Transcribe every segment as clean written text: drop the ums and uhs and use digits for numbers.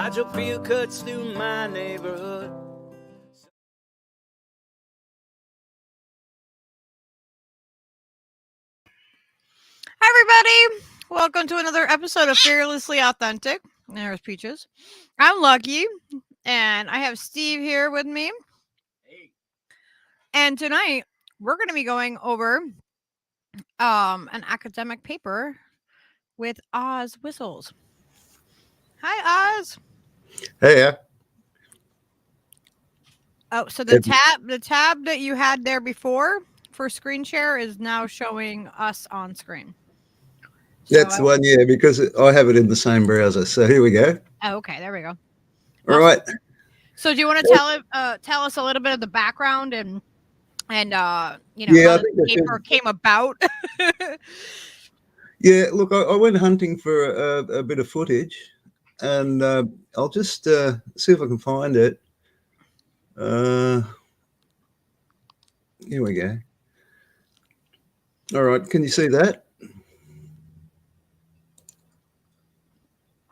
I drove field cuts through my neighborhood. Hi, everybody. Welcome to another episode of Fearlessly Authentic. There's Peaches. I'm Lucky, and I have Steve here with me. Hey. And tonight, we're going to be going over an academic paper with Oz Whistles. Hi, Oz. Hey, Oh, so the tab that you had there before for screen share is now showing us on screen. That's the one, yeah, because I have it in the same browser. So here we go. Oh, okay, there we go. All right. So do you want to tell us a little bit of the background and how the paper came about? Yeah, look, I went hunting for a bit of footage, and I'll just see if I can find it. Here we go. All right, can you see that?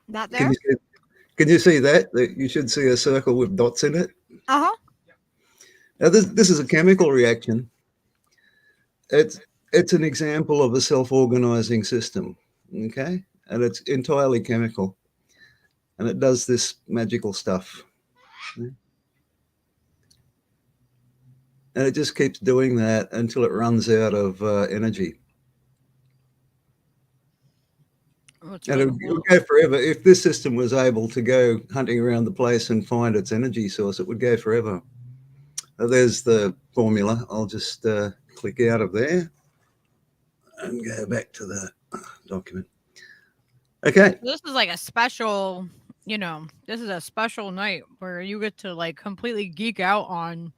That there? Can you see that? You should see a circle with dots in it. Uh-huh. Now, this is a chemical reaction. It's an example of a self-organizing system, okay? And it's entirely chemical. And it does this magical stuff. And it just keeps doing that until it runs out of energy. And it would go forever. If this system was able to go hunting around the place and find its energy source, it would go forever. There's the formula. I'll just click out of there and go back to the document. Okay. This is like a special, this is a special night where you get to like completely geek out on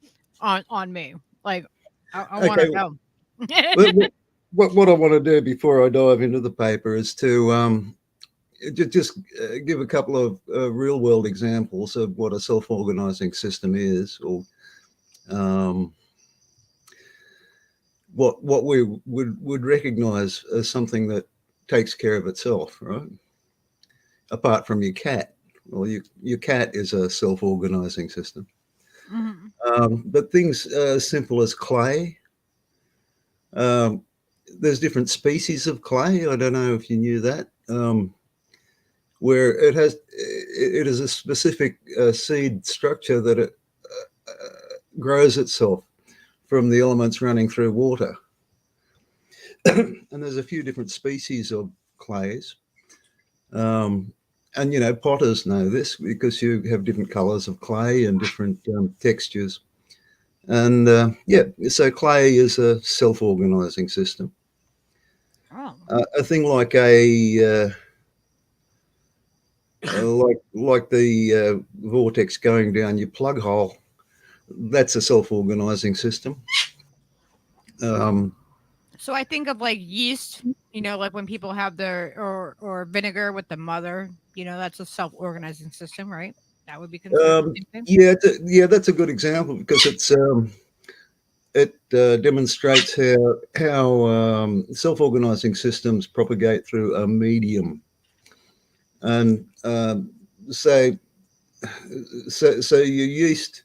me. Like, I want to know. What I want to do before I dive into the paper is to just give a couple of real world examples of what a self-organizing system is, or what we would recognize as something that takes care of itself, right? Apart from your cat. Well, your cat is a self-organizing system. Mm-hmm. But things as simple as clay. There's different species of clay. I don't know if you knew that. Where it is a specific seed structure that it grows itself from the elements running through water. And there's a few different species of clays. And, potters know this because you have different colors of clay and different textures. And, so clay is a self-organizing system. Oh. A thing like like the vortex going down your plug hole, that's a self-organizing system. So I think of like yeast, like when people have their or vinegar with the mother, that's a self-organizing system, right? That would be considered. Yeah, that's a good example because it demonstrates how self-organizing systems propagate through a medium, and so your yeast,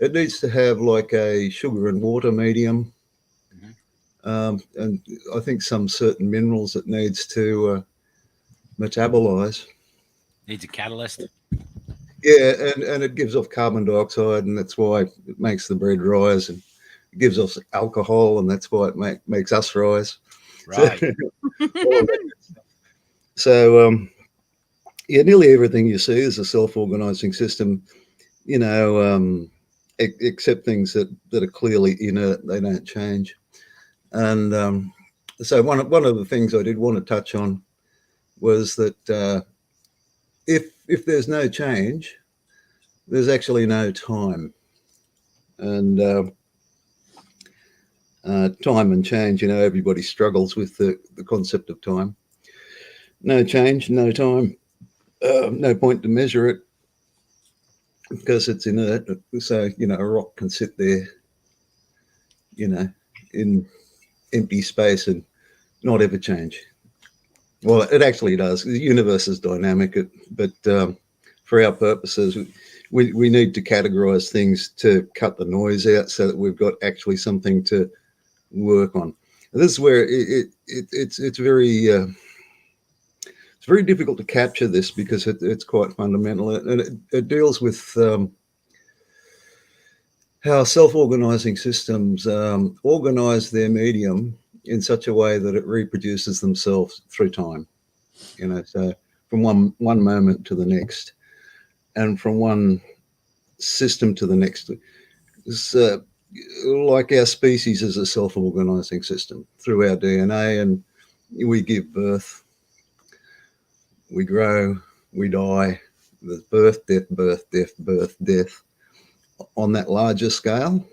it needs to have like a sugar and water medium. And I think some certain minerals it needs to metabolize. Needs a catalyst. Yeah, and it gives off carbon dioxide, and that's why it makes the bread rise, and it gives off alcohol, and that's why it makes us rise. Right. So nearly everything you see is a self-organizing system, except things that are clearly inert, they don't change. And so one of the things I did want to touch on was that if there's no change, there's actually no time. And time and change, everybody struggles with the concept of time. No change, no time, no point to measure it because it's inert. So, a rock can sit there, in empty space and not ever change. Well, it actually does. The universe is dynamic, but for our purposes, we need to categorize things to cut the noise out so that we've got actually something to work on. This is where it's very difficult to capture this because it's quite fundamental, and it deals with how self-organizing systems organize their medium in such a way that it reproduces themselves through time. So from one moment to the next, and from one system to the next. It's like our species is a self-organizing system through our DNA, and we give birth, we grow, we die. There's birth, death, birth, death, birth, death. On that larger scale,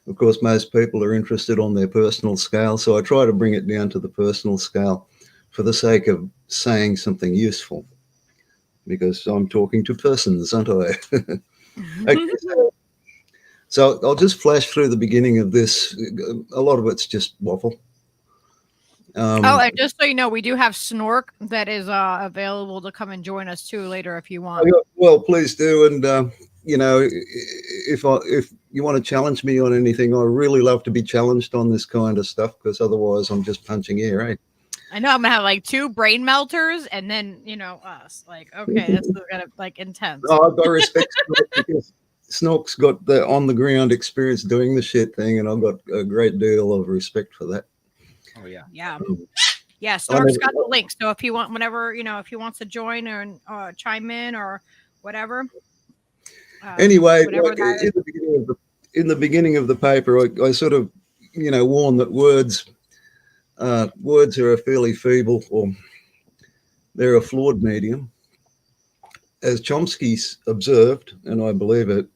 of course, most people are interested on their personal scale, so I try to bring it down to the personal scale for the sake of saying something useful, because I'm talking to persons, aren't I? Okay, so I'll just flash through the beginning of this. A lot of it's just waffle. And just so you know, we do have Snork that is available to come and join us too later if you want. Well, please do. And if you want to challenge me on anything, I really love to be challenged on this kind of stuff, because otherwise I'm just punching air, eh? I know I'm gonna have like 2 brain melters, and then us. Like, okay, that's kind of like intense. No, I've got respect because Snork's got the on the ground experience doing the shit thing, and I've got a great deal of respect for that. Oh yeah. Yeah. Yeah, Snork's got the link. So if he want, whenever if he wants to join or chime in or whatever. Anyway, whatever in the beginning of the paper, I sort of warn that words are a fairly feeble, or they're a flawed medium. As Chomsky observed, and I believe it,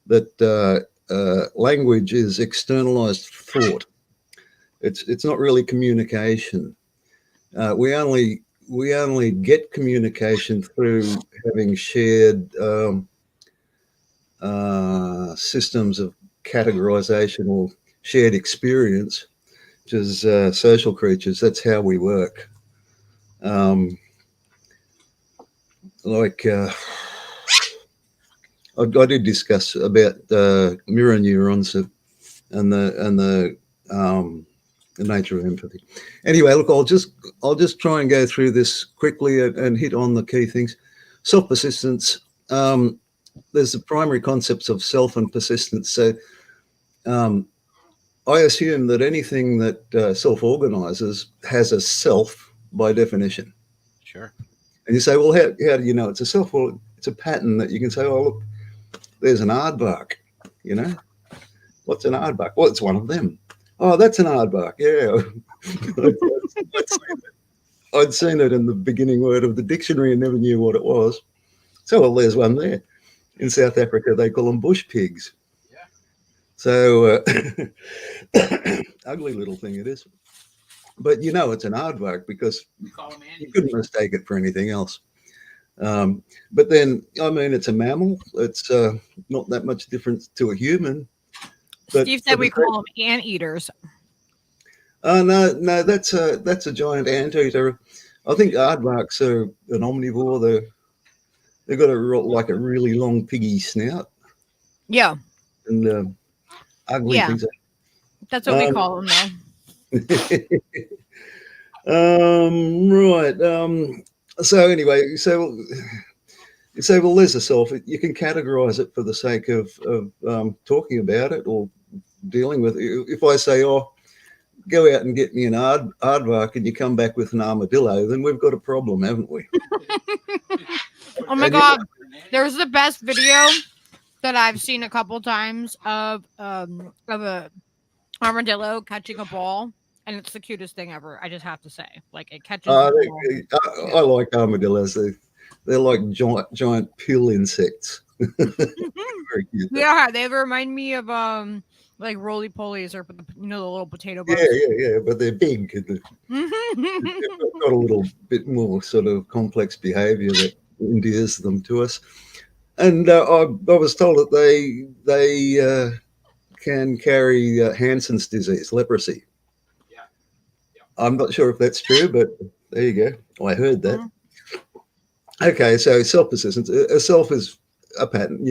that language is externalized thought. It's not really communication. We only get communication through having shared systems of categorization or shared experience, which is social creatures. That's how we work. I did discuss about mirror neurons and the nature of empathy. Anyway, look, I'll just try and go through this quickly and hit on the key things. Self-persistence. There's the primary concepts of self and persistence. So I assume that anything that self-organizes has a self by definition. Sure. And you say, well, how do you know it's a self? Well, it's a pattern that you can say, oh, look, there's an aardvark, What's an aardvark? Well, it's one of them. Oh, that's an aardvark. Yeah. I'd seen it in the beginning word of the dictionary and never knew what it was. So, well, there's one there. In South Africa, they call them bush pigs. Yeah. So, ugly little thing it is. But it's an aardvark because you couldn't mistake it for anything else. But then, it's a mammal. It's not that much different to a human. But Steve said we call them anteaters. No, that's a giant anteater. I think aardvarks are an omnivore. They've got a really long piggy snout. Yeah. And ugly things. That's what we call them, though. Right. So anyway, so you say, well, there's a self. You can categorize it for the sake of talking about it or dealing with it. If I say, oh, go out and get me an aardvark, and you come back with an armadillo, then we've got a problem, haven't we? Oh my God. There's the best video that I've seen a couple times of a armadillo catching a ball, and it's the cutest thing ever. I just have to say, like, it catches. I like armadillos. They're like giant pill insects. Very cute. Yeah, they remind me of like roly polies or the little potato bugs. Yeah, but they're big. They've got a little bit more sort of complex behavior that endears them to us. And I was told that they can carry Hansen's disease, leprosy. Yeah. I'm not sure if that's true, but there you go. I heard that. Okay, so self-persistence. A self is a pattern.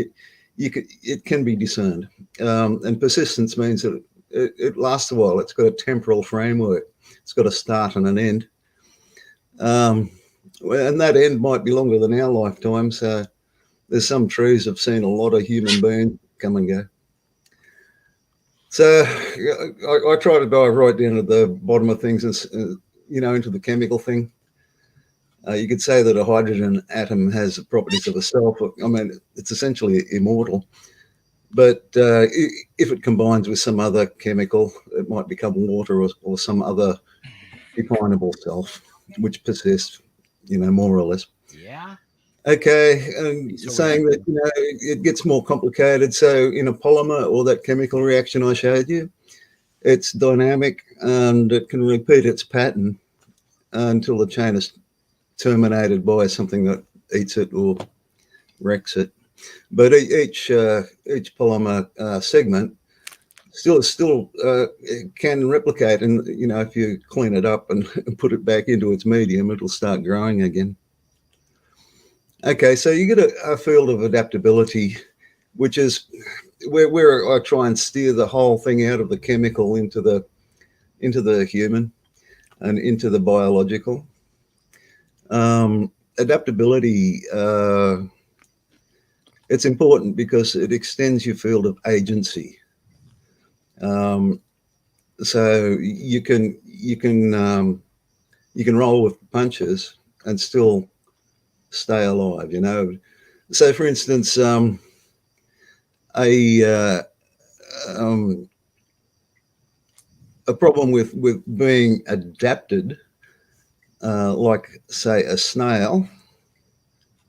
It can be discerned, and persistence means that it lasts a while. It's got a temporal framework. It's got a start and an end, and that end might be longer than our lifetime. So there's some trees have seen a lot of human beings come and go. So I try to dive right down to the bottom of things and into the chemical thing. You could say that a hydrogen atom has the properties of a self. I mean, it's essentially immortal. But if it combines with some other chemical, it might become water or some other definable self, which persists, more or less. Yeah. Okay, and So saying that it gets more complicated. So in a polymer or that chemical reaction I showed you, it's dynamic and it can repeat its pattern until the chain is terminated by something that eats it or wrecks it. But each polymer segment still can replicate, and if you clean it up and put it back into its medium, it'll start growing again. Okay, so you get a field of adaptability, which is where I try and steer the whole thing out of the chemical into the human and into the biological. Adaptability, it's important because it extends your field of agency. So you can roll with punches and still stay alive. So for instance, a problem with being adapted, like say a snail.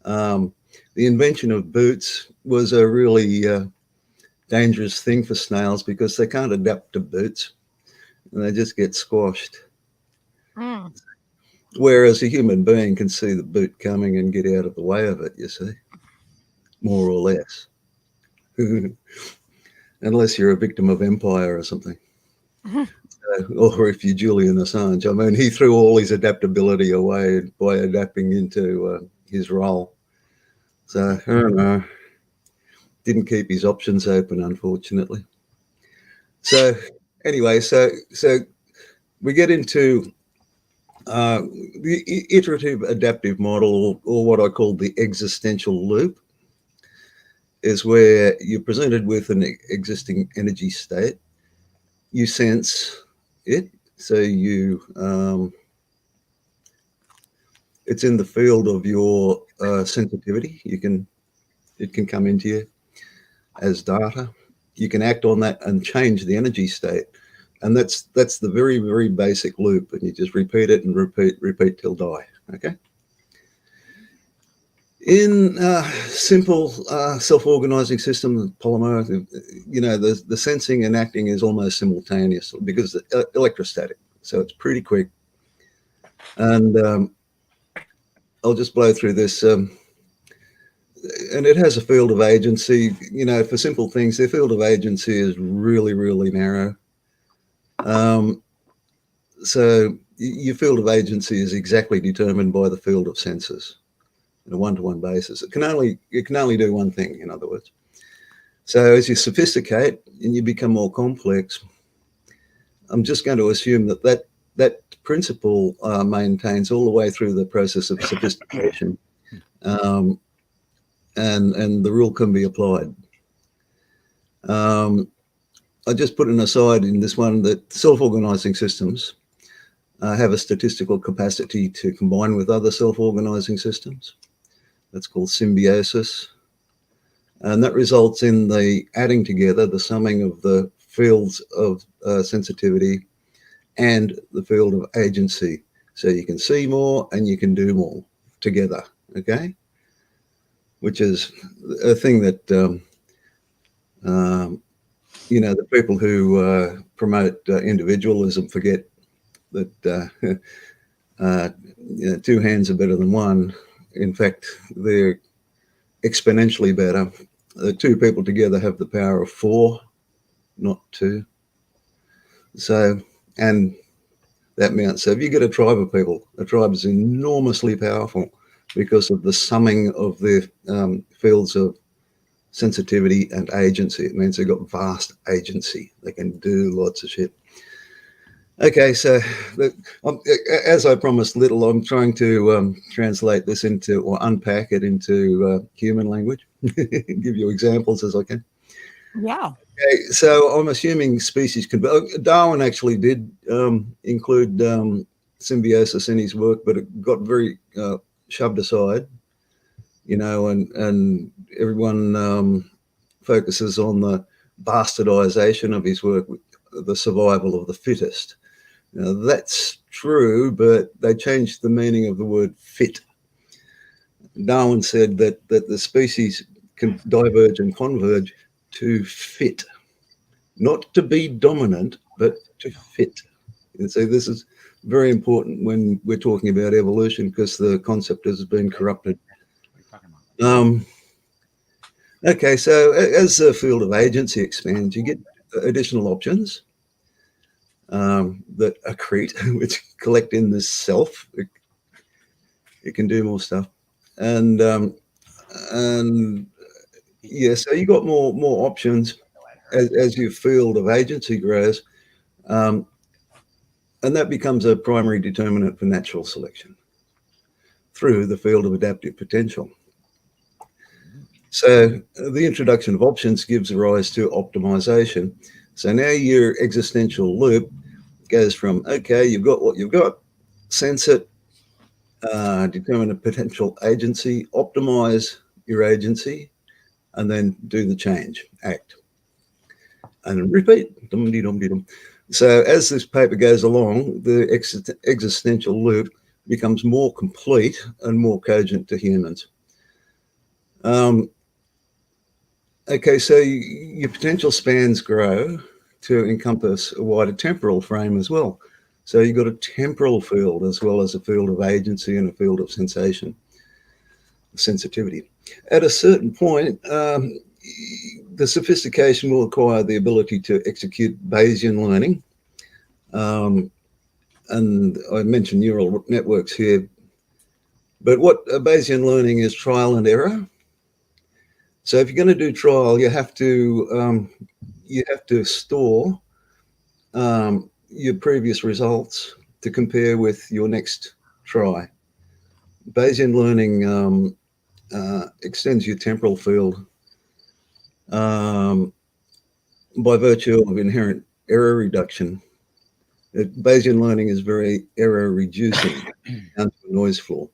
The invention of boots was a really dangerous thing for snails because they can't adapt to boots and they just get squashed. Whereas a human being can see the boot coming and get out of the way of it, you see, more or less. Unless you're a victim of empire or something. Or if you're Julian Assange. I mean, he threw all his adaptability away by adapting into his role. So, I don't know. Didn't keep his options open, unfortunately. So, anyway, so we get into the iterative adaptive model, or what I call the existential loop, is where you're presented with an existing energy state. You sense it, so it's in the field of your sensitivity. It can come into you as data. You can act on that and change the energy state. And that's the very, very basic loop. And you just repeat it and repeat till die. Okay. In simple self-organizing system, polymer, the sensing and acting is almost simultaneous because it's electrostatic. So it's pretty quick. And I'll just blow through this. And it has a field of agency. For simple things, their field of agency is really, really narrow. So your field of agency is exactly determined by the field of senses on a one-to-one basis. It can only do one thing, in other words. So as you sophisticate and you become more complex, I'm just going to assume that principle maintains all the way through the process of sophistication, and the rule can be applied. I just put an aside in this one that self-organizing systems have a statistical capacity to combine with other self-organizing systems. That's called symbiosis. And that results in the adding together, the summing of the fields of sensitivity and the field of agency. So you can see more and you can do more together, okay? Which is a thing that, the people who promote individualism forget that two hands are better than one. In fact, they're exponentially better. The two people together have the power of four, not two. So, and that mounts. So if you get a tribe of people, a tribe is enormously powerful. because of the summing of the fields of sensitivity and agency. It means they've got vast agency. They can do lots of shit. Okay, so as I promised Little, I'm trying to translate this into, or unpack it into human language, give you examples as I can. Yeah. Okay, so I'm assuming species can. Darwin actually did include symbiosis in his work, but it got very shoved aside, you know, and everyone focuses on the bastardization of his work, the survival of the fittest. Now, that's true, but they changed the meaning of the word fit. Darwin said that the species can diverge and converge to fit, not to be dominant, but to fit. And so this is very important when we're talking about evolution, because the concept has been corrupted. Okay, so as the field of agency expands, you get additional options that accrete, which collect in this self. It can do more stuff, and yeah, so you got more options as your field of agency grows, and that becomes a primary determinant for natural selection through the field of adaptive potential. So the introduction of options gives rise to optimization. So now your existential loop goes from, okay, you've got what you've got, sense it, determine a potential agency, optimize your agency, and then do the change, act. And repeat. Dum-de-dum-de-dum. So as this paper goes along, the existential loop becomes more complete and more cogent to humans. Okay, so your potential spans grow to encompass a wider temporal frame as well. So you've got a temporal field as well as a field of agency and a field of sensation, sensitivity. At a certain point, the sophistication will acquire the ability to execute Bayesian learning. And I mentioned neural networks here, but what Bayesian learning is trial and error. So if you're going to do trial, you have to store your previous results to compare with your next try. Bayesian learning extends your temporal field by virtue of inherent error reduction. Bayesian learning is very error reducing down to a noise floor.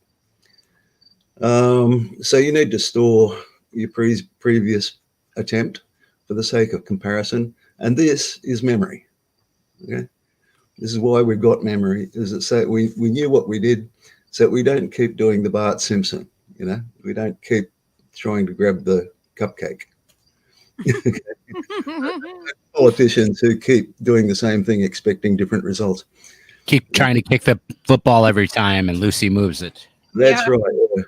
So you need to store your previous attempt for the sake of comparison, and this is memory. Okay, this is why we've got memory, is that so we knew what we did, so we don't keep doing the Bart Simpson. You know, we don't keep trying to grab the cupcake. Politicians who keep doing the same thing expecting different results. Keep trying to kick the football every time and Lucy moves it. That's right. Yeah.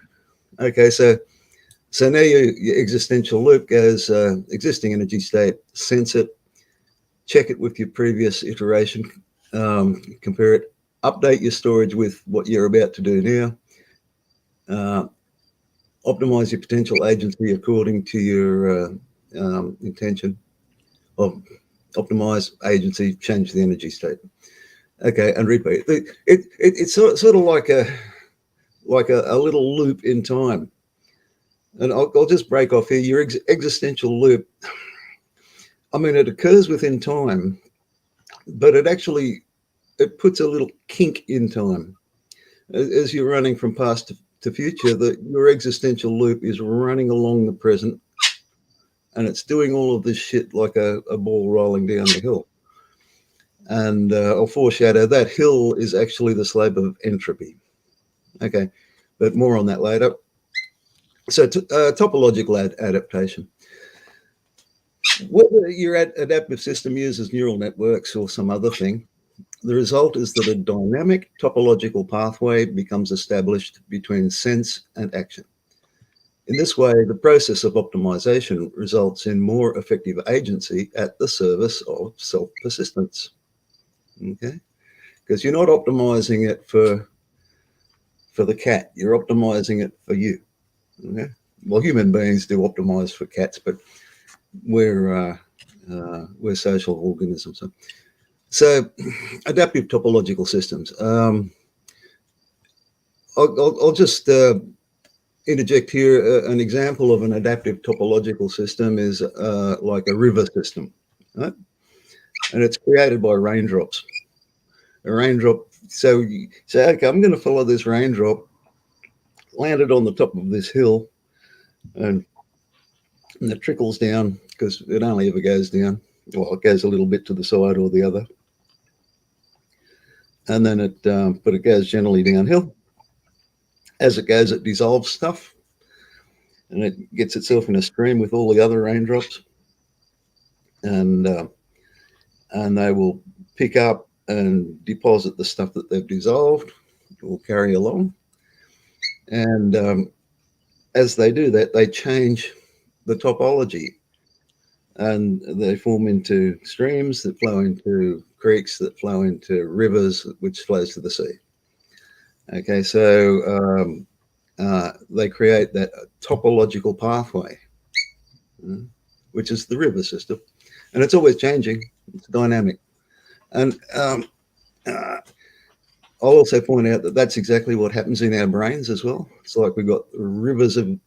Okay, so now your existential loop goes existing energy state, sense it, check it with your previous iteration, compare it, update your storage with what you're about to do now, optimize your potential agency according to your intention of optimize agency, change the energy state. Okay, and repeat. It's sort of like a little loop in time. And I'll just break off here. Your existential loop, I mean, it occurs within time, but it puts a little kink in time. As you're running from past to future, your existential loop is running along the present, and it's doing all of this shit like a ball rolling down the hill. And I'll foreshadow that hill is actually the slope of entropy. Okay, but more on that later. So topological adaptation. Whether your adaptive system uses neural networks or some other thing, the result is that a dynamic topological pathway becomes established between sense and action. In this way, the process of optimization results in more effective agency at the service of self-persistence. Okay, because you're not optimizing it for for the cat. You're optimizing it for you. Okay? Well, human beings do optimize for cats, but we're social organisms. So adaptive topological systems. I'll just interject here. An example of an adaptive topological system is like a river system, right? And it's created by raindrops. A raindrop. So you say, okay, I'm going to follow this raindrop, land it on the top of this hill, and it trickles down because it only ever goes down. Well, it goes a little bit to the side or the other. And then but it goes generally downhill. As it goes, it dissolves stuff and it gets itself in a stream with all the other raindrops. And they will pick up and deposit the stuff that they've dissolved or carry along. And as they do that, they change the topology and they form into streams that flow into creeks that flow into rivers, which flows to the sea. Okay, so they create that topological pathway, which is the river system. And it's always changing, it's dynamic. And I'll also point out that that's exactly what happens in our brains as well. It's like we've got rivers of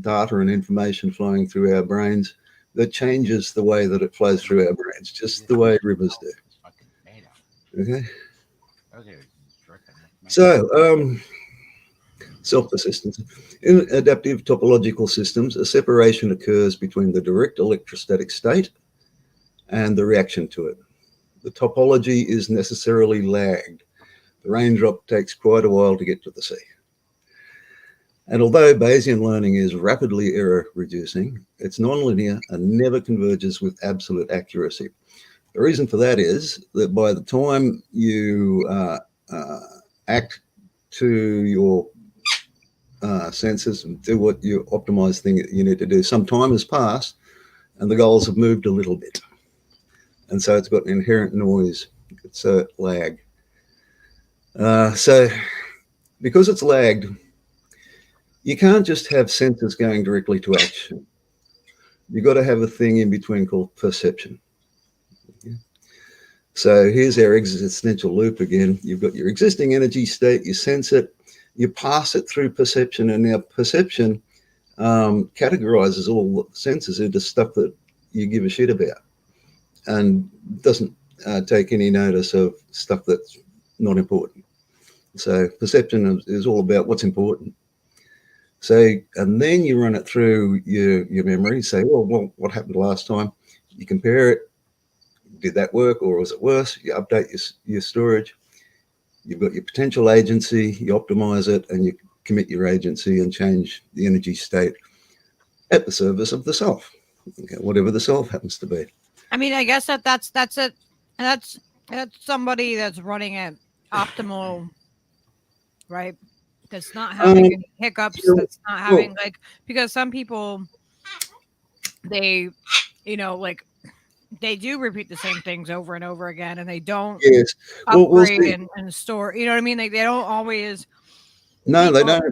data and information flowing through our brains that changes the way that it flows through our brains, just the way rivers do. Okay. So, self-persistence. In adaptive topological systems, a separation occurs between the direct electrostatic state and the reaction to it. The topology is necessarily lagged. The raindrop takes quite a while to get to the sea. And although Bayesian learning is rapidly error reducing, it's nonlinear and never converges with absolute accuracy. The reason for that is that by the time you act to your senses and do what you optimize thing that you need to do, some time has passed and the goals have moved a little bit. And so it's got an inherent noise. It's a lag. So because it's lagged, you can't just have senses going directly to action. You've got to have a thing in between called perception. Okay. So here's our existential loop again. You've got your existing energy state, you sense it, you pass it through perception, and now perception categorizes all the senses into stuff that you give a shit about and doesn't take any notice of stuff that's not important. So perception is all about what's important. So, and then you run it through your memory, say, well, what happened last time? You compare it. Did that work or was it worse? You update your storage. You've got your potential agency, you optimize it, and you commit your agency and change the energy state at the service of the self, okay, whatever the self happens to be. I mean, I guess that's it. And that's somebody that's running at optimal, right? That's not having any hiccups. That's not having because some people, they, they do repeat the same things over and over again, and they don't upgrade and store. You know what I mean? Like they don't always. No, they don't.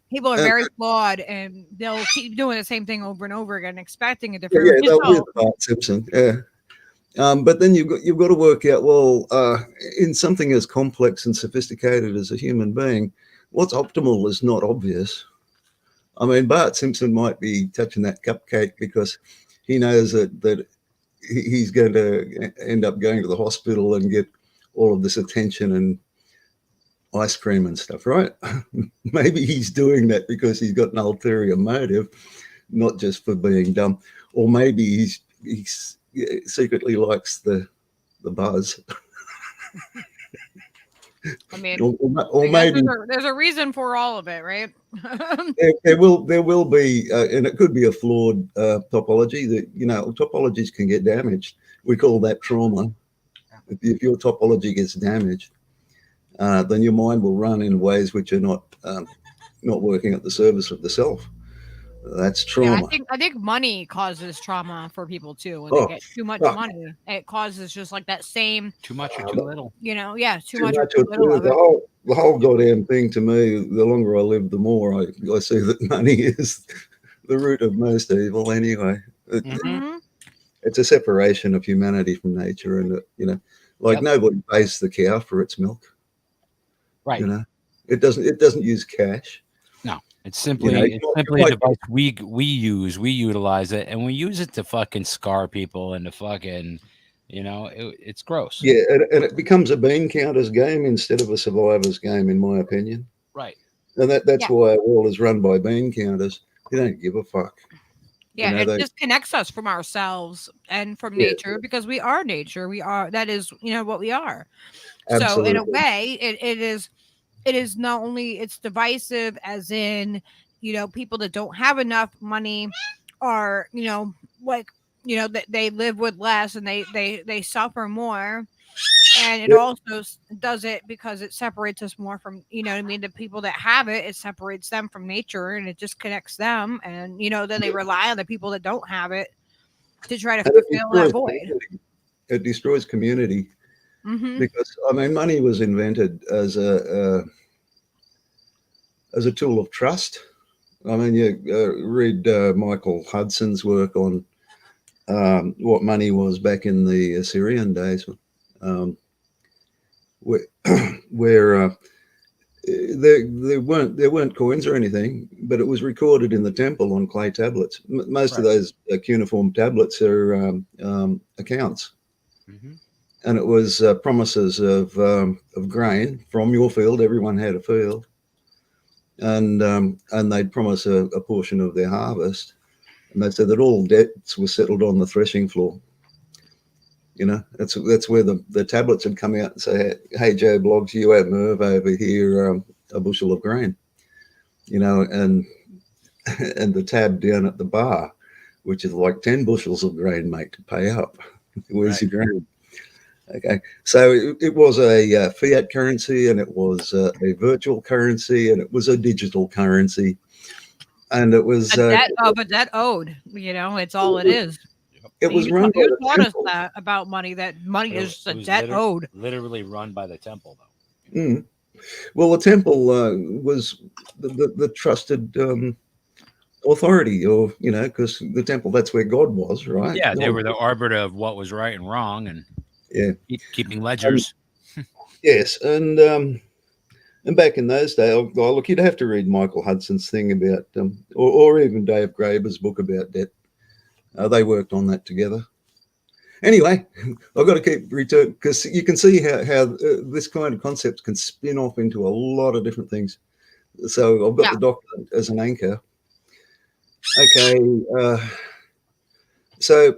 People are very flawed, and they'll keep doing the same thing over and over again, expecting a different result. They'll be Bart Simpson. Yeah. But then you've got to work out, well, in something as complex and sophisticated as a human being, what's optimal is not obvious. I mean, Bart Simpson might be touching that cupcake because he knows that he's going to end up going to the hospital and get all of this attention and ice cream and stuff, right? Maybe he's doing that because he's got an ulterior motive, not just for being dumb. Or maybe he's secretly likes the buzz. I mean, or maybe there's a reason for all of it, right? there will be, and it could be a flawed topology that topologies can get damaged. We call that trauma. If your topology gets damaged, then your mind will run in ways which are not working at the service of the self. That's Yeah, trauma. I think money causes trauma for people too. When Oh, they get too much oh. money, it causes just like that same, Too much or too little. you know, yeah, too Too much or much too or little too, of it. the whole goddamn thing to me, the longer I live, the more I see that money is the root of most evil anyway. Mm-hmm. It's a separation of humanity from nature, and like Yep. nobody pays the cow for its milk. Right. You know, it doesn't use cash. No, it's You simply know, it's simply a device we utilize it, and we use it to fucking scar people and to fucking, it's gross. yeah, and it becomes a bean counter's game instead of a survivor's game, in my opinion. Right. And that's Yeah. why our world is run by bean counters. You don't give a fuck. Yeah, You know, it disconnects us from ourselves and from Yeah. nature because we are nature. That is, what we are. So Absolutely. in a way, it is not only it's divisive as in, people that don't have enough money are, like, they live with less and they suffer more. And it Yep. also does it because it separates us more from, what I mean, the people that have it separates them from nature and it disconnects them. And, then they rely on the people that don't have it to try to And it fulfill that destroys void. community. It destroys community Mm-hmm. because money was invented as a tool of trust. You read Michael Hudson's work on what money was back in the Assyrian days, where there weren't coins or anything, but it was recorded in the temple on clay tablets. Most of those cuneiform tablets are accounts, and it was promises of grain from your field. Everyone had a field, and they'd promise a portion of their harvest, and they said that all debts were settled on the threshing floor. That's where the tablets would come out and say, "Hey, Joe Bloggs, you have Merv over here a bushel of grain," and the tab down at the bar, which is like 10 bushels of grain, mate, to pay up. Where's your grain? Okay, so it was a fiat currency, and it was a virtual currency, and it was a digital currency, and it was a debt owed. It's all it is. It was run by you the taught us temple. that about money. That money is just a was debt owed. Literally run by the temple, though. Mm. Well, the temple was the trusted authority, or because the temple, that's where God was, right? Yeah, they God. were the arbiter of what was right and wrong, and keeping ledgers. Yes, and back in those days, look, you'd have to read Michael Hudson's thing about, or even Dave Graeber's book about debt. They worked on that together. Anyway, I've got to keep returning because you can see how this kind of concept can spin off into a lot of different things. So I've got the document as an anchor. Okay, so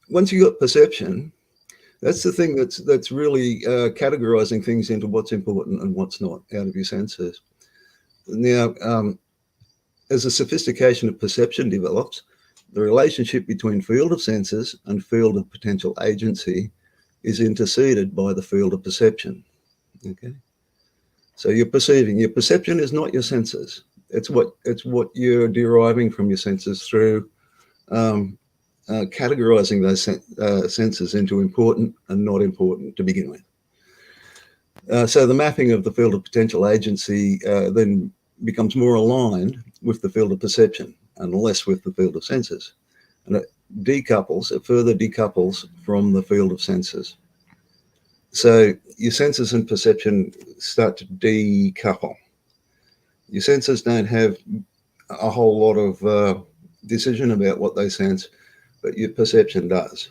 once you got perception, that's the thing that's really categorizing things into what's important and what's not out of your senses. Now, as the sophistication of perception develops, the relationship between field of senses and field of potential agency is interceded by the field of perception. Okay, so you're perceiving. Your perception is not your senses. It's what you're deriving from your senses through categorizing those senses into important and not important to begin with. So the mapping of the field of potential agency then becomes more aligned with the field of perception and less with the field of senses. And it further decouples from the field of senses. So your senses and perception start to decouple. Your senses don't have a whole lot of decision about what they sense, but your perception does.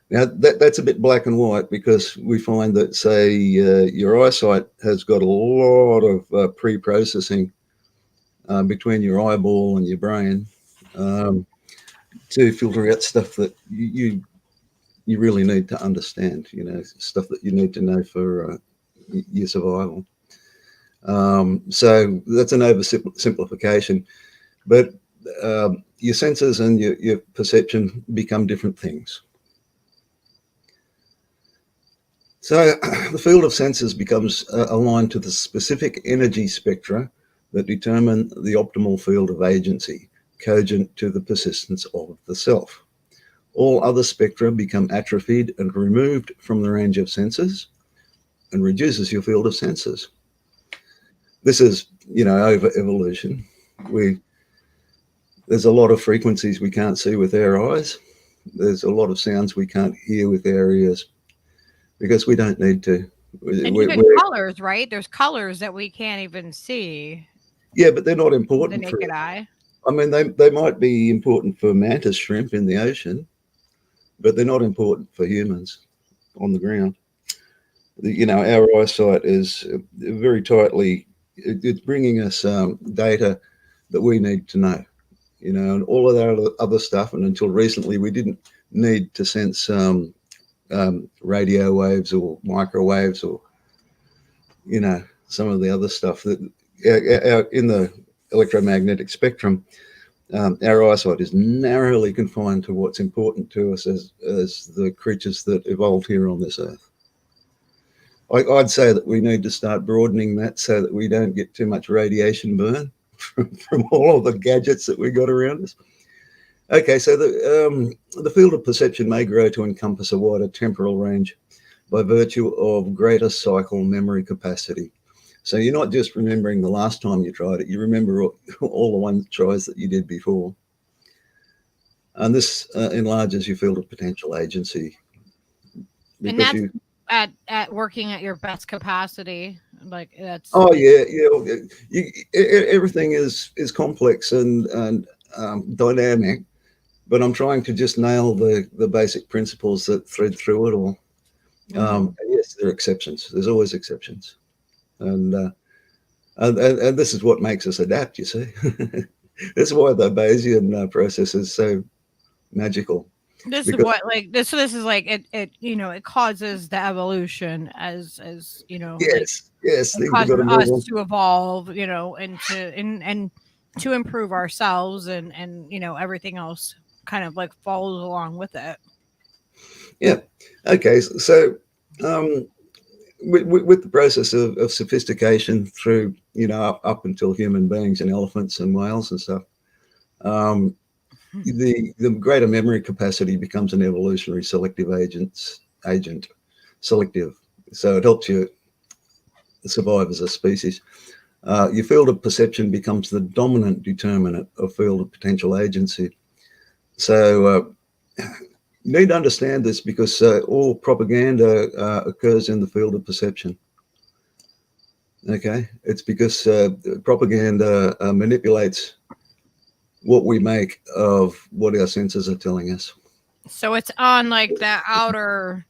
Now, that's a bit black and white because we find that, say, your eyesight has got a lot of pre-processing between your eyeball and your brain to filter out stuff that you really need to understand, stuff that you need to know for your survival. So that's an oversimplification, but your senses and your perception become different things. So the field of senses becomes aligned to the specific energy spectra that determine the optimal field of agency. cogent to the persistence of the self. All other spectra become atrophied and removed from the range of senses and reduces your field of senses. This is, over evolution. There's a lot of frequencies we can't see with our eyes. There's a lot of sounds we can't hear with our ears because we don't need to. And even colors, right? There's colors that we can't even see. Yeah, but they're not important with the naked eye. I mean, they might be important for mantis shrimp in the ocean, but they're not important for humans on the ground. Our eyesight is very tightly, it's bringing us data that we need to know, and all of that other stuff. And until recently, we didn't need to sense radio waves or microwaves or, some of the other stuff that in the electromagnetic spectrum. Our eyesight is narrowly confined to what's important to us as the creatures that evolved here on this earth. I'd say that we need to start broadening that so that we don't get too much radiation burn from all of the gadgets that we got around us. Okay, so the field of perception may grow to encompass a wider temporal range by virtue of greater cycle memory capacity. So you're not just remembering the last time you tried it, you remember all the one tries that you did before. And this enlarges your field of potential agency. And that's at working at your best capacity. Like that's. Oh yeah. Everything is complex and dynamic, but I'm trying to just nail the basic principles that thread through it all. Yes, there are exceptions. There's always exceptions. And this is what makes us adapt, you see. That's why the Bayesian process is so magical. This is what this. So this is like it. It causes the evolution as Yes, it causes us to evolve, and to improve ourselves and everything else kind of like follows along with it. Yeah. Okay. So. With the process of sophistication through, up until human beings and elephants and whales and stuff, the greater memory capacity becomes an evolutionary selective agent. Selective. So it helps you survive as a species. Your field of perception becomes the dominant determinant of field of potential agency. So you need to understand this because all propaganda occurs in the field of perception. Okay, it's because propaganda manipulates what we make of what our senses are telling us. So it's on like the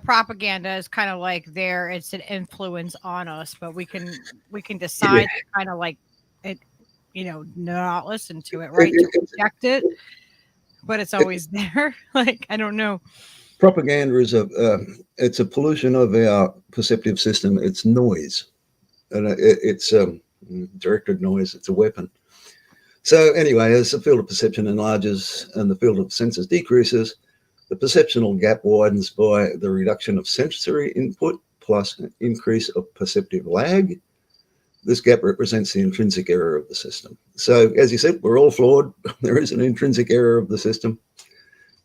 propaganda is kind of like it's an influence on us, but we can decide to kind of like it, not listen to it, right? To reject it. But it's always there. Like, I don't know. Propaganda is it's a pollution of our perceptive system. It's noise, and it's directed noise. It's a weapon. So anyway, as the field of perception enlarges and the field of senses decreases, the perceptual gap widens by the reduction of sensory input plus an increase of perceptive lag. This gap represents the intrinsic error of the system. So, as you said, we're all flawed. There is an intrinsic error of the system.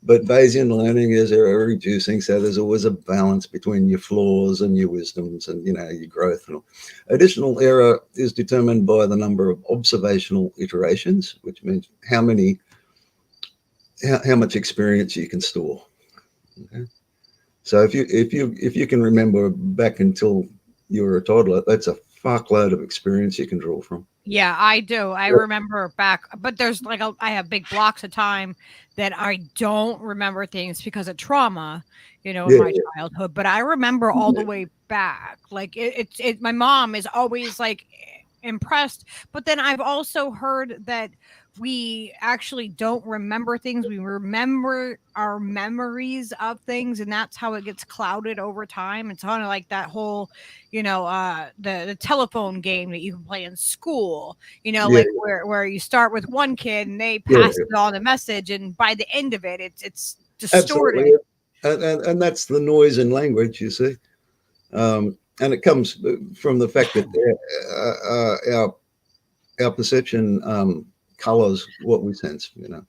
But Bayesian learning is error reducing, so there's always a balance between your flaws and your wisdoms and, your growth. And all. Additional error is determined by the number of observational iterations, which means how much experience you can store. Okay? So if you can remember back until you were a toddler, that's a fuckload of experience you can draw from. Yeah, I do. I remember back, but there's I have big blocks of time that I don't remember things because of trauma, in my childhood. But I remember all the way back. Like my mom is always like impressed. But then I've also heard that we actually don't remember things. We remember our memories of things, and that's how it gets clouded over time. It's kind of like that whole, the telephone game that you can play in school, like where you start with one kid and they pass it on the message, and by the end of it, it's distorted. Absolutely. And that's the noise in language, you see. And it comes from the fact that our perception colors what we sense, you know.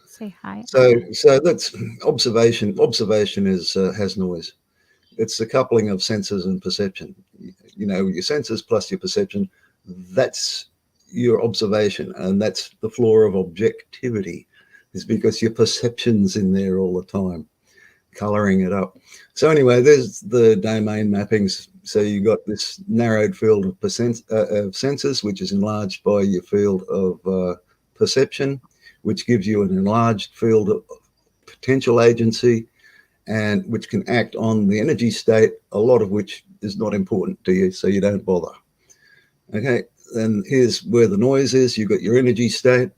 Say hi. So that's observation. Observation is has noise. It's the coupling of senses and perception. You know, your senses plus your perception, that's your observation. And that's the flaw of objectivity, is because your perception's in there all the time, coloring it up. So anyway, there's the domain mappings. So you got this narrowed field of senses, which is enlarged by your field of perception, which gives you an enlarged field of potential agency, and which can act on the energy state, a lot of which is not important to you, so you don't bother. Okay, and here's where the noise is. You've got your energy state.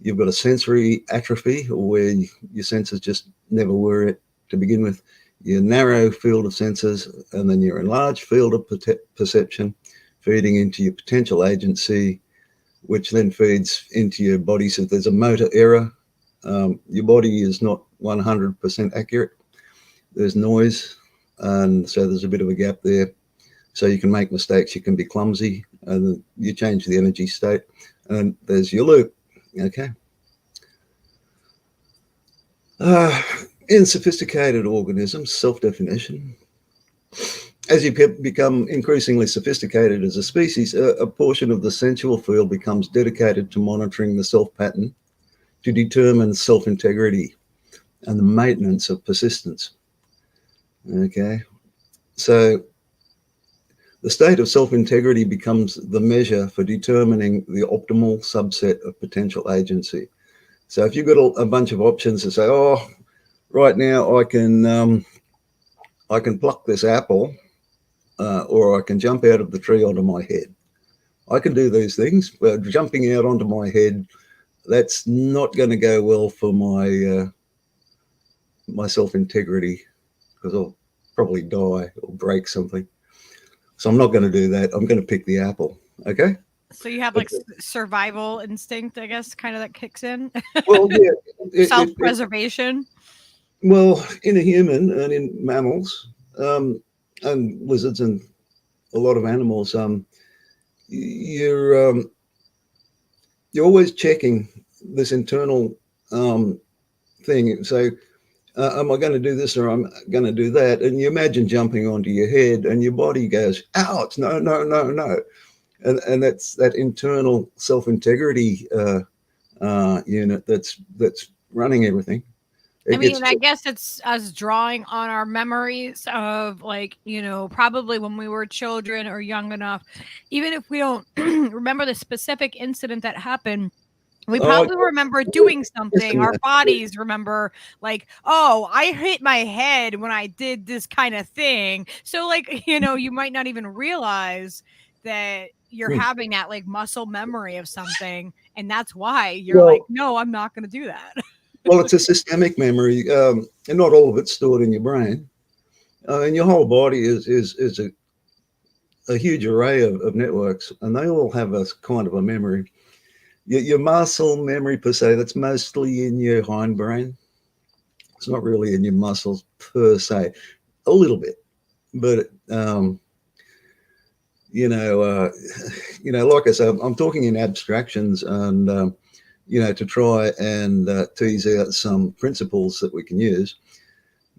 You've got a sensory atrophy, or where your senses just never were it to begin with. Your narrow field of senses, and then your enlarged field of perception, feeding into your potential agency, which then feeds into your body. So there's a motor error. Your body is not 100% accurate. There's noise, and so there's a bit of a gap there. So you can make mistakes, you can be clumsy, and you change the energy state, and there's your loop. Okay. In sophisticated organisms, self-definition. As you become increasingly sophisticated as a species, a portion of the sensual field becomes dedicated to monitoring the self pattern to determine self-integrity and the maintenance of persistence. Okay, so the state of self-integrity becomes the measure for determining the optimal subset of potential agency. So if you've got a bunch of options to say, oh, right now I can pluck this apple, or I can jump out of the tree onto my head. I can do these things, but jumping out onto my head, that's not going to go well for my my self-integrity, because I'll probably die or break something. So I'm not going to do that. I'm going to pick the apple. Okay. So you have like survival instinct, I guess, kind of that kicks in. Well, yeah. Self-preservation. Well, in a human and in mammals, and lizards and a lot of animals, you're always checking this internal thing. So, am I going to do this, or I'm going to do that? And you imagine jumping onto your head, and your body goes, "Ouch! No, no, no, no!" And that's that internal self-integrity unit that's running everything. I guess it's us drawing on our memories of, like, you know, probably when we were children or young enough, even if we don't remember the specific incident that happened, we probably remember doing something. Our bodies remember, like, oh, I hit my head when I did this kind of thing. So, like, you know, you might not even realize that you're having that like muscle memory of something, and that's why you're like, no, I'm not going to do that. Well, it's a systemic memory, and not all of it's stored in your brain. And your whole body is a huge array of networks, and they all have a kind of a memory. Your muscle memory per se, that's mostly in your hindbrain. It's not really in your muscles per se, a little bit, but like I said, I'm talking in abstractions, and to try and tease out some principles that we can use,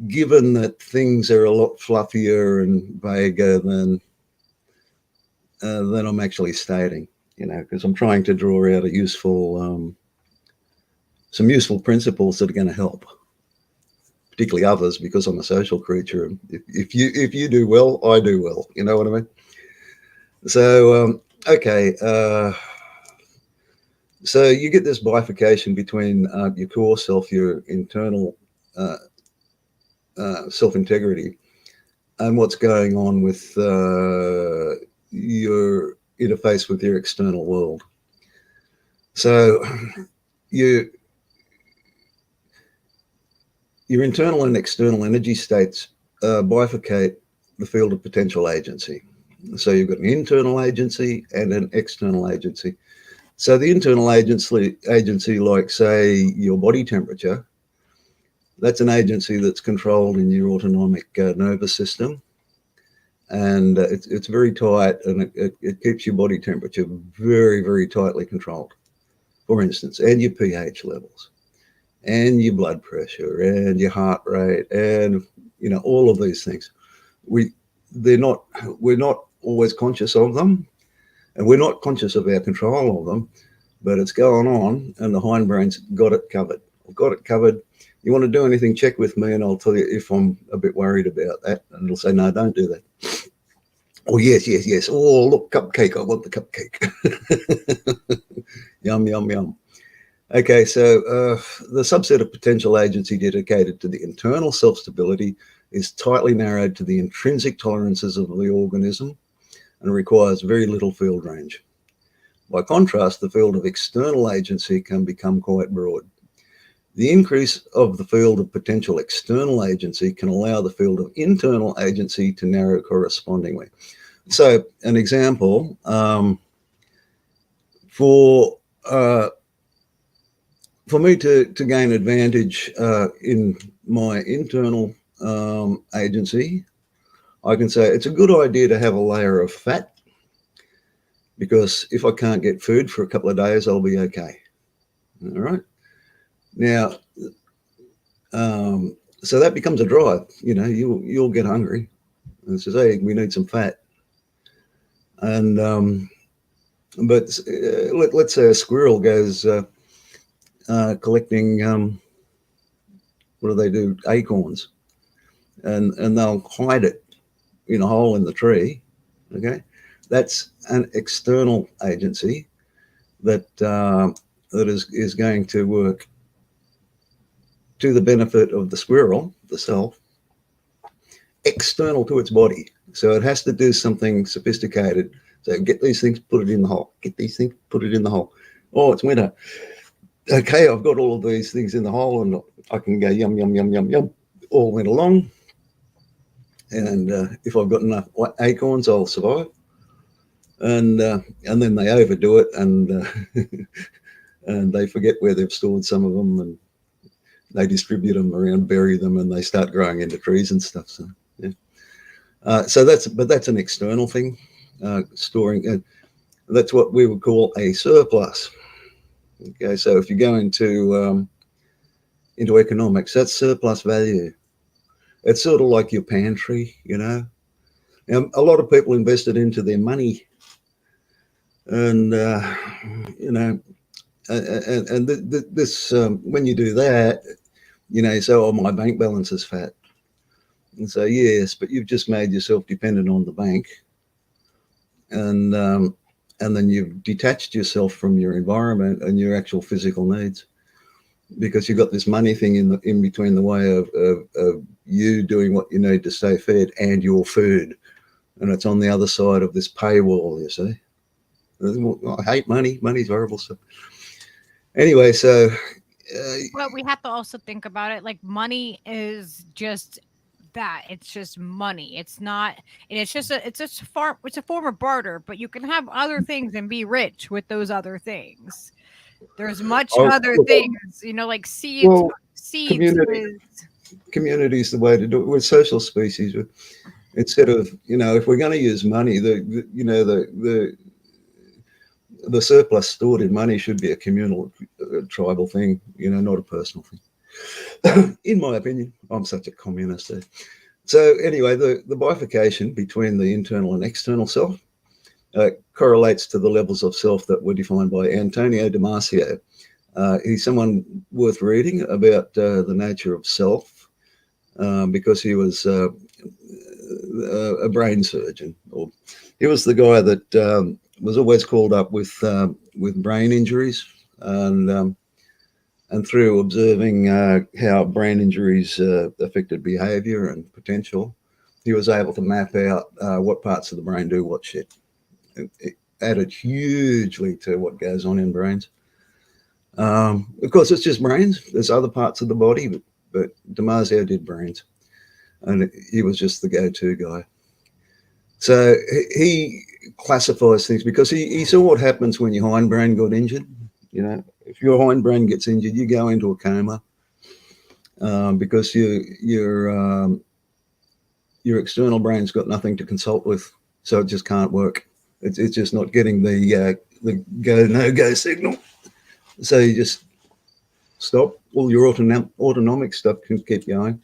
given that things are a lot fluffier and vaguer than I'm actually stating, because I'm trying to draw out a some useful principles that are going to help, particularly others, because I'm a social creature. If you do well, I do well. You know what I mean? So, okay. So you get this bifurcation between your core self, your internal self-integrity, and what's going on with your interface with your external world. So your internal and external energy states bifurcate the field of potential agency. So you've got an internal agency and an external agency. So the internal agency, like, say, your body temperature, that's an agency that's controlled in your autonomic nervous system. And it's very tight, and it keeps your body temperature very, very tightly controlled. for instance, and your pH levels, and your blood pressure, and your heart rate, and all of these things. We're not always conscious of them, and we're not conscious of our control of them, but it's going on, and the hindbrain's got it covered. I've got it covered. You want to do anything, check with me, and I'll tell you if I'm a bit worried about that. And it'll say, no, don't do that. Oh, yes. Oh, look, cupcake. I want the cupcake. Yum, yum, yum. Okay, so the subset of potential agency dedicated to the internal self-stability is tightly narrowed to the intrinsic tolerances of the organism and requires very little field range. By contrast, the field of external agency can become quite broad. The increase of the field of potential external agency can allow the field of internal agency to narrow correspondingly. So, an example, for me to gain advantage in my internal agency, I can say it's a good idea to have a layer of fat, because if I can't get food for a couple of days, I'll be okay. All right. Now, so that becomes a drive. You'll get hungry, and it says, "Hey, we need some fat." And but let's say a squirrel goes collecting. What do they do? Acorns, and they'll hide it in a hole in the tree. Okay, that's an external agency that is going to work to the benefit of the squirrel, the self, external to its body. So it has to do something sophisticated. So get these things, put it in the hole. Get these things, put it in the hole. Oh, it's winter. Okay, I've got all of these things in the hole, and I can go yum, yum, yum, yum, yum all winter long. And if I've got enough acorns, I'll survive. And then they overdo it, and and they forget where they've stored some of them, and they distribute them around, bury them, and they start growing into trees and stuff. So yeah. So that's an external thing, storing. That's what we would call a surplus. Okay, so if you go into economics, that's surplus value. It's sort of like your pantry, Now, a lot of people invested into their money, and and this when you do that, you say, "Oh, my bank balance is fat," and so yes, but you've just made yourself dependent on the bank, and then you've detached yourself from your environment and your actual physical needs, because you've got this money thing in between the way of you doing what you need to stay fed and your food, and it's on the other side of this paywall. You see, I hate money. Money's horrible stuff. Anyway, so. But we have to also think about it like money is just that. It's just money. It's not, and it's a form of barter, but you can have other things and be rich with those other things. There's much other things, like seeds. Well, seeds community is the way to do it. We're social species. Instead of, if we're going to use money, the surplus stored in money should be a communal, tribal thing, not a personal thing. In my opinion, I'm such a communist. So anyway, the bifurcation between the internal and external self correlates to the levels of self that were defined by Antonio Damasio. He's someone worth reading about the nature of self, because he was a brain surgeon. Or he was the guy that was always called up with brain injuries, and through observing how brain injuries affected behavior and potential, he was able to map out what parts of the brain do what shit. It added hugely to what goes on in brains. Of course, it's just brains. There's other parts of the body, but Damasio did brains, and he was just the go-to guy. So he classifies things because he saw what happens when your hindbrain got injured. If your hindbrain gets injured, you go into a coma, because your external brain's got nothing to consult with, so it just can't work. It's just not getting the go no go signal. So you just stop. All your autonomic stuff can keep going,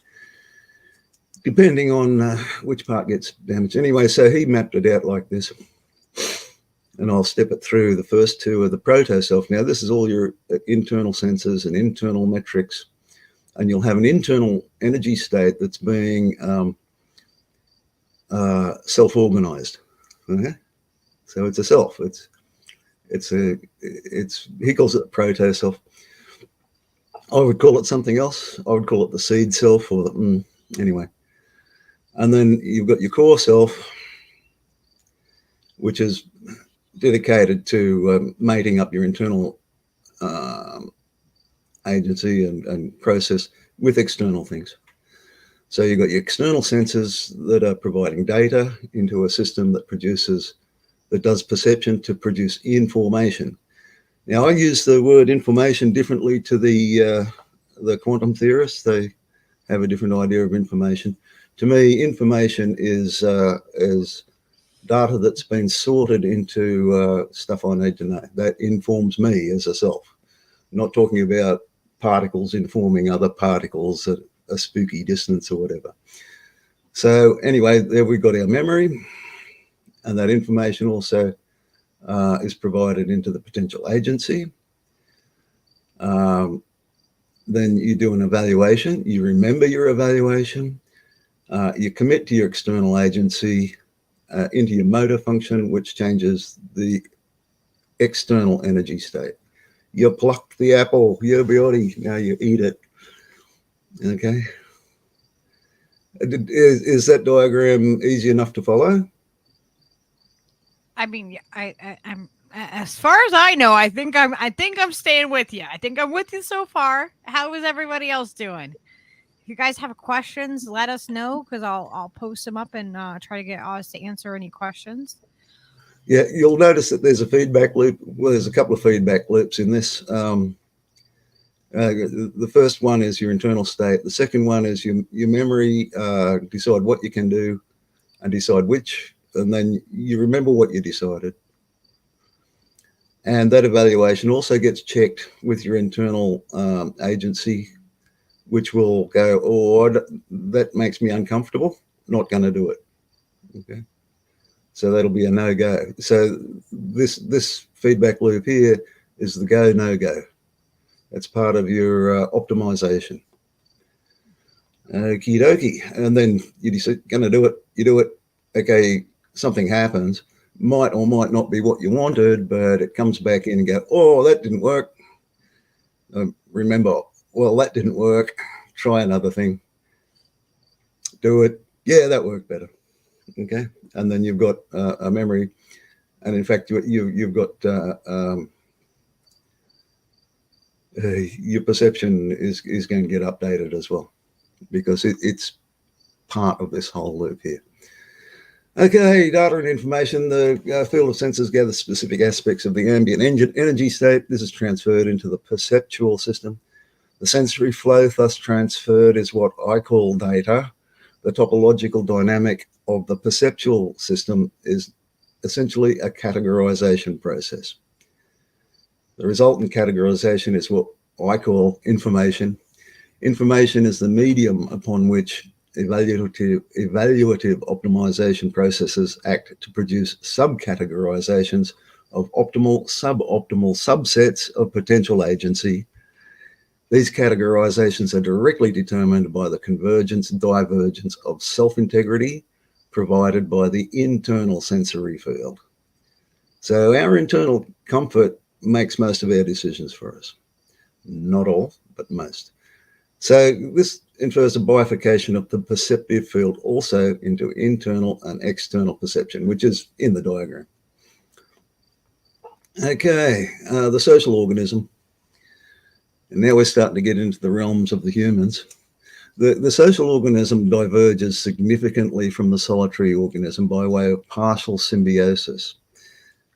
depending on which part gets damaged. Anyway, so he mapped it out like this. And I'll step it through. The first two are the proto-self. Now, this is all your internal sensors and internal metrics. And you'll have an internal energy state that's being self-organized. Okay? So it's a self. He calls it the proto-self. I would call it something else. I would call it the seed self, or the, anyway. And then you've got your core self, which is dedicated to mating up your internal agency and process with external things. So you've got your external sensors that are providing data into a system that does perception to produce information. Now, I use the word information differently to the quantum theorists. They have a different idea of information. To me, information is data that's been sorted into stuff I need to know. That informs me as a self. I'm not talking about particles informing other particles at a spooky distance or whatever. So anyway, there we've got our memory, and that information also is provided into the potential agency. Then you do an evaluation. You remember your evaluation. You commit to your external agency into your motor function, which changes the external energy state. You pluck the apple, you beauty, now you eat it. Okay. Is that diagram easy enough to follow? I mean, I'm as far as I know, I think I'm staying with you. I think I'm with you so far. How is everybody else doing? If you guys have questions, let us know, because I'll post them up and try to get Oz to answer any questions. Yeah, you'll notice that there's a feedback loop. Well, there's a couple of feedback loops in this. The first one is your internal state. The second one is your memory, decide what you can do and decide which, and then you remember what you decided. And that evaluation also gets checked with your internal agency, which will go, oh, that makes me uncomfortable, not going to do it. Okay. So that'll be a no-go. So this feedback loop here is the go, no-go. That's part of your optimization. Okie dokie. And then you decide, going to do it, you do it. Okay, something happens. Might or might not be what you wanted, but it comes back in and go, oh, that didn't work. Remember, well, that didn't work. Try another thing. Do it. Yeah, that worked better. Okay. And then you've got a memory. And in fact, you've got your perception is going to get updated as well, because it's part of this whole loop here. Okay, data and information. The field of sensors gathers specific aspects of the ambient energy state. This is transferred into the perceptual system. The sensory flow thus transferred is what I call data. The topological dynamic of the perceptual system is essentially a categorization process. The resultant categorization is what I call information. Information is the medium upon which evaluative optimization processes act to produce subcategorizations of optimal, suboptimal subsets of potential agency. These categorizations are directly determined by the convergence and divergence of self-integrity provided by the internal sensory field. So our internal comfort makes most of our decisions for us. Not all, but most. So this infers a bifurcation of the perceptive field also into internal and external perception, which is in the diagram. Okay, the social organism. And now we're starting to get into the realms of the humans. The social organism diverges significantly from the solitary organism by way of partial symbiosis,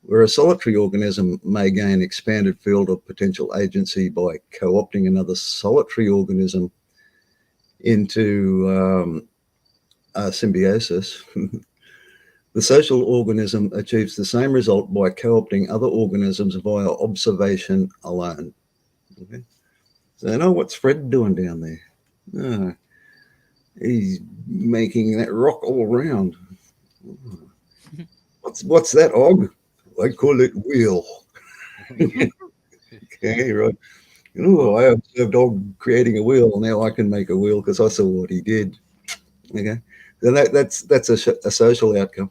where a solitary organism may gain expanded field of potential agency by co-opting another solitary organism into symbiosis. The social organism achieves the same result by co-opting other organisms via observation alone. Okay. So, what's Fred doing down there? Oh, he's making that rock all around. What's that, Og? I call it wheel. Okay, right. I observed Og creating a wheel. Now I can make a wheel because I saw what he did. Okay, then that's a social outcome.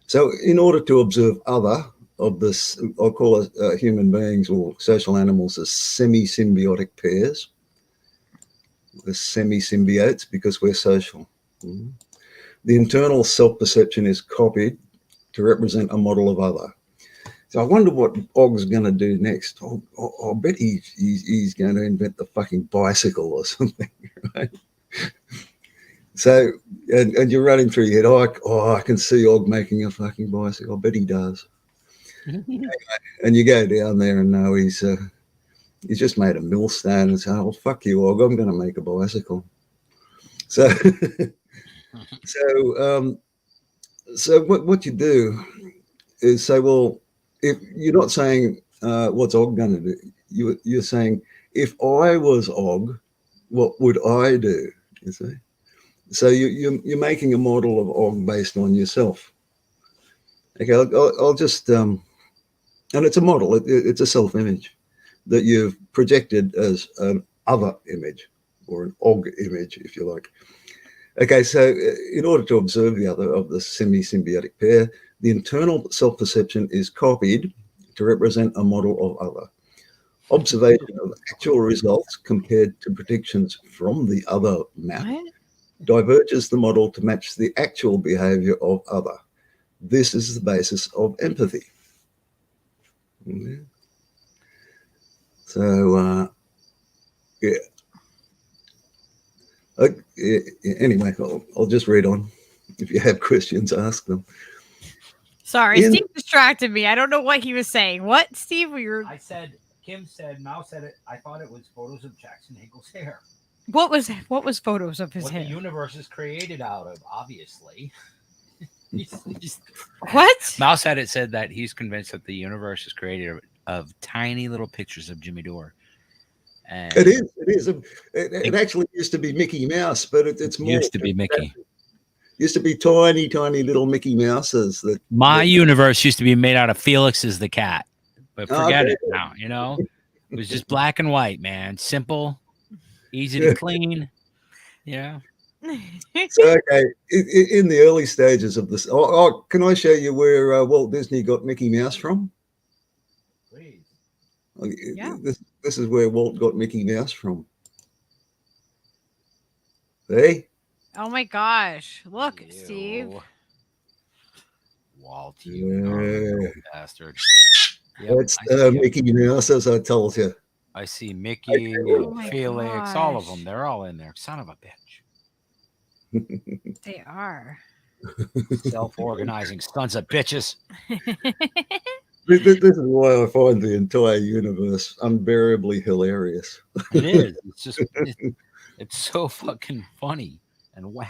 So, in order to observe other of this, I'll call it human beings or social animals as semi-symbiotic pairs. We're semi-symbiotes because we're social. Mm-hmm. The internal self-perception is copied to represent a model of other. So I wonder what Og's going to do next. I'll bet he's going to invent the fucking bicycle or something, right? So, and you're running through your head, I can see Og making a fucking bicycle. I bet he does. And you go down there and know he's just made a millstone and say, oh, fuck you, Og, I'm going to make a bicycle. So, so what you do is say, well, if you're not saying what's Og going to do, you're saying, if I was Og, what would I do? You see? So you're making a model of Og based on yourself. Okay, I'll just, and it's a model, it's a self-image that you've projected as an other image or an Og image, if you like. Okay, so in order to observe the other of the semi-symbiotic pair, the internal self-perception is copied to represent a model of other. Observation of actual results compared to predictions from the other map diverges the model to match the actual behavior of other. This is the basis of empathy. So, anyway, I'll just read on. If you have questions, ask them. Sorry, Steve distracted me. I don't know what he was saying. What, Steve? Kim said, Mao said it. I thought it was photos of Jackson Hinkle's hair. What was photos of his what hair? The universe is created out of, obviously. What? Mao said it said that he's convinced that the universe is created of tiny little pictures of Jimmy Dore. And it is. It actually used to be Mickey Mouse, but it's more. Used to be Mickey. Used to be tiny little Mickey Mouses. My universe used to be made out of Felix's the cat, but forget it now. It was just black and white, man. Simple, easy to clean. Yeah. So, okay, in the early stages of this, can I show you where Walt Disney got Mickey Mouse from? Please. Yeah. This is where Walt got Mickey Mouse from. Hey. Oh my gosh! Look, ew. Steve. Walt, you bastard. Yep, that's Mickey Mouse, as I told you. I see Mickey, Felix, all of them. They're all in there. Son of a bitch. They are. Self-organizing sons of bitches. This is why I find the entire universe unbearably hilarious. It is. It's just, it's so fucking funny and wow.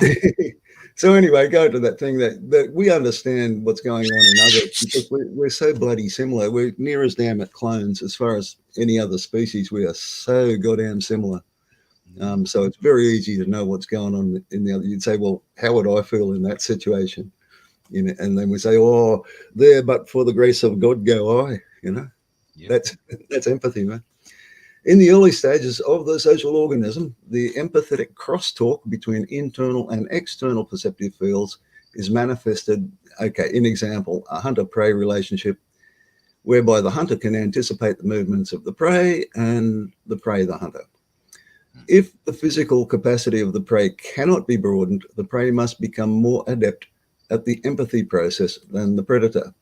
So anyway, go to that thing that we understand what's going on in others because we're so bloody similar. We're near as damn at clones as far as any other species. We are so goddamn similar. So it's very easy to know what's going on in the other. You'd say, well, how would I feel in that situation? And then we say, oh, there, but for the grace of God go I. Yep. That's empathy, man. In the early stages of the social organism, the empathetic crosstalk between internal and external perceptive fields is manifested, in example, a hunter-prey relationship, whereby the hunter can anticipate the movements of the prey and the prey the hunter. If the physical capacity of the prey cannot be broadened, the prey must become more adept at the empathy process than the predator.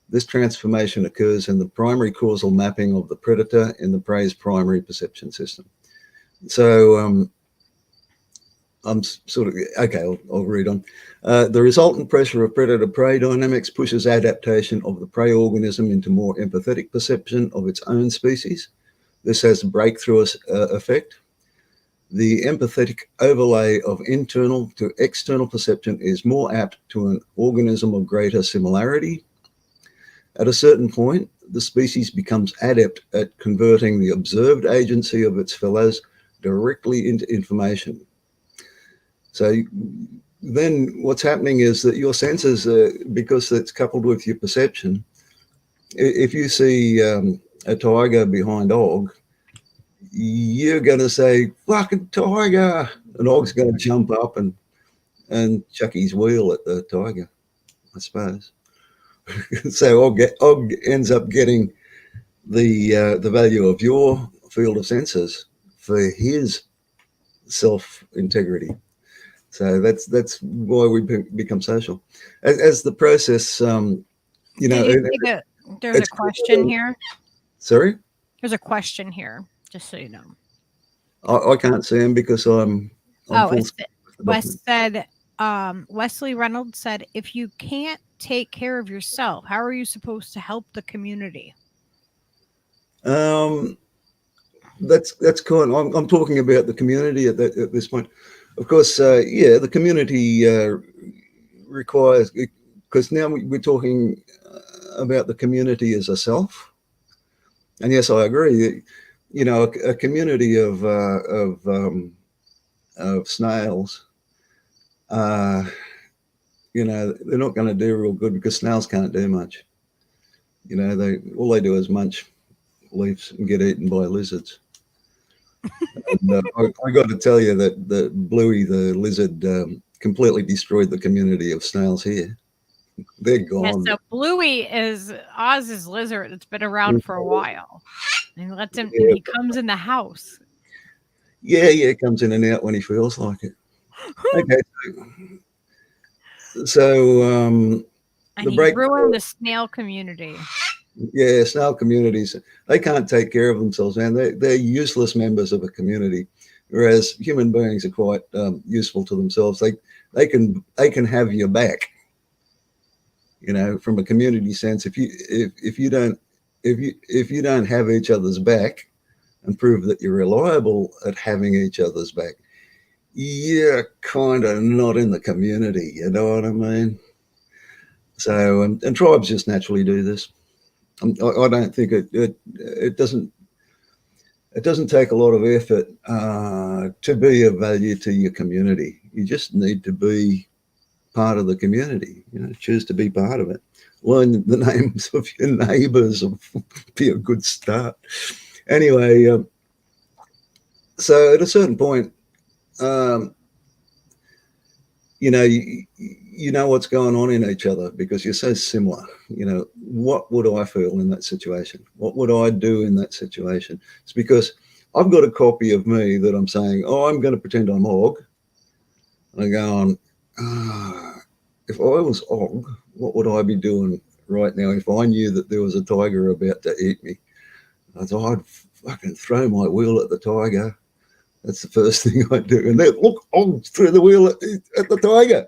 This transformation occurs in the primary causal mapping of the predator in the prey's primary perception system. So I'm sort of, I'll read on. The resultant pressure of predator-prey dynamics pushes adaptation of the prey organism into more empathetic perception of its own species. This has a breakthrough effect. The empathetic overlay of internal to external perception is more apt to an organism of greater similarity. At a certain point, the species becomes adept at converting the observed agency of its fellows directly into information. So then what's happening is that your senses, because it's coupled with your perception, if you see a tiger behind Og, you're going to say, fucking tiger. And Og's going to jump up and chuck his wheel at the tiger, I suppose. So Og ends up getting the value of your field of senses for his self-integrity. So that's why we become social. As the process, you know. There's a question here. Sorry? There's a question here, just so you know. I can't see him because I'm Wes said, Wesley Reynolds said, if you can't take care of yourself, how are you supposed to help the community? That's kind. I'm talking about the community at this point. Of course, the community requires, because now we're talking about the community as a self. And yes, I agree. You know, a community of snails, you know, they're not going to do real good because snails can't do much. You know, all they do is munch leaves and get eaten by lizards. And, I got to tell you that Bluey the lizard completely destroyed the community of snails here. They're gone. Yeah, so Bluey is Oz's lizard that's been around for a while. And lets him. Yeah. He comes in the house. Yeah, he comes in and out when he feels like it. Okay, so and he ruined the snail community. Yeah, snail communities, they can't take care of themselves, man. They're useless members of a community, whereas human beings are quite useful to themselves. They can have your back. You know, from a community sense, if you don't have each other's back and prove that you're reliable at having each other's back, you're kind of not in the community. You know what I mean? So, and tribes just naturally do this. I don't think it doesn't take a lot of effort to be of value to your community. You just need to be part of the community. You know, choose to be part of it. Learn the names of your neighbours will be a good start. Anyway, so at a certain point, you know, you know what's going on in each other because you're so similar. You know, what would I feel in that situation? What would I do in that situation? It's because I've got a copy of me that I'm saying, oh, I'm going to pretend I'm Og. And I'm going, if I was Og, what would I be doing right now if I knew that there was a tiger about to eat me? I thought I'd fucking throw my wheel at the tiger. That's the first thing I'd do. And then, look, Og threw the wheel at the tiger.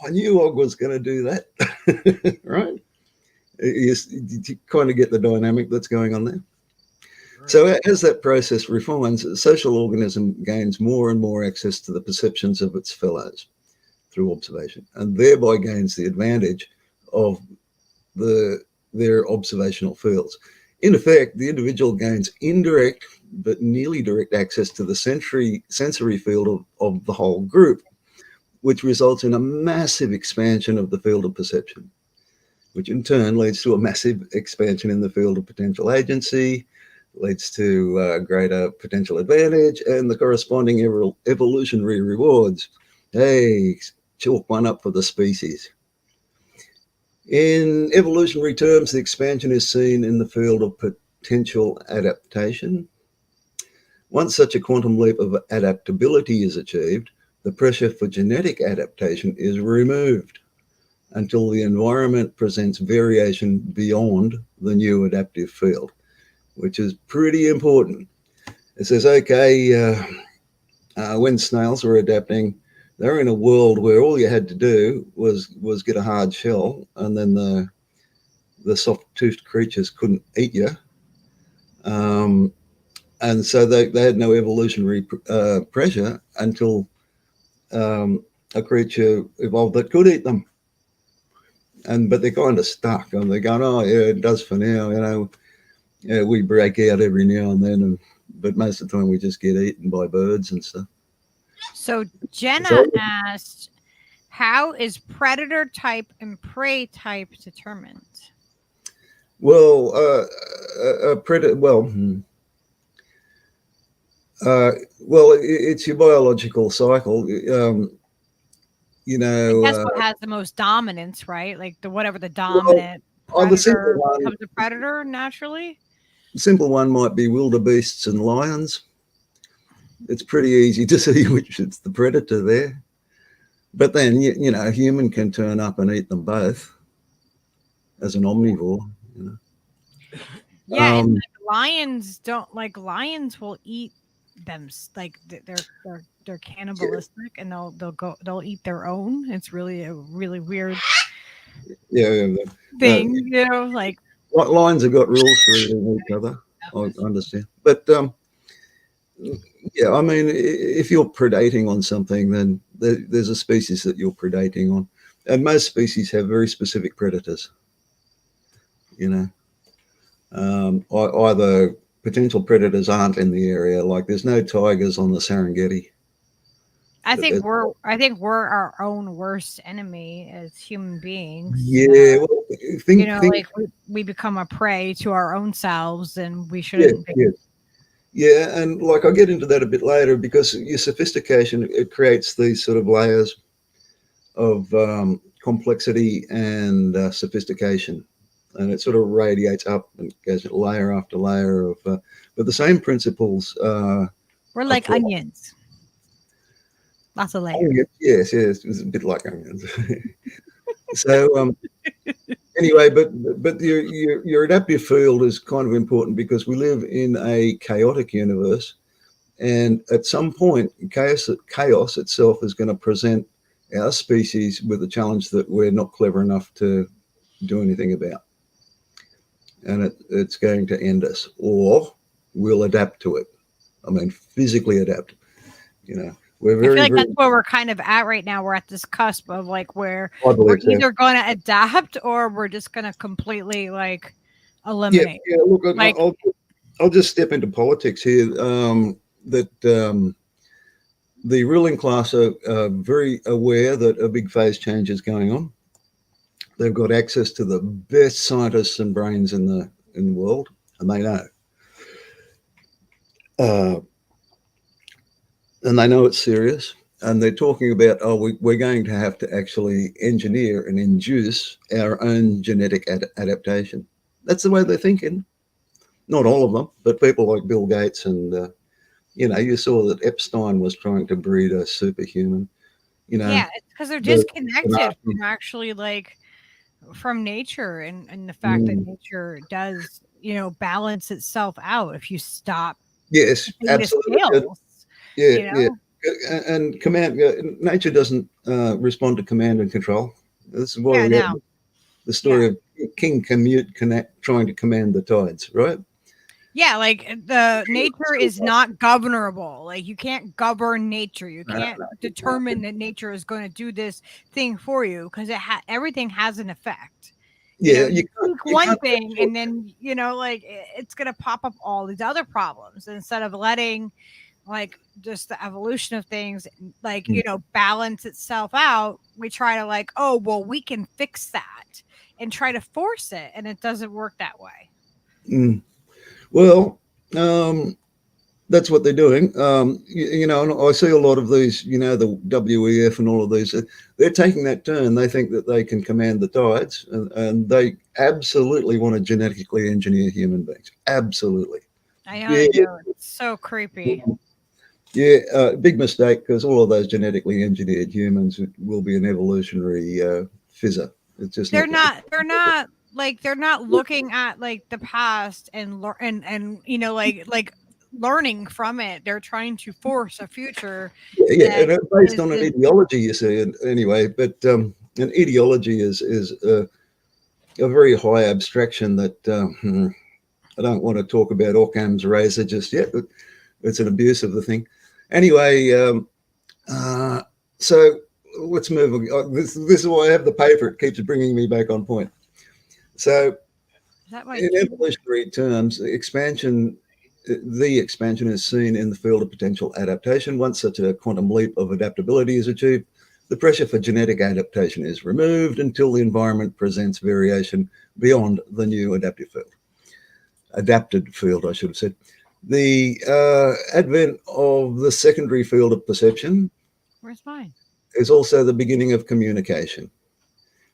I knew Og was going to do that, right? You kind of get the dynamic that's going on there. Right. So as that process refines, a social organism gains more and more access to the perceptions of its fellows through observation, and thereby gains the advantage of their observational fields. In effect, the individual gains indirect but nearly direct access to the sensory field of the whole group, which results in a massive expansion of the field of perception, which in turn leads to a massive expansion in the field of potential agency, leads to greater potential advantage and the corresponding evolutionary rewards. Hey, chalk one up for the species. In evolutionary terms, the expansion is seen in the field of potential adaptation. Once such a quantum leap of adaptability is achieved, the pressure for genetic adaptation is removed until the environment presents variation beyond the new adaptive field, which is pretty important. It says, okay, when snails were adapting, they're in a world where all you had to do was get a hard shell, and then the soft-toothed creatures couldn't eat you. And so they had no evolutionary pressure until a creature evolved that could eat them. but they're kind of stuck, and they're going, oh yeah, it does for now, Yeah, we break out every now and then, but most of the time we just get eaten by birds and stuff. So Jenna asked, how is predator type and prey type determined? Well, predator. Well, it's your biological cycle. You know, that's what has the most dominance, right? Like whatever the dominant predator becomes a predator naturally. The simple one might be wildebeests and lions. It's pretty easy to see which is the predator there. But then, you know, a human can turn up and eat them both as an omnivore. You know. Yeah, and lions lions will eat them, like they're cannibalistic, and they'll eat their own. It's really a really weird thing, you know, like lions have got rules for eating each other. I understand, but yeah, I mean, if you're predating on something, then there's a species that you're predating on, and most species have very specific predators. You know, either potential predators aren't in the area, like there's no tigers on the Serengeti. I think we're our own worst enemy as human beings. Yeah, well, like we become a prey to our own selves, and we shouldn't be. Yeah, and like I'll get into that a bit later, because your sophistication, it creates these sort of layers of complexity and sophistication, and it sort of radiates up and goes layer after layer of. But the same principles. We're like onions. Lots of layers. Yes, it's a bit like onions. So anyway, but your adaptive field is kind of important, because we live in a chaotic universe, and at some point, chaos itself is going to present our species with a challenge that we're not clever enough to do anything about, and it's going to end us, or we'll adapt to it. I mean, physically adapt. You know. I feel like that's where we're kind of at right now. We're at this cusp of like where we're either going to adapt or we're just going to completely like eliminate. Yeah. Look, like, I'll just step into politics here. That the ruling class are very aware that a big phase change is going on. They've got access to the best scientists and brains in the world, and they know. And they know it's serious, and they're talking about, we're going to have to actually engineer and induce our own genetic adaptation. That's the way they're thinking. Not all of them, but people like Bill Gates and, you know, you saw that Epstein was trying to breed a superhuman. You know, yeah, it's because they're disconnected from actually like from nature and the fact that nature does, you know, balance itself out if you stop. Yes, absolutely. Yeah, you know? Yeah, and nature doesn't respond to command and control. This is why we have the story of King Canute trying to command the tides, right? Yeah, like the nature is not governable. Like you can't govern nature. You can't determine that nature is going to do this thing for you, because everything has an effect. Yeah, you speak one thing, and then you know, like it's going to pop up all these other problems instead of letting like just the evolution of things, like, you know, balance itself out. We try to like, oh, well, we can fix that and try to force it. And it doesn't work that way. Well, that's what they're doing. You know, and I see a lot of these, you know, the WEF and all of these, they're taking that turn. They think that they can command the tides, and they absolutely want to genetically engineer human beings. Absolutely. I know they do. It's so creepy. Yeah, big mistake, because all of those genetically engineered humans will be an evolutionary fizzer. It's just they're not looking at like the past and you know, like learning from it. They're trying to force a future. Yeah, based on an ideology, you see. Anyway, but an ideology is a very high abstraction that I don't want to talk about Occam's razor just yet, but it's an abuse of the thing. Anyway, so let's move on. This is why I have the paper. It keeps bringing me back on point. So in evolutionary terms, the expansion is seen in the field of potential adaptation. Once such a quantum leap of adaptability is achieved, the pressure for genetic adaptation is removed until the environment presents variation beyond the new adapted field, I should have said. The advent of the secondary field of perception is also the beginning of communication.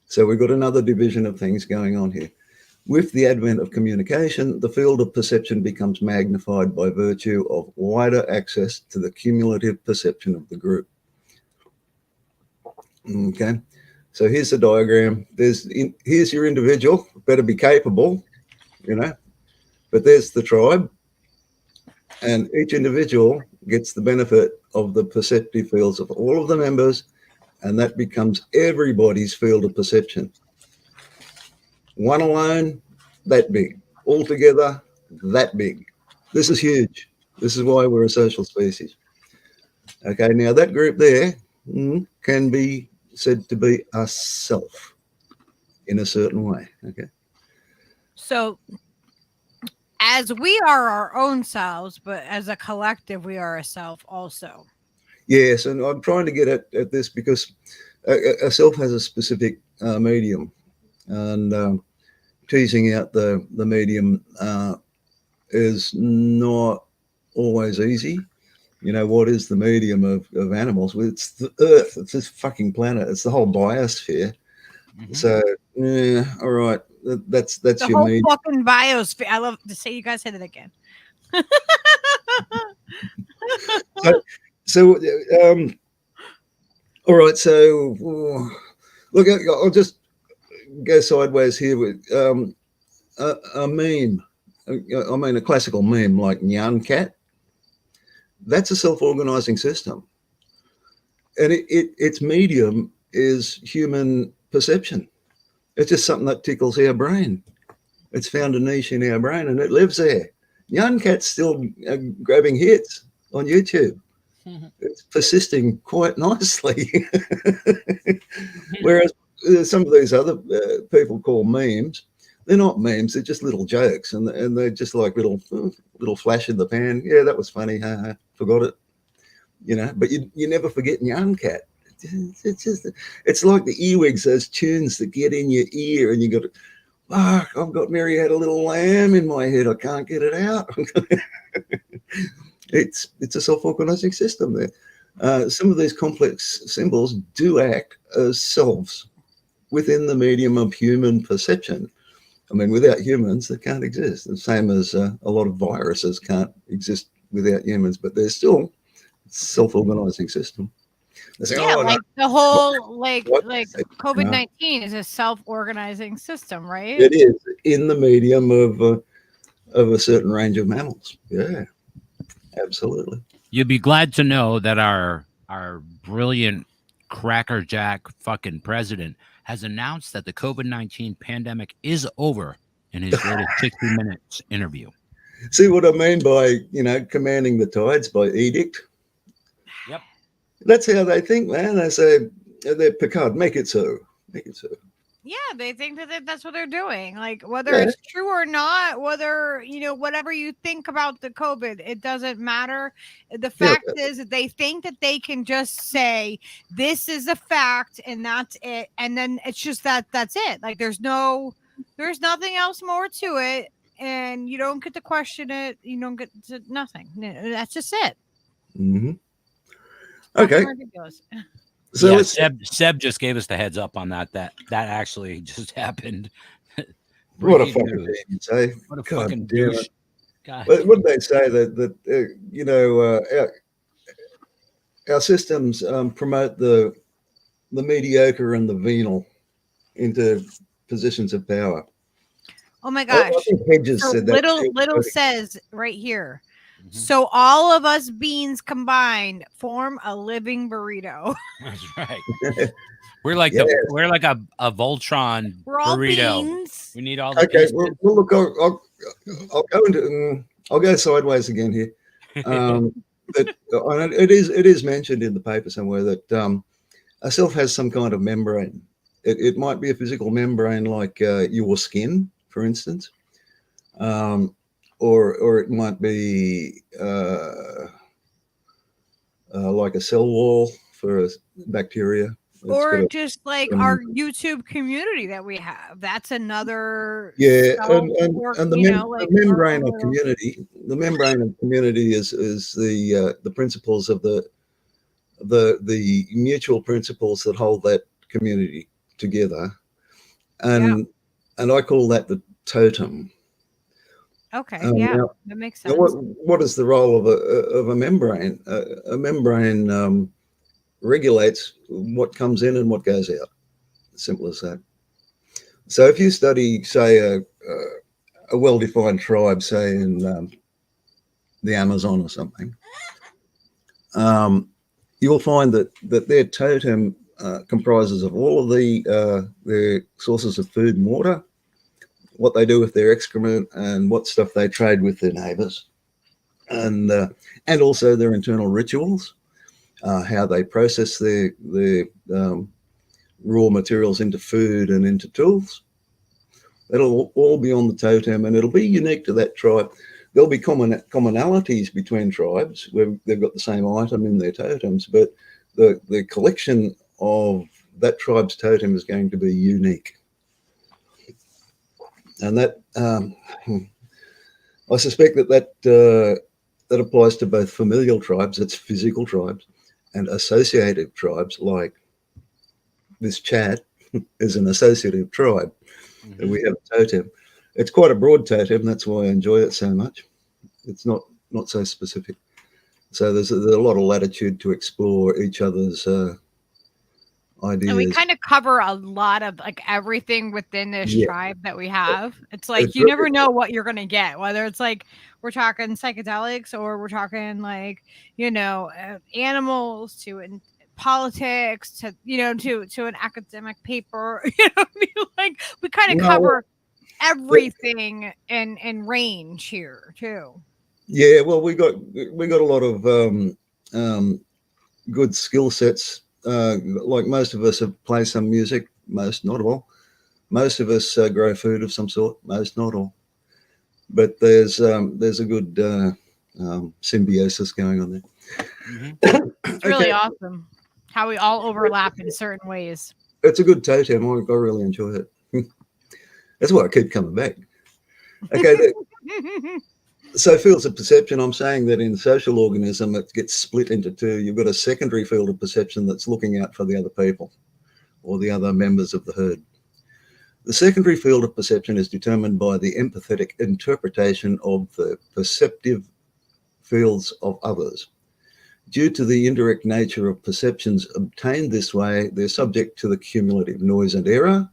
So we've got another division of things going on here. With the advent of communication, the field of perception becomes magnified by virtue of wider access to the cumulative perception of the group. Okay, so here's the diagram. Here's your individual, better be capable, you know, but there's the tribe, and each individual gets the benefit of the perceptive fields of all of the members, and that becomes everybody's field of perception. One alone, that big. All together, that big. This is huge. This is why we're a social species. Okay, now that group there can be said to be a self in a certain way. Okay. So as we are our own selves, but as a collective, we are a self also. Yes, and I'm trying to get at this because a self has a specific medium, and teasing out the medium is not always easy. You know, what is the medium of animals? Well, it's the Earth. It's this fucking planet. It's the whole biosphere. So, yeah, all right. That's the your whole medium. fucking biosphere. I love to say you guys said it again. All right. So, look, I'll just go sideways here with a meme. I mean, a classical meme like Nyan Cat. That's a self-organizing system, and its medium is human perception. It's just something that tickles our brain. It's found a niche in our brain, and it lives there. Nyan Cat's still grabbing hits on YouTube. It's persisting quite nicely. Whereas some of these other people call memes, they're not memes, they're just little jokes, and they're just like little flash in the pan. Yeah, that was funny. Forgot it. You know, but you never forget Nyan Cat. It's like the earwigs, those tunes that get in your ear, and you got to, fuck, I've got Mary Had a Little Lamb in my head. I can't get it out. It's a self-organizing system there. Some of these complex symbols do act as selves within the medium of human perception. I mean, without humans, they can't exist. The same as a lot of viruses can't exist without humans, but they're still a self-organizing system. Say, yeah, oh, like no. the whole like COVID-19 is a self-organizing system, right? It is in the medium of a certain range of mammals. Yeah, absolutely. You'd be glad to know that our brilliant crackerjack fucking president has announced that the COVID-19 pandemic is over in his latest 60 Minutes interview. See what I mean by, you know, commanding the tides by edict? Yep. That's how they think, man. They say, they're Picard, make it so. Make it so. Yeah, they think that that's what they're doing. Like, whether it's true or not, whether, you know, whatever you think about the COVID, it doesn't matter. The fact is that they think that they can just say, this is a fact, and that's it. And then it's just that's it. Like, there's nothing else more to it. And you don't get to question it. You don't get to nothing. That's just it. Mm-hmm. Okay. So yeah, Seb just gave us the heads up on that actually just happened. What a fucking thing, say. What a fucking douche. But wouldn't they say that you know, our systems promote the mediocre and the venal into positions of power? Oh my gosh. I think Hedges said that. Little says right here. So all of us beans combined form a living burrito. That's right. We're like a Voltron We're all burrito. Beans. We need all the okay. Well, look, I'll go into. I'll go sideways again here. But it is mentioned in the paper somewhere that a self has some kind of membrane. It might be a physical membrane like your skin, for instance, or it might be like a cell wall for a bacteria. Or just like our YouTube community that we have. That's another and the membrane of community. The membrane of community is the principles of the mutual principles that hold that community together, and I call that the totem. Okay, that makes sense. What is the role of a membrane? A membrane regulates what comes in and what goes out. Simple as that. So if you study, say, a well-defined tribe, say in the Amazon or something, you will find that their totem comprises of all of their sources of food and water, what they do with their excrement, and what stuff they trade with their neighbours, and also their internal rituals, how they process their raw materials into food and into tools. It'll all be on the totem, and it'll be unique to that tribe. There'll be commonalities between tribes where they've got the same item in their totems, but the collection of that tribe's totem is going to be unique. And that I suspect that applies to both familial tribes, that's physical tribes, and associative tribes, like this chat is an associative tribe. And we have a totem. It's quite a broad totem. That's why I enjoy it so much. It's not so specific. So there's a lot of latitude to explore each other's ideas. And we kind of cover a lot of like everything within this tribe that we have. It's like you never know what you're going to get, whether it's like we're talking psychedelics or we're talking like, animals to politics to to an academic paper. Like we kind of cover everything in range here too. Yeah, well, we got a lot of good skill sets. Like most of us have played some music, most not all. Most of us grow food of some sort, most not all. But there's a good symbiosis going on there. It's really awesome how we all overlap in certain ways. It's a good totem. I really enjoy it. That's why I keep coming back. Okay. So fields of perception, I'm saying that in social organism, it gets split into two. You've got a secondary field of perception that's looking out for the other people or the other members of the herd. The secondary field of perception is determined by the empathetic interpretation of the perceptive fields of others. Due to the indirect nature of perceptions obtained this way, they're subject to the cumulative noise and error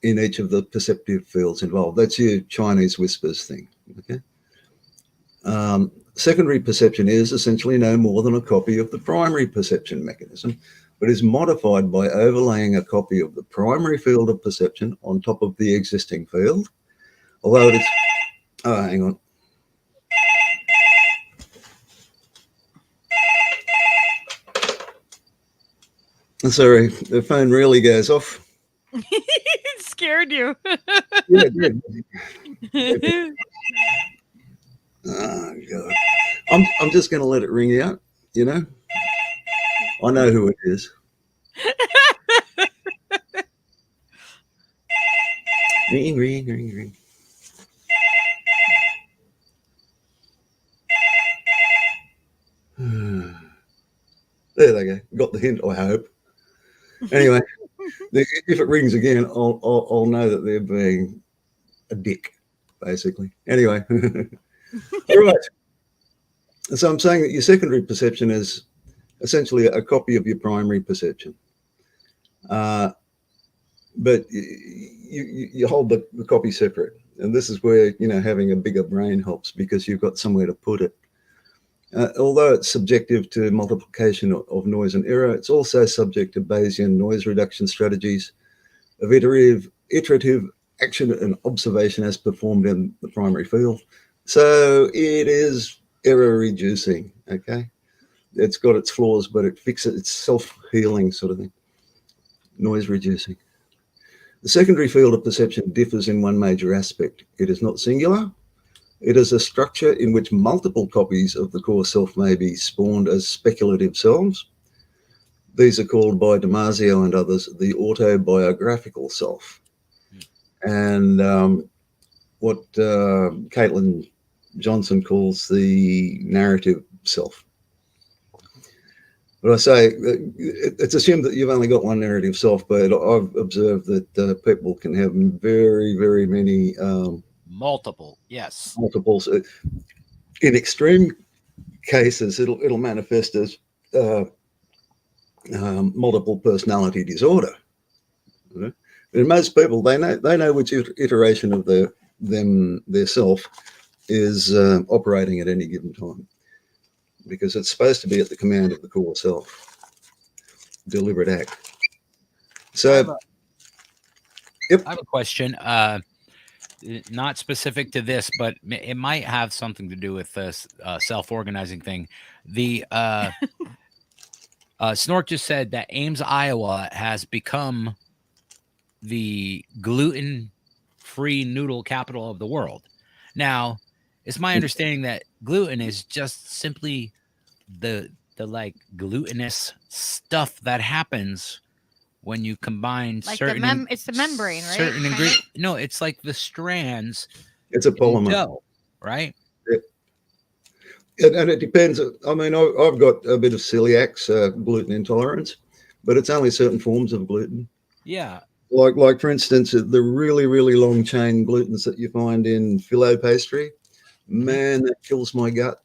in each of the perceptive fields involved. That's your Chinese whispers thing, okay? Secondary perception is essentially no more than a copy of the primary perception mechanism, but is modified by overlaying a copy of the primary field of perception on top of the existing field. Although it is... Oh, hang on. Sorry, the phone really goes off. It scared you. Yeah, it did. Oh, God. I'm just going to let it ring out, I know who it is. Ring, ring, ring, ring. There they go. Got the hint, I hope. Anyway, if it rings again, I'll know that they're being a dick, basically. Anyway. All right. So I'm saying that your secondary perception is essentially a copy of your primary perception. But you hold the copy separate. And this is where, having a bigger brain helps, because you've got somewhere to put it. Although it's subjective to multiplication of noise and error, it's also subject to Bayesian noise reduction strategies of iterative action and observation as performed in the primary field. So it is error reducing, okay? it's got its flaws, but it fixes it's self-healing sort of thing. Noise reducing. The secondary field of perception differs in one major aspect. It is not singular. It is a structure in which multiple copies of the core self may be spawned as speculative selves. These are called by Damasio and others the autobiographical self. And what Caitlin Johnson calls the narrative self. But I say it's assumed that you've only got one narrative self, but I've observed that people can have very, very many multiple, yes, multiples. In extreme cases, it'll manifest as multiple personality disorder. And most people, they know which iteration of their self is operating at any given time, because it's supposed to be at the command of the core self, deliberate act. So, I have a question, not specific to this, but it might have something to do with this self-organizing thing. The Snork just said that Ames, Iowa has become the gluten-free noodle capital of the world. Now, it's my understanding that gluten is just simply the like glutinous stuff that happens when you combine like certain it's the membrane, right? certain ingredients. No, it's like the strands. It's a polymer, dough, right? And it depends. I mean, I've got a bit of celiac, gluten intolerance, but it's only certain forms of gluten. Yeah. Like for instance, the really, really long chain glutens that you find in filo pastry, man, that kills my gut.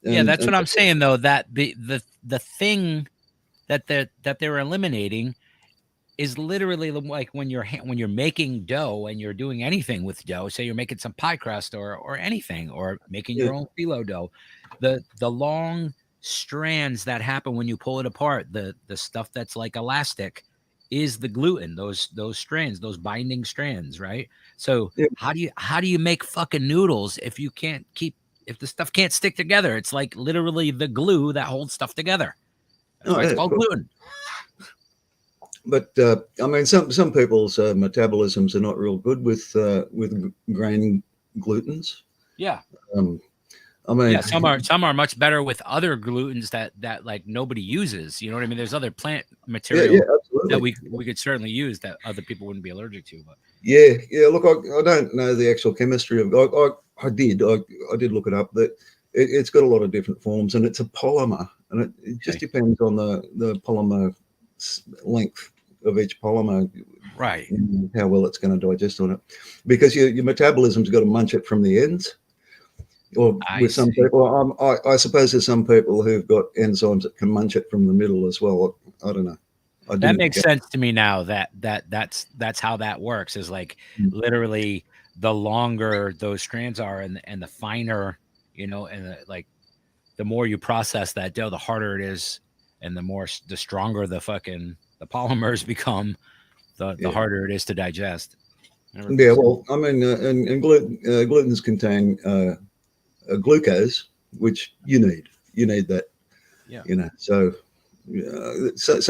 Yeah, that's what I'm saying though, that the thing that they're eliminating is literally like when you're making dough and you're doing anything with dough, say you're making some pie crust or anything, or making your own phyllo dough, the long strands that happen when you pull it apart, the stuff that's like elastic is the gluten, those strands, those binding strands, right? So how do you make fucking noodles if you can't if the stuff can't stick together? It's like literally the glue that holds stuff together. That's why it's called gluten. But I mean, some people's metabolisms are not real good with grain glutens. Yeah. I mean, yeah, some are much better with other glutens that like nobody uses. You know what I mean? There's other plant material that we could certainly use that other people wouldn't be allergic to. But yeah. Look, I don't know the actual chemistry of. I did look it up. That it's got a lot of different forms, and it's a polymer, and it just depends on the polymer length of each polymer, right? How well it's going to digest on it, because your metabolism's got to munch it from the ends. Or with some people, I suppose there's some people who've got enzymes that can munch it from the middle as well. I don't know. That makes sense to me now. That's how that works. Is like literally the longer those strands are, and the finer, and the more you process that dough, the harder it is, and the stronger the polymers become, the harder it is to digest. Yeah, well, I mean, and glutens contain glucose, which you need that. Yeah. So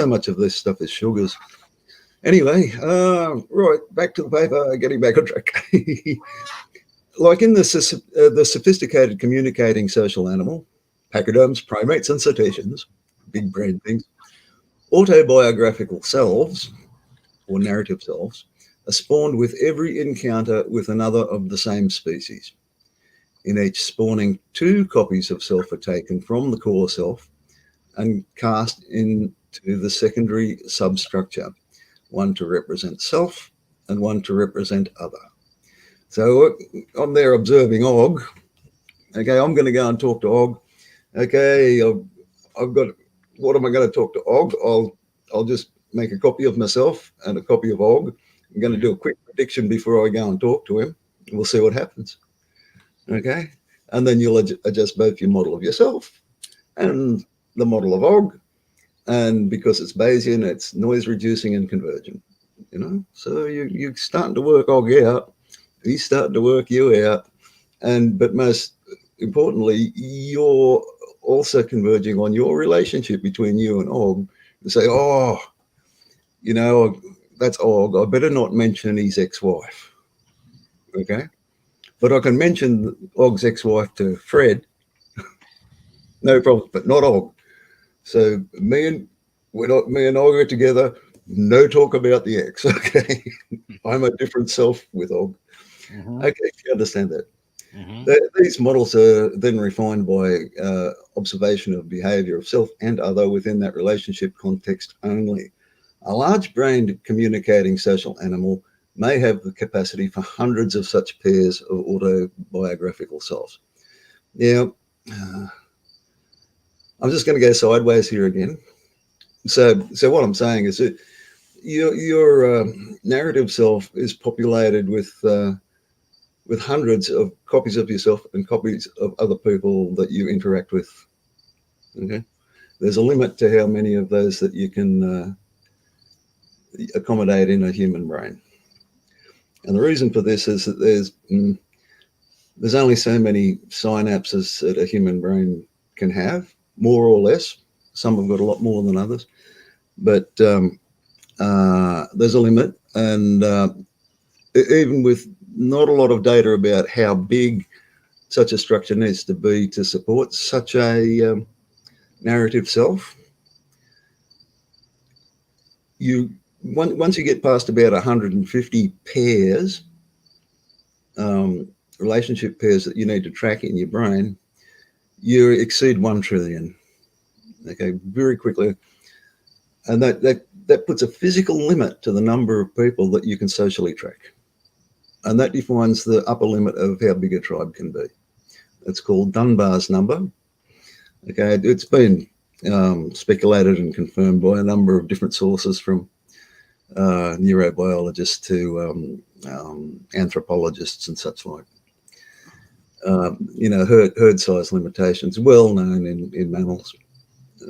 much of this stuff is sugars. Anyway, right, back to the paper, getting back on track. Like in the sophisticated communicating social animal, pachyderms, primates, and cetaceans, big brain things, autobiographical selves, or narrative selves, are spawned with every encounter with another of the same species. In each spawning, 2 copies of self are taken from the core self and cast into the secondary substructure, one to represent self and one to represent other. So I'm there observing Og. Okay, I'm going to go and talk to Og. Okay, I've got, what am I going to talk to Og? I'll just make a copy of myself and a copy of Og. I'm going to do a quick prediction before I go and talk to him. We'll see what happens. Okay, and then you'll adjust both your model of yourself and the model of Og, and because it's Bayesian, it's noise reducing and convergent. So you're starting to work Og out. He's starting to work you out, but most importantly, you're also converging on your relationship between you and Og, and say, oh, you know, that's Og. I better not mention his ex-wife. Okay. But I can mention Og's ex-wife to Fred. No problem, but not Og. So me and Og are together. No talk about the ex. Okay. I'm a different self with Og. Okay, if you understand that. These models are then refined by observation of behavior of self and other within that relationship context only. A large-brained communicating social animal may have the capacity for hundreds of such pairs of autobiographical selves. Now, I'm just going to go sideways here again. So what I'm saying is that your narrative self is populated with hundreds of copies of yourself and copies of other people that you interact with. Okay, there's a limit to how many of those that you can accommodate in a human brain. And the reason for this is that there's only so many synapses that a human brain can have, more or less. Some have got a lot more than others, but there's a limit. And even with not a lot of data about how big such a structure needs to be to support such a narrative self, once you get past about 150 pairs, relationship pairs that you need to track in your brain, you exceed 1 trillion. Okay, very quickly. And that puts a physical limit to the number of people that you can socially track. And that defines the upper limit of how big a tribe can be. It's called Dunbar's number. Okay, it's been speculated and confirmed by a number of different sources, from neurobiologists to anthropologists and such like. Herd size limitations, well known in mammals.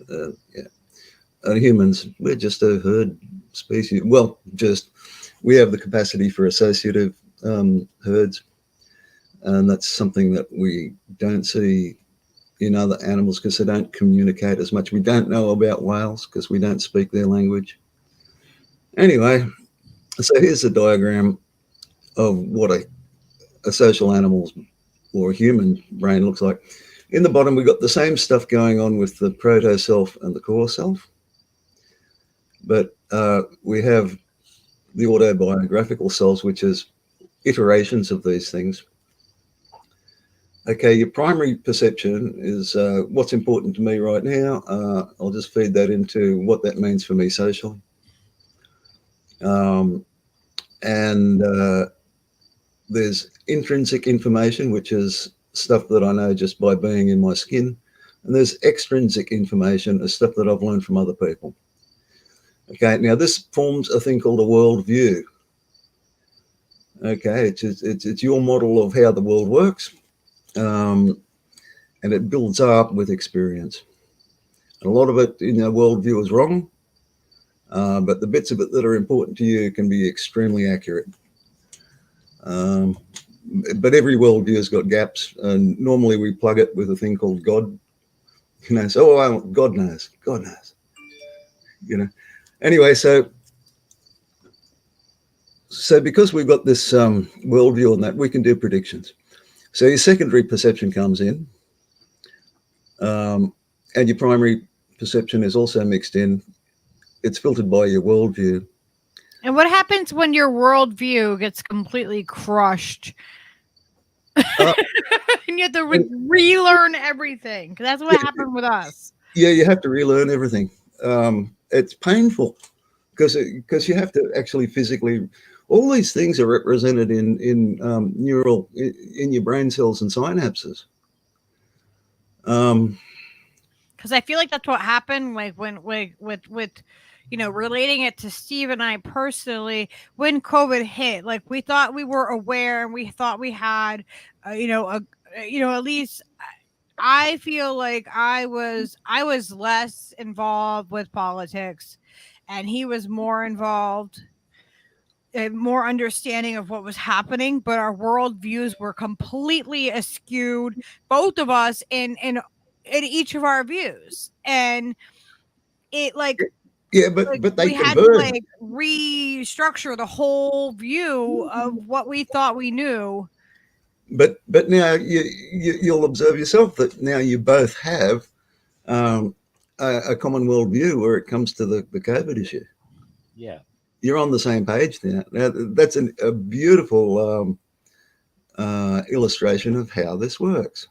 And humans, we're just a herd species. Well, we have the capacity for associative herds, and that's something that we don't see in other animals because they don't communicate as much. We don't know about whales because we don't speak their language. Anyway, so here's a diagram of what a social animal's or a human brain looks like. In the bottom, we've got the same stuff going on with the proto-self and the core self, but we have the autobiographical selves, which is iterations of these things. Okay, your primary perception is what's important to me right now. I'll just feed that into what that means for me socially. And there's intrinsic information, which is stuff that I know just by being in my skin. And there's extrinsic information, is stuff that I've learned from other people. Okay, now this forms a thing called a worldview. Okay, it's your model of how the world works, and it builds up with experience. And a lot of it in your worldview is wrong, but the bits of it that are important to you can be extremely accurate. But every worldview has got gaps, and normally we plug it with a thing called God. So God knows. Anyway, so because we've got this worldview on that, we can do predictions. So your secondary perception comes in, and your primary perception is also mixed in. It's filtered by your worldview. And what happens when your worldview gets completely crushed? And you have to relearn everything, because that's what happened with us. Yeah, you have to relearn everything. It's painful because you have to actually physically. All these things are represented in your brain cells and synapses. Because I feel like that's what happened, like when with relating it to Steve and I personally, when COVID hit, like we thought we were aware and we thought we had, at least I feel like I was less involved with politics, and he was more involved. More understanding of what was happening, but our worldviews were completely askewed, both of us in in each of our views, and it like Yeah, but they we had to converge. like restructure the whole view of what we thought we knew. But now you'll observe yourself that now you both have a common worldview where it comes to the COVID issue. Yeah. You're on the same page now. Now that's a beautiful illustration of how this works.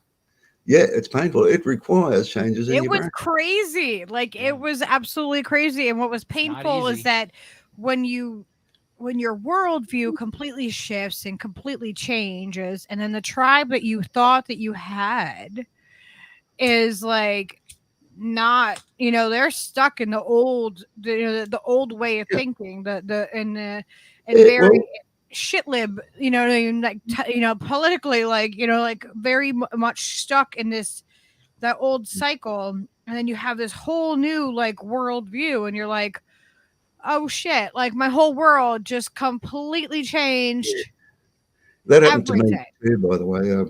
Yeah, it's painful. It requires changes in It your was brain. crazy. Like Yeah. it was absolutely crazy. And what was painful is easy. that when your worldview completely shifts and completely changes, and then the tribe that you thought that you had is like not, they're stuck in the old, the old way of Yeah. thinking, and Yeah, very well, shit lib, like politically, like very much stuck in that old cycle. And then you have this whole new like worldview, and you're like, oh shit, like my whole world just completely changed. that happened to me Everything. too, by the way.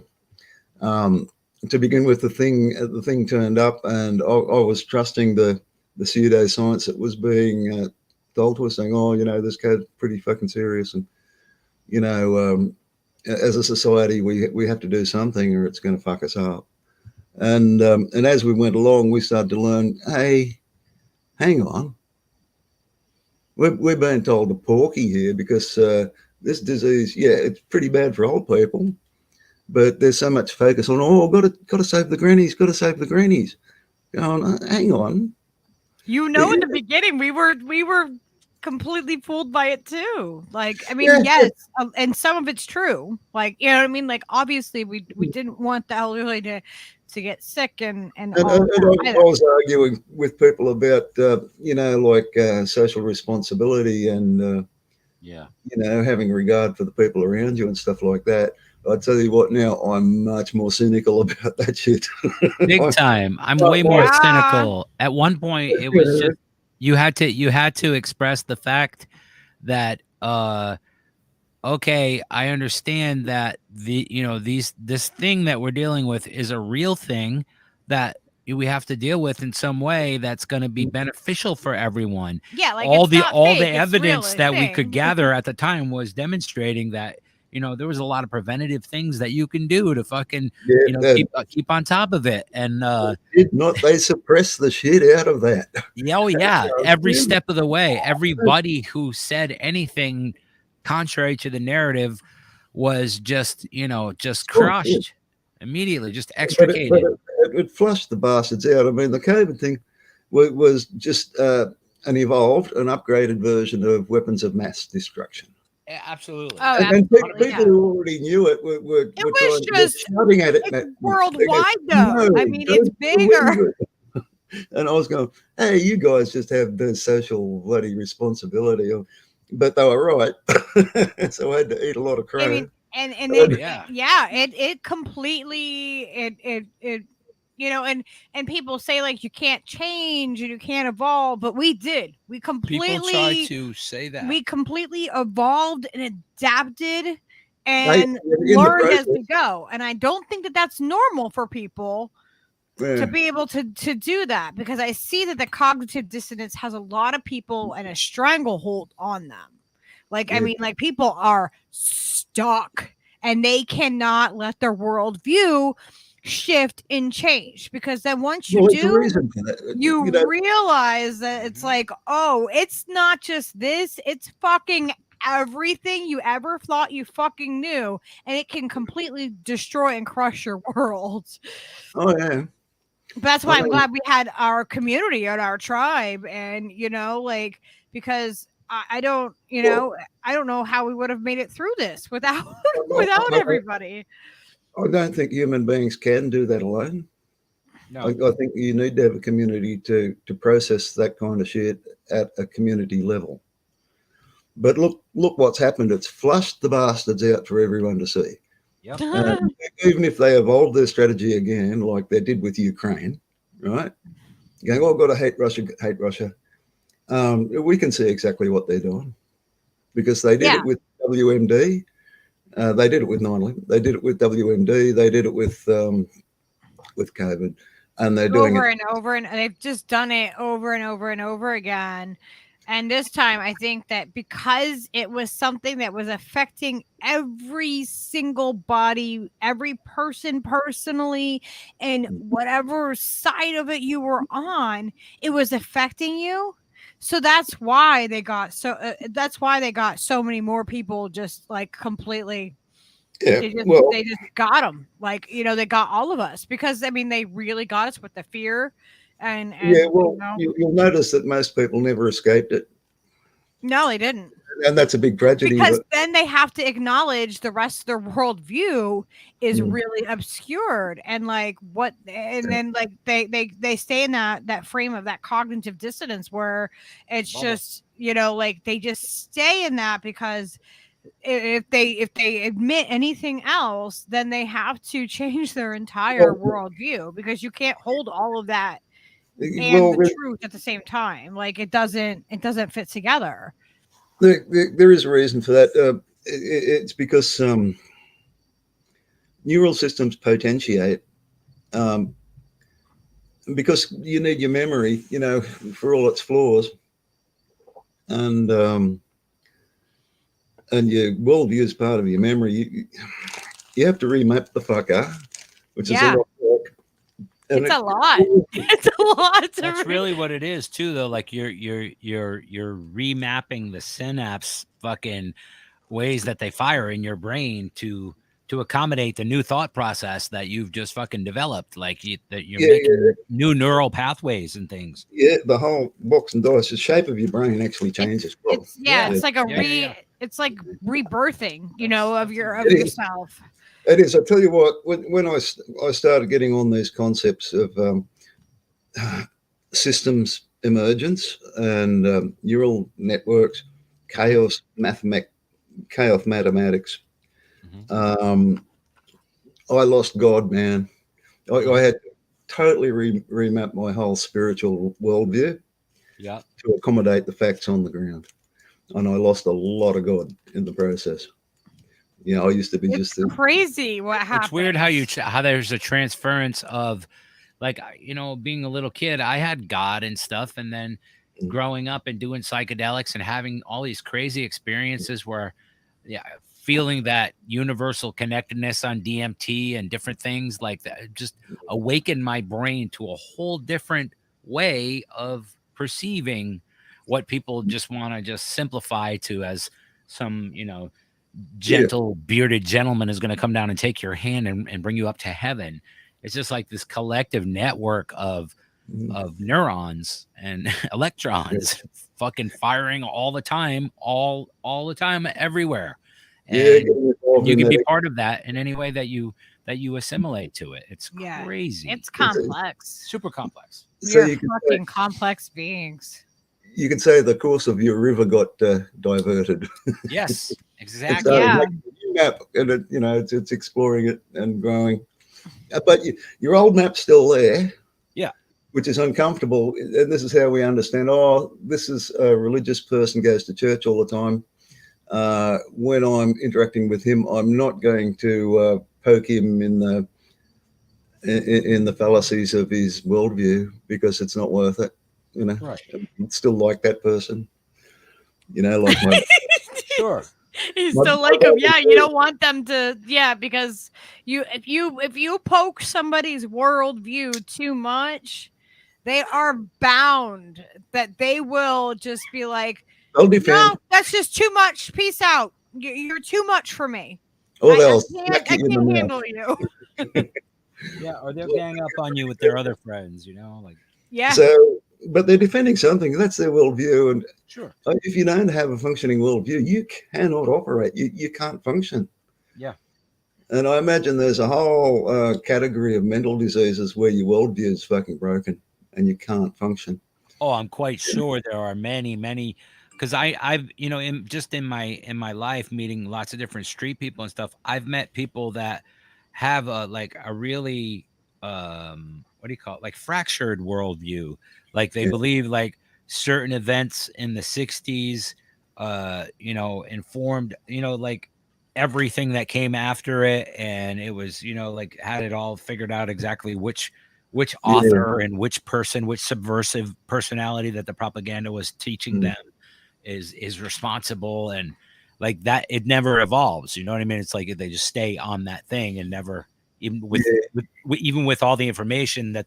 To begin with, the thing turned up, and I was trusting the pseudoscience that was being told to us, saying, "Oh, this code's pretty fucking serious, and as a society, we have to do something, or it's going to fuck us up." And as we went along, we started to learn, hey, hang on, we're being told a porky here because this disease, yeah, it's pretty bad for old people. But there's so much focus on, got to save the grannies, got to save the grannies. Going, hang on. In the beginning, we were completely fooled by it too. Like, I mean, Yeah. yes, and some of it's true. Like, you know what I mean? Like, obviously, we didn't want the elderly to get sick and I was arguing with people about, social responsibility and, having regard for the people around you and stuff like that. I tell you what, now I'm much more cynical about that shit. Big time. I'm way more cynical. At one point, it was just you had to express the fact that okay, I understand that this thing that we're dealing with is a real thing that we have to deal with in some way that's going to be beneficial for everyone. Yeah, like all it's the not all fake, the it's evidence real, that we thing. could gather at the time was demonstrating that there was a lot of preventative things that you can do to fucking keep on top of it. And they suppress the shit out of that. yeah, every step of the way, everybody who said anything contrary to the narrative was just crushed immediately, just extricated. But it flushed the bastards out. I mean, the COVID thing was just an evolved, an upgraded version of weapons of mass destruction. Yeah, absolutely. Oh, and people who already knew it were shouting at it. It's worldwide, though. No, I mean, it's bigger. And I was going, hey, you guys just have the social bloody responsibility. But they were right. So I had to eat a lot of crap. I mean, it completely and people say like you can't change and you can't evolve, but we did. We completely people try to say that we completely evolved and adapted and learned as we go. And I don't think that that's normal for people to be able to do that, because I see that the cognitive dissonance has a lot of people and a stranglehold on them. Like, I mean, like people are stuck and they cannot let their worldview shift and change, because then once you you realize that it's like, oh, it's not just this, it's fucking everything you ever thought you fucking knew, and it can completely destroy and crush your world. Oh yeah. But that's why I'm glad we had our community and our tribe, and because I don't know how we would have made it through this without everybody. I don't think human beings can do that alone. No. I think you need to have a community to process that kind of shit at a community level. But look what's happened. It's flushed the bastards out for everyone to see. Yep. Even if they evolve their strategy again, like they did with Ukraine, right? Going, I've got to hate Russia. We can see exactly what they're doing, because they did it with WMD. They did it with 9/11. They did it with WMD. They did it with COVID. and they're doing over it. and over, and they've just done it over and over and over again. And this time, I think that because it was something that was affecting every single body, every person personally, and whatever side of it you were on, it was affecting you. So that's why they got so many more people just like completely. Yeah, They just well, they just got them, like, they got all of us, because I mean they really got us with the fear, and yeah, you well, know you'll notice that most people never escaped it, no, they didn't, and that's a big tragedy. because But then they have to acknowledge the rest of their worldview is Mm. really obscured, and like what, and then like they stay in that frame of that cognitive dissonance where it's Bubble. just like they just stay in that, because if they admit anything else, then they have to change their entire well, worldview, because you can't hold all of that and well, the truth at the same time. Like it doesn't fit together. there is a reason for that. It's because neural systems potentiate. Um, because you need your memory, for all its flaws, and your worldview is part of your memory. You have to remap the fucker, which is a Yeah. lot of work. And It's a lot. It's a lot to That's read. really what it is too, though. Like you're remapping the synapse fucking ways that they fire in your brain to accommodate the new thought process that you've just fucking developed. Like that you're Yeah, making new neural pathways and things. yeah, the whole box and dice, the shape of your brain actually changes. It's like a Yeah. it's like rebirthing, of It is. yourself. It is. I tell you what, when I started getting on these concepts of systems emergence and neural networks, chaos mathematics, Mhm. I lost God, man. I had to totally remap my whole spiritual worldview Yeah. to accommodate the facts on the ground, and I lost a lot of God in the process. I used to be It's just crazy what happens. It's weird how there's a transference of, like, being a little kid, I had God and stuff, and then growing up and doing psychedelics and having all these crazy experiences where, yeah, feeling that universal connectedness on DMT and different things like that just awakened my brain to a whole different way of perceiving what people just want to just simplify to as some, gentle bearded gentleman is going to come down and take your hand and bring you up to heaven. It's just like this collective network of neurons and electrons fucking firing all the time, all the time, everywhere. And you can be part of that in any way that you assimilate to it. It's crazy. It's complex. Super complex. So We're you can fucking complex beings. You can say the course of your river got diverted. Yes, It's exactly. a new map, and it's exploring it and growing. But your old map's still there. Yeah. Which is uncomfortable. And this is how we understand, oh, this is a religious person, goes to church all the time. When I'm interacting with him, I'm not going to poke him in the fallacies of his worldview, because it's not worth it. Right. I'd still like that person. Like my Sure. You still like them. Yeah, you don't want them to, because if you poke somebody's worldview too much, they are bound that they will just be like, they'll defend. no, that's just too much. Peace out. You're too much for me. Or I smack you in can't the handle you. Yeah, or they'll gang up on you with their other friends, like. Yeah. So, but they're defending something. That's their worldview. And sure, if you don't have a functioning worldview, you cannot operate. You can't function. Yeah. And I imagine there's a whole category of mental diseases where your worldview is fucking broken and you can't function. Oh, I'm quite sure there are many, because I've in my life, meeting lots of different street people and stuff, I've met people that have a really what do you call it, like fractured worldview. Like they believe like certain events in the 60s informed like everything that came after it, and it was like had it all figured out exactly which which author and which person, which subversive personality that the propaganda was teaching them is responsible, and like that. It never evolves. You know what I mean? It's like they just stay on that thing and never, even even with all the information that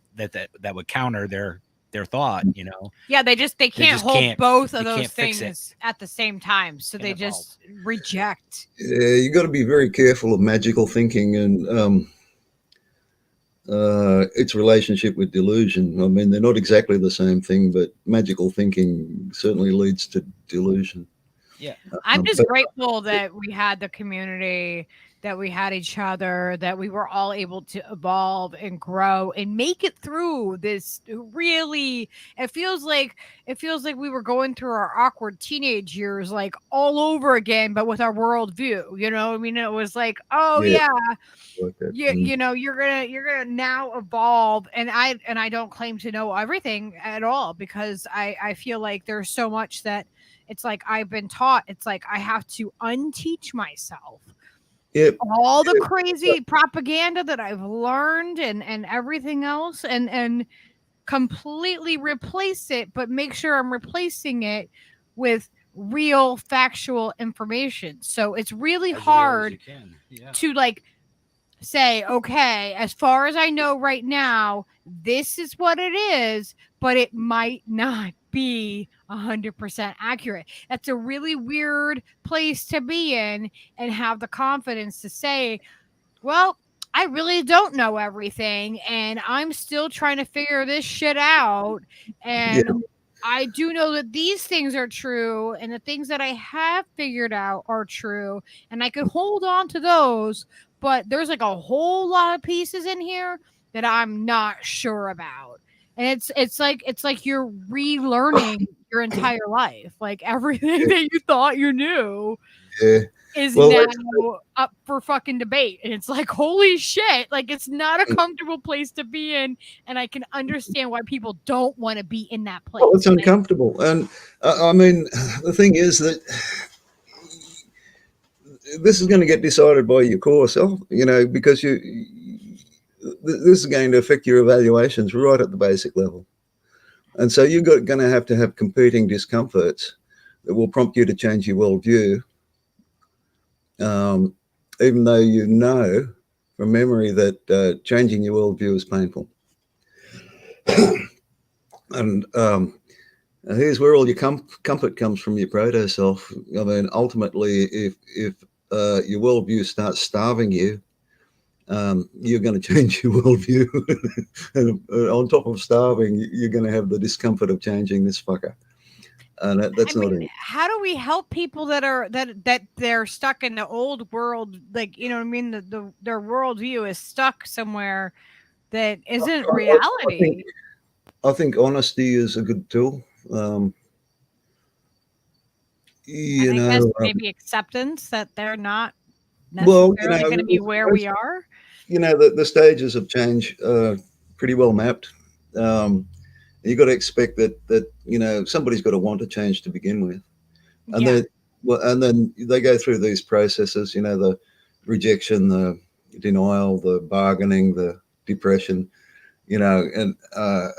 would counter their thought. You know? Yeah, they can't hold both of those things at the same time, so they just reject. Yeah, you got to be very careful of magical thinking and its relationship with delusion. I mean, they're not exactly the same thing, but magical thinking certainly leads to delusion. Yeah, I'm just grateful that we had the community, that we had each other, that we were all able to evolve and grow and make it through this. Really, it feels like we were going through our awkward teenage years, like all over again, but with our worldview. You know, I mean, it was like, oh yeah. You know, you're gonna now evolve, and I don't claim to know everything at all, because I feel like there's so much that it's like I've been taught. It's like I have to unteach myself all the crazy propaganda that I've learned and everything else, and completely replace it, but make sure I'm replacing it with real factual information. So it's really hard to like say, okay, as far as I know right now, this is what it is, but it might not be 100% accurate. That's a really weird place to be in, and have the confidence to say, well, I really don't know everything, and I'm still trying to figure this shit out. And I do know that these things are true, and the things that I have figured out are true, and I could hold on to those. But there's like a whole lot of pieces in here that I'm not sure about. And it's like you're relearning your entire life. Like everything that you thought you knew is now up for fucking debate. And it's like, holy shit, like it's not a comfortable place to be in. And I can understand why people don't want to be in that place. Oh, it's uncomfortable. And I mean, the thing is that this is going to get decided by your core self, you know, because this is going to affect your evaluations right at the basic level. And so you're going to have competing discomforts that will prompt you to change your worldview, even though you know from memory that changing your worldview is painful. And here's where all your comfort comes from, your proto self. I mean, ultimately, if your worldview starts starving you, you're going to change your worldview. And on top of starving, you're going to have the discomfort of changing this fucker. And that's not it. How do we help people that are that they're stuck in the old world? Like, you know what I mean? Their worldview is stuck somewhere that isn't reality. I think honesty is a good tool. You know, that's maybe acceptance that they're not necessarily going to be where we are. You know, the stages of change are pretty well mapped. You've got to expect that you know, somebody's got to want to change to begin with, and then they go through these processes. You know, the rejection, the denial, the bargaining, the depression. You know, and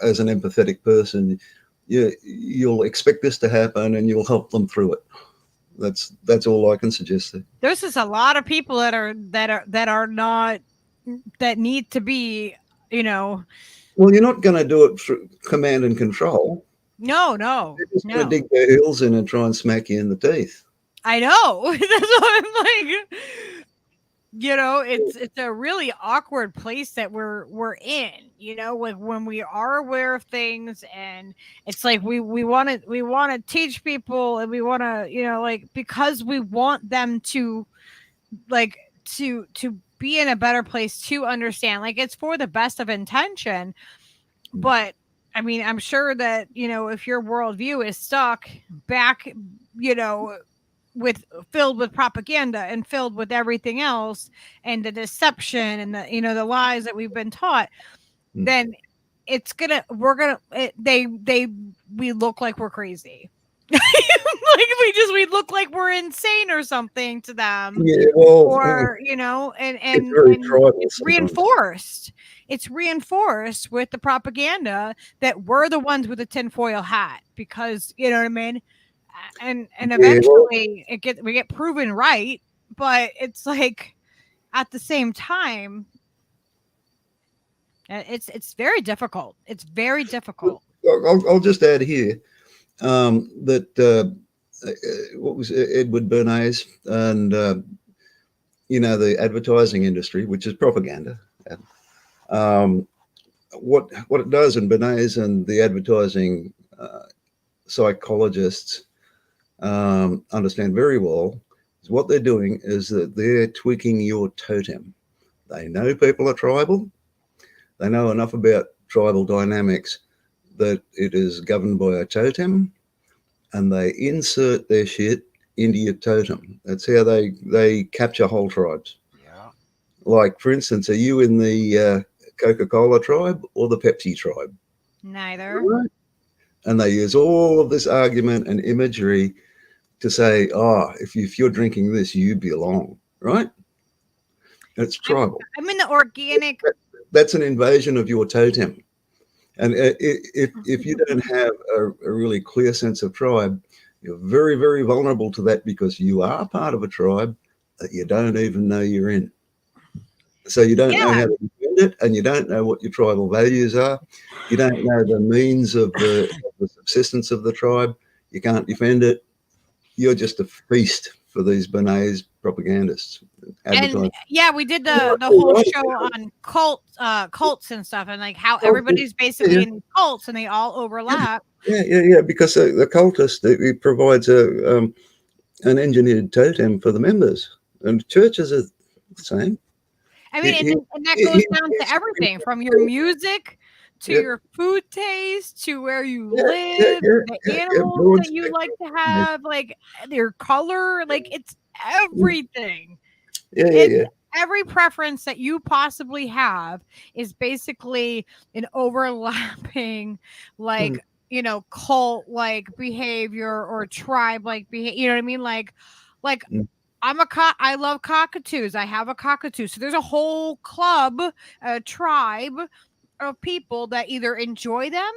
as an empathetic person, you'll expect this to happen, and you'll help them through it. That's all I can suggest there. There's just a lot of people that are not, that need to be, you know. Well, you're not going to do it through command and control. No. They're just going to dig their heels in and try and smack you in the teeth. I know. That's what I'm like. You know, it's a really awkward place that we're in, you know, like when we are aware of things, and it's like we want to teach people, and we want to, you know, like, because we want them to like to be in a better place, to understand, like, it's for the best of intention. But I mean, I'm sure that, you know, if your worldview is stuck back, you know, filled with propaganda and filled with everything else, and the deception and the, you know, the lies that we've been taught, then we look like we're crazy. Like we look like we're insane or something to them. Yeah, well, Or and it's very tribal it's sometimes. reinforced with the propaganda that we're the ones with the tinfoil hat, because you know what I mean. And Yeah, well, eventually we get proven right, but it's like at the same time, it's very difficult. It's very difficult. I'll just add here that what was Edward Bernays and the advertising industry, which is propaganda. Um, what it does, and Bernays and the advertising psychologists understand very well, is what they're doing is that they're tweaking your totem. They know people are tribal. They know enough about tribal dynamics that it is governed by a totem, and they insert their shit into your totem. That's how they capture whole tribes. Yeah. Like, for instance, are you in the Coca-Cola tribe or the Pepsi tribe? Neither. Right. And they use all of this argument and imagery to say, if you're drinking this, you belong, right? It's tribal. I'm in the organic. That's an invasion of your totem. And if you don't have a really clear sense of tribe, you're very, very vulnerable to that, because you are part of a tribe that you don't even know you're in. So you don't know how to defend it, and you don't know what your tribal values are. You don't know the means of the subsistence of the tribe. You can't defend it. You're just a feast for these Bernays propagandists. And yeah, we did the whole show on cults and stuff, and like how everybody's basically in cults and they all overlap. Yeah. Because the cultist, it provides an engineered totem for the members, and churches are the same. I mean, and that goes down to everything from your music to your food taste to where you live, the animals that you like to have, like their color, like it's everything. Yeah. Every preference that you possibly have is basically an overlapping, like cult like behavior or tribe like behavior. You know what I mean? Like I love cockatoos. I have a cockatoo. So there's a whole club, a tribe of people that either enjoy them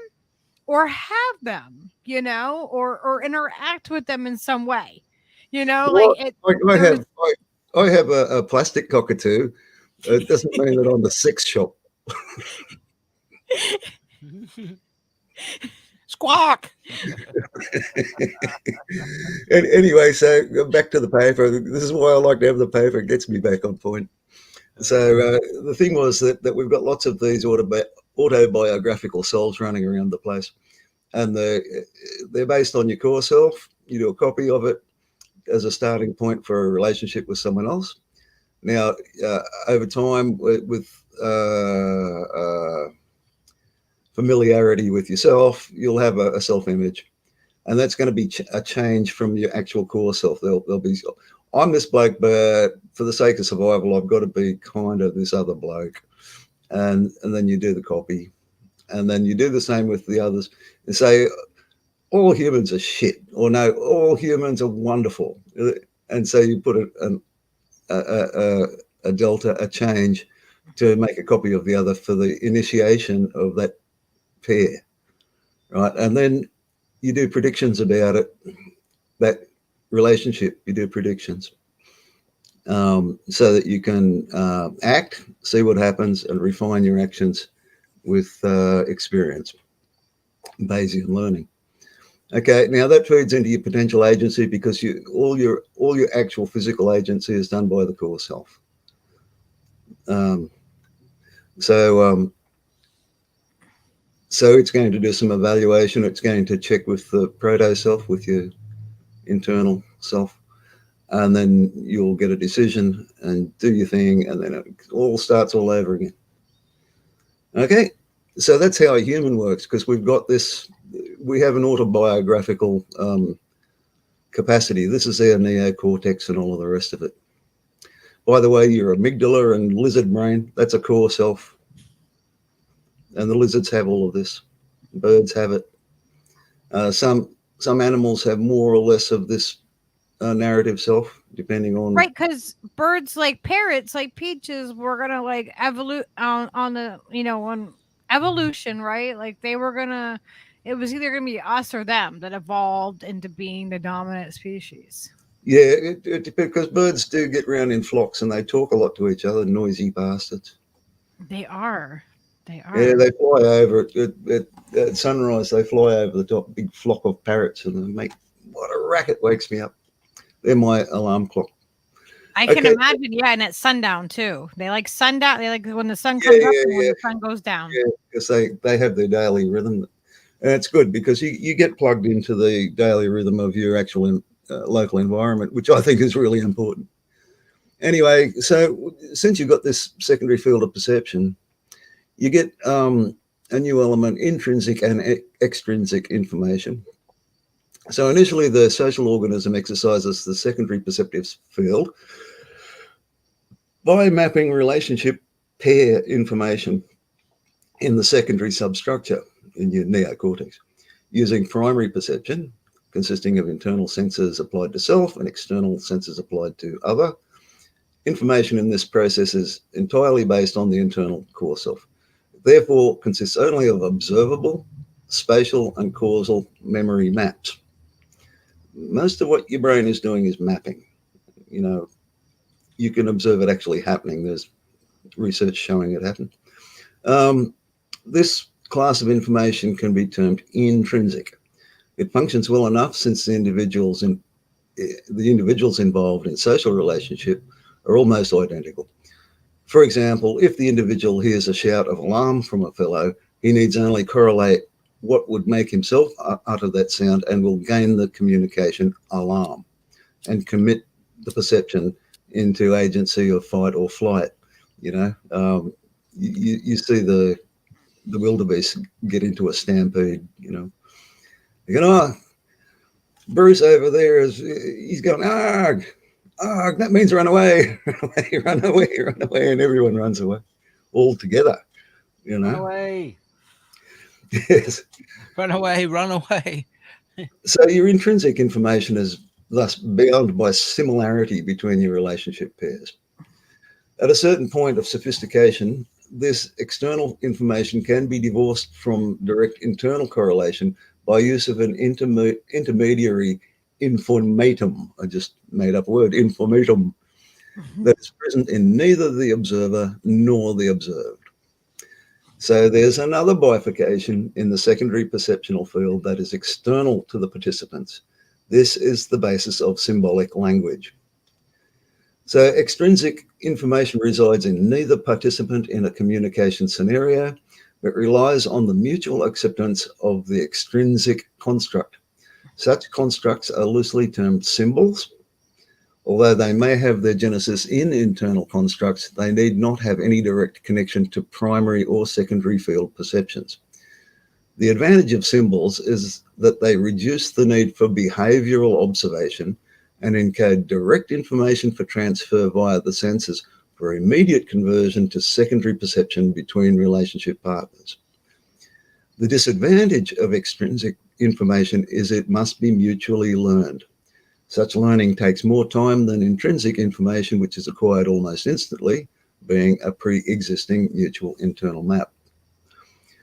or have them, or interact with them in some way. I have a plastic cockatoo. It doesn't mean that I'm the sex shop. Squawk. Anyway, so back to the paper. This is why I like to have the paper. It gets me back on point. So the thing was that we've got lots of these autobiographical selves running around the place, and they're based on your core self. You do a copy of it as a starting point for a relationship with someone else. Now, over time, with familiarity with yourself, you'll have a self-image, and that's going to be a change from your actual core self. There'll be, I'm this bloke, but for the sake of survival, I've got to be kind of this other bloke, and then you do the copy, and then you do the same with the others, and say all humans are shit, or no, all humans are wonderful, and so you put a delta, a change, to make a copy of the other for the initiation of that pair, right? And then you do predictions about it, that relationship. You do predictions so that you can act, see what happens, and refine your actions with experience, Bayesian learning. Okay, now that feeds into your potential agency, because all your actual physical agency is done by the core self. So it's going to do some evaluation. It's going to check with the proto self, with your internal self, and then you'll get a decision and do your thing, and then it all starts all over again. Okay, so that's how a human works, because we've got this. We have an autobiographical capacity. This is our neocortex and all of the rest of it. By the way, your amygdala and lizard brain, that's a core self. And the lizards have all of this. Birds have it. Some some animals have more or less of this narrative self, depending on Right, because birds like parrots, like peaches, were gonna like evolve on the on evolution, right? Like they were gonna, it was either gonna be us or them that evolved into being the dominant species. Yeah, because birds do get around in flocks and they talk a lot to each other, noisy bastards. They are. They Yeah, are. they fly over at sunrise. They fly over the top, big flock of parrots, and they make what a racket. Wakes me up. They're my alarm clock. I can Okay. imagine, yeah, and at sundown too. They like sundown. They like when the sun Yeah, comes up yeah, and when yeah. the sun goes down. Yeah, because they have their daily rhythm, and it's good because you get plugged into the daily rhythm of your actual local environment, which I think is really important. Anyway, so since you've got this secondary field of perception, you get a new element, intrinsic and extrinsic information. So initially, the social organism exercises the secondary perceptive field by mapping relationship pair information in the secondary substructure in your neocortex, using primary perception, consisting of internal senses applied to self and external senses applied to other. Information in this process is entirely based on the internal core self. Therefore, consists only of observable, spatial, and causal memory maps. Most of what your brain is doing is mapping. You can observe it actually happening. There's research showing it happen. This class of information can be termed intrinsic. It functions well enough since the individuals involved in social relationship are almost identical. For example, if the individual hears a shout of alarm from a fellow, he needs only correlate what would make himself utter that sound and will gain the communication alarm and commit the perception into agency of fight or flight. You see the wildebeest get into a stampede. You're going, oh, Bruce over there he's going, arg, arg, that means run away, run away, and everyone runs away all together. Run away. Yes. Run away, run away. So your intrinsic information is thus bound by similarity between your relationship pairs. At a certain point of sophistication, this external information can be divorced from direct internal correlation by use of an intermediary informatum. I just made up a word, informatum, that is present in neither the observer nor the observed. So there's another bifurcation in the secondary perceptual field that is external to the participants. This is the basis of symbolic language. So extrinsic information resides in neither participant in a communication scenario, but relies on the mutual acceptance of the extrinsic construct. Such constructs are loosely termed symbols. Although they may have their genesis in internal constructs, they need not have any direct connection to primary or secondary field perceptions. The advantage of symbols is that they reduce the need for behavioral observation and encode direct information for transfer via the senses for immediate conversion to secondary perception between relationship partners. The disadvantage of extrinsic information is it must be mutually learned. Such learning takes more time than intrinsic information, which is acquired almost instantly, being a pre-existing mutual internal map.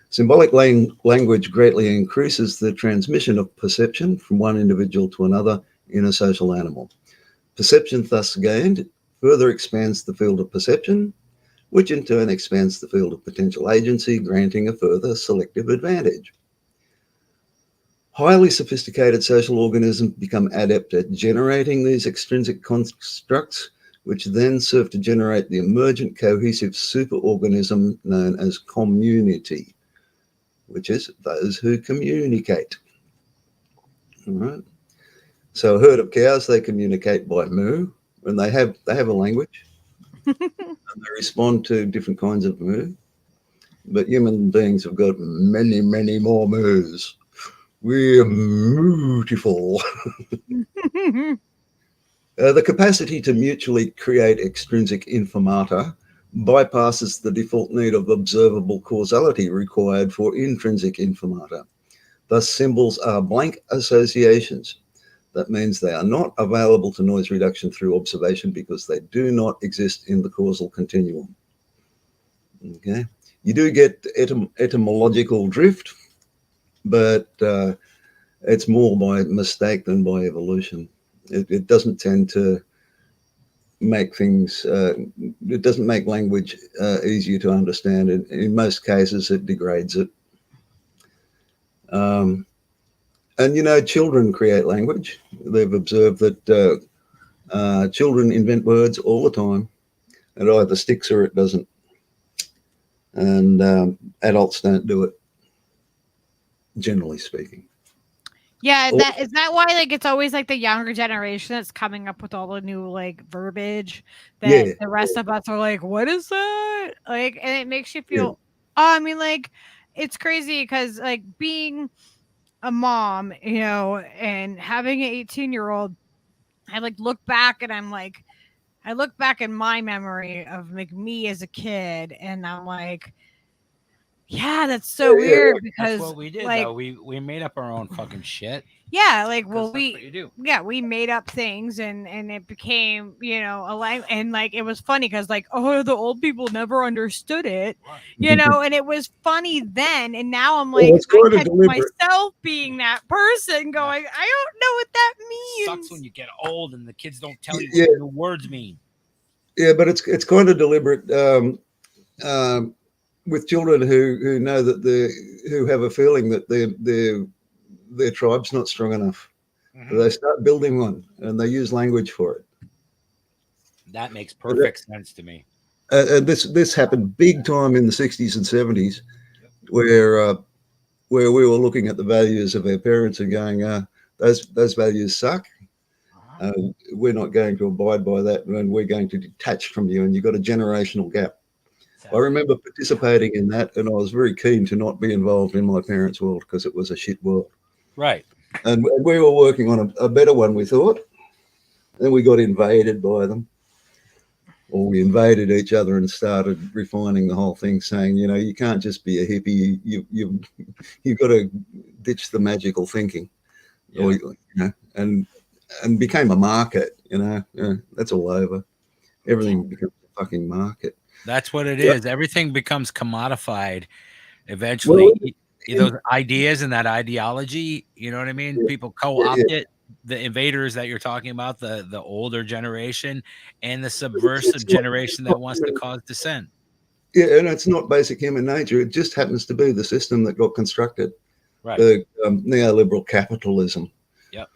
Symbolic language greatly increases the transmission of perception from one individual to another in a social animal. Perception thus gained further expands the field of perception, which in turn expands the field of potential agency, granting a further selective advantage. Highly sophisticated social organisms become adept at generating these extrinsic constructs, which then serve to generate the emergent cohesive superorganism known as community, which is those who communicate. All right. So a herd of cows, they communicate by moo, and they have a language, and they respond to different kinds of moo. But human beings have got many, many more moos. We're beautiful. The capacity to mutually create extrinsic informata bypasses the default need of observable causality required for intrinsic informata. Thus, symbols are blank associations. That means they are not available to noise reduction through observation because they do not exist in the causal continuum. Okay, you do get etymological drift, but it's more by mistake than by evolution. It doesn't tend to make things, it doesn't make language easier to understand. In most cases, it degrades it. And, you know, children create language. They've observed that children invent words all the time. It either sticks or it doesn't. And adults don't do it, generally speaking. Yeah, is that why like it's always like the younger generation that's coming up with all the new like verbiage that the rest of us are like, what is that? Like, and it makes you feel I mean, like, it's crazy because like being a mom, you know, and having an 18-year-old, I like look back and I'm like, I look back in my memory of like me as a kid, and I'm like, yeah, that's so weird because that's what we did. Like, though. We made up our own fucking shit. Yeah, like well, we made up things, and it became, you know, a language, and like it was funny because like, oh, the old people never understood it, you know, and it was funny then, and now I'm like, I catch myself being that person going, I don't know what that means. It sucks when you get old and the kids don't tell you what the words mean. Yeah, but it's kind of deliberate. With children who know that who have a feeling that their tribe's not strong enough, they start building one and they use language for it. That makes perfect sense to me. And this happened big time in the 60s and 70s, where we were looking at the values of our parents and going, those values suck. We're not going to abide by that, and we're going to detach from you, and you've got a generational gap. I remember participating in that, and I was very keen to not be involved in my parents' world because it was a shit world. Right. And we were working on a better one, we thought. Then we got invaded by them. Or we invaded each other and started refining the whole thing, saying, you know, you can't just be a hippie. You've got to ditch the magical thinking. Or, you know, and became a market, you know. That's all over. Everything becomes a fucking market. That's what it is. Everything becomes commodified eventually. Those ideas and that ideology, you know what I mean? People co-opt it. The invaders that you're talking about, the older generation, and the subversive generation that wants to cause dissent. Yeah, and it's not basic human nature. It just happens to be the system that got constructed. Right. The neoliberal capitalism. Yep.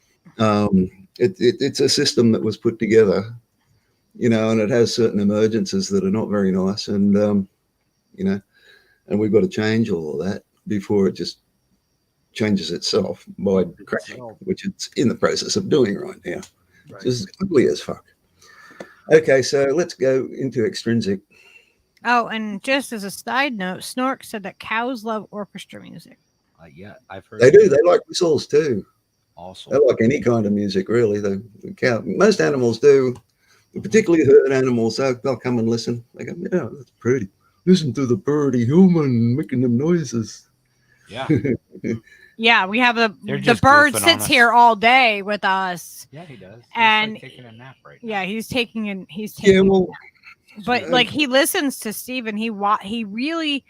It's a system that was put together, you know, and it has certain emergences that are not very nice, and you know, and we've got to change all of that before it just changes itself by crashing, which it's in the process of doing right now. Right. Just ugly as fuck. Okay, so let's go into extrinsic. Oh, and just as a side note, Snork said that cows love orchestra music. Yeah, I've heard. They do. They like whistles too. Also, they like any kind of music, really. The cow. Most animals do, particularly herd animals. They'll come and listen. They go, yeah, that's pretty. Listen to the birdie human making them noises. Yeah. Yeah, we have the bird sits here all day with us. Yeah, he does. He's and like taking a nap right now. Yeah, he's taking a nap. But like he listens to Steve, and he really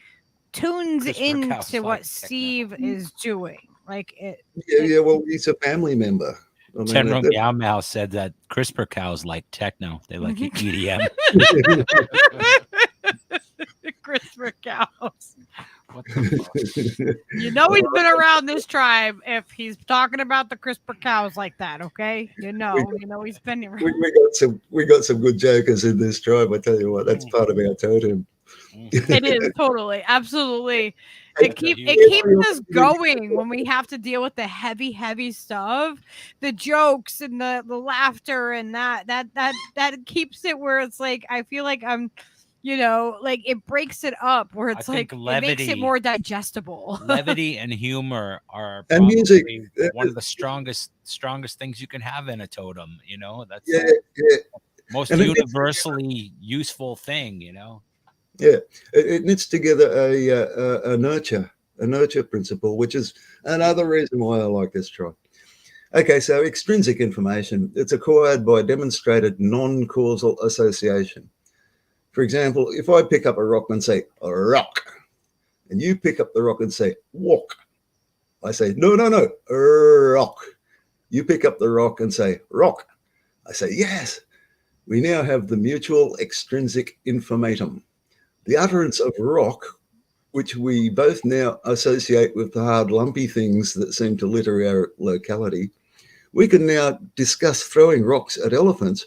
tunes into what Steve is doing. Like it. Yeah. Well, he's a family member. General Meow Meow said that CRISPR cows like techno. They like EDM. CRISPR cows. What the fuck? You know he's been around this tribe if he's talking about the CRISPR cows like that, okay? You know he's been around. We got some good jokers in this tribe. I tell you what, that's part of our totem. It is totally, absolutely. It keeps us going when we have to deal with the heavy stuff, the jokes and the laughter, and that keeps it where it's like I feel like I'm. You know, like it breaks it up where it's like levity, it makes it more digestible. Levity and humor are and music one of the strongest things you can have in a totem. You know, that's most universally useful thing. You know. Yeah, it knits together a nurture, a nurture principle, which is another reason why I like this tribe. Okay, so extrinsic information, it's acquired by demonstrated non-causal association. For example, if I pick up a rock and say, rock, and you pick up the rock and say, walk, I say, no, rock. You pick up the rock and say, rock. I say, yes. We now have the mutual extrinsic infinitum. The utterance of rock, which we both now associate with the hard, lumpy things that seem to litter our locality, we can now discuss throwing rocks at elephants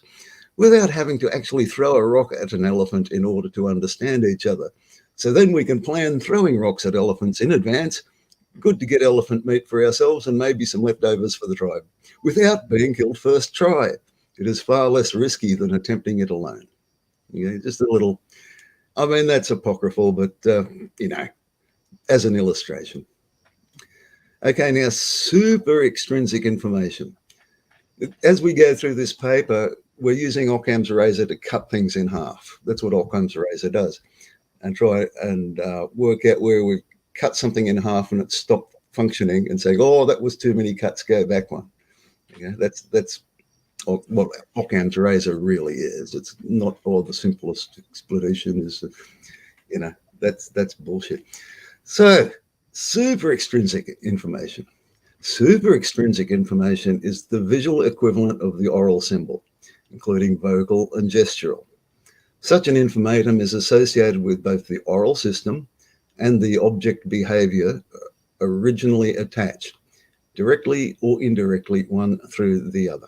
without having to actually throw a rock at an elephant in order to understand each other. So then we can plan throwing rocks at elephants in advance. Good to get elephant meat for ourselves and maybe some leftovers for the tribe without being killed first try. It is far less risky than attempting it alone. Just a little, I mean, that's apocryphal, but, as an illustration. Okay, now super extrinsic information. As we go through this paper, we're using Occam's razor to cut things in half. That's what Occam's razor does. And try and work out where we've cut something in half and it's stopped functioning and saying, oh, that was too many cuts, go back one. That's what Occam's razor really is. It's not the simplest explanation is, that's bullshit. So super extrinsic information. Super extrinsic information is the visual equivalent of the oral symbol, including vocal and gestural. Such an infinitum is associated with both the oral system and the object behavior originally attached, directly or indirectly, one through the other.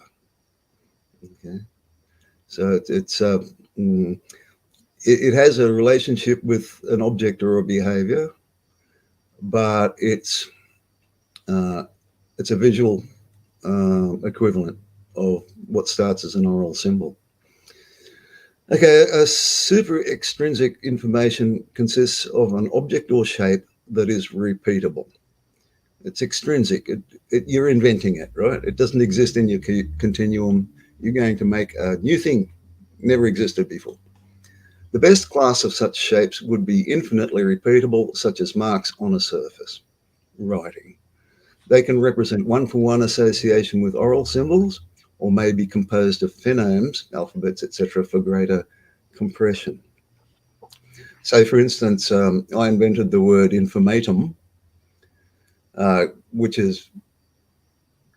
Okay, so it has a relationship with an object or a behavior, but it's a visual equivalent of what starts as an oral symbol. Okay, a super extrinsic information consists of an object or shape that is repeatable. It's extrinsic. You're inventing it, right? It doesn't exist in your continuum. You're going to make a new thing, never existed before. The best class of such shapes would be infinitely repeatable, such as marks on a surface, writing. They can represent one-for-one association with oral symbols, or may be composed of phonemes, alphabets, etc., for greater compression. So, for instance, I invented the word infinitum, which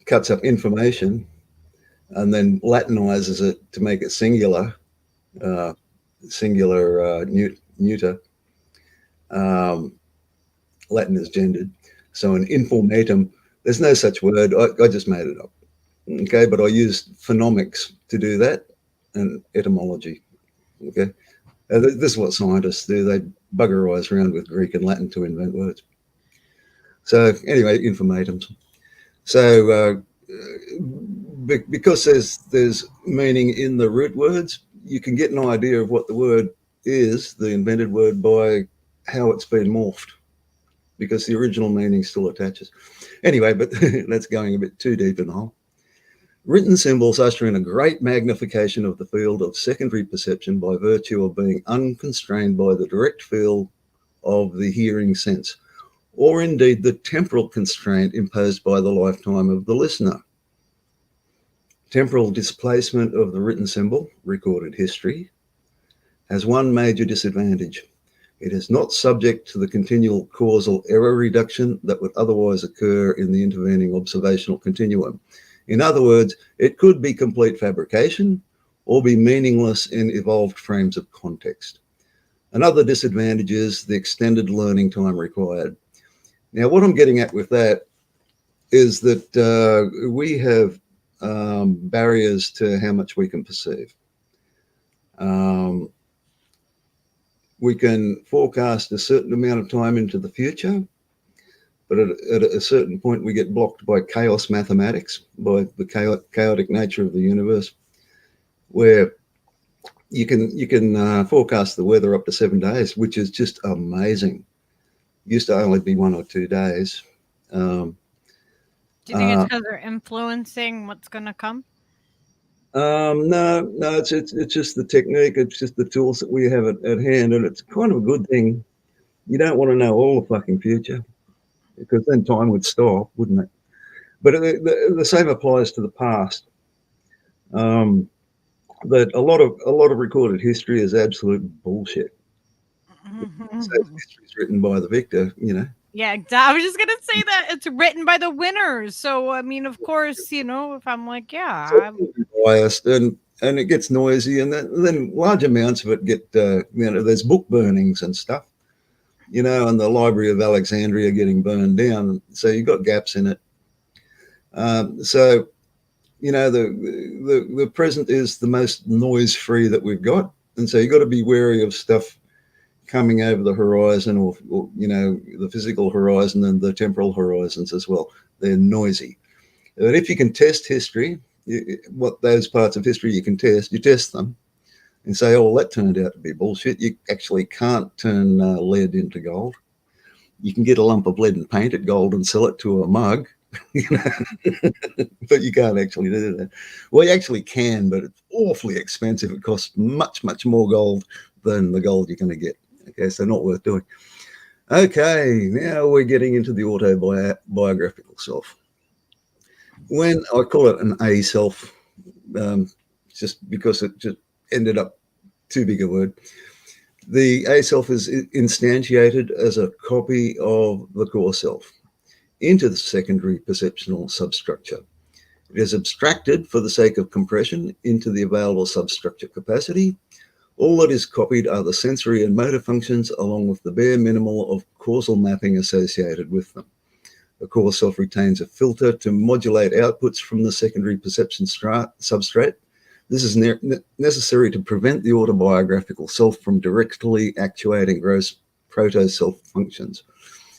cuts up information and then Latinizes it to make it singular, neuter. Latin is gendered. So an informatum, there's no such word. I just made it up. Okay, but I used phonomics to do that and etymology. Okay, this is what scientists do. They buggerise around with Greek and Latin to invent words. So anyway, informatums. So because there's meaning in the root words, you can get an idea of what the word is, the invented word, by how it's been morphed, because the original meaning still attaches. Anyway, but that's going a bit too deep in the hole. Written symbols usher in a great magnification of the field of secondary perception by virtue of being unconstrained by the direct field of the hearing sense, or indeed the temporal constraint imposed by the lifetime of the listener. Temporal displacement of the written symbol, recorded history, has one major disadvantage. It is not subject to the continual causal error reduction that would otherwise occur in the intervening observational continuum. In other words, it could be complete fabrication or be meaningless in evolved frames of context. Another disadvantage is the extended learning time required. Now, what I'm getting at with that is that we have barriers to how much we can perceive. We can forecast a certain amount of time into the future, but at a certain point we get blocked by chaos mathematics, by the chaotic nature of the universe, where you can forecast the weather up to 7 days, which is just amazing. Used to only be 1 or 2 days. Do you think it's because they're influencing what's going to come? No, it's just the technique. It's just the tools that we have at hand, and it's kind of a good thing. You don't want to know all the fucking future. because then time would stop, wouldn't it? But the same applies to the past. That a lot of recorded history is absolute bullshit. So history is written by the victor, you know. Yeah, I was just gonna say that it's written by the winners. So I mean, of course, you know, if I'm like, yeah, So biased, and it gets noisy, and then large amounts of it get, you know, there's book burnings and stuff, you know, and the Library of Alexandria getting burned down. So you've got gaps in it. So, you know, the present is the most noise free that we've got, and so you've got to be wary of stuff coming over the horizon, or you know, the physical horizon and the temporal horizons as well. They're noisy. But if you can test history, what those parts of history you can test, you test them and say, oh, well, that turned out to be bullshit. You actually can't turn lead into gold. You can get a lump of lead and paint it gold and sell it to a mug, you know? But you can't actually do that. Well, you actually can, but it's awfully expensive. It costs much, much more gold than the gold you're going to get. Okay, so not worth doing. Okay, now we're getting into the autobiographical self. When I call it an A self, just because it just ended up too big a word. The A self is instantiated as a copy of the core self into the secondary perceptual substructure. It is abstracted for the sake of compression into the available substructure capacity. All that is copied are the sensory and motor functions, along with the bare minimal of causal mapping associated with them. The core self retains a filter to modulate outputs from the secondary perception substrate. This is necessary to prevent the autobiographical self from directly actuating gross proto-self functions.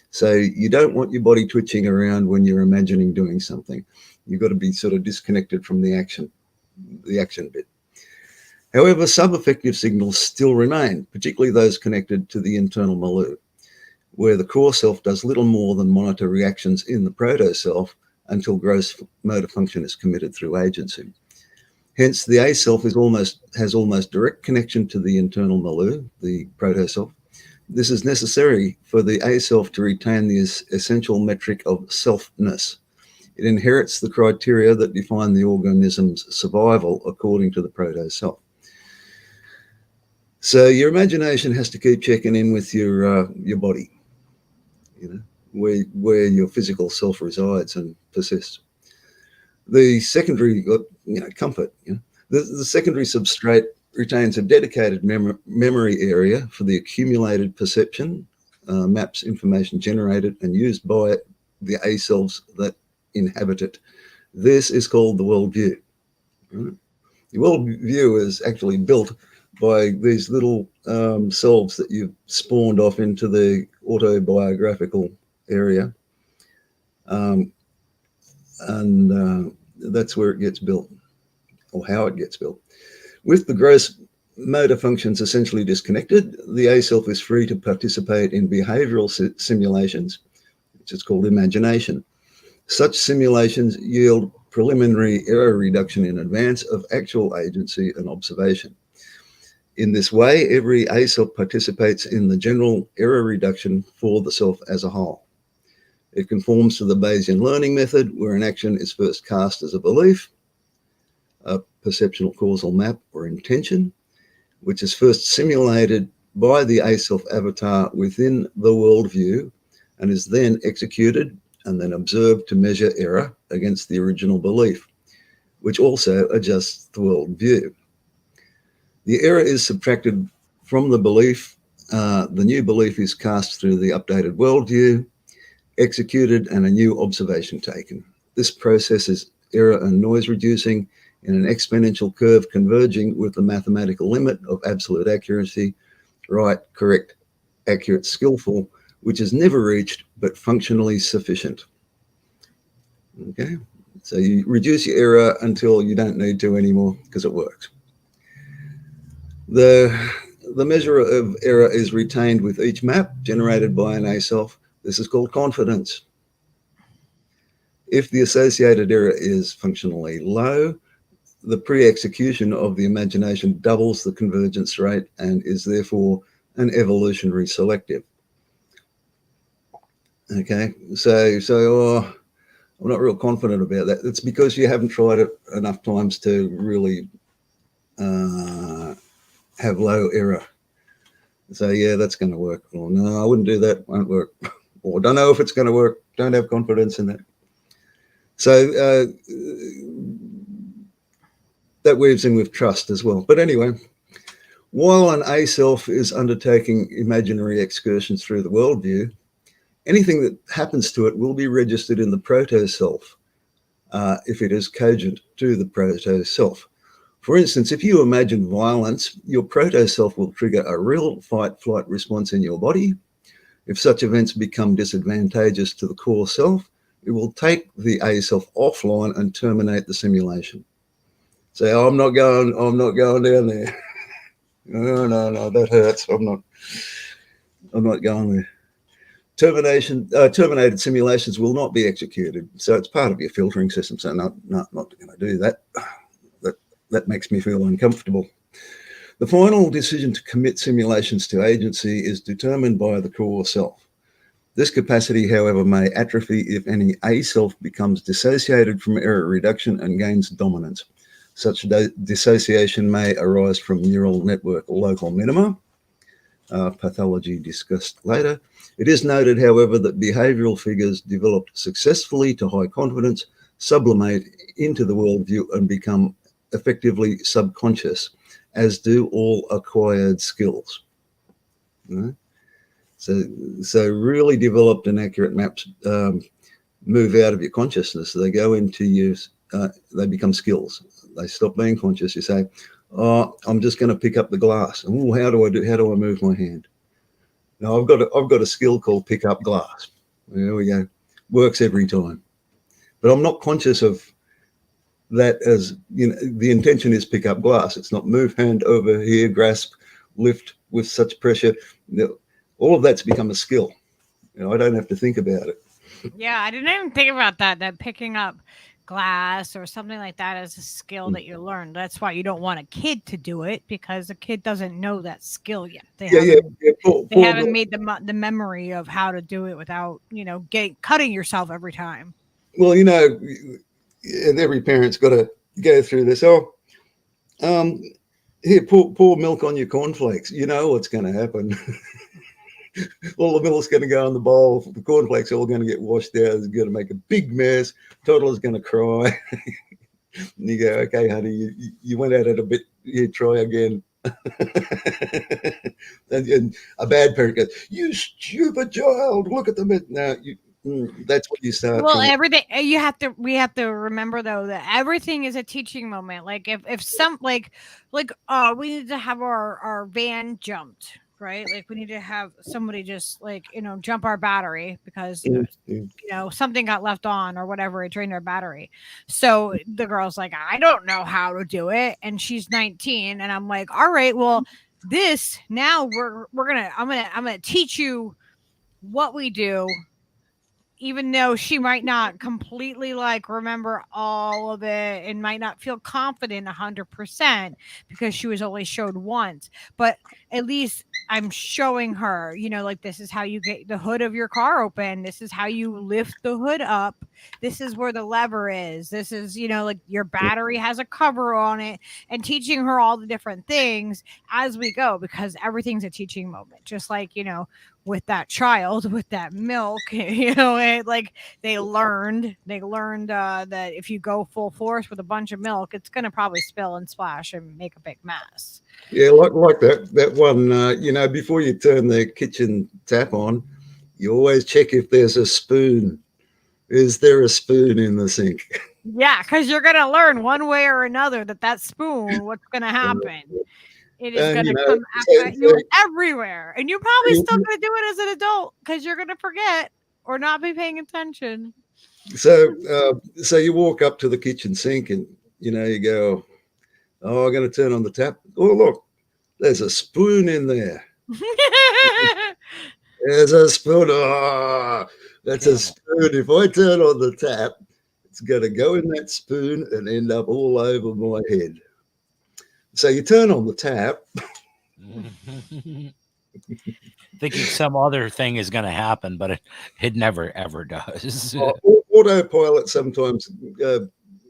So you don't want your body twitching around when you're imagining doing something. You've got to be sort of disconnected from the action bit. However, sub-affective signals still remain, particularly those connected to the internal milieu, where the core self does little more than monitor reactions in the proto-self until gross motor function is committed through agency. Hence, the A self has almost direct connection to the internal milieu, the proto-self. This is necessary for the A self to retain the essential metric of selfness. It inherits the criteria that define the organism's survival according to the proto-self. So your imagination has to keep checking in with your body, you know, where your physical self resides and persists. The secondary, you know, comfort, you know, the secondary substrate retains a dedicated memory area for the accumulated perception, maps information generated and used by the A selves that inhabit it. This is called the worldview. Right? The worldview is actually built by these little selves that you've spawned off into the autobiographical area. And that's where it gets built, or how it gets built. With the gross motor functions essentially disconnected, the A self is free to participate in behavioral simulations, which is called imagination. Such simulations yield preliminary error reduction in advance of actual agency and observation. In this way, every A self participates in the general error reduction for the self as a whole. It conforms to the Bayesian learning method, where an action is first cast as a belief, a perceptual causal map or intention, which is first simulated by the A self avatar within the worldview and is then executed and then observed to measure error against the original belief, which also adjusts the worldview. The error is subtracted from the belief. The new belief is cast through the updated worldview, executed, and a new observation taken. This process is error and noise reducing in an exponential curve converging with the mathematical limit of absolute accuracy, right, correct, accurate, skillful, which is never reached but functionally sufficient. Okay, so you reduce your error until you don't need to anymore because it works. The measure of error is retained with each map generated by an A self. This is called confidence. If the associated error is functionally low, the pre-execution of the imagination doubles the convergence rate and is therefore an evolutionary selective. Okay, so I'm not real confident about that. It's because you haven't tried it enough times to really have low error. So yeah, that's going to work. Or no, I wouldn't do that. Won't work. Or don't know if it's going to work. Don't have confidence in that. So that weaves in with trust as well. But anyway, while an A self is undertaking imaginary excursions through the worldview, anything that happens to it will be registered in the proto self if it is cogent to the proto self. For instance, if you imagine violence, your proto self will trigger a real fight-flight response in your body. If such events become disadvantageous to the core self, it will take the A self offline and terminate the simulation. Say, oh, I'm not going down there. No, that hurts. I'm not going there. Terminated simulations will not be executed. So it's part of your filtering system. So not going to do that. That makes me feel uncomfortable. The final decision to commit simulations to agency is determined by the core self. This capacity, however, may atrophy if any A self becomes dissociated from error reduction and gains dominance. Such dissociation may arise from neural network local minima, pathology discussed later. It is noted, however, that behavioral figures developed successfully to high confidence sublimate into the worldview and become effectively subconscious, as do all acquired skills. Right? So really developed and accurate maps move out of your consciousness. They go into you, they become skills. They stop being conscious. You say, oh, I'm just going to pick up the glass. Oh, how do I move my hand? Now I've got a skill called pick up glass. There we go. Works every time. But I'm not conscious of that as, the intention is pick up glass. It's not move hand over here, grasp, lift with such pressure. All of that's become a skill. I don't have to think about it. Yeah, I didn't even think about that picking up glass or something like that is a skill that you learn. That's why you don't want a kid to do it, because a kid doesn't know that skill yet. They haven't made the memory of how to do it without, cutting yourself every time. Well, and every parent's got to go through this. Oh, here, pour milk on your cornflakes. You know what's going to happen. All the milk's going to go in the bowl. The cornflakes are all going to get washed out. It's going to make a big mess. Toddler's going to cry. And you go, okay, honey, you went at it a bit. You try again. and a bad parent goes, you stupid child, look at them. Now, that's what you start. Well, everything we have to remember though that everything is a teaching moment. Like if some we need to have our van jumped, right? Like we need to have somebody just jump our battery because something got left on or whatever, it drained our battery. So the girl's like, I don't know how to do it, and she's 19, and I'm like, all right, well, this now I'm gonna teach you what we do. Even though she might not completely remember all of it and might not feel confident 100% because she was only showed once, but at least I'm showing her, this is how you get the hood of your car open. This is how you lift the hood up. This is where the lever is. This is, your battery has a cover on it, and teaching her all the different things as we go, because everything's a teaching moment. Just like, with that child, with that milk, they learned that if you go full force with a bunch of milk, it's going to probably spill and splash and make a big mess. Yeah, like that one, before you turn the kitchen tap on, you always check if there's a spoon. Is there a spoon in the sink? Yeah, because you're going to learn one way or another that spoon, what's going to happen. It is going to come at you everywhere. And you're probably still going to do it as an adult because you're going to forget or not be paying attention. So you walk up to the kitchen sink and, you go, oh, I'm going to turn on the tap. Oh, look, there's a spoon in there. There's a spoon. Oh, that's a spoon. If I turn on the tap, it's going to go in that spoon and end up all over my head. So you turn on the tap, thinking some other thing is going to happen, but it never ever does. Autopilot sometimes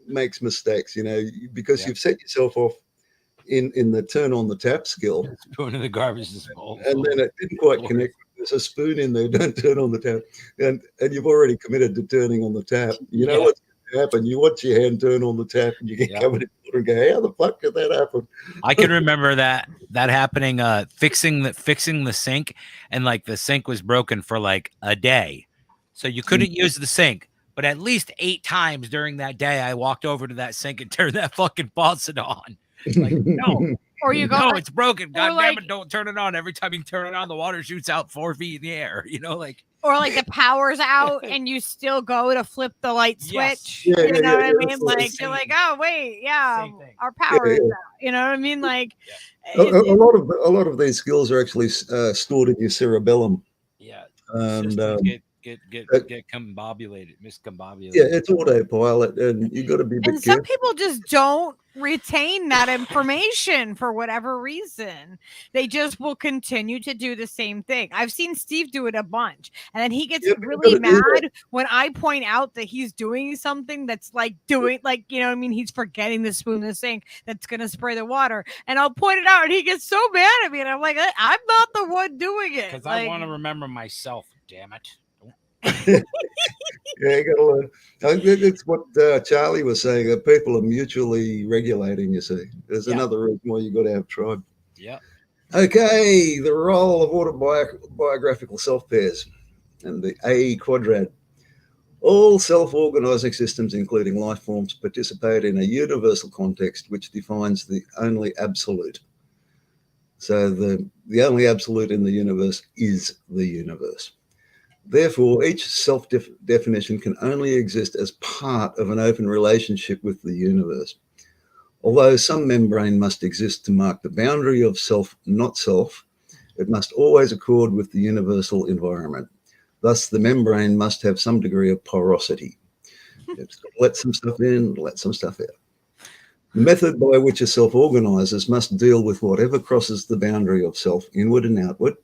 makes mistakes, because you've set yourself off in the turn on the tap skill, Spoon in the garbage disposal, and then it didn't quite connect. There's a spoon in there. Don't turn on the tap, and you've already committed to turning on the tap. You know what's going to happen. You watch your hand turn on the tap, and you get covered in water and go, "How the fuck did that happen?" I can remember that happening. Fixing the sink, and like the sink was broken for like a day, so you couldn't use the sink. But at least 8 times during that day, I walked over to that sink and turned that fucking faucet on. Like, no, or you go, no, it's broken. God like, damn it, don't turn it on. Every time you turn it on, the water shoots out 4 feet in the air. Like, or like the power's out and you still go to flip the light switch. Yeah, you know what I mean? that's Like you're like, oh wait, our power is out. You know what I mean? Like a lot of these skills are actually stored in your cerebellum. Yeah, and get miscombobulated. Yeah, it's autopilot, and you got to be a bit careful. Some people just don't retain that information for whatever reason. They just will continue to do the same thing. I've seen Steve do it a bunch, and then he gets really mad when I point out that he's doing something that's like doing, like, you know what I mean? He's forgetting the spoon in the sink that's going to spray the water, and I'll point it out, and he gets so mad at me, and I'm like, I'm not the one doing it. Because I want to remember myself, damn it. Yeah, you got to learn. I think it's what Charlie was saying, that people are mutually regulating, you see. There's another reason why you got to have tribe. Yeah. Okay, the role of autobiographical self pairs and the A quadrant. All self-organizing systems, including life forms, participate in a universal context which defines the only absolute. So the only absolute in the universe is the universe. Therefore, each self-definition can only exist as part of an open relationship with the universe. Although some membrane must exist to mark the boundary of self, not self, it must always accord with the universal environment. Thus, the membrane must have some degree of porosity. It's got to let some stuff in, let some stuff out. The method by which a self organizes must deal with whatever crosses the boundary of self, inward and outward.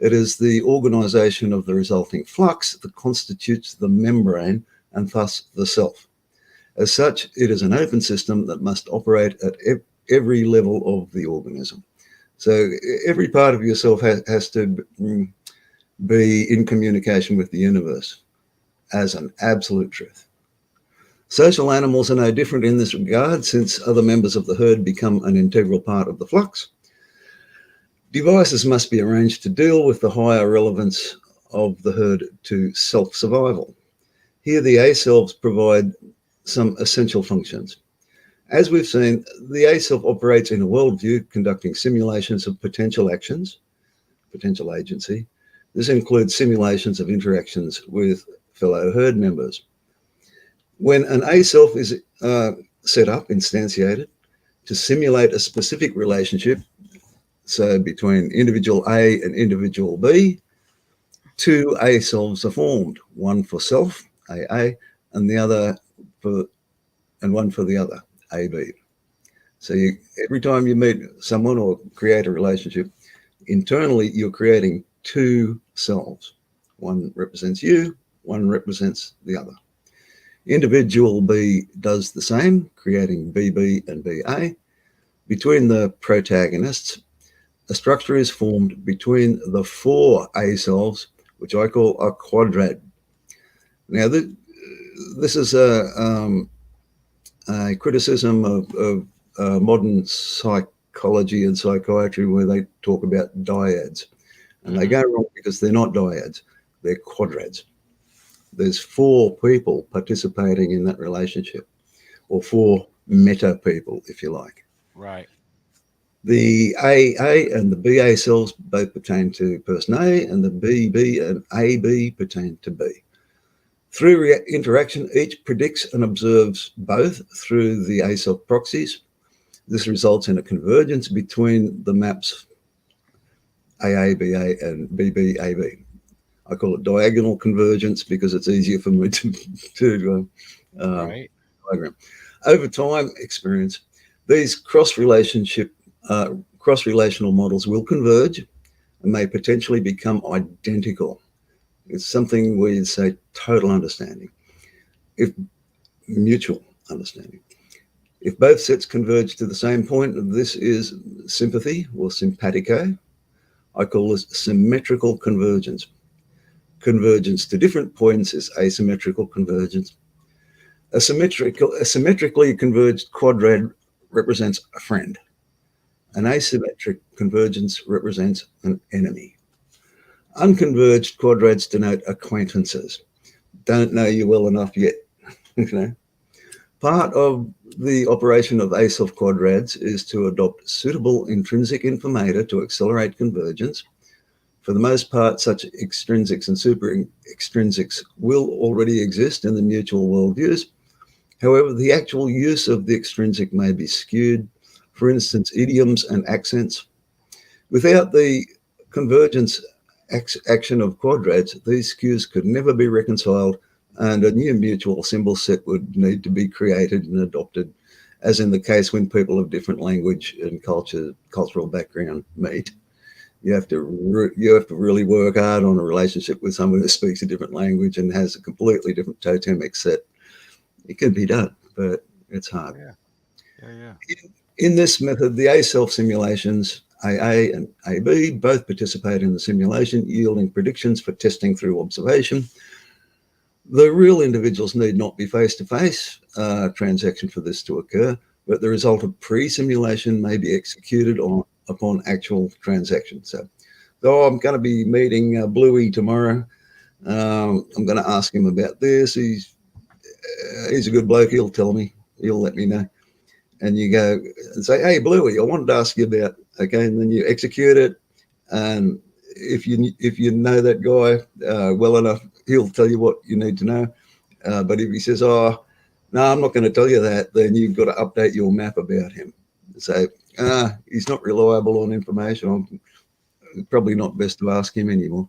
It is the organization of the resulting flux that constitutes the membrane and thus the self. As such, it is an open system that must operate at every level of the organism. So every part of yourself has to be in communication with the universe as an absolute truth. Social animals are no different in this regard, since other members of the herd become an integral part of the flux. Devices must be arranged to deal with the higher relevance of the herd to self-survival. Here, the A-selves provide some essential functions. As we've seen, the A-self operates in a worldview, conducting simulations of potential actions, potential agency. This includes simulations of interactions with fellow herd members. When an A-self is set up, instantiated, to simulate a specific relationship, so between individual A and individual B, 2 A-selves are formed, one for self, AA, and one for the other, AB. So every time you meet someone or create a relationship, internally you're creating 2 selves. One represents you, one represents the other. Individual B does the same, creating BB and BA. Between the protagonists, a structure is formed between the 4 A-selves, which I call a quadrant. Now, this is a criticism of modern psychology and psychiatry, where they talk about dyads. And they go wrong because they're not dyads, they're quadrats. There's 4 people participating in that relationship, or 4 meta people, if you like. Right. The AA and the BA cells both pertain to person A, and the BB and AB pertain to B. Through interaction, each predicts and observes both through the A-self proxies. This results in a convergence between the maps AA, BA, and BB, AB. I call it diagonal convergence because it's easier for me to diagram. Over time experience, these cross-relational models will converge and may potentially become identical. It's something where you'd say total understanding, if mutual understanding. If both sets converge to the same point, this is sympathy or simpatico. I call this symmetrical convergence. Convergence to different points is asymmetrical convergence. A symmetrically converged quadrad represents a friend. An asymmetric convergence represents an enemy. Unconverged quadrads denote acquaintances. Don't know you well enough yet. Part of the operation of A-self quadrads is to adopt suitable intrinsic informator to accelerate convergence. For the most part, such extrinsics and super extrinsics will already exist in the mutual worldviews. However, the actual use of the extrinsic may be skewed. For instance, idioms and accents. Without the convergence action of quadrads, these skews could never be reconciled, and a new mutual symbol set would need to be created and adopted, as in the case when people of different language and cultural background meet. You have to really work hard on a relationship with someone who speaks a different language and has a completely different totemic set. It can be done, but it's hard. Yeah. In this method, the A-self simulations, AA and AB, both participate in the simulation, yielding predictions for testing through observation. The real individuals need not be face-to-face transaction for this to occur, but the result of pre-simulation may be executed upon actual transaction. So I'm going to be meeting Bluey tomorrow. I'm going to ask him about this. He's a good bloke. He'll tell me. He'll let me know. And you go and say, hey, Bluey, I wanted to ask you about, okay, and then you execute it. And if you know that guy well enough, he'll tell you what you need to know. But if he says, oh, no, I'm not going to tell you that, then you've got to update your map about him. Say, he's not reliable on information. I'm probably not best to ask him anymore.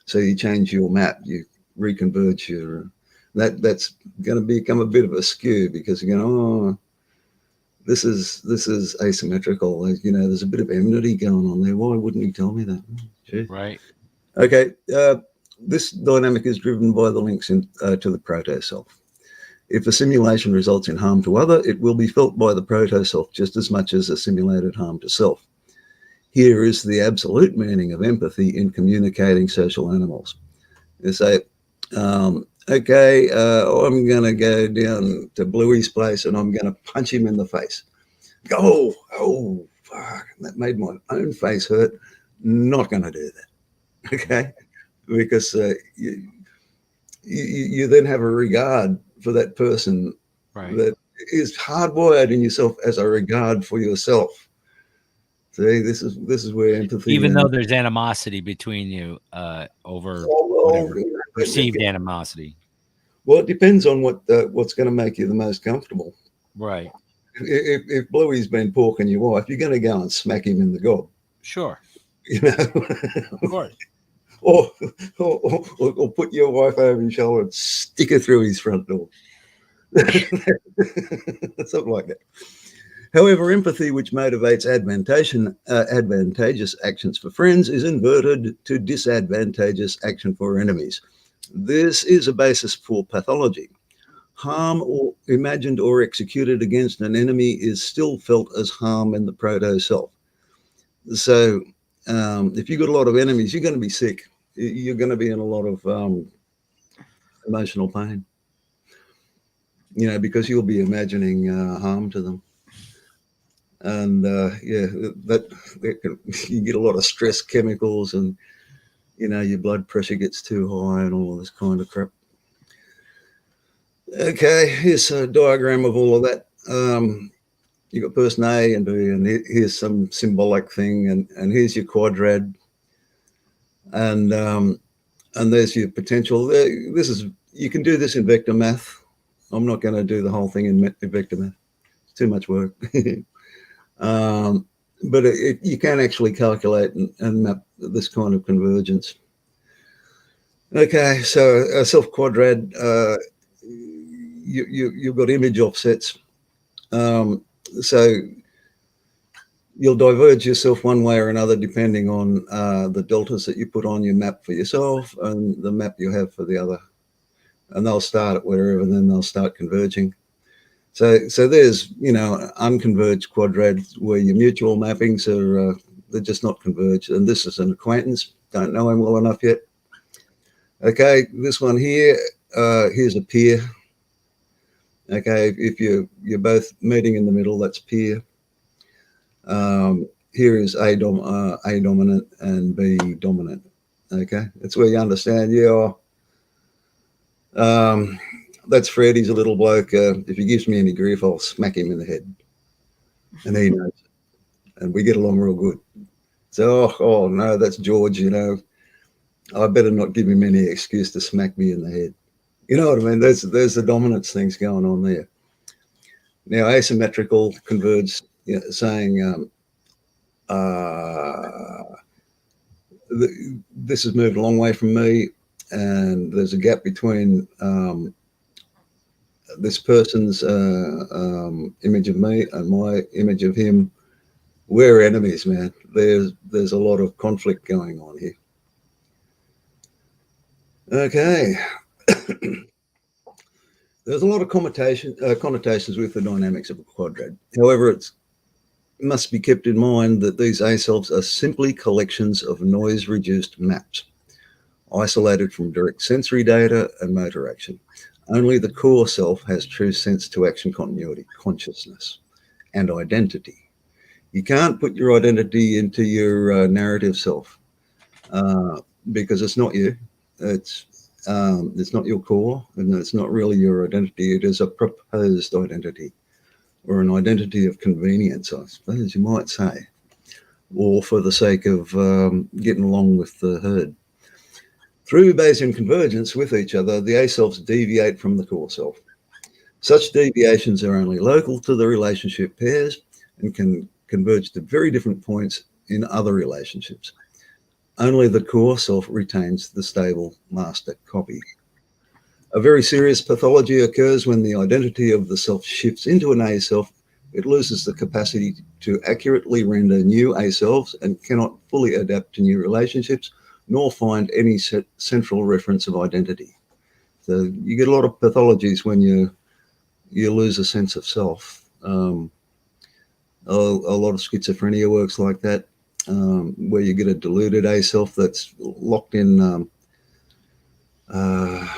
So you change your map, you reconverge your, that's going to become a bit of a skew because you're going, oh, this is asymmetrical. There's a bit of enmity going on there. Why wouldn't he tell me that? Gee. Right. Okay. This dynamic is driven by the links to the proto-self. If a simulation results in harm to other, it will be felt by the proto-self just as much as a simulated harm to self. Here is the absolute meaning of empathy in communicating social animals. You say, okay, I'm going to go down to Bluey's place and I'm going to punch him in the face. Oh, fuck, that made my own face hurt. Not going to do that, okay? Because you then have a regard for that person that is hardwired in yourself as a regard for yourself. See, this is where empathy. Even though there's animosity between you over whatever, perceived animosity. Well, it depends on what's going to make you the most comfortable. Right. If Bluey's been porking your wife, you're going to go and smack him in the gob. Sure. Of course. or put your wife over his shoulder and stick her through his front door. Something like that. However, empathy, which motivates advantageous actions for friends, is inverted to disadvantageous action for enemies. This is a basis for pathology. Harm or imagined or executed against an enemy is still felt as harm in the proto-self. So if you've got a lot of enemies, you're going to be sick. You're going to be in a lot of emotional pain, because you'll be imagining harm to them. And you get a lot of stress chemicals and, your blood pressure gets too high and all this kind of crap. Okay, here's a diagram of all of that. You've got person A and B, and here's some symbolic thing, and here's your quadrad. And there's your potential. You can do this in vector math. I'm not going to do the whole thing in vector math. It's too much work. But you can actually calculate and map this kind of convergence. Okay, so a self quadrad, you've got image offsets. So you'll diverge yourself one way or another depending on the deltas that you put on your map for yourself and the map you have for the other. And they'll start at wherever, and then they'll start converging. So there's, unconverged quadrats where your mutual mappings are, they're just not converged. And this is an acquaintance, don't know him well enough yet. Okay, this one here, here's a peer. Okay, if you're both meeting in the middle, that's peer. Here is A dominant and B dominant. Okay, that's where you understand, that's Fred, he's a little bloke. If he gives me any grief, I'll smack him in the head. And he knows it. And we get along real good. So, oh no, that's George, I better not give him any excuse to smack me in the head. You know what I mean? There's the dominance things going on there. Now, asymmetrical converge, saying this has moved a long way from me, and there's a gap between this person's image of me and my image of him. We're enemies, man. There's a lot of conflict going on here. Okay. There's a lot of connotations with the dynamics of a quadrant. However, it must be kept in mind that these A-selves are simply collections of noise-reduced maps, isolated from direct sensory data and motor action. Only the core self has true sense to action continuity, consciousness, and identity. You can't put your identity into your narrative self because it's not you. It's not your core, and it's not really your identity. It is a proposed identity, or an identity of convenience, I suppose you might say, or for the sake of getting along with the herd. Through Bayesian convergence with each other, the A-selves deviate from the core self. Such deviations are only local to the relationship pairs and can converge to very different points in other relationships. Only the core self retains the stable master copy. A very serious pathology occurs when the identity of the self shifts into an A-self. It loses the capacity to accurately render new A-selves and cannot fully adapt to new relationships, nor find any central reference of identity. So you get a lot of pathologies when you lose a sense of self. A lot of schizophrenia works like that. Where you get a deluded A-self that's locked in. I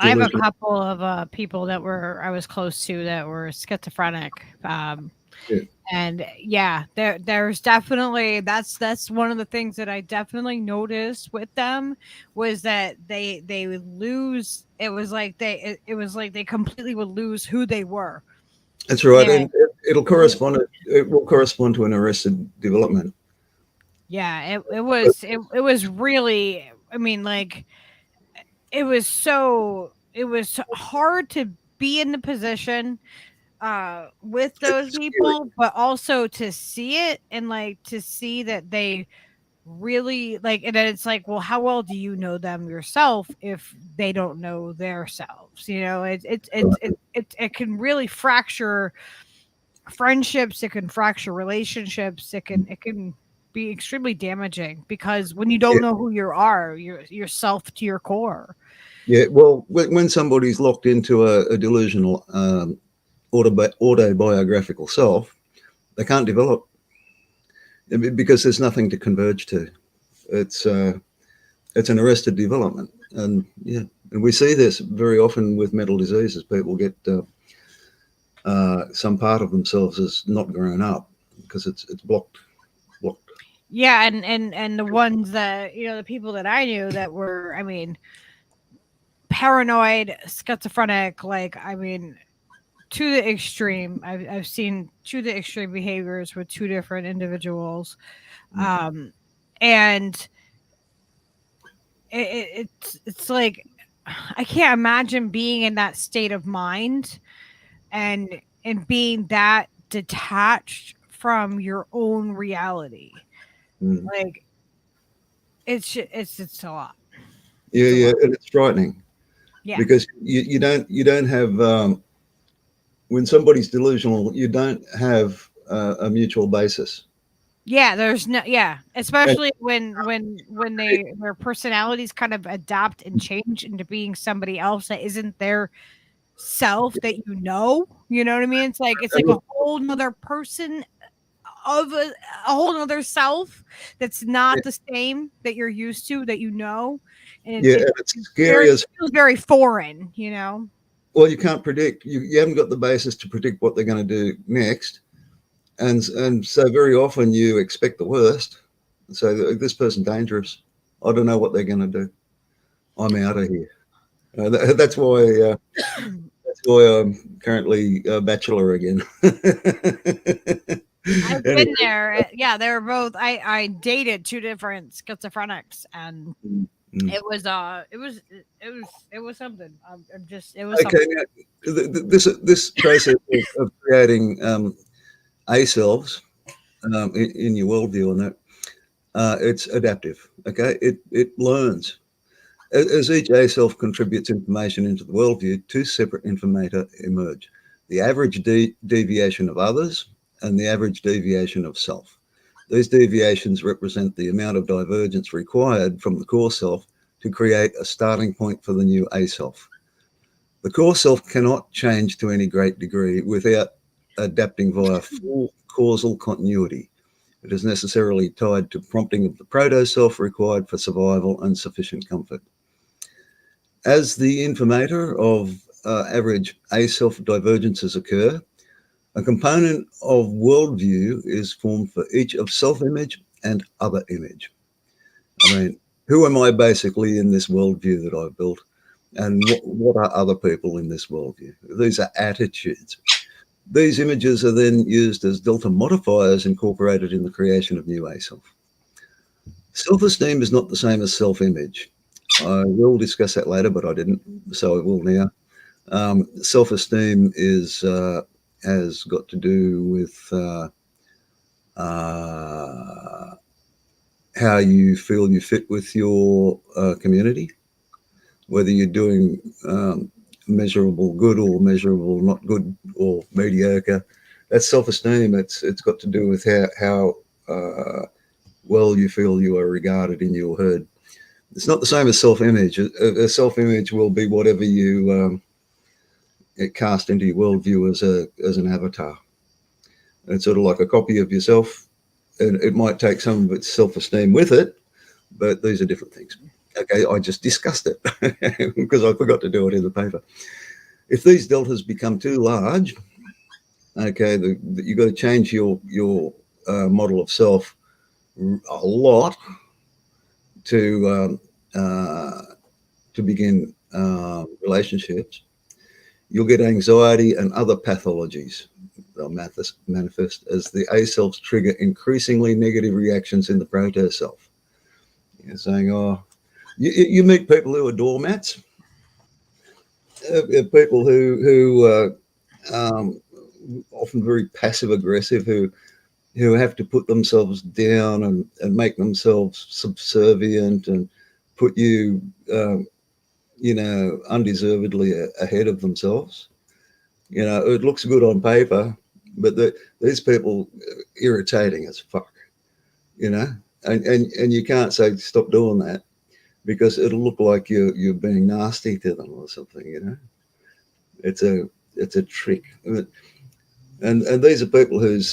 have a couple of people that I was close to that were schizophrenic. And yeah, there's definitely that's one of the things that I definitely noticed with them was that they would lose. It was like they completely would lose who they were. That's right, and it will correspond to an arrested development. Yeah, it was really, I mean, like, it was hard to be in the position with those people, but also to see it and like to see that they really like, and then it's like, well, how well do you know them yourself if they don't know themselves? It can really fracture friendships, it can fracture relationships, it can be extremely damaging because when you don't know who you are, yourself to your core. Yeah, well, when somebody's locked into a delusional autobiographical self, they can't develop because there's nothing to converge to. It's an arrested development, and we see this very often with mental diseases. People get some part of themselves is not grown up because it's blocked. Yeah, and the ones that the people that I knew that were, I mean, paranoid, schizophrenic, like, I mean, to the extreme. I've seen to the extreme behaviors with two different individuals, and it's like I can't imagine being in that state of mind and being that detached from your own reality. Like it's a lot. Yeah, and it's frightening. Yeah, because you don't have when somebody's delusional, you don't have a mutual basis. Yeah, there's no, yeah, especially when their personalities kind of adapt and change into being somebody else that isn't their self that you know what I mean? It's like a whole nother person of a whole nother self that's not the same that you're used to, that and Yeah, and it's scary as feels very foreign, you know. well. You can't predict. You haven't got the basis to predict what they're going to do next, and so very often you expect the worst. So this person dangerous. I don't know what they're going to do. I'm out of here. That's why. That's why I'm currently a bachelor again. I've Anyway, been there. Yeah, they were both. I dated two different schizophrenics, and mm. it was something. I'm just it was Okay, something. now this process of creating A selves in your worldview and that it's adaptive. Okay, it learns as each A self contributes information into the worldview. Two separate informata emerge: the average deviation of others and the average deviation of self. These deviations represent the amount of divergence required from the core self to create a starting point for the new A self. The core self cannot change to any great degree without adapting via full causal continuity. It is necessarily tied to prompting of the proto-self required for survival and sufficient comfort. As the informator of average A-self divergences occur, a component of worldview is formed for each of self-image and other image. I mean, who am I basically in this worldview that I've built? And what are other people in this worldview? These are attitudes. These images are then used as delta modifiers incorporated in the creation of new A-self. Self-esteem is not the same as self-image. I will discuss that later, but I didn't, so I will now. Self-esteem has got to do with how you feel you fit with your community, whether you're doing measurable good or measurable not good or mediocre. That's self-esteem. It's got to do with how well you feel you are regarded in your herd. It's not the same as self-image. A self-image will be whatever you cast into your worldview as an avatar. It's sort of like a copy of yourself, and it might take some of its self-esteem with it, but these are different things. Okay, I just discussed it because I forgot to do it in the paper. If these deltas become too large, okay, you've got to change your model of self a lot to begin relationships. You'll get anxiety and other pathologies. They'll manifest as the A selves trigger increasingly negative reactions in the proto self. You're saying, oh, you meet people who are doormats, people who often very passive aggressive, who have to put themselves down and make themselves subservient and put you, undeservedly ahead of themselves. It looks good on paper, but these people are irritating as fuck, and you can't say stop doing that because it'll look like you're being nasty to them or something. It's a trick, and these are people whose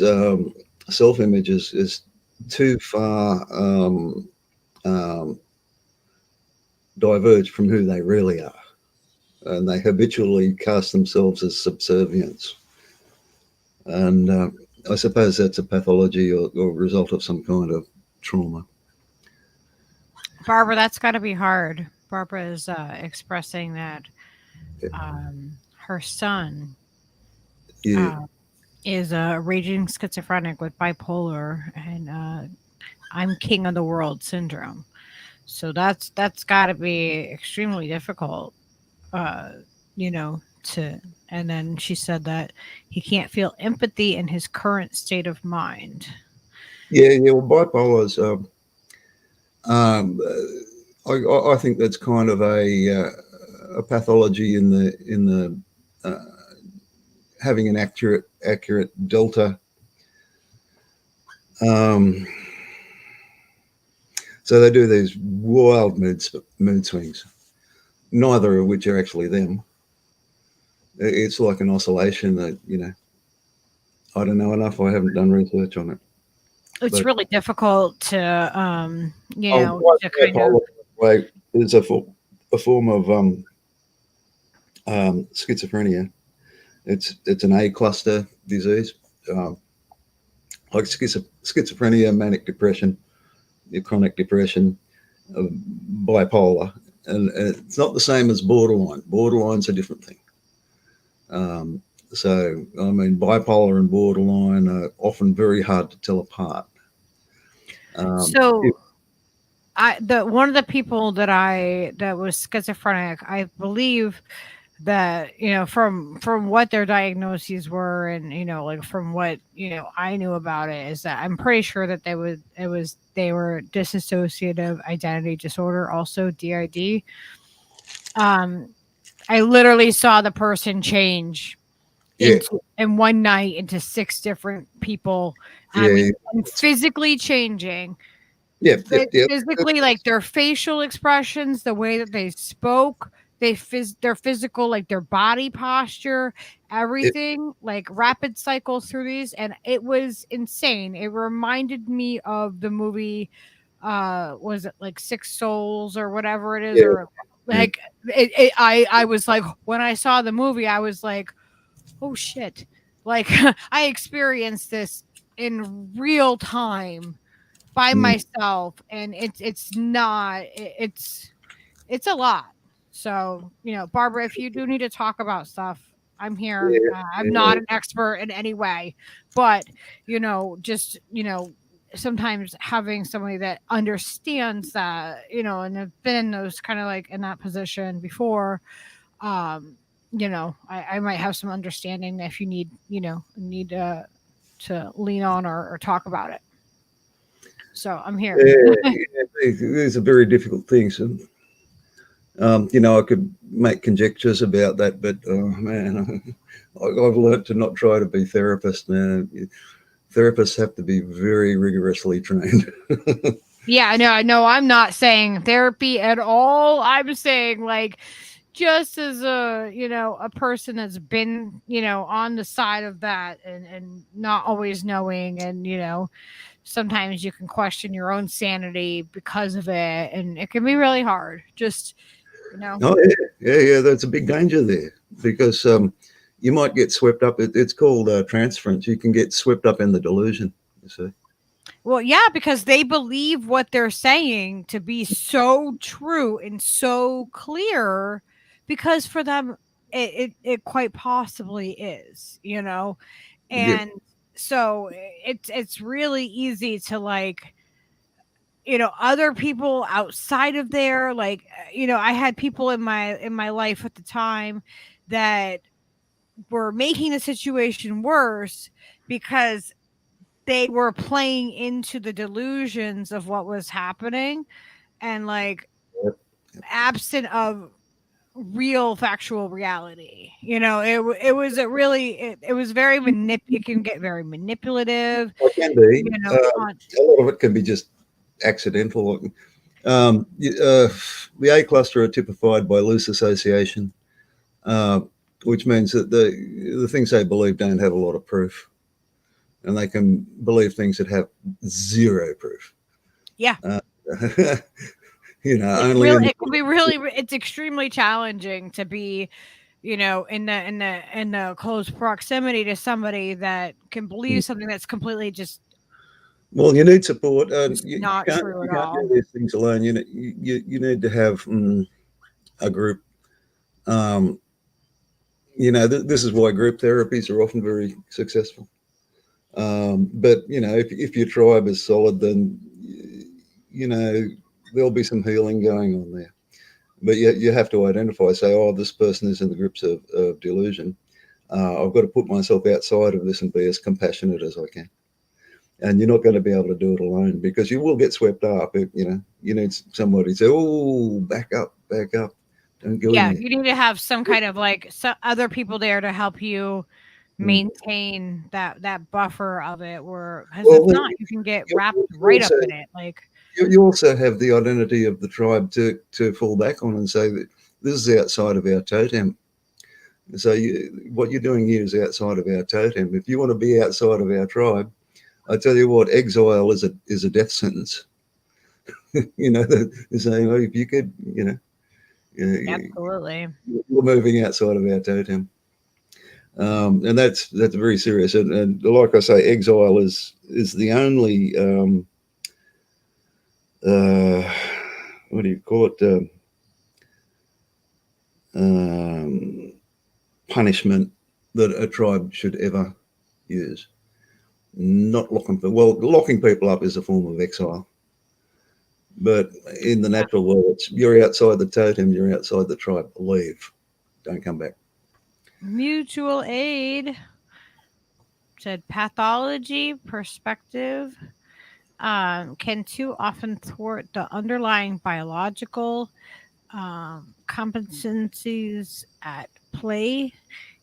self-image is too far diverged from who they really are, and they habitually cast themselves as subservience. And I suppose that's a pathology or result of some kind of trauma. Barbara, that's got to be hard. Barbara is expressing that her son Yeah. is a raging schizophrenic with bipolar and I'm king of the world syndrome. So that's got to be extremely difficult, uh, to. And then she said that he can't feel empathy in his current state of mind. Yeah. Well, bipolar is. I think that's kind of a pathology in the having an accurate delta So they do these wild mood swings, neither of which are actually them. It's like an oscillation that, I don't know enough. I haven't done research on it. It's really difficult to, to kind of. Way is a form of schizophrenia. It's an A cluster disease, like schizophrenia, manic depression, chronic depression, bipolar, and it's not the same as borderline. Borderline's a different thing. So, I mean, bipolar and borderline are often very hard to tell apart. One of the people that was schizophrenic, I believe that, from what their diagnoses were, and like from what I knew about it, is that I'm pretty sure that they were dissociative identity disorder, also DID. I literally saw the person change in one night into 6 different people. I mean, physically changing. Physically, like their facial expressions, the way that they spoke, their physical, like their body posture, everything, like rapid cycles through these, and it was insane. It reminded me of the movie, was it like Six Souls or whatever it is, or like I was like, when I saw the movie, I was like, oh shit, like I experienced this in real time by myself, and it's a lot. So, Barbara, if you do need to talk about stuff, I'm here. I'm not an expert in any way, but just sometimes having somebody that understands that, and have been in those kind of like in that position before, I might have some understanding if you need to lean on or talk about it. So I'm here. These are very difficult things. And, I could make conjectures about that, but man, I've learned to not try to be therapist, man. Therapists have to be very rigorously trained. Yeah, I know. I'm not saying therapy at all. I'm saying, like, just as a person that's been, on the side of that, and not always knowing, and, sometimes you can question your own sanity because of it, and it can be really hard. Just, Oh yeah, that's a big danger there, because you might get swept up. It's called transference. You can get swept up in the delusion, you see. Well, yeah, because they believe what they're saying to be so true and so clear, because for them it quite possibly is, and so it's really easy to, like, other people outside of there, like, I had people in my life at the time that were making the situation worse because they were playing into the delusions of what was happening, and, like, absent of real factual reality. It was a really, it was very it can get very manipulative. It can be. A lot of it can be just accidental. The A cluster are typified by loose association, which means that the things they believe don't have a lot of proof, and they can believe things that have zero proof. Yeah. It's extremely challenging to be, in the close proximity to somebody that can believe something that's completely just. Well, you need support. Not true at all. You can't do these things alone. You need to have a group. This is why group therapies are often very successful. But if your tribe is solid, then there'll be some healing going on there. But you have to identify, say, oh, this person is in the grips of delusion. I've got to put myself outside of this and be as compassionate as I can. And you're not going to be able to do it alone, because you will get swept up. You need somebody to say, oh, back up. Don't go in there. You need to have some kind of, like, other people there to help you maintain that buffer of it, where because Well, if not, you can get wrapped right up in it. Like you also have the identity of the tribe to fall back on and say that this is outside of our totem. So what you're doing here is outside of our totem. If you want to be outside of our tribe, I tell you what, exile is a death sentence. They're saying, oh, if you could, absolutely. you're moving outside of our totem. And that's very serious. And like I say, exile is the only what do you call it? Punishment that a tribe should ever use. Not locking people up is a form of exile. But in the natural world, you're outside the totem, you're outside the tribe. Leave. Don't come back. Mutual aid said pathology perspective can too often thwart the underlying biological competencies at play,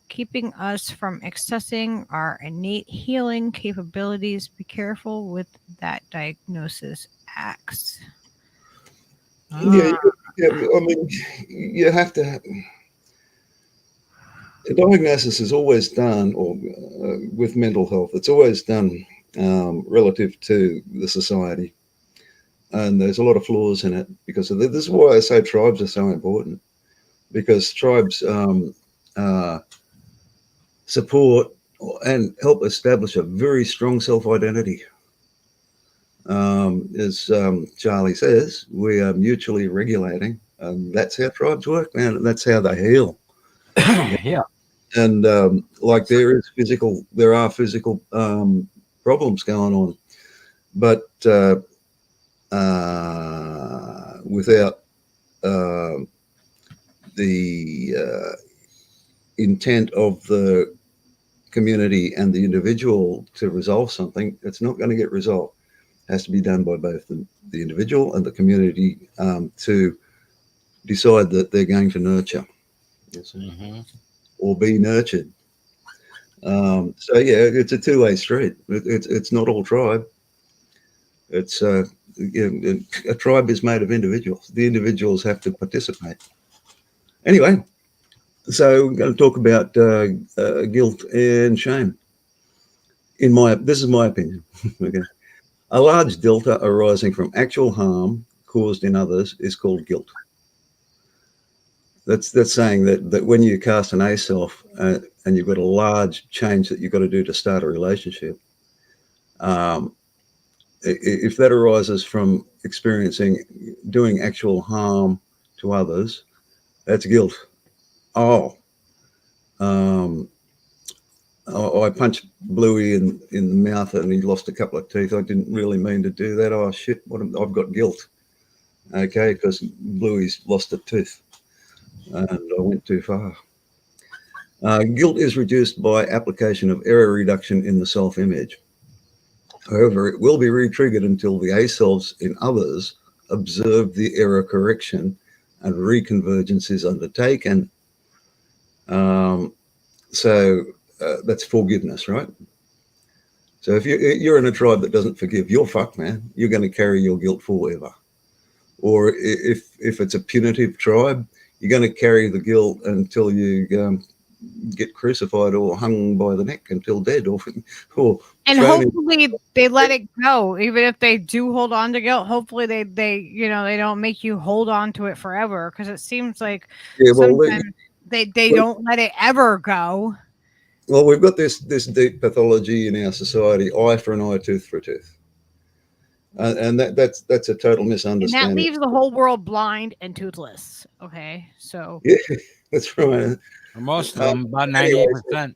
keeping us from accessing our innate healing capabilities. Be careful with that diagnosis acts. Yeah, I mean, you have to. A diagnosis is always done, or with mental health, it's always done relative to the society, and there's a lot of flaws in it because of this is why I say tribes are so important, because tribes support and help establish a very strong self-identity. As Charlie says, we are mutually regulating, and that's how tribes work, man. That's how they heal. Yeah. And like there are physical problems going on, but without the intent of the community and the individual to resolve something, it's not going to get resolved. It has to be done by both the individual and the community to decide that they're going to nurture. Mm-hmm. Or be nurtured. So yeah, it's a two-way street. It's not all tribe. It's a tribe is made of individuals. The individuals have to participate. Anyway, so we're going to talk about guilt and shame. This is my opinion. Okay, a large delta arising from actual harm caused in others is called guilt. That's saying that when you cast an A self and you've got a large change that you've got to do to start a relationship, if that arises from doing actual harm to others, that's guilt. Oh, I punched Bluey in the mouth and he lost a couple of teeth. I didn't really mean to do that. Oh shit! I've got guilt. Okay, because Bluey's lost a tooth. And I went too far. Guilt is reduced by application of error reduction in the self-image. However, it will be re-triggered until the A selves in others observe the error correction and reconvergence is undertaken. So that's forgiveness, right? So if you're in a tribe that doesn't forgive, you're fucked, man. You're going to carry your guilt forever. Or if it's a punitive tribe, you're going to carry the guilt until you get crucified or hung by the neck until dead, or and hopefully they let it go. Even if they do hold on to guilt, hopefully they don't make you hold on to it forever, because it seems like sometimes they don't let it ever go. Well, we've got this deep pathology in our society: eye for an eye, tooth for a tooth. And that's a total misunderstanding. And that leaves the whole world blind and toothless. Okay, so yeah, that's right. For most of them, about 98%.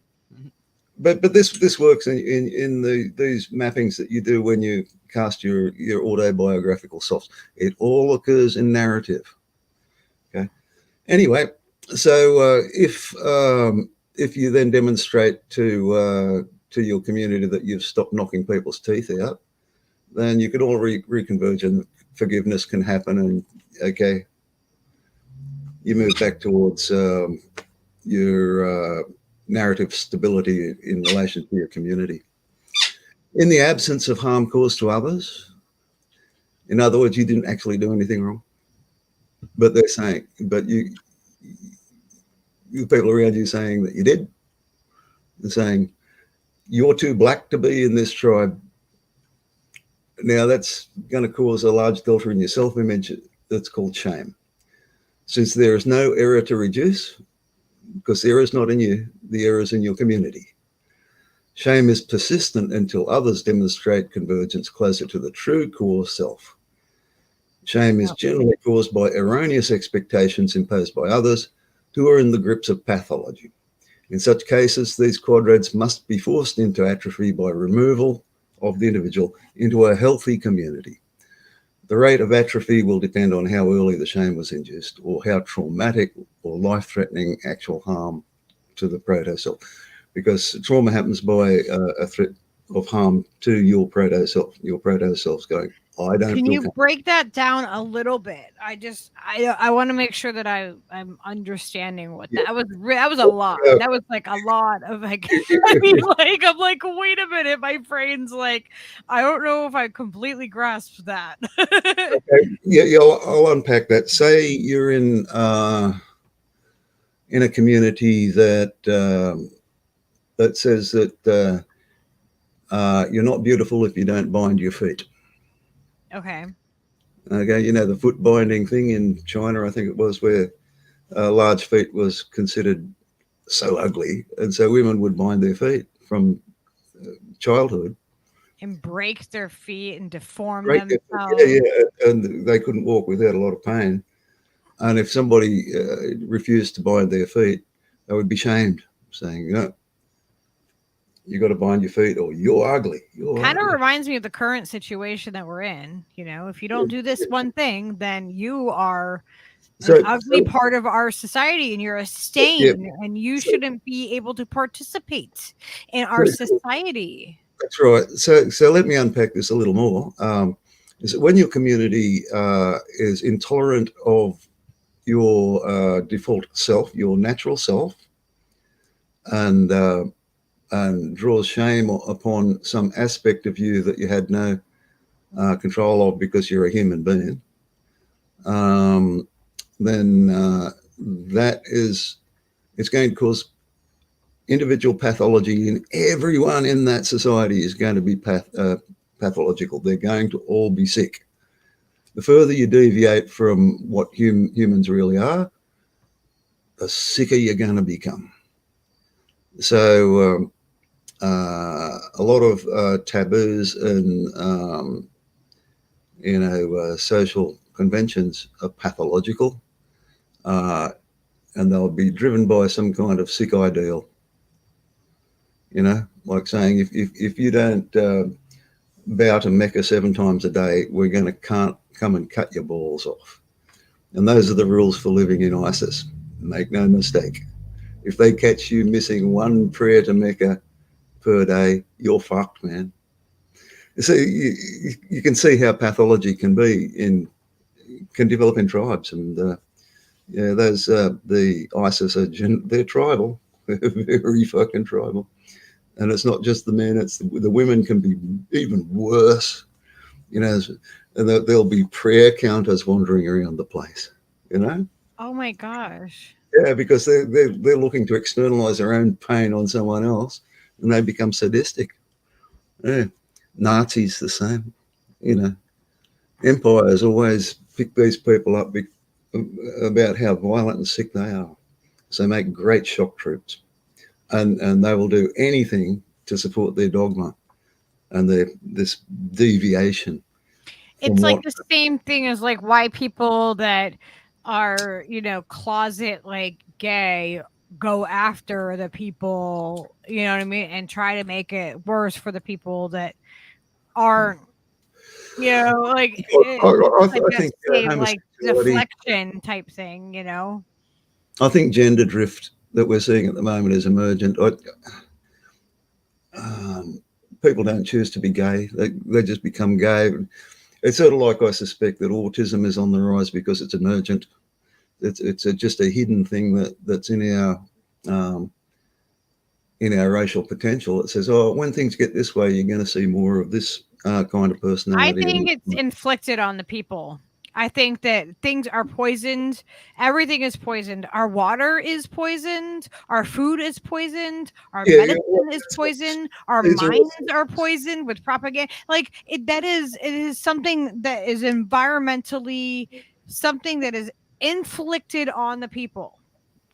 But this works in these mappings that you do when you cast your autobiographical self. It all occurs in narrative. Okay. Anyway, so if you then demonstrate to your community that you've stopped knocking people's teeth out, then you can all reconverge and forgiveness can happen, and okay, you move back towards your narrative stability in relation to your community. In the absence of harm caused to others, in other words, you didn't actually do anything wrong, but they're saying, but you people around you saying that you did, and saying you're too black to be in this tribe. Now that's going to cause a large delta in your self-image that's called shame. Since there is no error to reduce, because the error is not in you, the error is in your community. Shame is persistent until others demonstrate convergence closer to the true core self. Shame is generally caused by erroneous expectations imposed by others who are in the grips of pathology. In such cases, these quadrats must be forced into atrophy by removal of the individual into a healthy community. The rate of atrophy will depend on how early the shame was induced or how traumatic or life-threatening actual harm to the proto-self. Because trauma happens by a threat of harm to your proto-self. Your proto-self's going, I don't. Can you break that down a little bit? I want to make sure that I'm understanding what that was. That was a lot. That was like a lot of like. I mean, like I'm like, wait a minute, my brain's like, I don't know if I completely grasped that. Okay. Yeah, I'll unpack that. Say you're in a community that that says that you're not beautiful if you don't bind your feet. Okay. Okay, you know the foot binding thing in China, I think it was, where large feet was considered so ugly, and so women would bind their feet from childhood and break their feet and deform themselves. Yeah, and they couldn't walk without a lot of pain. And if somebody refused to bind their feet, they would be shamed, saying, "No, you got to bind your feet, or you're ugly." Kind of reminds me of the current situation that we're in. You know, if you don't do this one thing, then you are an ugly part of our society, and you're a stain, and you shouldn't be able to participate in our society. That's right. So let me unpack this a little more. Is that when your community is intolerant of your default self, your natural self, and draws shame upon some aspect of you that you had no control of because you're a human being, then it's going to cause individual pathology, and everyone in that society is going to be pathological. They're going to all be sick. The further you deviate from what humans really are, the sicker you're going to become. So a lot of taboos and social conventions are pathological, and they'll be driven by some kind of sick ideal. You know, like saying if you don't bow to Mecca 7 times a day, we're going to come and cut your balls off. And those are the rules for living in ISIS. Make no mistake. If they catch you missing 1 prayer to Mecca per day, you're fucked, man. So you can see how pathology can develop in tribes, and those the ISIS they're tribal, they're very fucking tribal, and it's not just the men; it's the women can be even worse, you know. And there'll be prayer counters wandering around the place, you know. Oh my gosh! Yeah, because they're looking to externalize their own pain on someone else, and they become sadistic. Yeah. Nazis the same, you know. Empires always pick these people up about how violent and sick they are. So they make great shock troops, and they will do anything to support their dogma and this deviation. It's like the same thing as like why people that are, closet like gay go after the people, you know what I mean, and try to make it worse for the people that aren't, like I think like deflection type thing, I think gender drift that we're seeing at the moment is emergent. People don't choose to be gay; they just become gay. It's sort of like I suspect that autism is on the rise because it's emergent. It's just a hidden thing that's in our in our racial potential that says, oh, when things get this way, you're going to see more of this kind of I personality. think it's inflicted on the people. I think that things are poisoned. Everything is poisoned. Our water is poisoned. Our food is poisoned. Our Yeah, yeah, medicine is poisoned. Our these are all- minds are poisoned with propaganda. Like it is something that is environmentally something that is inflicted on the people.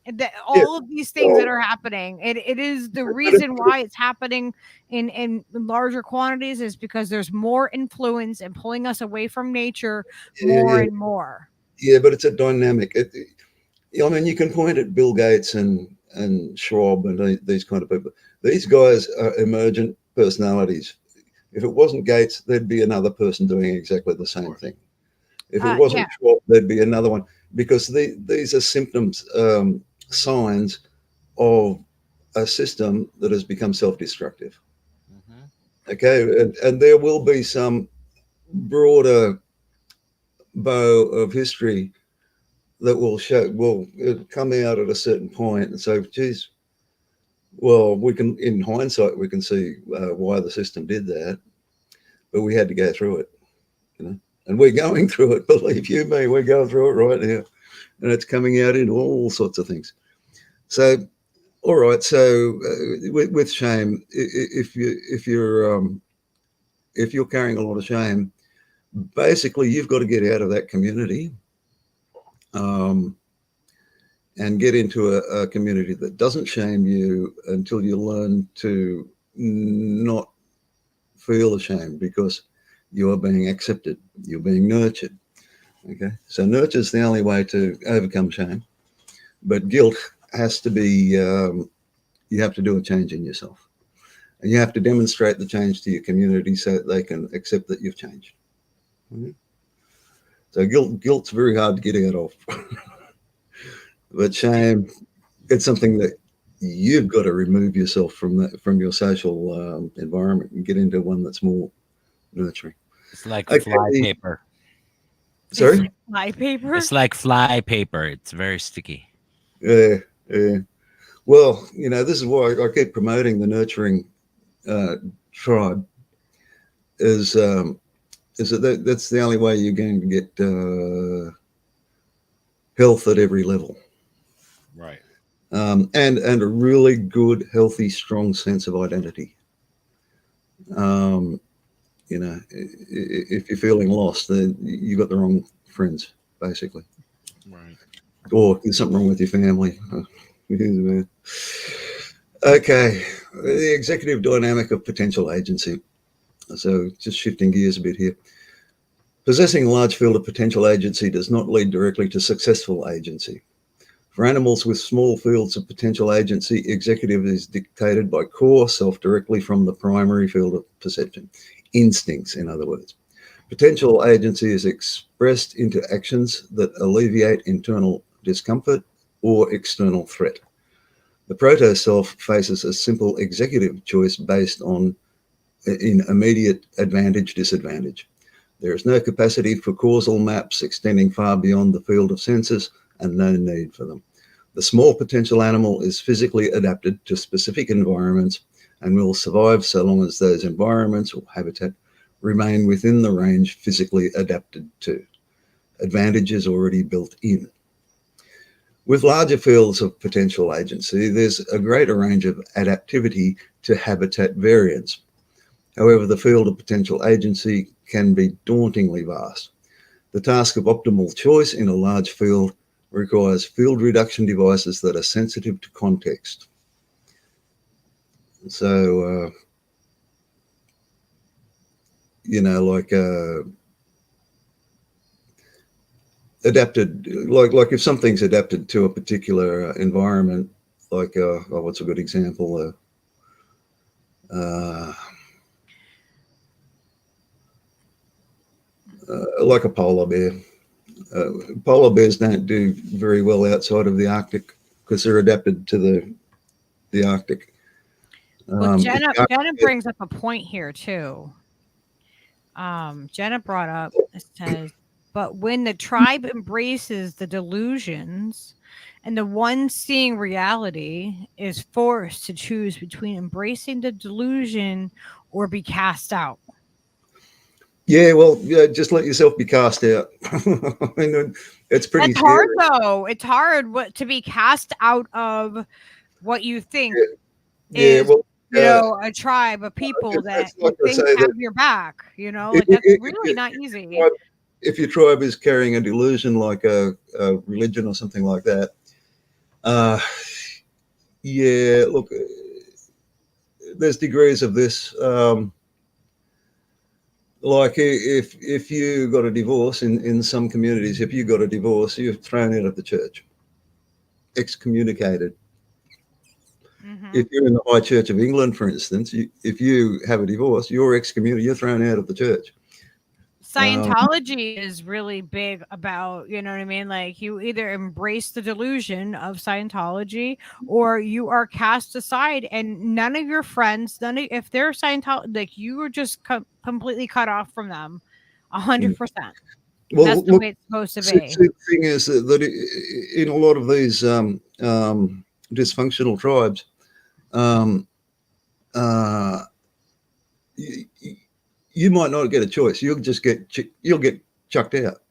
That yeah, all of these things that are happening, it is the but reason why it's happening in larger quantities is because there's more influence and pulling us away from nature yeah, more yeah, and more. yeah, but it's a dynamic. I mean, you can point at Bill Gates and Schwab and these kind of people. These guys are emergent personalities. If it wasn't Gates, there'd be another person doing exactly the same thing. If it Yeah, wasn't Schwab, there'd be another one because these are symptoms, signs of a system that has become self-destructive. Okay, and there will be some broader bow of history that will come out at a certain point and say, geez, well, we can, in hindsight, we can see why the system did that, but we had to go through it, you know, and we're going through it. Believe you me, we're going through it right now, and it's coming out in all sorts of things. So, all right. So, with shame, if you're carrying a lot of shame, basically you've got to get out of that community. And get into a community that doesn't shame you until you learn to not feel ashamed because you are being accepted, you're being nurtured. Okay, so nurture is the only way to overcome shame, but guilt has to be, you have to do a change in yourself, and you have to demonstrate the change to your community so that they can accept that you've changed. Okay? So guilt's very hard to get out of. But shame, it's something that you've got to remove yourself from your social environment and get into one that's more nurturing. It's like Okay. fly paper. Sorry? fly paper. It's like fly paper. It's very sticky. Yeah, yeah. Well, you know, this is why I keep promoting the nurturing tribe. Is that's the only way you're going to get health at every level. Right. And a really good, healthy, strong sense of identity. You know, if you're feeling lost, then you got the wrong friends, basically. Right. Or there's something wrong with your family. Okay, the executive dynamic of potential agency. So just shifting gears a bit here. Possessing a large field of potential agency does not lead directly to successful agency. For animals with small fields of potential agency, executive is dictated by core self directly from the primary field of perception. Instincts, in other words. Potential agency is expressed into actions that alleviate internal discomfort or external threat. The proto-self faces a simple executive choice based on in immediate advantage, disadvantage. There is no capacity for causal maps extending far beyond the field of senses and no need for them. The small potential animal is physically adapted to specific environments and will survive so long as those environments or habitat remain within the range physically adapted to. Advantage is already built in. With larger fields of potential agency, there's a greater range of adaptivity to habitat variance. However, the field of potential agency can be dauntingly vast. The task of optimal choice in a large field requires field reduction devices that are sensitive to context. So, you know, like adapted, like if something's adapted to a particular environment, like what's a good example? Like a polar bear. Polar bears don't do very well outside of the Arctic because they're adapted to the Arctic. Well, Jenna brings up a point here too. Jenna brought up, it says, but when the tribe embraces the delusions And the one seeing reality is forced to choose between embracing the delusion or be cast out. Yeah, well, yeah, just let yourself be cast out. I mean, it's pretty That's scary. hard though. It's hard to be cast out of what you think Yeah, is, well, a tribe of people that it's you like I think say have that your back. Like if, that's if, really not easy. if your tribe is carrying a delusion like a religion or something like that, yeah, look, there's degrees of this. Like if you got a divorce in some communities, if you got a divorce, you're thrown out of the church, excommunicated. Mhm. If you're in the High Church of England, for instance, if you have a divorce, you're excommunicated, you're thrown out of the church. Scientology is really big about, you know what I mean? Like you either embrace the delusion of Scientology or you are cast aside, and none of your friends, if they're Scientology, like you are just completely cut off from them 100%. Well, That's the look, way it's supposed to see, be. the thing is that in a lot of these dysfunctional tribes, um, uh, you, you might not get a choice. You'll just you'll get chucked out.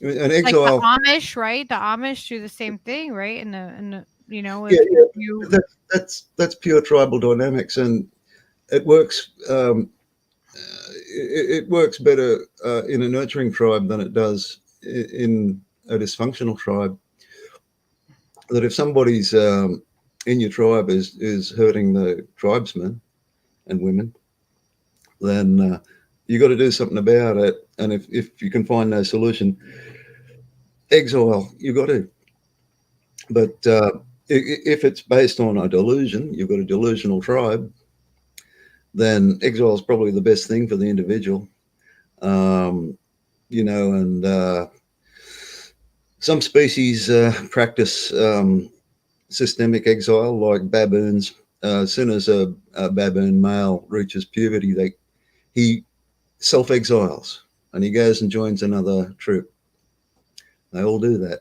An Like the exile. Amish, right? The Amish do the same thing, right? And Yeah, if yeah, you that's pure tribal dynamics, and it works. It works better in a nurturing tribe than it does in a dysfunctional tribe. That if somebody's in your tribe is hurting the tribesmen and women, then you got to do something about it. And if you can find no solution, exile. You got to. But if it's based on a delusion, you've got a delusional tribe, then exile is probably the best thing for the individual. And some species practice systemic exile, like baboons. As soon as a baboon male reaches puberty, he self-exiles and he goes and joins another troop. They all do that.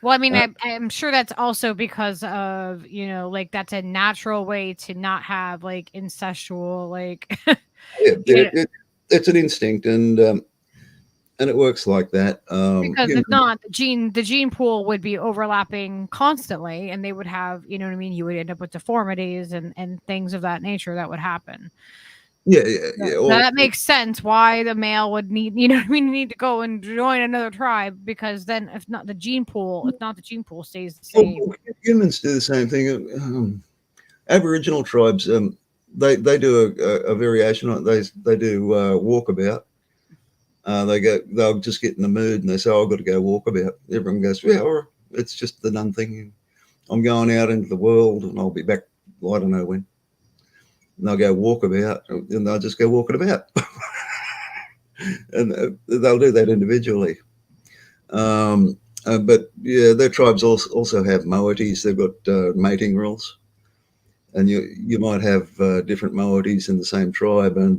Well, I mean, Uh, I'm sure that's also because of, like that's a natural way to not have like incestual, like, you know, it's an instinct, and it works like that. because if not, the gene pool would be overlapping constantly, and they would have, you know what I mean. You would end up with deformities and things of that nature that would happen. Yeah, So that makes sense why the male would need, you know what I mean, need to go and join another tribe, because then if not the gene pool stays the same. Humans do the same thing. Aboriginal tribes, they do a variation on it. They do walkabout. They'll just get in the mood and they say, "Oh, I've got to go walkabout." Everyone goes, "Yeah, all right. It's just the nun thing. I'm going out into the world and I'll be back. I don't know when." And they'll go walkabout and they'll just go walking about. And they'll do that individually. But yeah, their tribes also have moieties. They've got mating rules. And you might have different moieties in the same tribe, and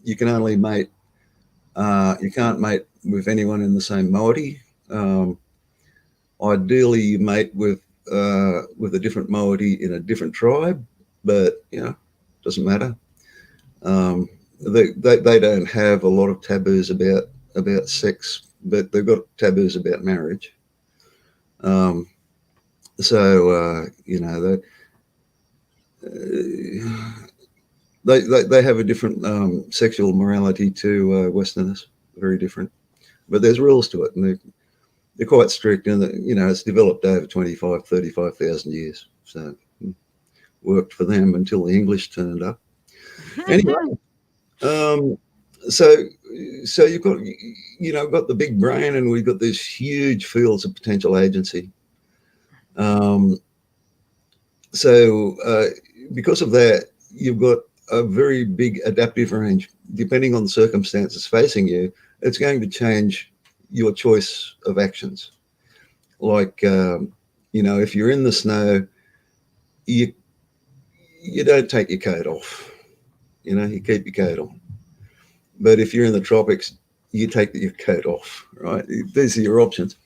you can only mate. You can't mate with anyone in the same moiety. Ideally, you mate with a different moiety in a different tribe, but doesn't matter. They don't have a lot of taboos about sex, but they've got taboos about marriage. They have a different sexual morality to Westerners, very different. But there's rules to it, and they're quite strict, and it's developed over 25, 35,000 years. So worked for them until the English turned up. Anyway, so you've got the big brain, and we've got these huge fields of potential agency. Because of that, you've got a very big adaptive range. Depending on the circumstances facing you, it's going to change your choice of actions. Like, if you're in the snow, you don't take your coat off. You keep your coat on. But if you're in the tropics, you take your coat off, right? These are your options.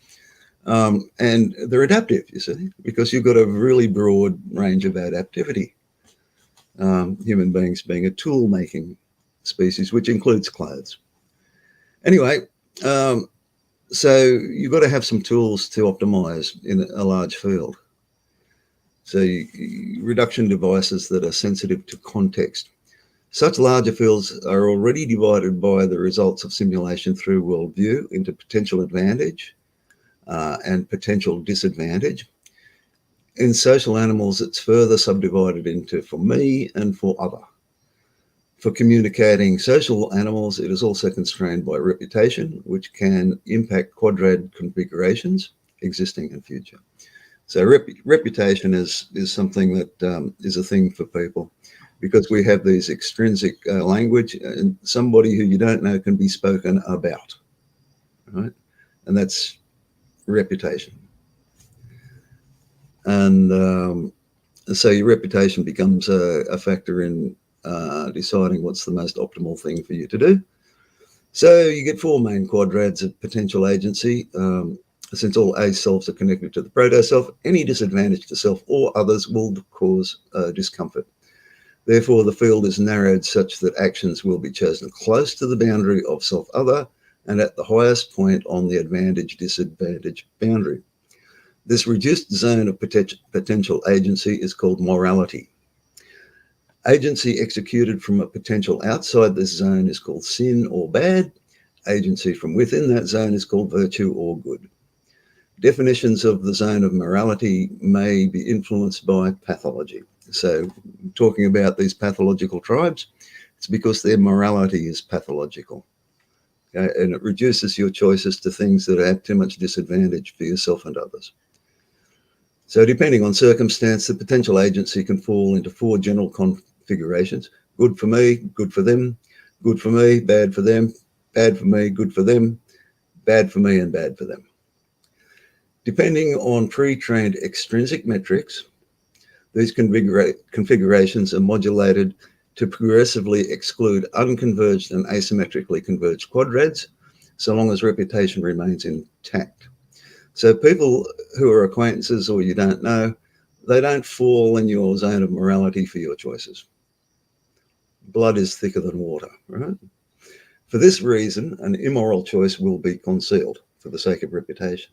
And they're adaptive, you see, because you've got a really broad range of adaptivity. Human beings being a tool-making species, which includes clothes. Anyway, so you've got to have some tools to optimize in a large field. So reduction devices that are sensitive to context. Such larger fields are already divided by the results of simulation through worldview into potential advantage and potential disadvantage. In social animals, it's further subdivided into for me and for other. For communicating social animals, it is also constrained by reputation, which can impact quadrant configurations, existing and future. So reputation is something that is a thing for people, because we have these extrinsic language, and somebody who you don't know can be spoken about, right? And that's reputation. And so your reputation becomes a factor in deciding what's the most optimal thing for you to do. So you get four main quadrats of potential agency. Since all A selves are connected to the proto-self, any disadvantage to self or others will cause discomfort. Therefore, the field is narrowed such that actions will be chosen close to the boundary of self-other and at the highest point on the advantage-disadvantage boundary. This reduced zone of potential agency is called morality. Agency executed from a potential outside this zone is called sin or bad. Agency from within that zone is called virtue or good. Definitions of the zone of morality may be influenced by pathology. So talking about these pathological tribes, it's because their morality is pathological. Okay? And it reduces your choices to things that have too much disadvantage for yourself and others. So depending on circumstance, the potential agency can fall into four general configurations: good for me, good for them, good for me, bad for them, bad for me, good for them, bad for me, and bad for them. Depending on pre-trained extrinsic metrics, these configurations are modulated to progressively exclude unconverged and asymmetrically converged quadrats, so long as reputation remains intact. So people who are acquaintances or you don't know, they don't fall in your zone of morality for your choices. Blood is thicker than water, right? For this reason, an immoral choice will be concealed for the sake of reputation.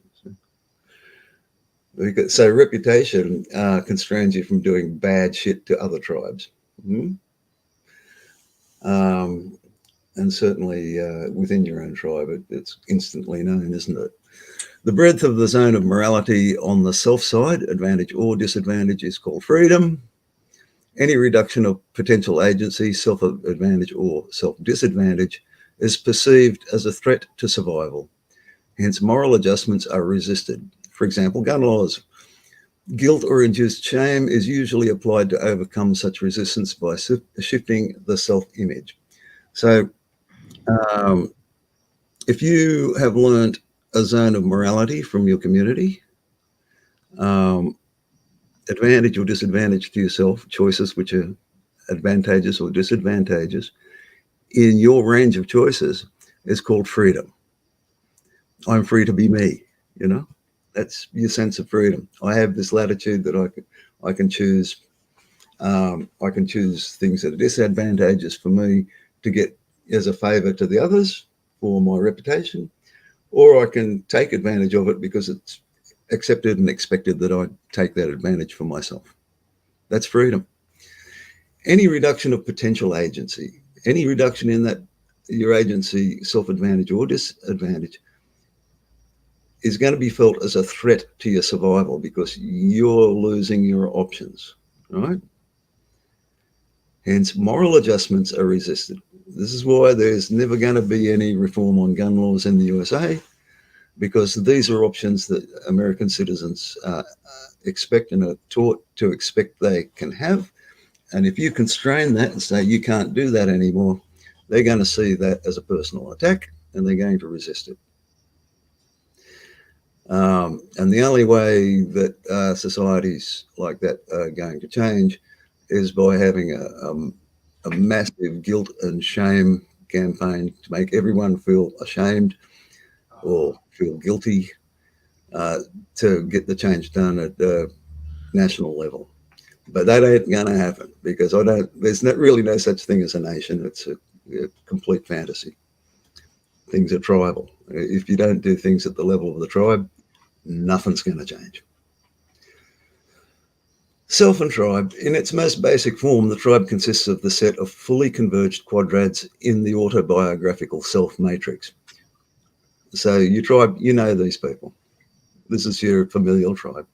So reputation constrains you from doing bad shit to other tribes. Mm-hmm. And certainly within your own tribe, it's instantly known, isn't it? The breadth of the zone of morality on the self side, advantage or disadvantage, is called freedom. Any reduction of potential agency, self-advantage or self-disadvantage, is perceived as a threat to survival. Hence, moral adjustments are resisted. For example, gun laws. Guilt or induced shame is usually applied to overcome such resistance by shifting the self-image. So if you have learned a zone of morality from your community, advantage or disadvantage to yourself, choices which are advantageous or disadvantageous in your range of choices, is called freedom. I'm free to be me, you know? That's your sense of freedom. I have this latitude that I can choose. I can choose things that are disadvantageous for me to get as a favor to the others for my reputation, or I can take advantage of it because it's accepted and expected that I take that advantage for myself. That's freedom. Any reduction of potential agency, any reduction in that your agency, self-advantage or disadvantage, is going to be felt as a threat to your survival because you're losing your options, right? Hence, moral adjustments are resisted. This is why there's never going to be any reform on gun laws in the USA, because these are options that American citizens expect and are taught to expect they can have. And if you constrain that and say you can't do that anymore, they're going to see that as a personal attack and they're going to resist it. And the only way that societies like that are going to change is by having a massive guilt and shame campaign to make everyone feel ashamed or feel guilty to get the change done at the national level. But that ain't going to happen because there's really no such thing as a nation. It's a complete fantasy. Things are tribal. If you don't do things at the level of the tribe, nothing's going to change. Self and tribe. In its most basic form, the tribe consists of the set of fully converged quadrats in the autobiographical self matrix. So your tribe, you know these people. This is your familial tribe.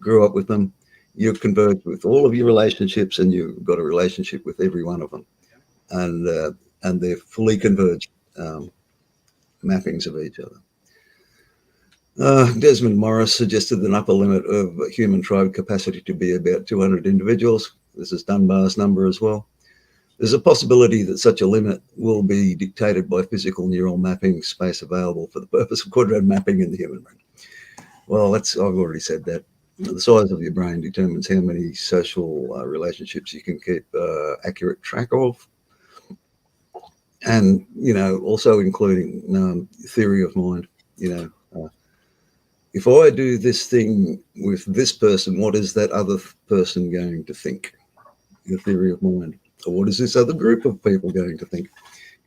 Grew up with them. You're converged with all of your relationships, and you've got a relationship with every one of them, and they're fully converged mappings of each other. Desmond Morris suggested an upper limit of human tribe capacity to be about 200 individuals. This is Dunbar's number as well. There's a possibility that such a limit will be dictated by physical neural mapping space available for the purpose of quadrant mapping in the human brain. Well, I've already said that. The size of your brain determines how many social relationships you can keep accurate track of. And, also including theory of mind, if I do this thing with this person, what is that other person going to think? The theory of mind. Or what is this other group of people going to think?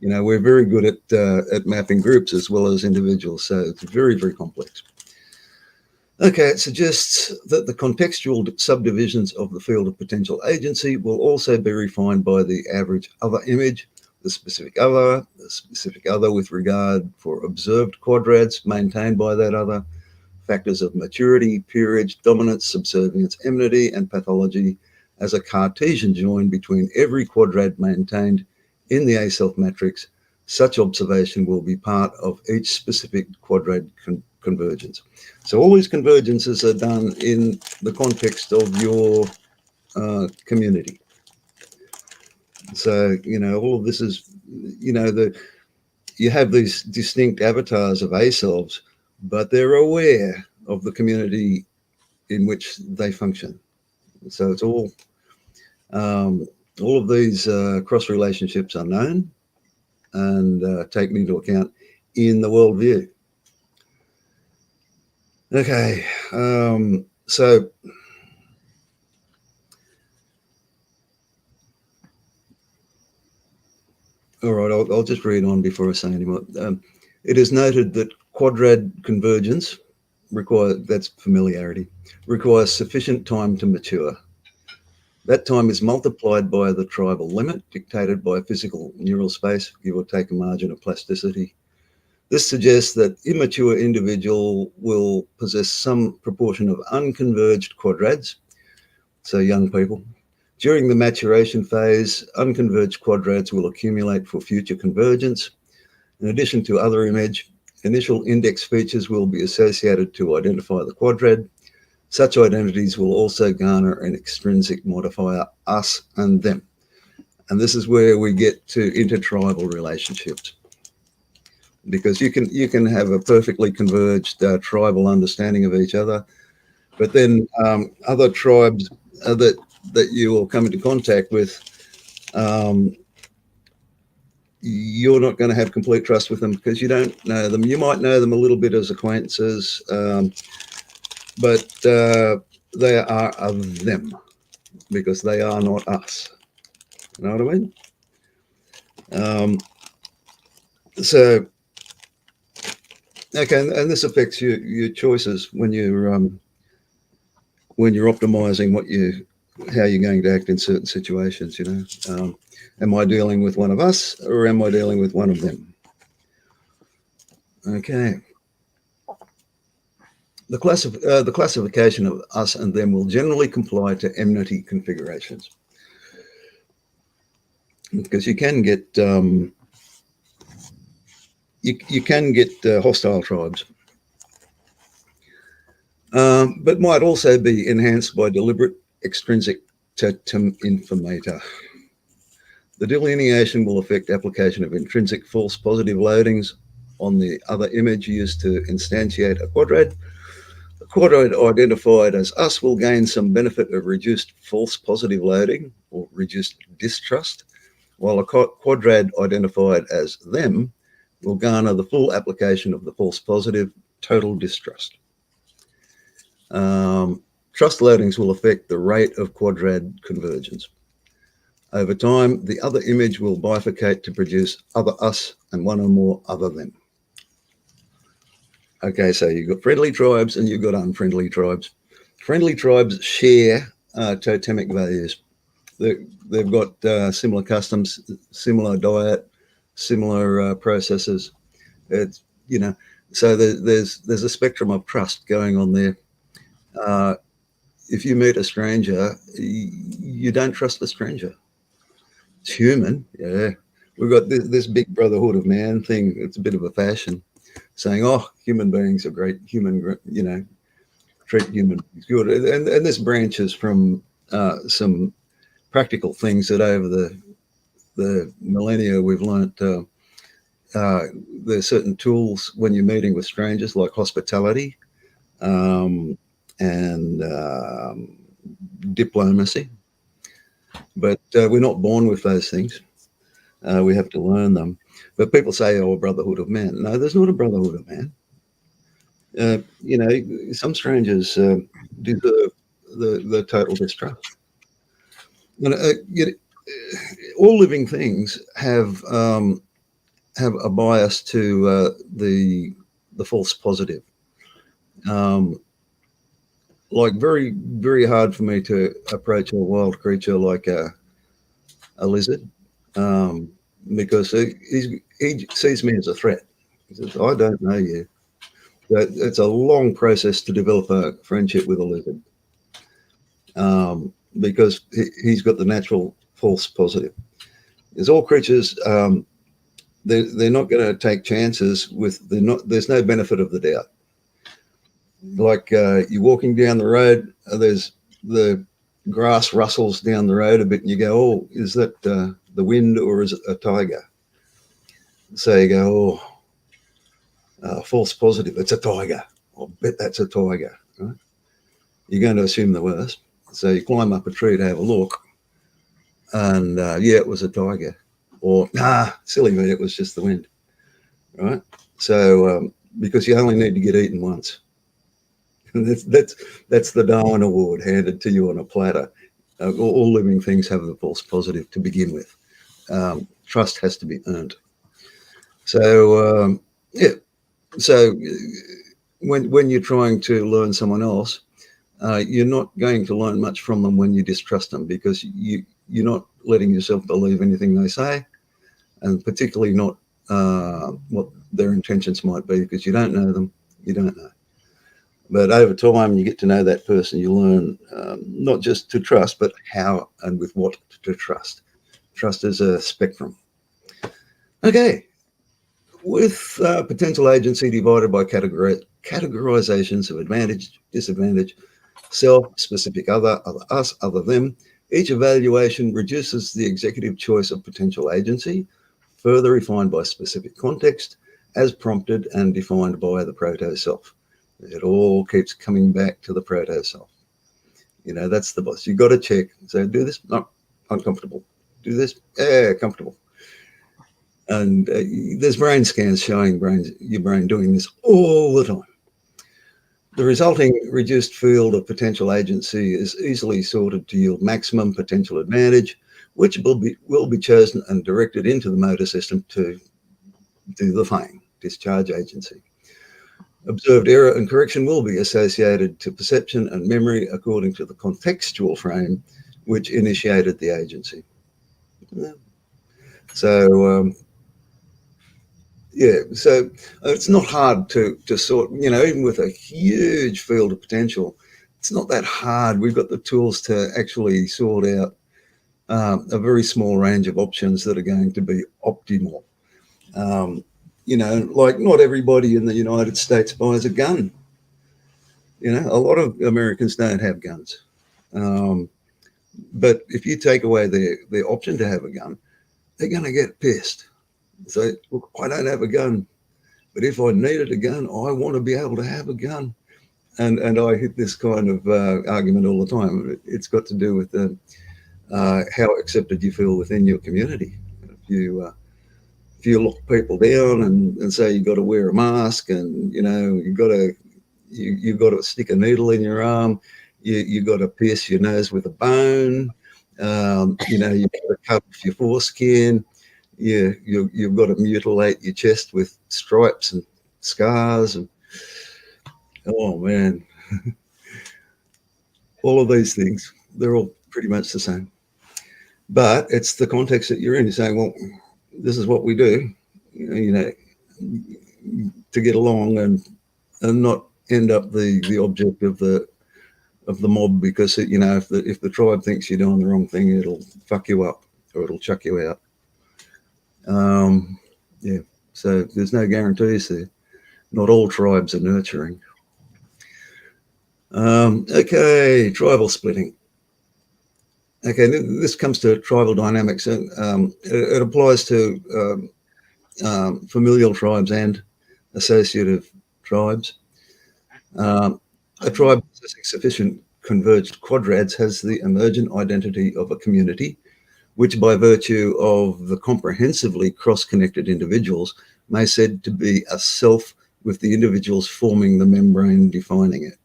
We're very good at mapping groups as well as individuals, so it's very, very complex. Okay, it suggests that the contextual subdivisions of the field of potential agency will also be refined by the average other image, the specific other with regard for observed quadrats maintained by that other, factors of maturity, peerage, dominance, subservience, enmity, and pathology as a Cartesian join between every quadrat maintained in the A-self matrix. Such observation will be part of each specific quadrat convergence. So all these convergences are done in the context of your community. So, all of this is, you have these distinct avatars of A-selves, but they're aware of the community in which they function. So it's all of these cross relationships are known and taken into account in the worldview. Okay, so all right, I'll just read on before I say any more. It is noted that quadrant convergence that's familiarity, requires sufficient time to mature. That time is multiplied by the tribal limit dictated by physical neural space, give or take a margin of plasticity. This suggests that immature individual will possess some proportion of unconverged quadrats, so young people. During the maturation phase, unconverged quadrats will accumulate for future convergence. In addition to other initial index features will be associated to identify the quadrat. Such identities will also garner an extrinsic modifier, us and them. And this is where we get to intertribal relationships. Because you can have a perfectly converged tribal understanding of each other, but then other tribes that you will come into contact with, you're not going to have complete trust with them because you don't know them. You might know them a little bit as acquaintances, but they are of them because they are not us. You know what I mean? So, okay, and this affects your choices when you're optimizing how you're going to act in certain situations. Am I dealing with one of us or am I dealing with one of them? Okay. The classification of us and them will generally comply to enmity configurations, because you can get hostile tribes, but might also be enhanced by deliberate extrinsic totem informata. The delineation will affect application of intrinsic false positive loadings on the other image used to instantiate a quadrat. The quadrat identified as us will gain some benefit of reduced false positive loading or reduced distrust, while a quadrat identified as them will garner the full application of the false positive total distrust. Trust loadings will affect the rate of quadrad convergence. Over time, the other image will bifurcate to produce other us and one or more other them. Okay, so you've got friendly tribes and you've got unfriendly tribes. Friendly tribes share totemic values. They've got similar customs, similar diet, similar processes. It's, you know, so there's a spectrum of trust going on there. If you meet a stranger, you don't trust the stranger. It's human, yeah. We've got this big brotherhood of man thing. It's a bit of a fashion, saying, "Oh, human beings are great. Treat human beings good." And this branches from some practical things that over the millennia we've learnt. There's certain tools when you're meeting with strangers, like hospitality and diplomacy. But we're not born with those things. We have to learn them. But people say, "Oh, a brotherhood of man." No, there's not a brotherhood of man. Some strangers deserve the total distrust. All living things have a bias to the false positive. Like very, very hard for me to approach a wild creature like a lizard, because he sees me as a threat. He says, "I don't know you." It's a long process to develop a friendship with a lizard, because he's got the natural false positive. As all creatures, they're not going to take chances with there's no benefit of the doubt. Like you're walking down the road, there's the grass rustles down the road a bit, and you go, "Oh, is that the wind or is it a tiger?" So you go, "Oh, false positive, it's a tiger. I'll bet that's a tiger." Right? You're going to assume the worst. So you climb up a tree to have a look, and yeah, it was a tiger. Or, silly me, it was just the wind. Right? So because you only need to get eaten once. That's the Darwin Award handed to you on a platter. All living things have the false positive to begin with. Trust has to be earned. So yeah. So when you're trying to learn someone else, you're not going to learn much from them when you distrust them, because you're not letting yourself believe anything they say, and particularly not what their intentions might be, because you don't know them. You don't know. But over time, you get to know that person. You learn not just to trust, but how and with what to trust. Trust is a spectrum. Okay. With potential agency divided by categorizations of advantage, disadvantage, self, specific other us, other them, each evaluation reduces the executive choice of potential agency, further refined by specific context, as prompted and defined by the proto-self. It all keeps coming back to the proto-self. That's the boss. You've got to check. So do this, no, uncomfortable. Do this, yeah, comfortable. And there's brain scans showing your brain doing this all the time. The resulting reduced field of potential agency is easily sorted to yield maximum potential advantage, which will be chosen and directed into the motor system to do the thing, discharge agency. Observed error and correction will be associated to perception and memory according to the contextual frame which initiated the agency. So yeah, so it's not hard to sort, even with a huge field of potential, it's not that hard. We've got the tools to actually sort out a very small range of options that are going to be optimal. Like not everybody in the United States buys a gun. A lot of Americans don't have guns. But if you take away their option to have a gun, they're going to get pissed. So, look, I don't have a gun, but if I needed a gun, I want to be able to have a gun. And I hit this kind of argument all the time. It's got to do with how accepted you feel within your community. If you lock people down and say you've got to wear a mask and, you've got to, you've got to stick a needle in your arm. You've got to pierce your nose with a bone. You've got to cut off your foreskin. You've got to mutilate your chest with stripes and scars. And oh man, all of these things, they're all pretty much the same. But it's the context that you're in. You're saying, well, this is what we do, to get along and not end up the object of the mob, because if the tribe thinks you're doing the wrong thing, it'll fuck you up or it'll chuck you out. So there's no guarantees there. Not all tribes are nurturing. Okay, tribal splitting. Okay, this comes to tribal dynamics, and it applies to familial tribes and associative tribes. A tribe possessing sufficient converged quadrads has the emergent identity of a community, which by virtue of the comprehensively cross-connected individuals may said to be a self, with the individuals forming the membrane defining it.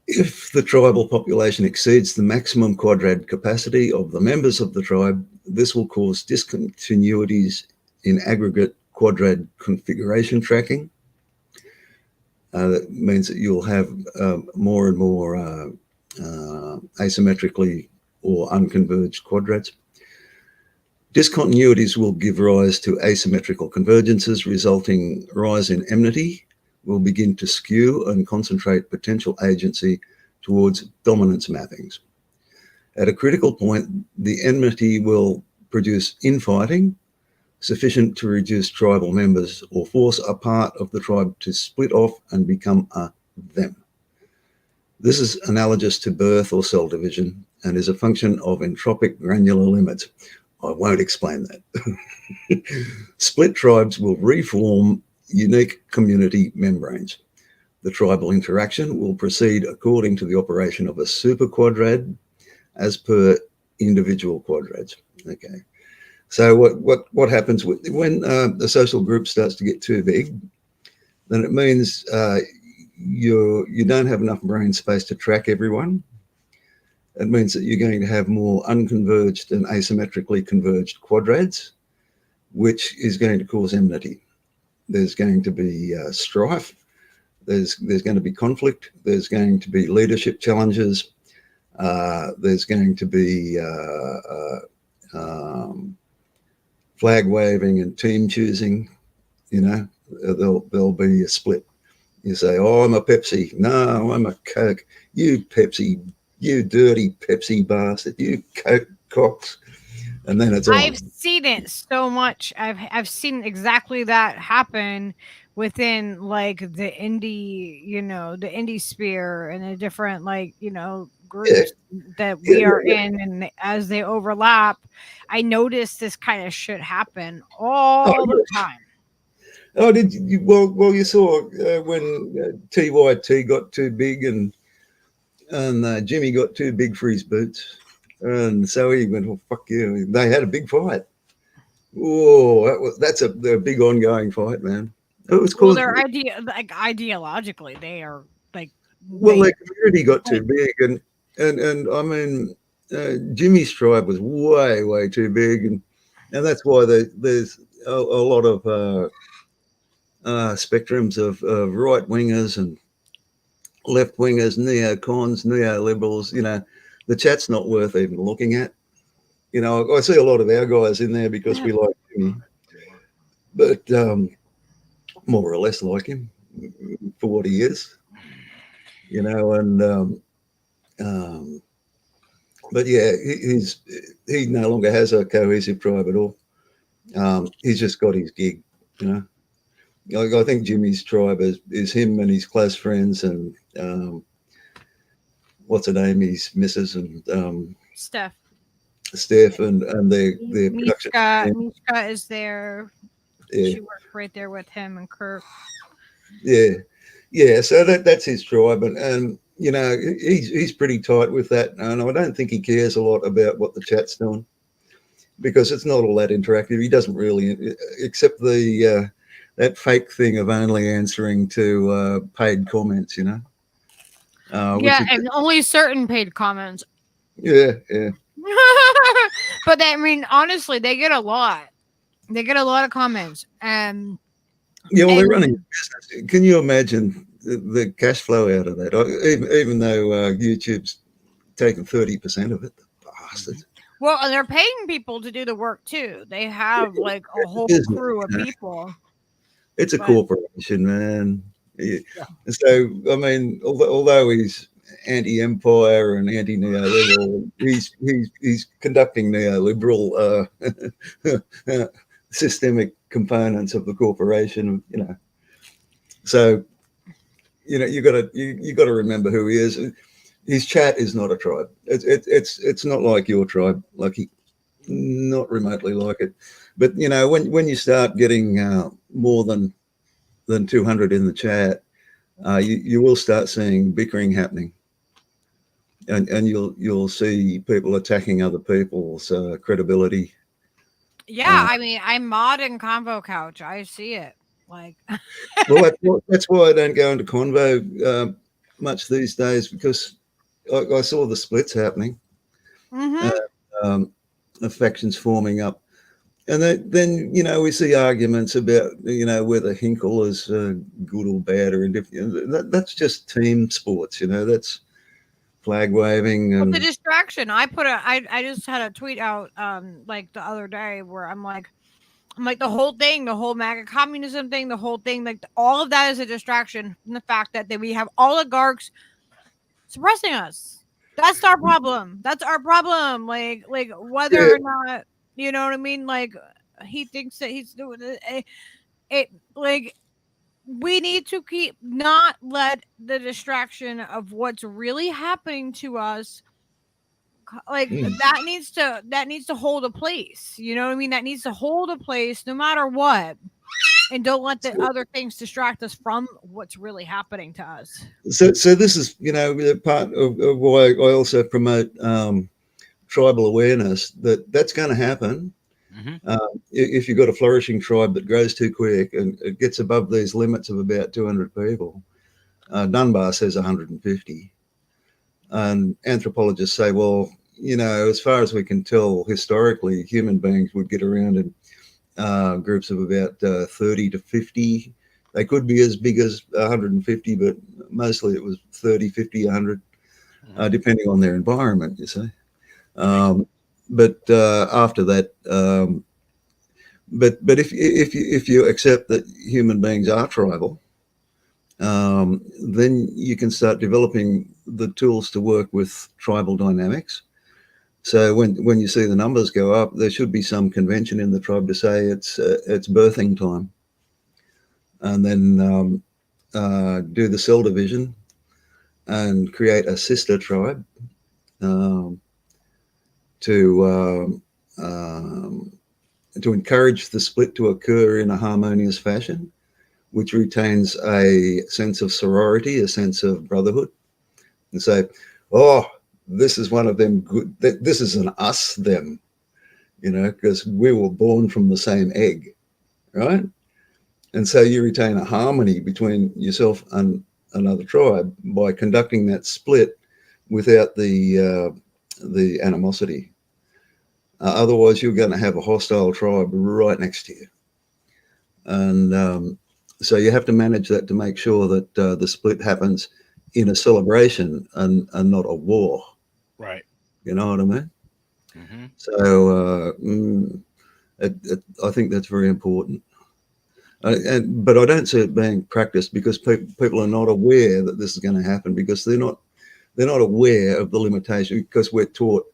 If the tribal population exceeds the maximum quadrad capacity of the members of the tribe, this will cause discontinuities in aggregate quadrad configuration tracking. That means that you'll have more and more asymmetrically or unconverged quadrads. Discontinuities will give rise to asymmetrical convergences, resulting rise in enmity will begin to skew and concentrate potential agency towards dominance mappings. At a critical point, the enmity will produce infighting sufficient to reduce tribal members or force a part of the tribe to split off and become a them. This is analogous to birth or cell division and is a function of entropic granular limits. I won't explain that. Split tribes will reform unique community membranes. The tribal interaction will proceed according to the operation of a super quadrad as per individual quadrads. Okay. So what happens when the social group starts to get too big, then it means you don't have enough brain space to track everyone. It means that you're going to have more unconverged and asymmetrically converged quadrads, which is going to cause enmity. There's going to be strife. There's going to be conflict. There's going to be leadership challenges. There's going to be flag waving and team choosing. There'll be a split. You say, "Oh, I'm a Pepsi." "No, I'm a Coke." "You Pepsi, you dirty Pepsi bastard, you Coke cocks." And then it's I've seen it so much. I've seen exactly that happen within like the indie sphere and the different groups that we are in, and as they overlap, I notice this kind of shit happen all the time. Oh, did you? Well, you saw when TYT got too big and Jimmy got too big for his boots. And so he went, "Oh, fuck you." They had a big fight. Oh, that's a big ongoing fight, man. It was cool. They're ideologically, they are like. Well, their community got too big, and I mean, Jimmy's tribe was way too big, and that's why there's a lot of spectrums of right wingers and left wingers, neocons, neoliberals. The chat's not worth even looking at. I see a lot of our guys in there because we like Jimmy, but more or less like him for what he is, but yeah, he no longer has a cohesive tribe at all. He's just got his gig, I think Jimmy's tribe is him and his close friends and what's her name? His missus and Steph and their production. Mishka is there. Yeah. She works right there with him and Kirk. Yeah. So that's his tribe, and he's pretty tight with that. And I don't think he cares a lot about what the chat's doing because it's not all that interactive. He doesn't really, except the that fake thing of only answering to paid comments, you know. Yeah, and only certain paid comments. Yeah. But I mean, honestly, they get a lot. They get a lot of comments, and Yeah, well, they're running a business. Can you imagine the cash flow out of that? Even though YouTube's taking 30% of it, the bastards. well, and they're paying people to do the work too. They have like a whole Business, crew of you know? people. It's a But- corporation, man. Yeah. So, I mean, although he's anti-empire and anti-neoliberal, he's conducting neoliberal systemic components of the corporation, you know. So, you know, you got to remember who he is. His chat is not a tribe. It's not like your tribe, Lucky, not remotely like it. But you know, when you start getting more than 200 in the chat, you will start seeing bickering happening, and you'll see people attacking other people's credibility. yeah, I mean, I mod in Convo Couch. I see it. Like, Well, that's why I don't go into Convo much these days, because I saw the splits happening, factions forming up. And then, you know, we see arguments about, you know, whether Hinkle is good or bad or indifferent. That's just team sports, you know, that's flag waving. And the distraction. I just had a tweet out like the other day where I'm like the whole thing, the whole MAGA communism thing, the whole thing, like all of that is a distraction from the fact that we have oligarchs suppressing us. That's our problem. That's our problem. Like whether or not, you know what I mean? Like he thinks that he's doing it like we need to not let the distraction of what's really happening to us like that needs to hold a place, you know what I mean? That needs to hold a place no matter what, and don't let the other things distract us from what's really happening to us. So this is, you know, part of why I also promote tribal awareness, that's going to happen. If you've got a flourishing tribe that grows too quick and it gets above these limits of about 200 people, Dunbar says 150, and anthropologists say, well, you know, as far as we can tell, historically, human beings would get around in groups of about 30 to 50. They could be as big as 150, but mostly it was 30, 50, 100, depending on their environment, you see. But after that, but if you accept that human beings are tribal, then you can start developing the tools to work with tribal dynamics. So when you see the numbers go up, there should be some convention in the tribe to say it's birthing time, and then do the cell division and create a sister tribe to encourage the split to occur in a harmonious fashion, which retains a sense of sorority, a sense of brotherhood, and say, oh, this is one of them good, this is an us them, you know, because we were born from the same egg, right? And so you retain a harmony between yourself and another tribe by conducting that split without the animosity. Otherwise, you're going to have a hostile tribe right next to you. And so you have to manage that to make sure that the split happens in a celebration and not a war. Right. You know what I mean? So I think that's very important. But I don't see it being practiced because people are not aware that this is going to happen, because they're not aware of the limitation, because we're taught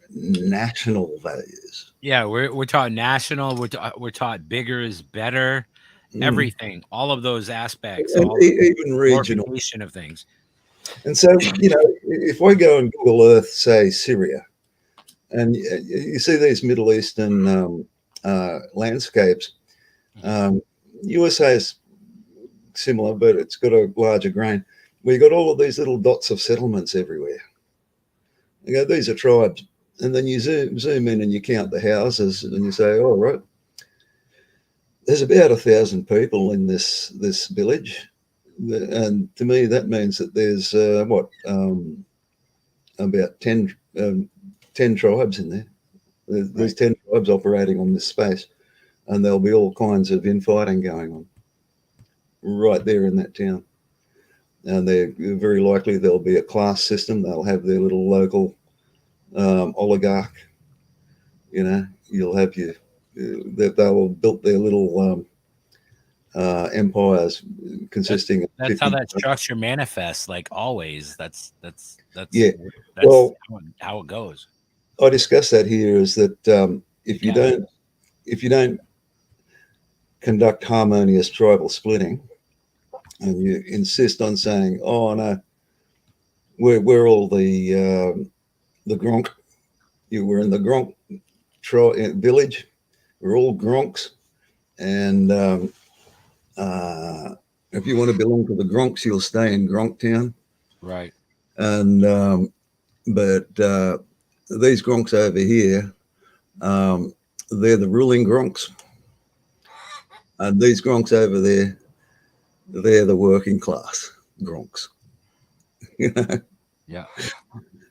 national values. Yeah, we're taught national. We're taught bigger is better. Everything, all of those aspects, and all even regional of things. And so, you know, if I go on Google Earth, say Syria, and you see these Middle Eastern landscapes, USA is similar, but it's got a larger grain. We got all of these little dots of settlements everywhere. You go, these are tribes, and then you zoom in and you count the houses, and you say, oh, right, there's about 1,000 people in this village, and to me that means that there's about 10 tribes in there. There's 10 tribes operating on this space, and there'll be all kinds of infighting going on right there in that town. And they're very likely there'll be a class system. They'll have their little local oligarch. You know, you'll have your they'll built their little empires consisting of That's how that structure manifests. Like always, that's yeah. That's Well, how it goes. I discuss that here is that if you don't conduct harmonious tribal splitting, and you insist on saying, "Oh no, we're all the Gronk. We're in the Gronk village. We're all Gronks, and if you want to belong to the Gronks, you'll stay in Gronktown." Right. And but these Gronks over here, they're the ruling Gronks, and these Gronks over there, they're the working class Gronks. You know? Yeah.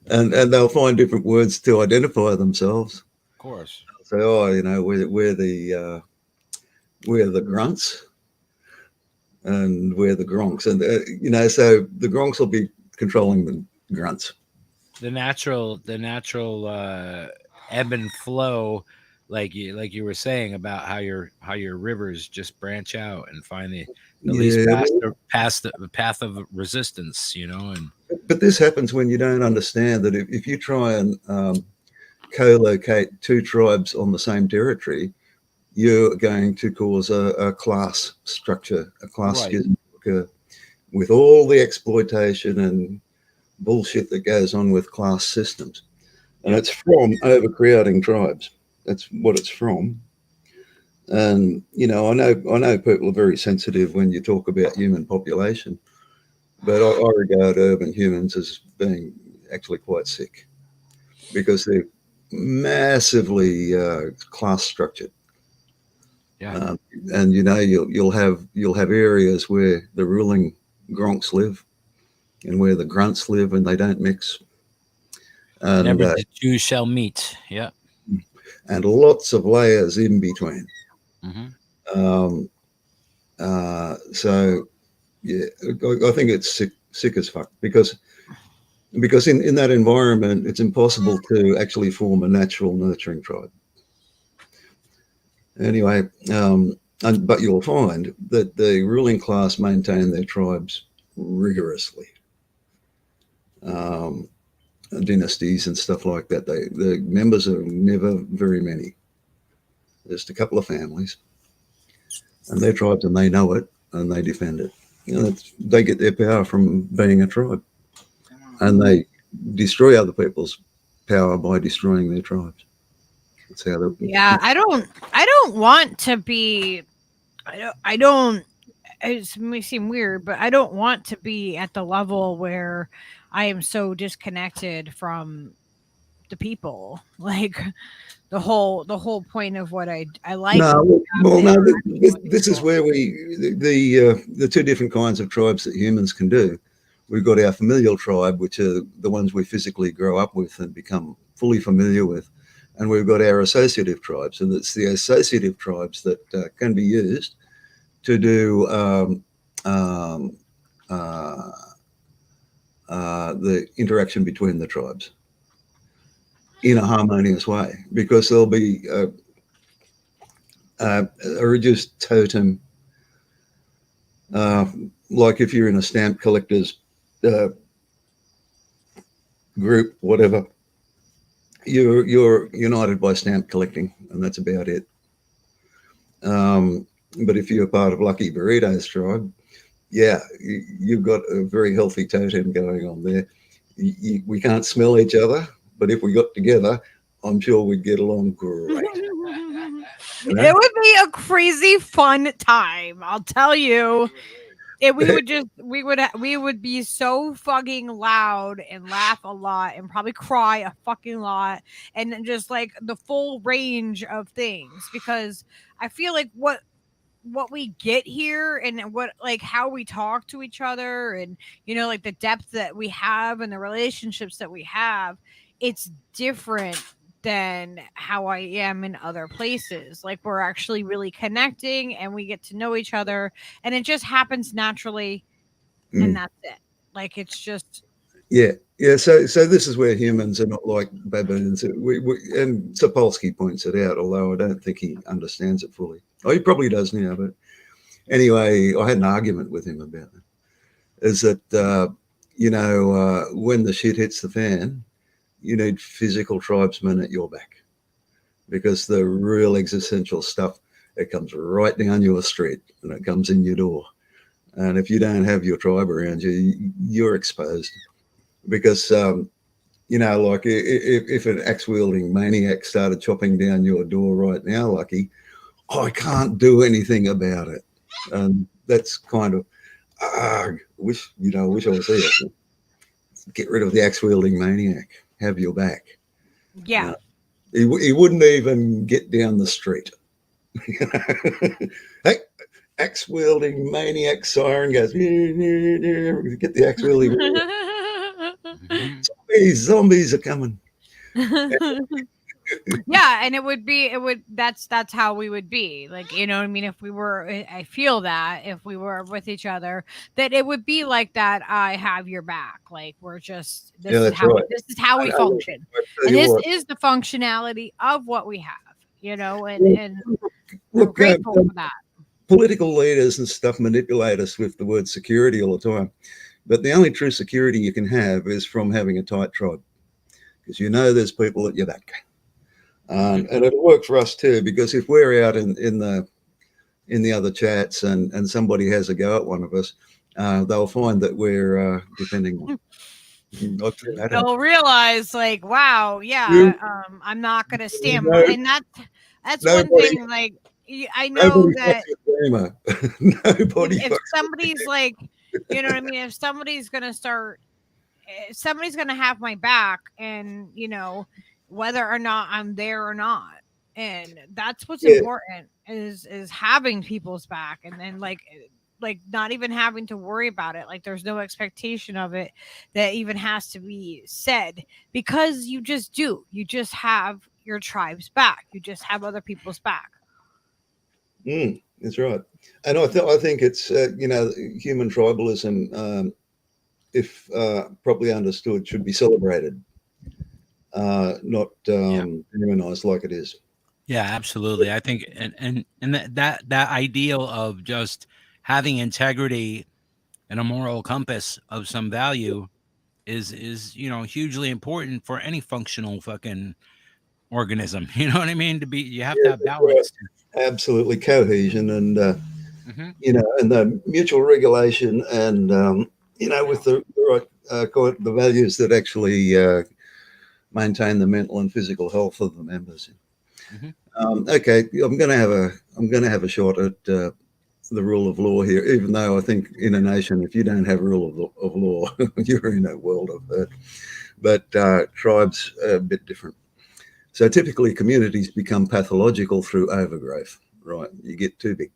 And they'll find different words to identify themselves. Of course. Say, oh, you know, we're the grunts, and we're the Gronks, and you know, so the Gronks will be controlling the grunts. The natural ebb and flow, like you were saying about how your rivers just branch out and find the least path of resistance, you know. And but this happens when you don't understand that if you try and co-locate two tribes on the same territory, you're going to cause a class structure, a class schism with all the exploitation and bullshit that goes on with class systems. And it's from overcrowding tribes. That's what it's from. And, you know, I know people are very sensitive when you talk about human population, but I regard urban humans as being actually quite sick because they're massively class structured. Yeah. And you know, you'll have areas where the ruling Gronks live and where the grunts live, and they don't mix. And never the two shall meet. Yeah. And lots of layers in between. Mm-hmm. So yeah, I think it's sick as fuck because in that environment, it's impossible to actually form a natural nurturing tribe. Anyway, but you'll find that the ruling class maintain their tribes rigorously. Dynasties and stuff like that. The members are never very many. Just a couple of families, and their tribes, and they know it, and they defend it. You know, they get their power from being a tribe, and they destroy other people's power by destroying their tribes. That's how they. Yeah, I don't want to be. I don't. It may seem weird, but I don't want to be at the level where I am so disconnected from the people. Like the whole point of what I like. No, well, no. This is where the two different kinds of tribes that humans can do. We've got our familial tribe, which are the ones we physically grow up with and become fully familiar with, and we've got our associative tribes, and it's the associative tribes that can be used to do the interaction between the tribes in a harmonious way, because there'll be a reduced totem, like if you're in a stamp collector's group, whatever, you're united by stamp collecting, and that's about it. But if you're part of Lucky Burrito's tribe, yeah, you've got a very healthy totem going on there. We can't smell each other, but if we got together, I'm sure we'd get along great. You know? It would be a crazy fun time, I'll tell you. We would be so fucking loud and laugh a lot and probably cry a fucking lot, and just like the full range of things, because I feel like what what we get here and what like how we talk to each other and like the depth that we have and the relationships that we have, it's different than how I am in other places. Like we're actually really connecting and we get to know each other and it just happens naturally and that's it. Like it's just Yeah. So this is where humans are not like baboons. And Sapolsky points it out, although I don't think he understands it fully. Oh, he probably does now, but anyway, I had an argument with him about it. Is that when the shit hits the fan, you need physical tribesmen at your back, because the real existential stuff, it comes right down your street and it comes in your door. And if you don't have your tribe around you, you're exposed. Because, like if an axe-wielding maniac started chopping down your door right now, Lucky, I can't do anything about it. And that's kind of, wish I was there. Get rid of the axe-wielding maniac. Have your back. yeah. He wouldn't even get down the street. Hey, axe-wielding maniac siren goes, get the axe-wielding maniac. Zombies are coming. Yeah, and that's how we would be. Like, I mean, if we were, I feel that if we were with each other, that it would be like that. I have your back. Like we're just, this is how we function. And this is the functionality of what we have, and we're grateful for that. Political leaders and stuff manipulate us with the word security all the time. But the only true security you can have is from having a tight tribe, because there's people at your back. And it'll work for us too, because if we're out in the other chats and somebody has a go at one of us, they'll find that we're depending on. They'll realize, like, wow, I'm not going to stand by, and that's one thing. Like, I know that if somebody's like, what I mean, if somebody's going to have my back, and whether or not I'm there or not, and that's what's important is having people's back, and then like not even having to worry about it. Like there's no expectation of it that even has to be said, because you just have your tribe's back. You just have other people's back. That's right. And I think it's human tribalism, if properly understood, should be celebrated, not demonized like it is. Yeah, absolutely. I think and that ideal of just having integrity and a moral compass of some value is hugely important for any functional fucking organism. You know what I mean? You have to have balance. Right. Absolutely, cohesion and and the mutual regulation and with the right the values that actually maintain the mental and physical health of the members. Okay, I'm going to have a shot at the rule of law here, even though I think in a nation, if you don't have rule of law, you're in a world of hurt. But tribes are a bit different. So typically communities become pathological through overgrowth, right? You get too big.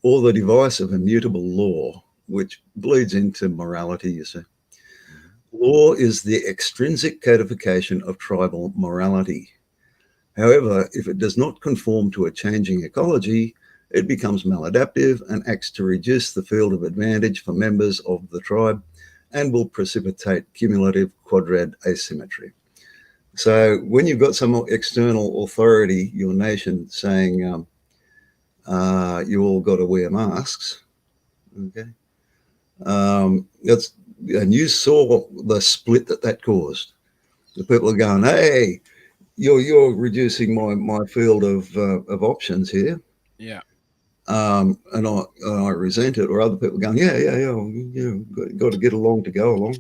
Or the device of immutable law, which bleeds into morality, you see. Law is the extrinsic codification of tribal morality. However, if it does not conform to a changing ecology, it becomes maladaptive and acts to reduce the field of advantage for members of the tribe and will precipitate cumulative quadrad asymmetry. So when you've got some external authority, your nation, saying you all got to wear masks, okay, and you saw the split that caused. The people are going, hey, you're reducing my field of options here. Yeah. And I resent it. Or other people going, got to get along to go along.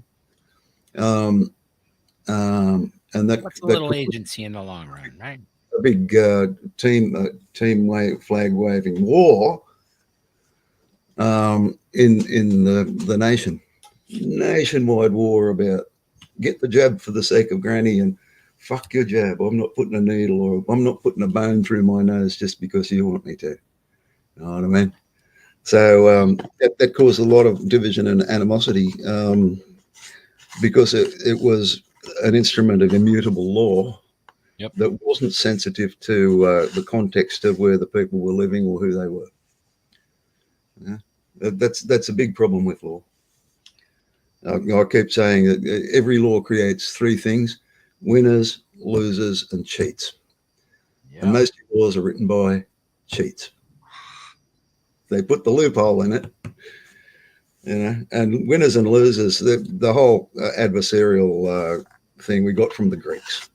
And that's a little agency in the long run, right? A big flag waving war in the nationwide war about get the jab for the sake of granny and fuck your jab. I'm not putting a needle or I'm not putting a bone through my nose just because you want me to. You know what I mean? So that caused a lot of division and animosity because it was an instrument of immutable law that wasn't sensitive to the context of where the people were living or who they were. Yeah? That's a big problem with law. I keep saying that every law creates three things: winners, losers, and cheats. Yeah. And most laws are written by cheats. They put the loophole in it, and winners and losers, the whole adversarial thing we got from the Greeks.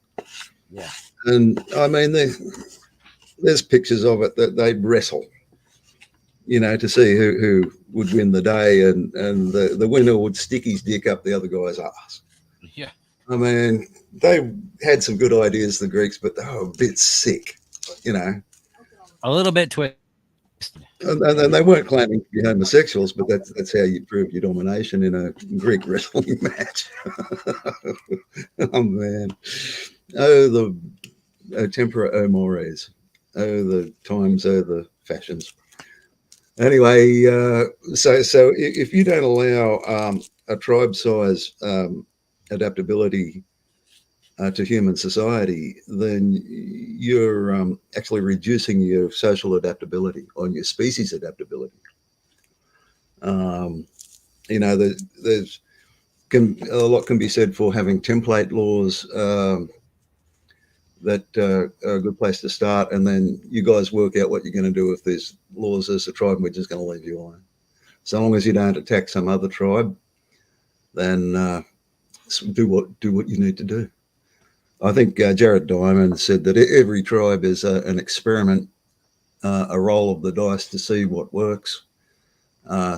Yeah. And I mean, there's pictures of it that they'd wrestle, to see who would win the day, and the winner would stick his dick up the other guy's ass. Yeah. I mean, they had some good ideas, the Greeks, but they were a bit sick, A little bit twisted. And they weren't claiming to be homosexuals, but that's how you prove your domination in a Greek wrestling match. Oh, man. Oh, the tempora, oh, mores. Oh, the times, oh, the fashions. Anyway, so if you don't allow a tribe size adaptability to human society, then you're actually reducing your social adaptability or your species adaptability. There's a lot can be said for having template laws that are a good place to start, and then you guys work out what you're going to do with these laws as a tribe, and we're just going to leave you alone. So long as you don't attack some other tribe, then do what you need to do. I think Jared Diamond said that every tribe is an experiment, a roll of the dice to see what works.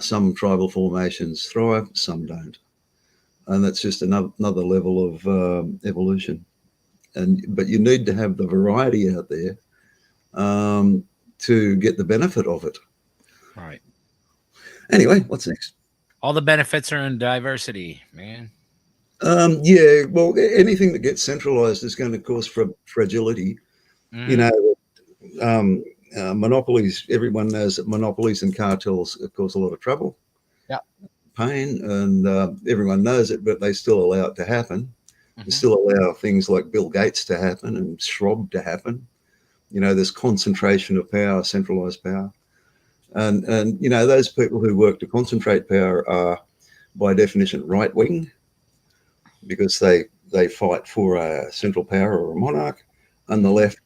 Some tribal formations thrive, some don't. And that's just another level of evolution. But you need to have the variety out there to get the benefit of it. Right. Anyway, what's next? All the benefits are in diversity, man. Yeah, well, anything that gets centralized is going to cause fragility. Mm-hmm. Monopolies, everyone knows that monopolies and cartels cause a lot of trouble, pain, and everyone knows it, but they still allow it to happen. Mm-hmm. They still allow things like Bill Gates to happen and Schwab to happen. There's concentration of power, centralized power. And those people who work to concentrate power are, by definition, right-wing, because they fight for a central power or a monarch, and the left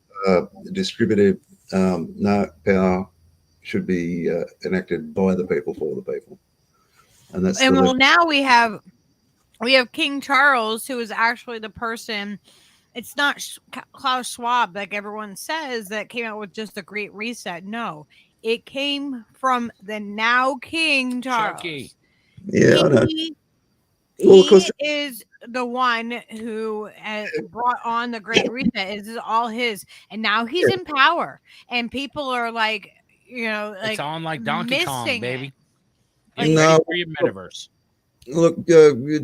distributive power should be enacted by the people for the people, and that's. And now we have King Charles, who is actually the person. It's not Klaus Schwab, like everyone says, that came out with just the Great Reset. No, it came from the now King Charles. Chucky. Yeah, I know. He is the one who has brought on the Great Reset. This is all his, and now he's in power, and people are like, it's on like Donkey Kong, baby. No, for your metaverse. Look,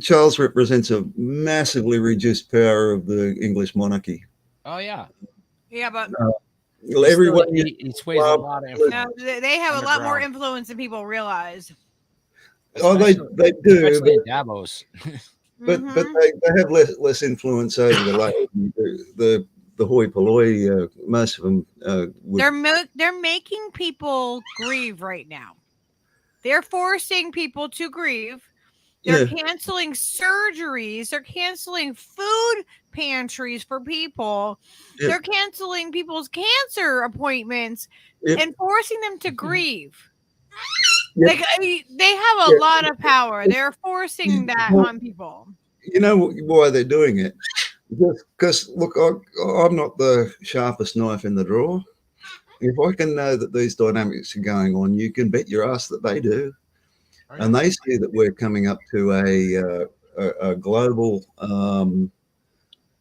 Charles represents a massively reduced power of the English monarchy. Oh yeah, but everyone he sways a lot of influence. They have a lot more influence than people realize. They do, especially in Davos. but they have less influence over the hoi polloi. Most of them they're making people grieve right now. They're forcing people to grieve. They're canceling surgeries. They're canceling food pantries for people. Yeah. They're canceling people's cancer appointments and forcing them to grieve. Yeah. They have a lot of power. They're forcing that on people. You know why they're doing it? Because, look, I'm not the sharpest knife in the drawer. If I can know that these dynamics are going on, you can bet your ass that they do. And they see that we're coming up to a global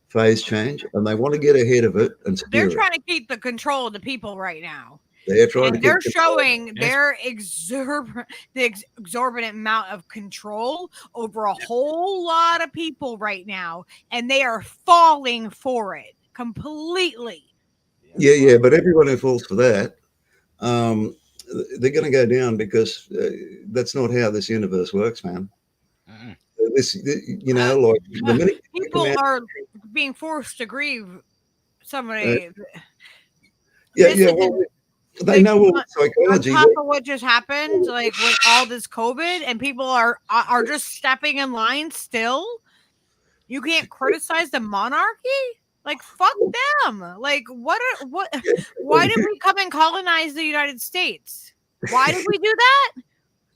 phase change, and they want to get ahead of it. And they're trying to keep the control of the people right now. They're trying they're showing their exorbitant amount of control over a whole lot of people right now, and they are falling for it completely. Yeah, but everyone who falls for that, they're going to go down because that's not how this universe works, man. Mm-mm. This, you know, like the minute you come People out, are being forced to grieve somebody. yeah, This yeah. is Well, they like know all on psychology. top of what just happened, like with all this COVID, and people are just stepping in line still. You can't criticize the monarchy. Like fuck them. Like what? Why did we come and colonize the United States? Why did we do that?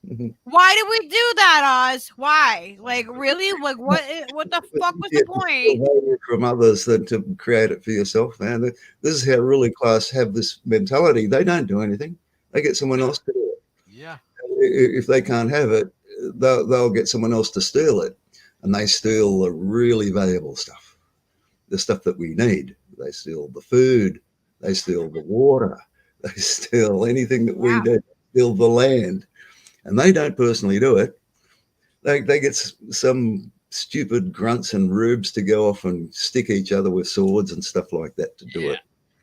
Mhm. Why did we do that, Oz? Why? Like really? Like what? What the fuck was the point? From others than to create it for yourself, man. This is how ruling class have this mentality. They don't do anything. They get someone else to do it. Yeah. If they can't have it, they'll get someone else to steal it, and they steal the really valuable stuff, the stuff that we need. They steal the food. They steal the water. They steal anything that we Yeah. do. Steal the land, and they don't personally do it. They get some stupid grunts and rubes to go off and stick each other with swords and stuff like that to do it.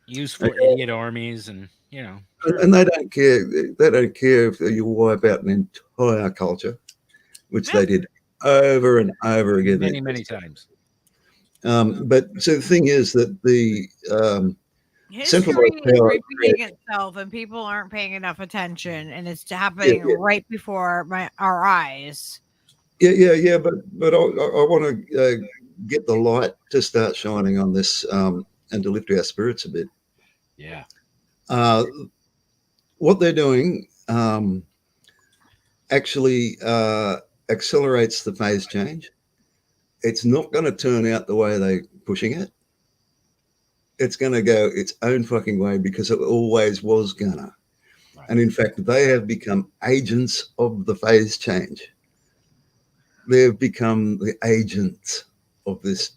Useful idiot armies, and you know, And they don't care. They don't care if you wipe out an entire culture, which they did over and over again. many times. But so the thing is that the History centralized is power repeating itself, and people aren't paying enough attention, and it's happening right before our eyes. Yeah. But I want to get the light to start shining on this and to lift our spirits a bit. Yeah. What they're doing actually accelerates the phase change. It's not going to turn out the way they're pushing it. It's going to go its own fucking way because it always was gonna. Right. And in fact, they have become agents of the phase change. They've become the agents of this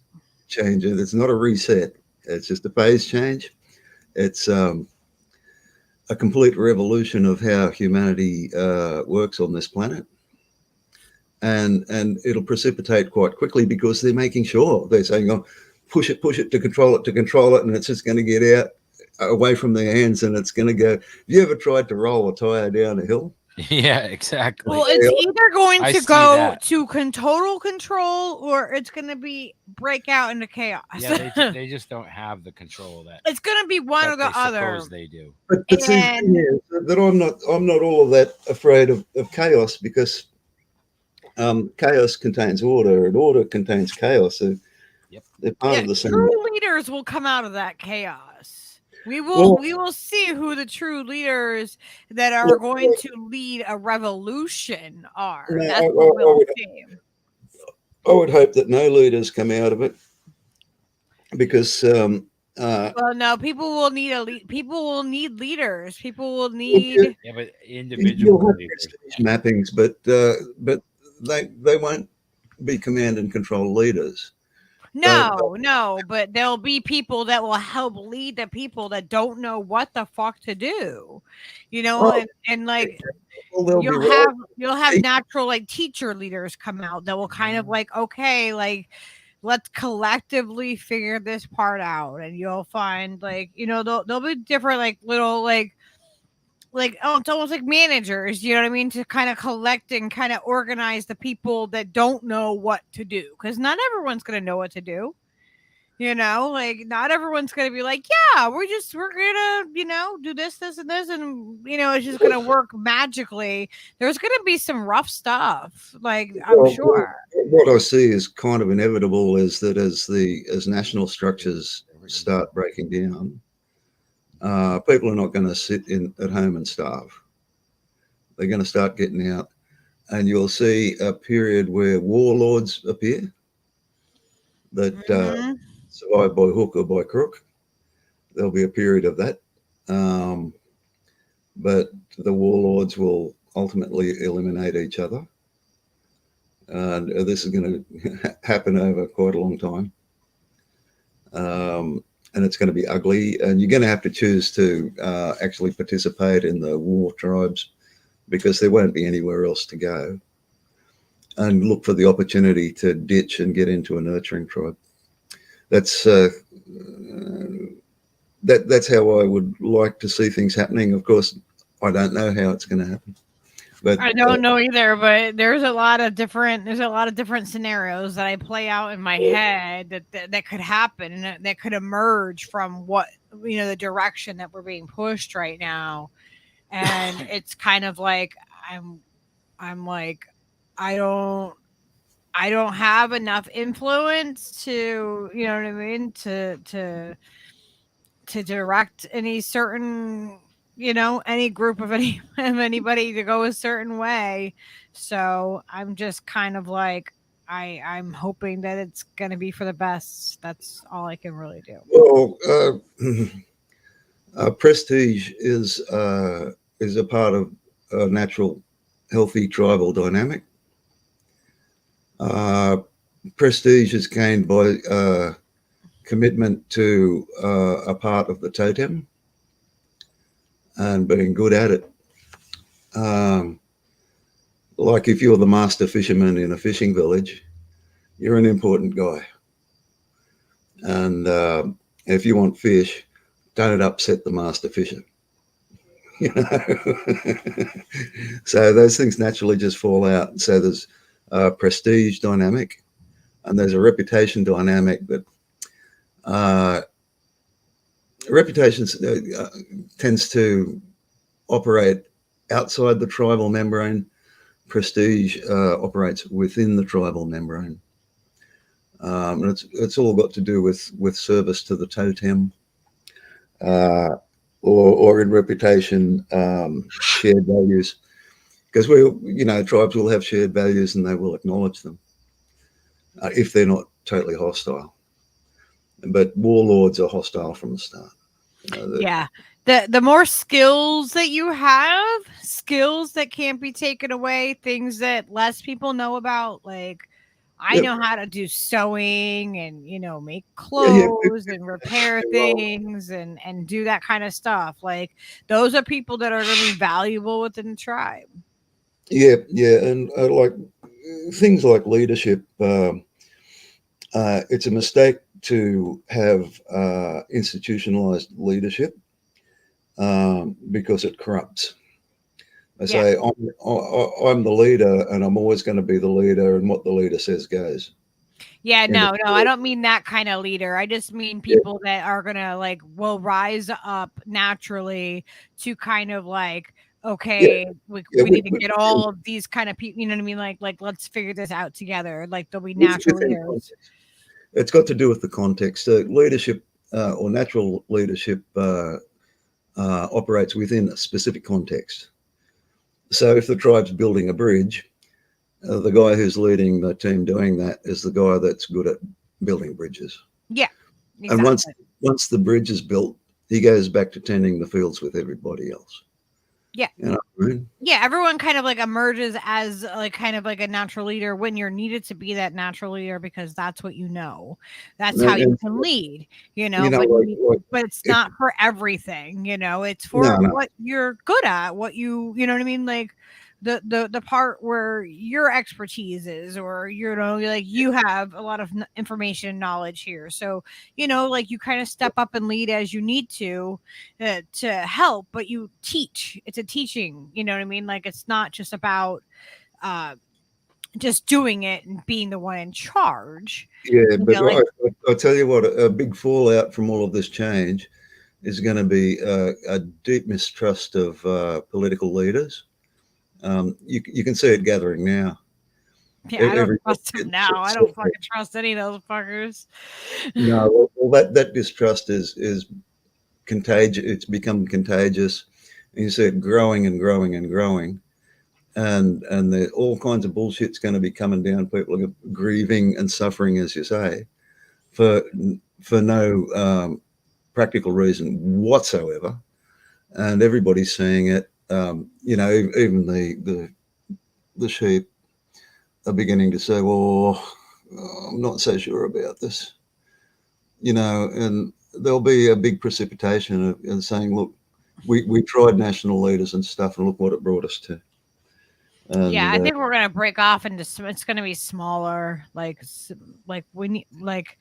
change. And it's not a reset. It's just a phase change. It's a complete revolution of how humanity works on this planet. And it'll precipitate quite quickly because they're making sure. They're saying, oh, push it to control it, and it's just going to get out away from their hands, and it's going to go. Have you ever tried to roll a tire down a hill? Yeah, exactly. Well, it's either going I to see go that. to total control, or it's going to be break out into chaos. Yeah, they just don't have the control that It's going to be one that or the they other. suppose they do. But see, the thing is that I'm not all of that afraid of chaos, because chaos contains order, and order contains chaos. So they're part of the same. True leaders will come out of that chaos. We will see who the true leaders that are going to lead a revolution are. That's what we'll see. I would hope that no leaders come out of it, because well, no, people will need people will need leaders. People will need but individual leaders. mappings, but they won't be command and control leaders. No, but there'll be people that will help lead the people that don't know what the fuck to do, you know, and like you'll have natural like teacher leaders come out that will kind of like, okay, like let's collectively figure this part out, and you'll find like, you know, there'll be different like little like it's almost like managers, you know what I mean, to kind of collect and kind of organize the people that don't know what to do, because not everyone's going to know what to do, you know, like not everyone's going to be like, yeah, we're gonna, you know, do this and this, and you know, it's just going to work magically. There's going to be some rough stuff, like I'm sure. What I see is kind of inevitable is that as national structures start breaking down, people are not going to sit at home and starve. They're going to start getting out, and you'll see a period where warlords appear that survive by hook or by crook. There'll be a period of that, but the warlords will ultimately eliminate each other, and this is going to happen over quite a long time. And it's going to be ugly, and you're going to have to choose to actually participate in the war tribes, because there won't be anywhere else to go, and look for the opportunity to ditch and get into a nurturing tribe. That's how I would like to see things happening. Of course, I don't know how it's going to happen. But I don't know either, but there's a lot of different scenarios that I play out in my head that could happen and that could emerge from what the direction that we're being pushed right now. And it's kind of like I'm like I don't have enough influence to, you know what I mean, to direct any certain, any group of anybody to go a certain way. So I'm just kind of like I'm hoping that it's going to be for the best. That's all I can really do. well, prestige is a part of a natural, healthy tribal dynamic. Prestige is gained by commitment to a part of the totem and being good at it. Like if you're the master fisherman in a fishing village, you're an important guy. And if you want fish, don't upset the master fisher. You know, so those things naturally just fall out. So there's a prestige dynamic, and there's a reputation dynamic. That reputation tends to operate outside the tribal membrane. Prestige operates within the tribal membrane, and it's all got to do with service to the totem. Or in reputation, shared values, because tribes will have shared values and they will acknowledge them if they're not totally hostile. But warlords are hostile from the start. Yeah, the more skills that you have, skills that can't be taken away, things that less people know about, like I know how to do sewing and, make clothes and repair things and do that kind of stuff. Like those are people that are going to be valuable within the tribe. Yeah. And like things like leadership, it's a mistake to have institutionalized leadership because it corrupts. I say, I'm the leader and I'm always going to be the leader, and what the leader says goes. Yeah, no, I don't mean that kind of leader. I just mean people that are going to will rise up naturally to kind of okay, we need to get all of these kind of people, you know what I mean? Like let's figure this out together. Like they'll be natural leaders. It's got to do with the context. Leadership or natural leadership operates within a specific context. So if the tribe's building a bridge, the guy who's leading the team doing that is the guy that's good at building bridges. Yeah. Exactly. And once the bridge is built, he goes back to tending the fields with everybody else. Yeah. You know what I mean? Yeah, everyone kind of emerges as kind of a natural leader when you're needed to be that natural leader, because that's what you know. That's how you can lead, but it's not for everything, it's for what you're good at, what you know what I mean? Like the part where your expertise is, or you have a lot of information and knowledge here, so you kind of step up and lead as you need to help, but you teach. It's a teaching, you know what I mean? Like it's not just about just doing it and being the one in charge. Yeah, but I'll tell you what, a big fallout from all of this change is going to be a deep mistrust of political leaders. You can see it gathering now. Yeah, I don't trust him now. I don't fucking trust any of those fuckers. No, well, that distrust is contagious. It's become contagious. And you see it growing and growing and growing. And there all kinds of bullshit's going to be coming down. People are grieving and suffering, as you say, for no practical reason whatsoever. And everybody's seeing it. Even the sheep are beginning to say, well, I'm not so sure about this, and there'll be a big precipitation of saying, look, we tried national leaders and stuff, and look what it brought us to. And, yeah, I think we're going to break off into, it's going to be smaller, like we need, like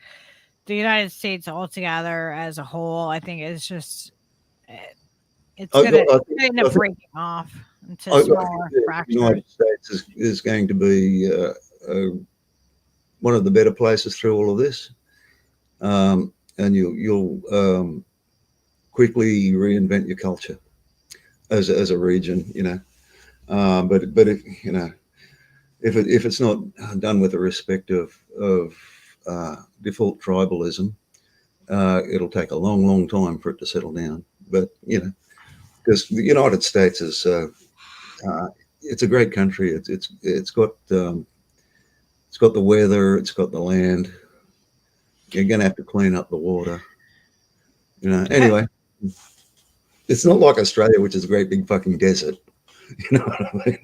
the United States altogether as a whole, I think is just it's I gonna got- I think- end I up think- breaking off into I think smaller the fractures. United States is going to be one of the better places through all of this, and you'll quickly reinvent your culture as a region, you know. But if you know if it's not done with the respect of default tribalism, it'll take a long time for it to settle down. But you know, because the United States is it's a great country. It's got the weather, it's got the land. You're going to have to clean up the water. You know. Anyway, it's not like Australia, which is a great big fucking desert. You know what I mean?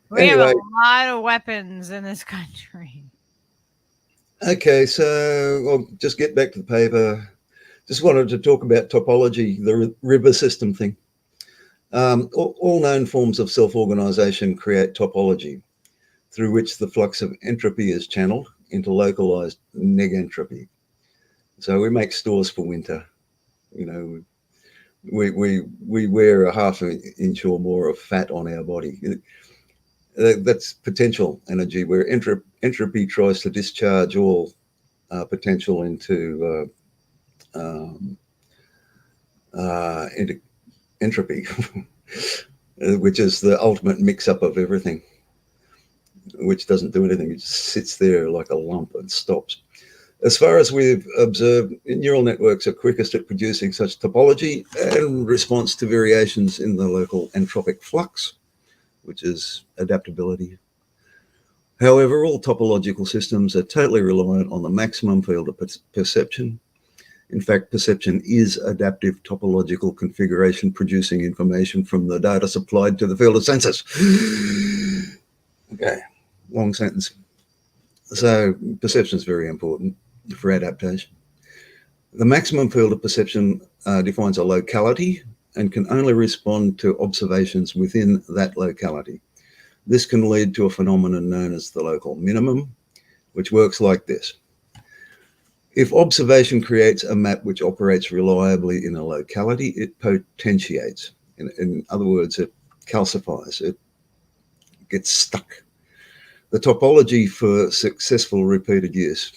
We have Anyway. a lot of weapons in this country. Okay, so I'll just get back to the paper. Just wanted to talk about topology, the river system thing. All known forms of self-organization create topology, through which the flux of entropy is channeled into localized negentropy. So we make stores for winter. You know, we wear a half an inch or more of fat on our body. That's potential energy, where entropy tries to discharge all potential into entropy, which is the ultimate mix-up of everything, which doesn't do anything. It just sits there like a lump and stops. As far as we've observed, neural networks are quickest at producing such topology in response to variations in the local entropic flux, which is adaptability. However, all topological systems are totally reliant on the maximum field of perception. In fact, perception is adaptive topological configuration producing information from the data supplied to the field of senses. Okay, long sentence. So perception is very important for adaptation. The maximum field of perception defines a locality and can only respond to observations within that locality. This can lead to a phenomenon known as the local minimum, which works like this. If observation creates a map which operates reliably in a locality, it potentiates. In other words, it calcifies, it gets stuck. The topology for successful repeated use,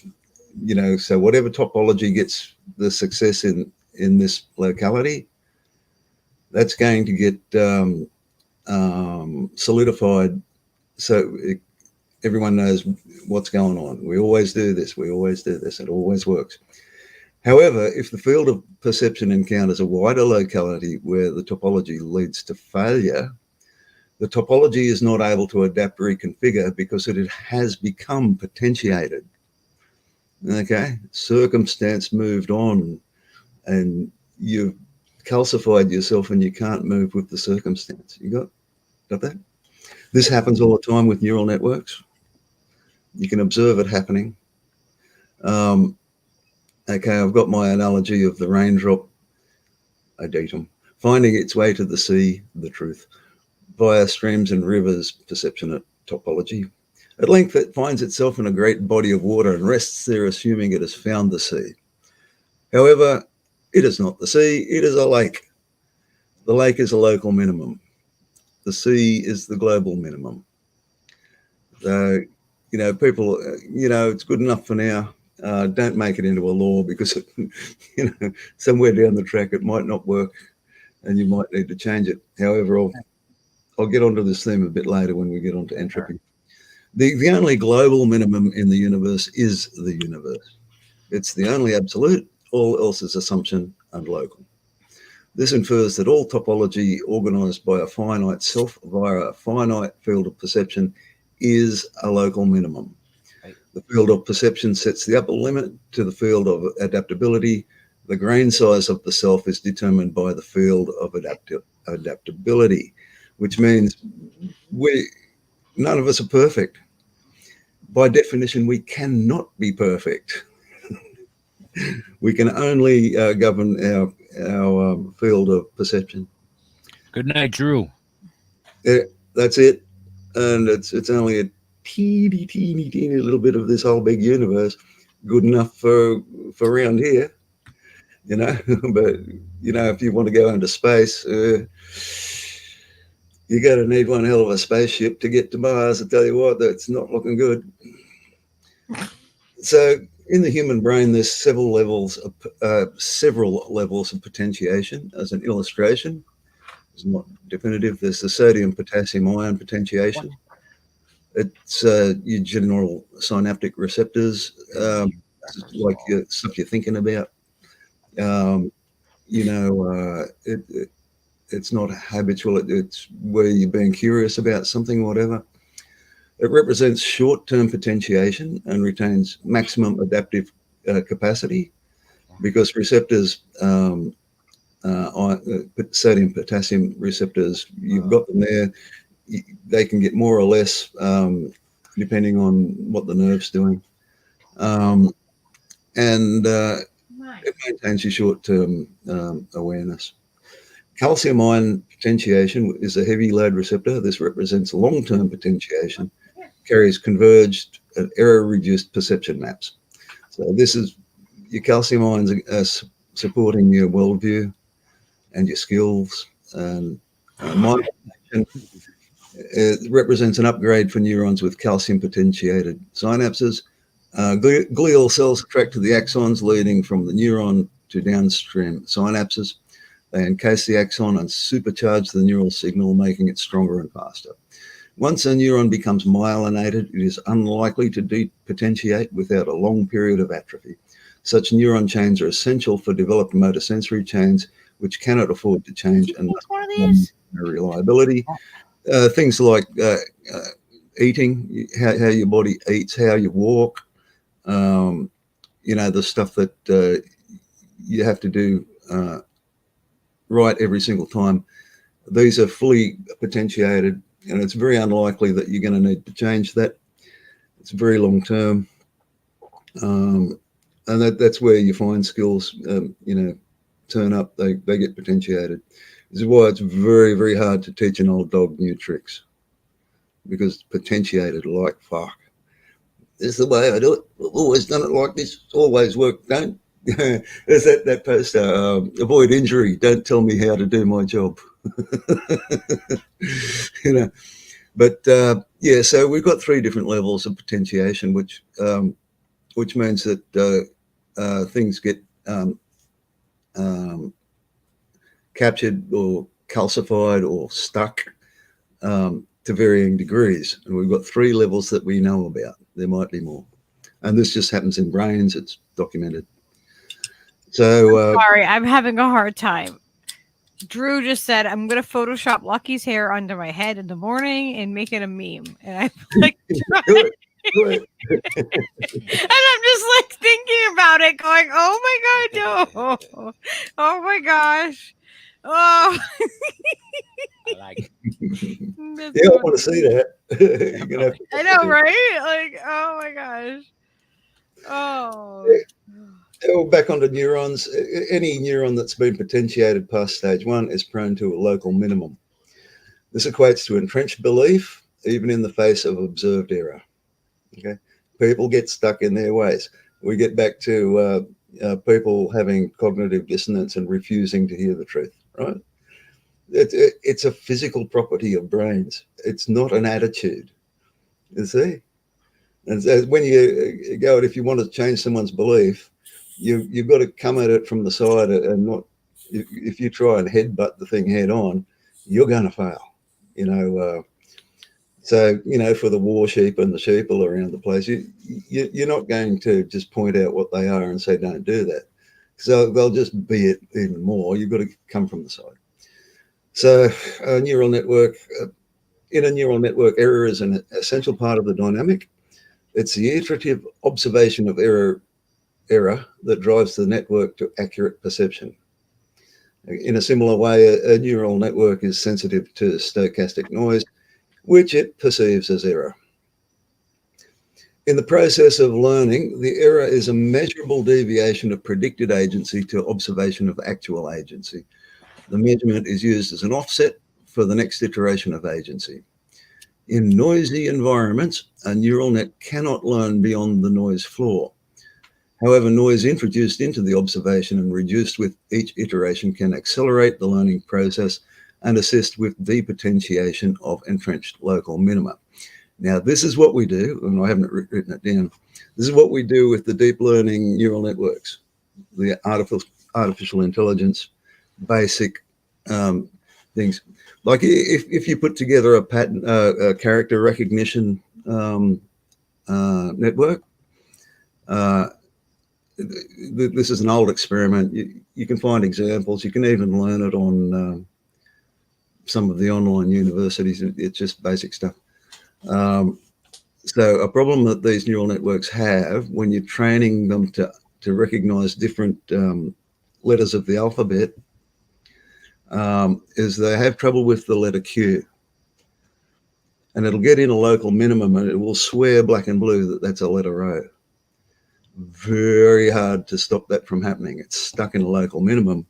you know, so whatever topology gets the success in this locality, that's going to get solidified, so everyone knows what's going on. We always do this, it always works. However, if the field of perception encounters a wider locality where the topology leads to failure, the topology is not able to adapt, reconfigure, because it has become potentiated. Okay, circumstance moved on, and you've calcified yourself and you can't move with the circumstance. You got that? This happens all the time with neural networks. You can observe it happening. Okay, I've got my analogy of the raindrop, datum, finding its way to the sea, the truth, via streams and rivers, perception at topology. At length, it finds itself in a great body of water and rests there, assuming it has found the sea. However, it is not the sea, it is a lake. The lake is a local minimum. The sea is the global minimum. So, you know, people, you know, it's good enough for now. Don't make it into a law, because, you know, somewhere down the track it might not work and you might need to change it. However, I'll get onto this theme a bit later when we get onto entropy. The only global minimum in the universe is the universe. It's the only absolute. All else is assumption and local. This infers that all topology organized by a finite self via a finite field of perception is a local minimum. Right. The field of perception sets the upper limit to the field of adaptability. The grain size of the self is determined by the field of adaptability, which means none of us are perfect. By definition, we cannot be perfect. We can only govern our field of perception. Good night, Drew. That's it. And it's only a teeny little bit of this whole big universe, good enough for around here. you know. But if you want to go into space, you're going to need one hell of a spaceship to get to Mars. I tell you what, that's not looking good. So in the human brain, there's several levels of potentiation. As an illustration, it's not definitive. There's the sodium potassium ion potentiation. It's your general synaptic receptors, like stuff you're thinking about. It's not habitual. It's where you're being curious about something, whatever. It represents short-term potentiation and retains maximum adaptive capacity, because receptors, sodium potassium receptors, you've got them there. They can get more or less depending on what the nerve's doing. And it maintains your short-term awareness. Calcium ion potentiation is a heavy load receptor. This represents long-term potentiation, carries converged and error-reduced perception maps. So this is your calcium ions are supporting your worldview and your skills. And mind it represents an upgrade for neurons with calcium potentiated synapses. Glial cells attract to the axons leading from the neuron to downstream synapses. They encase the axon and supercharge the neural signal, making it stronger and faster. Once a neuron becomes myelinated, it is unlikely to depotentiate without a long period of atrophy. Such neuron chains are essential for developed motor sensory chains, which cannot afford to change and must reliability. Things like eating, how your body eats, how you walk, the stuff that you have to do right every single time. These are fully potentiated, and it's very unlikely that you're going to need to change that. It's very long term, and that's where you find skills, turn up. They get potentiated. This is why it's very, very hard to teach an old dog new tricks, because it's potentiated like fuck. This is the way I do it. I've always done it like this. It's always worked. Don't. There's that poster, avoid injury, don't tell me how to do my job. But so we've got 3 different levels of potentiation, which means that things get captured or calcified or stuck to varying degrees. And we've got 3 levels that we know about. There might be more. And this just happens in brains. It's documented. So sorry, I'm having a hard time. Drew just said, I'm going to Photoshop Lucky's hair onto my head in the morning and make it a meme. And I'm like, do it. And I'm just like thinking about it, going, oh my God, no. Oh my gosh. Oh. I like it. Yeah, I want to see that. I know, right? Like, oh my gosh. Oh. Back onto neurons. Any neuron that's been potentiated past stage 1 is prone to a local minimum. This equates to entrenched belief, even in the face of observed error. Okay, people get stuck in their ways. We get back to people having cognitive dissonance and refusing to hear the truth. Right? It's a physical property of brains. It's not an attitude. You see, and so when you go, if you want to change someone's belief, you've got to come at it from the side and not. If you try and headbutt the thing head on, you're going to fail. So for the war sheep and the sheeple around the place, you're not going to just point out what they are and say don't do that. So they'll just be it even more. You've got to come from the side. So a neural network, in a neural network, error is an essential part of the dynamic. It's the iterative observation of error that drives the network to accurate perception. In a similar way, a neural network is sensitive to stochastic noise, which it perceives as error. In the process of learning, the error is a measurable deviation of predicted agency to observation of actual agency. The measurement is used as an offset for the next iteration of agency. In noisy environments, a neural net cannot learn beyond the noise floor. However, noise introduced into the observation and reduced with each iteration can accelerate the learning process and assist with depotentiation of entrenched local minima. Now, this is what we do, and I haven't written it down. This is what we do with the deep learning neural networks, the artificial intelligence, basic things. Like if you put together a pattern, a character recognition network, this is an old experiment. You can find examples. You can even learn it on some of the online universities. It's just basic stuff. So a problem that these neural networks have when you're training them to recognize different letters of the alphabet is they have trouble with the letter Q. And it'll get in a local minimum and it will swear black and blue that that's a letter O. Very hard to stop that from happening. It's stuck in a local minimum.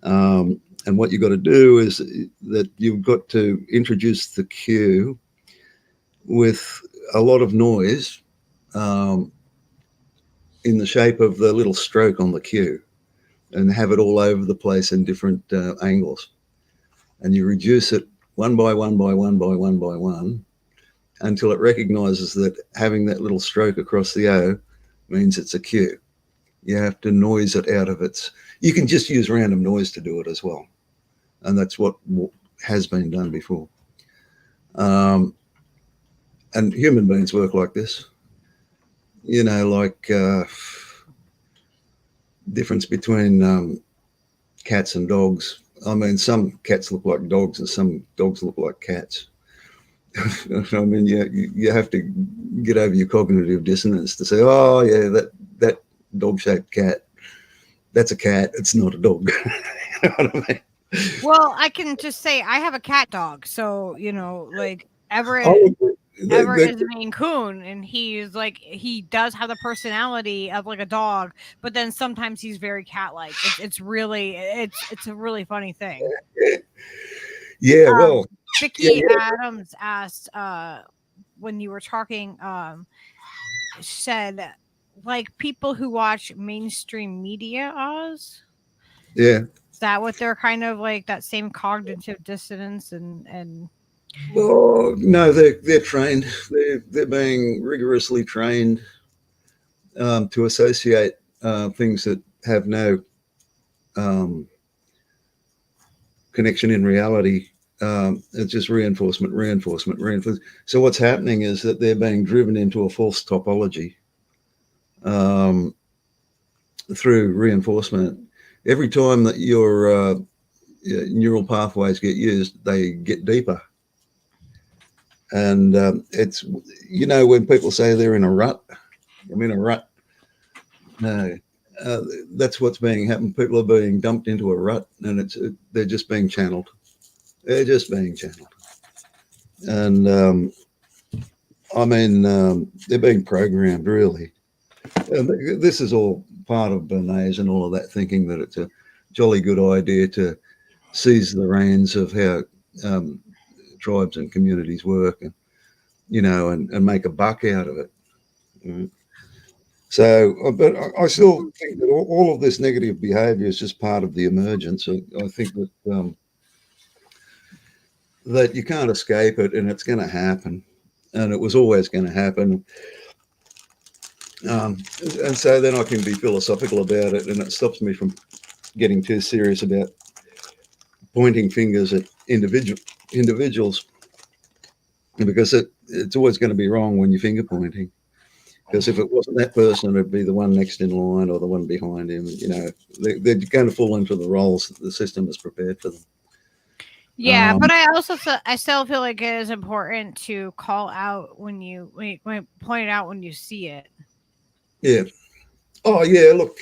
And what you've got to do is that you've got to introduce the Q with a lot of noise in the shape of the little stroke on the Q and have it all over the place in different angles. And you reduce it one by one by one by one by one until it recognizes that having that little stroke across the O means it's a Q. You have to noise it out of its... You can just use random noise to do it as well. And that's what has been done before. And human beings work like this. You know, like difference between cats and dogs. I mean, some cats look like dogs and some dogs look like cats. I mean, you have to get over your cognitive dissonance to say, oh, yeah, that dog-shaped cat, that's a cat. It's not a dog. You know what I mean? Well, I can just say I have a cat dog. So, you know, like Everett... Everett is a Maine Coon, and he's like, he does have the personality of like a dog, but then sometimes he's very cat-like. It's really, it's a really funny thing. Yeah, well, Vicky Adams asked when you were talking, said like people who watch mainstream media, Oz. Yeah. Is that what they're kind of like, that same cognitive dissonance and Oh no, they're trained. They're being rigorously trained to associate things that have no connection in reality. It's just reinforcement. So what's happening is that they're being driven into a false topology through reinforcement. Every time that your neural pathways get used, they get deeper. And it's, you know, when people say they're in a rut, I'm in a rut. No, that's what's being happened. People are being dumped into a rut, and they're just being channeled. They're just being channeled. And I mean, they're being programmed, really. And this is all part of Bernays and all of that, thinking that it's a jolly good idea to seize the reins of how tribes and communities work, and you know, and make a buck out of it. So, but I still think that all of this negative behavior is just part of the emergence. I think that that you can't escape it, and it's going to happen, and it was always going to happen. And so then I can be philosophical about it, and it stops me from getting too serious about pointing fingers at individuals, because it's always going to be wrong when you're finger pointing. Because if it wasn't that person, it'd be the one next in line or the one behind him. You know, they're going to fall into the roles that the system has prepared for them. Yeah, but I still feel like it is important to call out when you point it out when you see it. Yeah. Oh yeah. Look,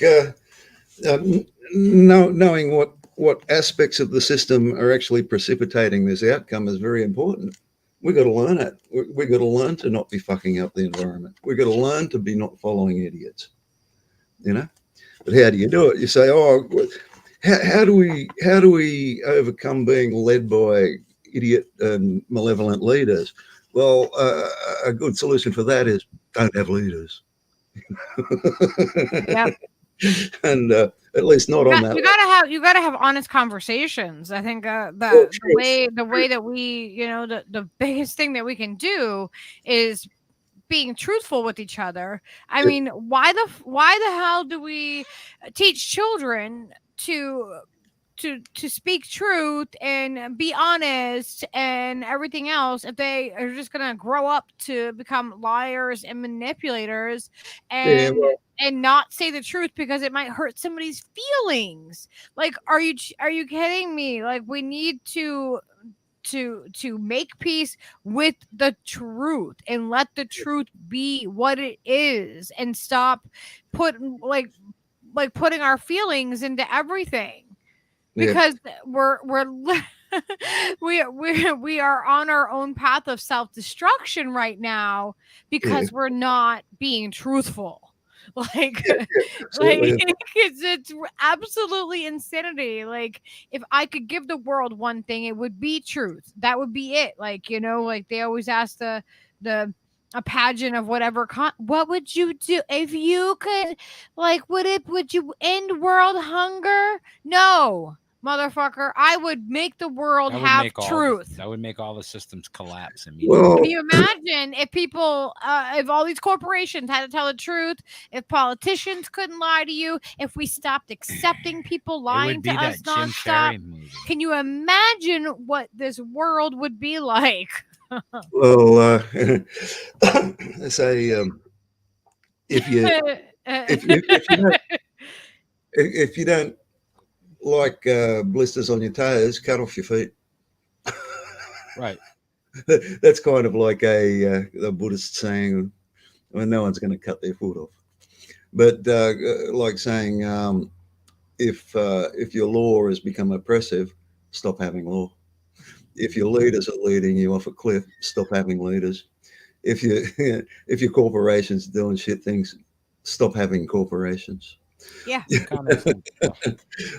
knowing what aspects of the system are actually precipitating this outcome is very important. We've got to learn it. We've got to learn to not be fucking up the environment. We've got to learn to be not following idiots, you know? But how do you do it? You say, oh, how do we overcome being led by idiot and malevolent leaders? Well, a good solution for that is don't have leaders. Yep. And at least not on that. You gotta have honest conversations. I think the way that we, you know, the biggest thing that we can do is being truthful with each other. I mean, why the hell do we teach children to speak truth and be honest and everything else if they are just gonna grow up to become liars and manipulators and not say the truth because it might hurt somebody's feelings? Like, are you kidding me? Like, we need to make peace with the truth and let the truth be what it is, and stop putting putting our feelings into everything, because we are on our own path of self-destruction right now because we're not being truthful. Like, it's absolutely insanity. Like, if I could give the world one thing, it would be truth. That would be it. Like, you know, like they always ask a pageant of whatever what would you do if you could, like, would you end world hunger? No, motherfucker, I would make the world have truth. That would make all the systems collapse immediately. Well, can you imagine if people, if all these corporations had to tell the truth, if politicians couldn't lie to you, if we stopped accepting people lying to us nonstop? Can you imagine what this world would be like? Well, say if you don't like blisters on your toes, cut off your feet. Right. That's kind of like a Buddhist saying, well, no one's going to cut their foot off. But like saying, if your law has become oppressive, stop having law. If your leaders are leading you off a cliff, stop having leaders. If your corporation's doing shit things, stop having corporations. Yeah. It's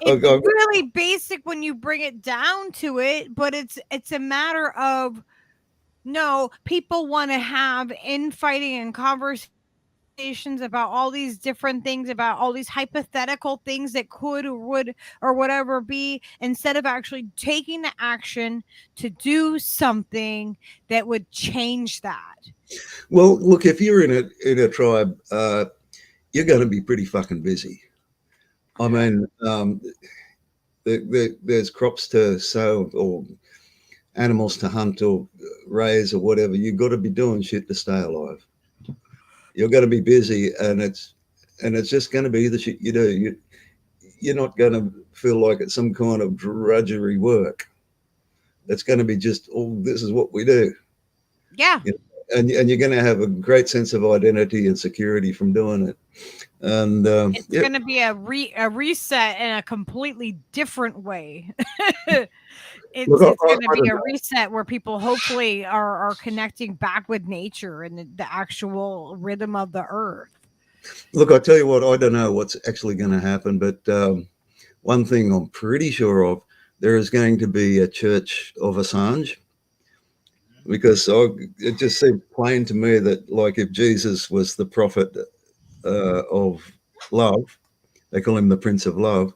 really basic when you bring it down to it, but it's a matter of, no, people want to have infighting and conversations about all these different things, about all these hypothetical things that could or would or whatever be, instead of actually taking the action to do something that would change that. Well, look, if you're in a tribe, you're going to be pretty fucking busy. I mean, there's crops to sow or animals to hunt or raise or whatever. You've got to be doing shit to stay alive. You're going to be busy, and it's just going to be the shit you do. You're not going to feel like it's some kind of drudgery work. It's going to be just, oh, this is what we do. Yeah. You know? And you're going to have a great sense of identity and security from doing it. And it's going to be a reset in a completely different way. It's going to be a reset where people hopefully are connecting back with nature and the actual rhythm of the earth. Look, I tell you what, I don't know what's actually going to happen, but one thing I'm pretty sure of, there is going to be a church of Assange. Because it just seemed plain to me that, like, if Jesus was the prophet of love, they call him the Prince of Love,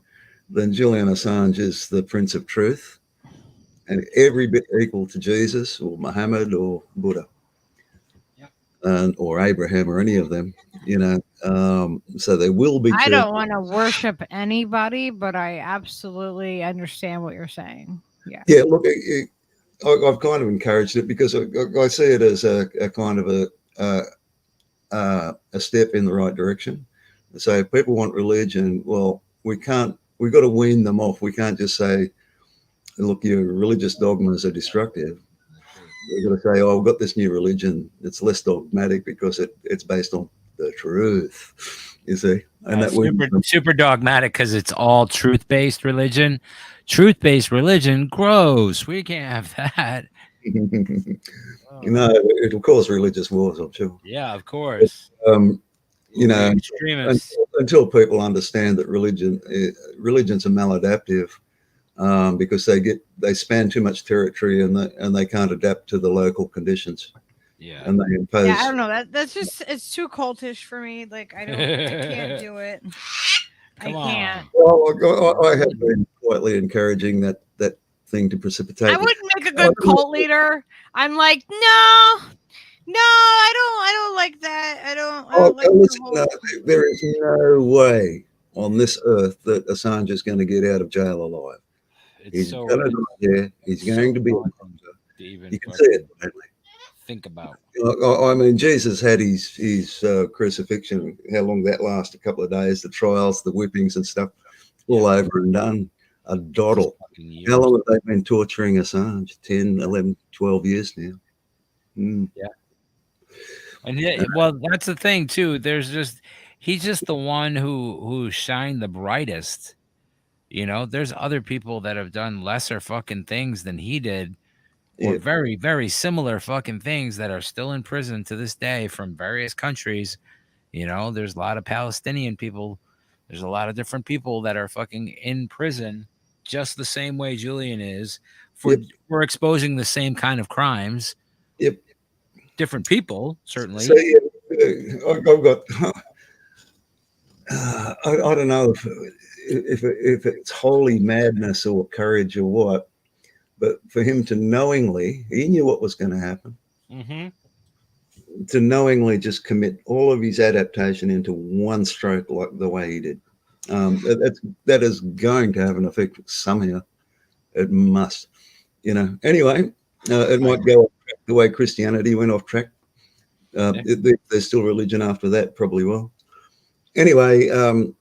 then Julian Assange is the Prince of Truth, and every bit equal to Jesus or Muhammad or Buddha, or Abraham or any of them, you know. So there will be. I don't want to worship anybody, but I absolutely understand what you're saying. Yeah. Yeah. Look. I've kind of encouraged it because I see it as a kind of a step in the right direction. So if people want religion, well, we've got to wean them off. We can't just say, look, your religious dogmas are destructive. We've got to say, oh, I've got this new religion. It's less dogmatic because it's based on the truth, you see. And that super dogmatic because it's all truth-based religion. Truth-based religion grows. We can't have that. You know, it'll cause religious wars, I'm sure. Yeah, of course. You know, until people understand that religion's a maladaptive, because they span too much territory and they can't adapt to the local conditions. Yeah. and they impose. Yeah, I don't know. That's just it's too cultish for me. Like I can't do it. Come I can't. on. Well, I have been quietly encouraging that thing to precipitate. I wouldn't make a good cult leader. I'm like, no, I don't like that. I don't like listen, the whole... there is no way on this earth that Assange is going to get out of jail alive. He's going to die there. He's going to be a martyr. Even You can see it. think about. I mean, Jesus had his crucifixion. How long that last? A couple of days. The trials, the whippings, and stuff, all over and done. A doddle. How long have they been torturing Assange? 10, 11, 12 years now. Yeah. And well, that's the thing too. He's just the one who shined the brightest. You know, there's other people that have done lesser fucking things than he did, or very, very similar fucking things that are still in prison to this day from various countries. You know, there's a lot of Palestinian people. There's a lot of different people that are fucking in prison just the same way Julian is for exposing the same kind of crimes. Yep. Different people, certainly. So, I've got... I don't know if it's holy madness or courage or what, but for him to knowingly, he knew what was going to happen, to knowingly just commit all of his adaptation into one stroke like the way he did. That is going to have an effect somehow. It must, you know. Anyway, it might go off track the way Christianity went off track. There's still religion after that, probably will. Anyway, I'm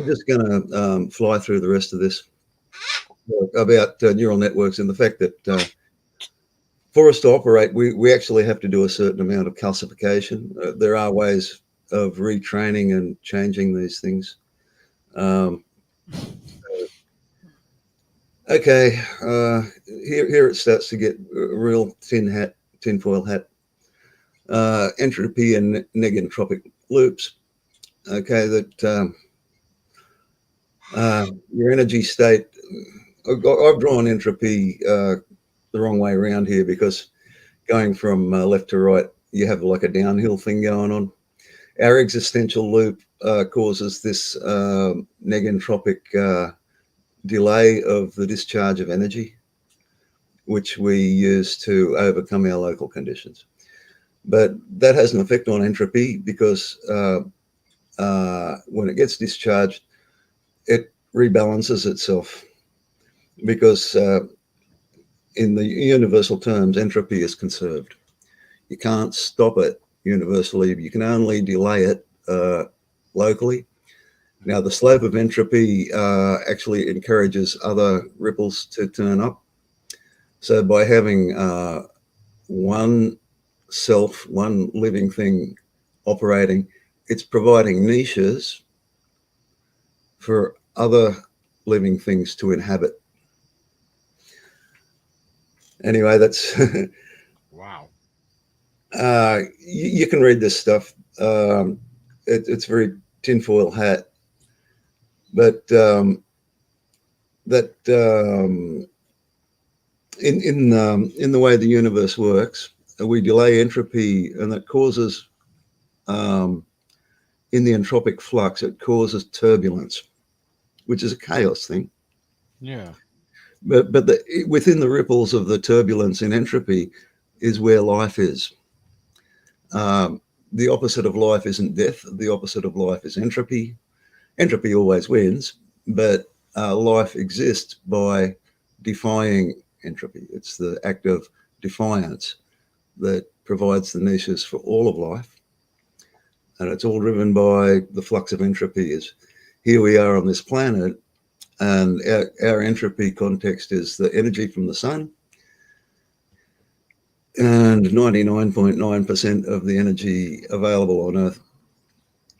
just going to fly through the rest of this about neural networks and the fact that for us to operate, we actually have to do a certain amount of calcification. There are ways of retraining and changing these things. Okay, here it starts to get a real tinfoil hat. Entropy and negentropic loops. Okay, that your energy state. I've drawn entropy the wrong way around here because going from left to right, you have like a downhill thing going on. Our existential loop causes this negentropic delay of the discharge of energy, which we use to overcome our local conditions. But that has an effect on entropy because when it gets discharged, it rebalances itself because in the universal terms, entropy is conserved. You can't stop it universally. You can only delay it locally. Now, the slope of entropy actually encourages other ripples to turn up. So by having one self, one living thing operating, it's providing niches for other living things to inhabit. Anyway, that's wow. You can read this stuff. It's very tinfoil hat, but in the way the universe works, we delay entropy, and that causes in the entropic flux, it causes turbulence, which is a chaos thing. Yeah. But within the ripples of the turbulence in entropy is where life is. The opposite of life isn't death. The opposite of life is entropy. Entropy always wins, but life exists by defying entropy. It's the act of defiance that provides the niches for all of life. And it's all driven by the flux of entropy. Is here we are on this planet, and our entropy context is the energy from the sun, and 99.9% of the energy available on Earth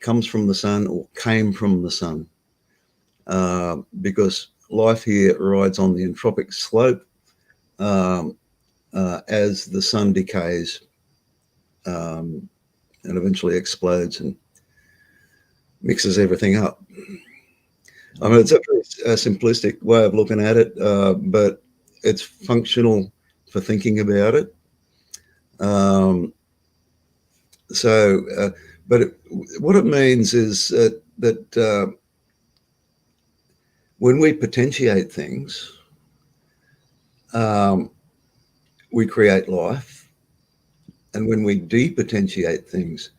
comes from the sun or came from the sun, because life here rides on the entropic slope as the sun decays and eventually explodes and mixes everything up. I mean, it's a very simplistic way of looking at it, but it's functional for thinking about it. So, but what it means is that when we potentiate things, we create life. And when we depotentiate things,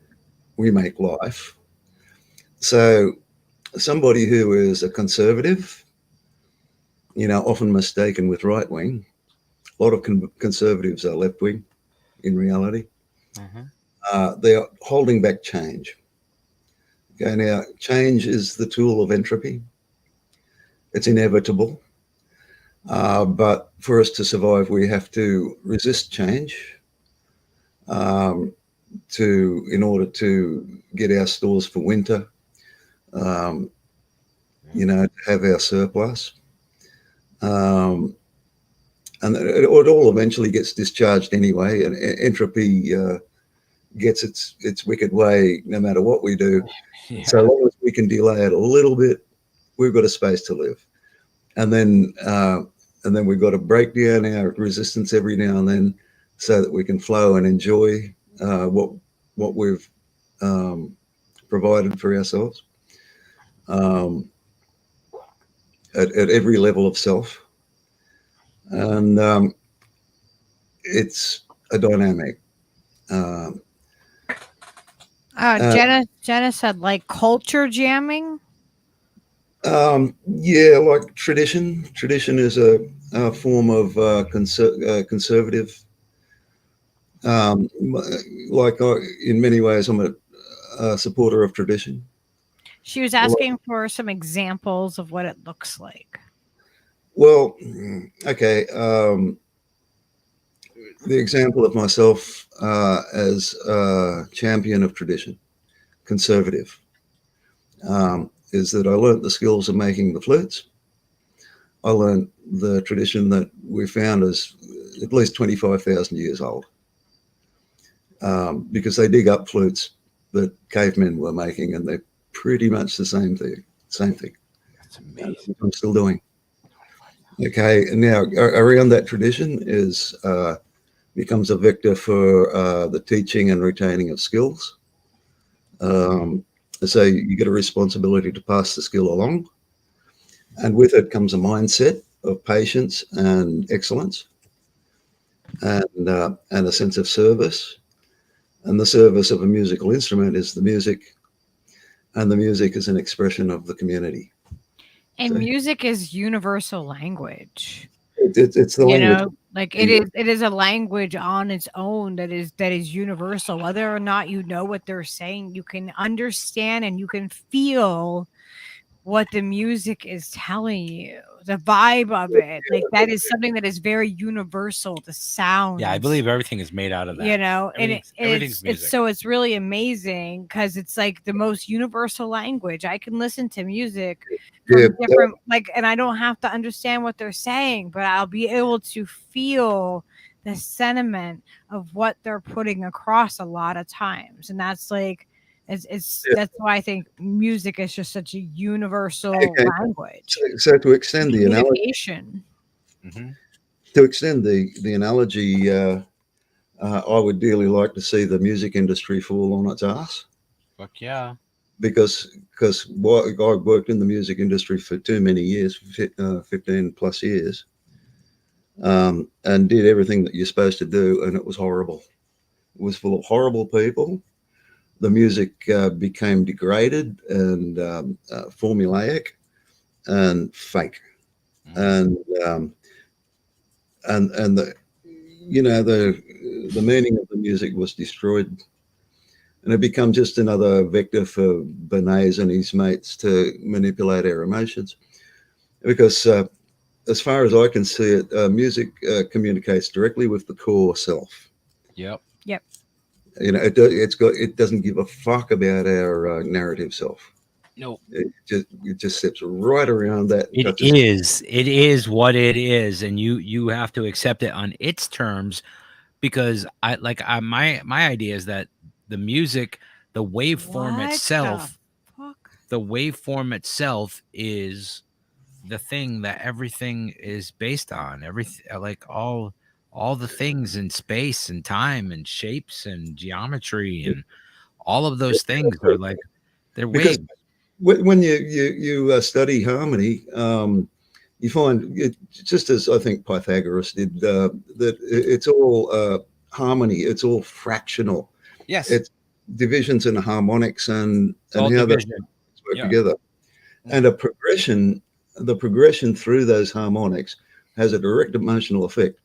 we make life. So somebody who is a conservative, often mistaken with right wing, a lot of conservatives are left wing in reality. They're holding back change. Okay, now change is the tool of entropy. It's inevitable. But for us to survive, we have to resist change in order to get our stores for winter, to have our surplus. And it all eventually gets discharged anyway, and entropy gets its wicked way no matter what we do. Yeah. So long as we can delay it a little bit, we've got a space to live. And then we've got to break down our resistance every now and then so that we can flow and enjoy what we've provided for ourselves at every level of self. And it's a dynamic. Jenna said like culture jamming. Yeah, like tradition. Tradition is a form of conservative. In many ways, I'm a supporter of tradition. She was asking for some examples of what it looks like. Well, okay. The example of myself as a champion of tradition, conservative, is that I learnt the skills of making the flutes. I learnt the tradition that we found is at least 25,000 years old, because they dig up flutes that cavemen were making, and they're pretty much the same thing. That's amazing. I'm still doing. Okay, and now around that tradition becomes a vector for the teaching and retaining of skills. So you get a responsibility to pass the skill along, and with it comes a mindset of patience and excellence, and a sense of service. And the service of a musical instrument is the music, and the music is an expression of the community. And music is universal language. It's the language. Like it is a language on its own that is universal. Whether or not you know what they're saying, you can understand and you can feel what the music is telling you, the vibe of it. Like that is something that is very universal. The sound. Yeah, I believe everything is made out of that. And Everything's music. it's really amazing because it's like the most universal language. I can listen to music from different and I don't have to understand what they're saying, but I'll be able to feel the sentiment of what they're putting across a lot of times. And that's like that's why I think music is just such a universal language. So to extend the analogy, I would dearly like to see the music industry fall on its ass. Fuck yeah. Because I've worked in the music industry for too many years, 15 plus years, and did everything that you're supposed to do, and it was horrible. It was full of horrible people. The music became degraded and formulaic and fake, and the the meaning of the music was destroyed, and it became just another vector for Bernays and his mates to manipulate our emotions. Because as far as I can see it, music communicates directly with the core self. Yep. It doesn't give a fuck about our narrative self. No, it just steps right around that. It is what it is, and you have to accept it on its terms, because my idea is that the music, the waveform itself is the thing that everything is based on. Everything, like all all the things in space and time and shapes and geometry and all of those things are like they're Because waves. when you study harmony, you find it, just as I think Pythagoras did, that it's all harmony. It's all fractional. Yes, It's divisions and harmonics and all how they division. work Yeah. together. And the progression through those harmonics has a direct emotional effect.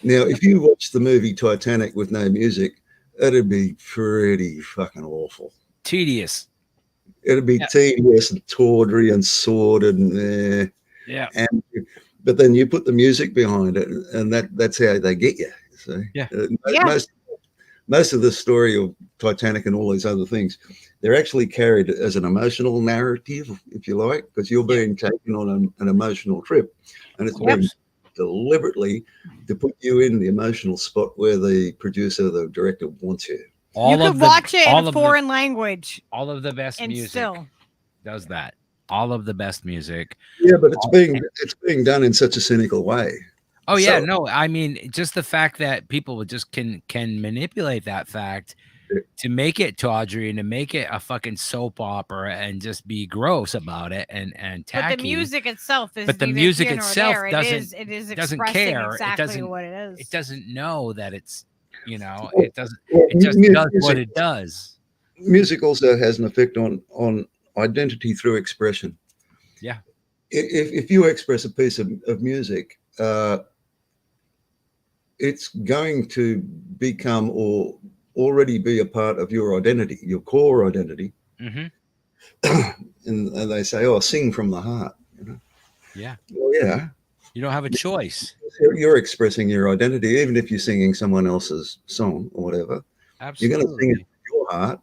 Now, if you watch the movie Titanic with no music, it'd be pretty fucking awful. Tedious. It'd be tedious and tawdry and sordid and but then you put the music behind it, and that's how they get you. So most of the story of Titanic and all these other things, they're actually carried as an emotional narrative, if you like, because you're being taken on an emotional trip, and it's being deliberately to put you in the emotional spot where the producer, the director wants you. You could watch it in a foreign language. All of the best music does that. All of the best music. Yeah, but it's being done in such a cynical way. Oh yeah, no, I mean just the fact that people just can manipulate that fact to make it tawdry and to make it a fucking soap opera and just be gross about it and tacky. But the music itself is. But the music itself doesn't care. Exactly what it is. It doesn't know that it's it doesn't. It just does what it does. Music also has an effect on identity through expression. Yeah. If you express a piece of music, it's going to become or already be a part of your identity, your core identity. Mm-hmm. and they say, "Oh, sing from the heart." Yeah. Well, yeah. You don't have a choice. You're expressing your identity, even if you're singing someone else's song or whatever. Absolutely. You're going to sing it from your heart,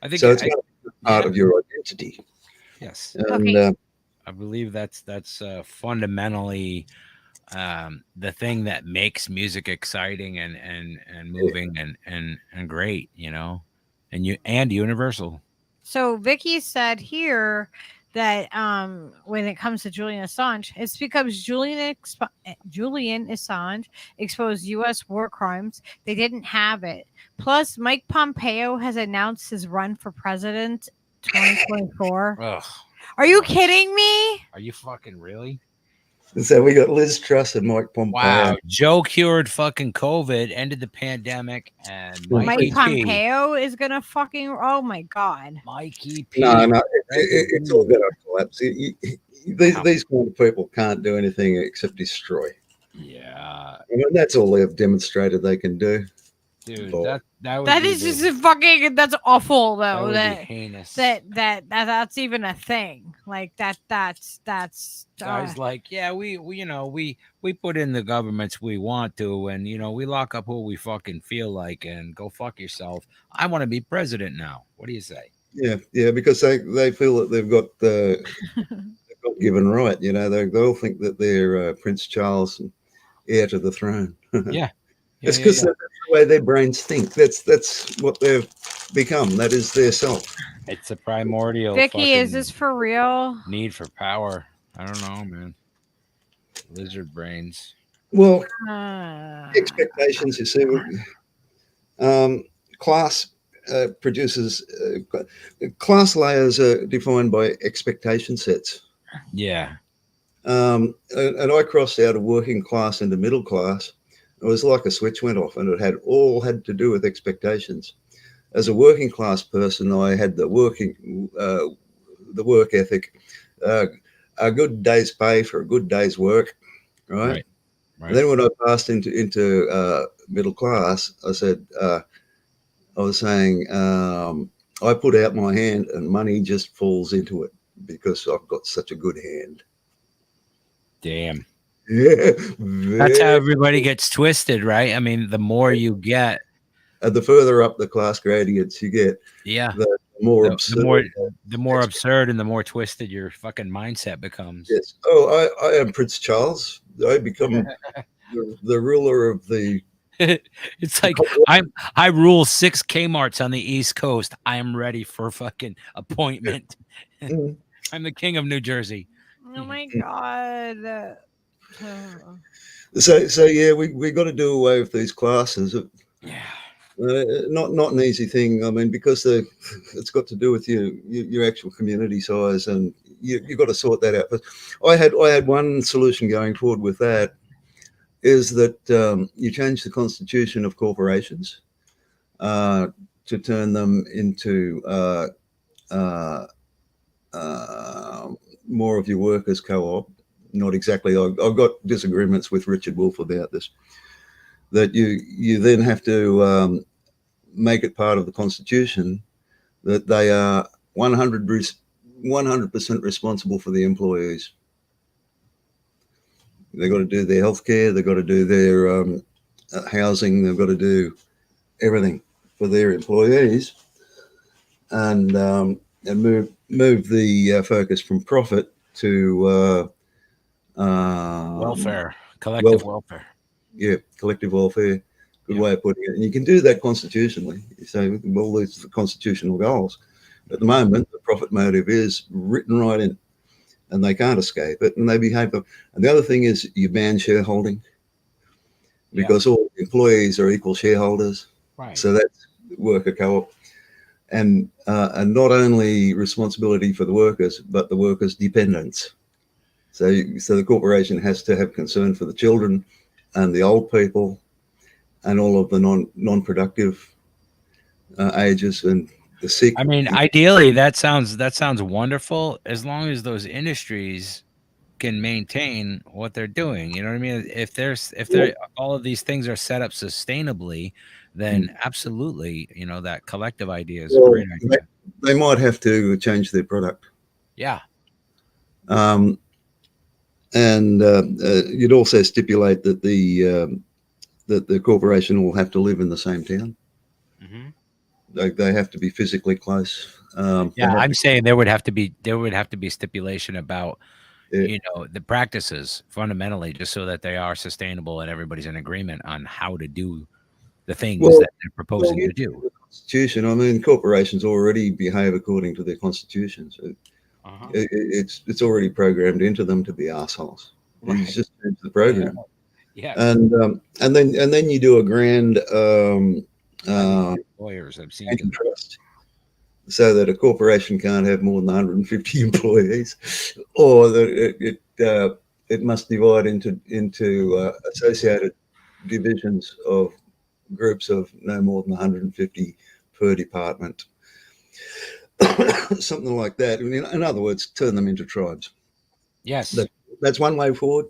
I think so. It's going to be part of your identity. Yes. And, I believe that's fundamentally the thing that makes music exciting and moving and great, and universal. So Vicky said here that when it comes to Julian Assange, it's because Julian Assange exposed U.S. war crimes. They didn't have it. Plus, Mike Pompeo has announced his run for president 2024. Ugh. Are you kidding me? Are you fucking really? So we got Liz Truss and Mike Pompeo. Wow, Joe cured fucking COVID, ended the pandemic, and Mike Pompeo is gonna fucking. Oh my god, Mikey P. No, it's all gonna collapse. These kind of people can't do anything except destroy. Yeah, I mean, that's all they've demonstrated they can do. Dude, But that is just a fucking. That's awful though. That heinous. That's even a thing. Like that's. I was like, yeah, we put in the governments we want to, and we lock up who we fucking feel like, and go fuck yourself. I want to be president now. What do you say? Yeah, because they feel that they've got given right. They all think that they're Prince Charles and heir to the throne. Yeah. It's because that's the way their brains think. That's what they've become. That is their self. It's a primordial. Vicky, is this for real? Need for power. I don't know, man. Lizard brains. Well, expectations. You see, class produces class layers are defined by expectation sets. Yeah. And I crossed out of working class into middle class. It was like a switch went off, and it had to do with expectations. As a working class person, I had the work ethic, a good day's pay for a good day's work, right? And then when I passed into middle class, I said, I was saying, I put out my hand, and money just falls into it because I've got such a good hand. Damn. Yeah, that's how everybody gets twisted, right? I mean, the more you get, the further up the class gradients you get, the more absurd, the more absurd and the more twisted your fucking mindset becomes. Yes. Oh, I am Prince Charles. I become the ruler of the. It's like I rule 6 Kmart's on the East Coast. I am ready for fucking appointment. I'm the king of New Jersey. Oh my god. So yeah, we got to do away with these classes. Yeah. Not an easy thing. I mean, because it's got to do with your actual community size, and you got to sort that out. But I had one solution going forward with that, is that you change the constitution of corporations to turn them into more of your workers' co-op. Not exactly. I've got disagreements with Richard Wolff about this. That you then have to make it part of the constitution that they are 100% responsible for the employees. They've got to do their healthcare. They've got to do their housing. They've got to do everything for their employees, and move the focus from profit to welfare, collective welfare. Yeah, collective welfare. Good way of putting it. And you can do that constitutionally. You say, well, these are the constitutional goals. At the moment, the profit motive is written right in, and they can't escape it, and they behave. And the other thing is you ban shareholding, because all employees are equal shareholders. Right. So that's worker co-op, and not only responsibility for the workers, but the workers' dependents. So the corporation has to have concern for the children and the old people and all of the non-productive ages and the sick. I mean, ideally, that sounds wonderful, as long as those industries can maintain what they're doing. You know what I mean? If they're all of these things are set up sustainably, then absolutely, that collective idea is a great idea. They might have to change their product. Yeah. And you'd also stipulate that the corporation will have to live in the same town. Mm-hmm. They have to be physically close. I'm saying there would have to be stipulation about the practices fundamentally, just so that they are sustainable and everybody's in agreement on how to do the things that they're proposing to do. The Constitution. I mean, corporations already behave according to their constitution. So it's already programmed into them to be assholes. Right. You just change the program. Yeah. And then you do a grand lawyers I've seen antitrust, so that a corporation can't have more than 150 employees, or that it must divide into associated divisions of groups of no more than 150 per department. Something like that. I mean, in other words, turn them into tribes. Yes. That's one way forward.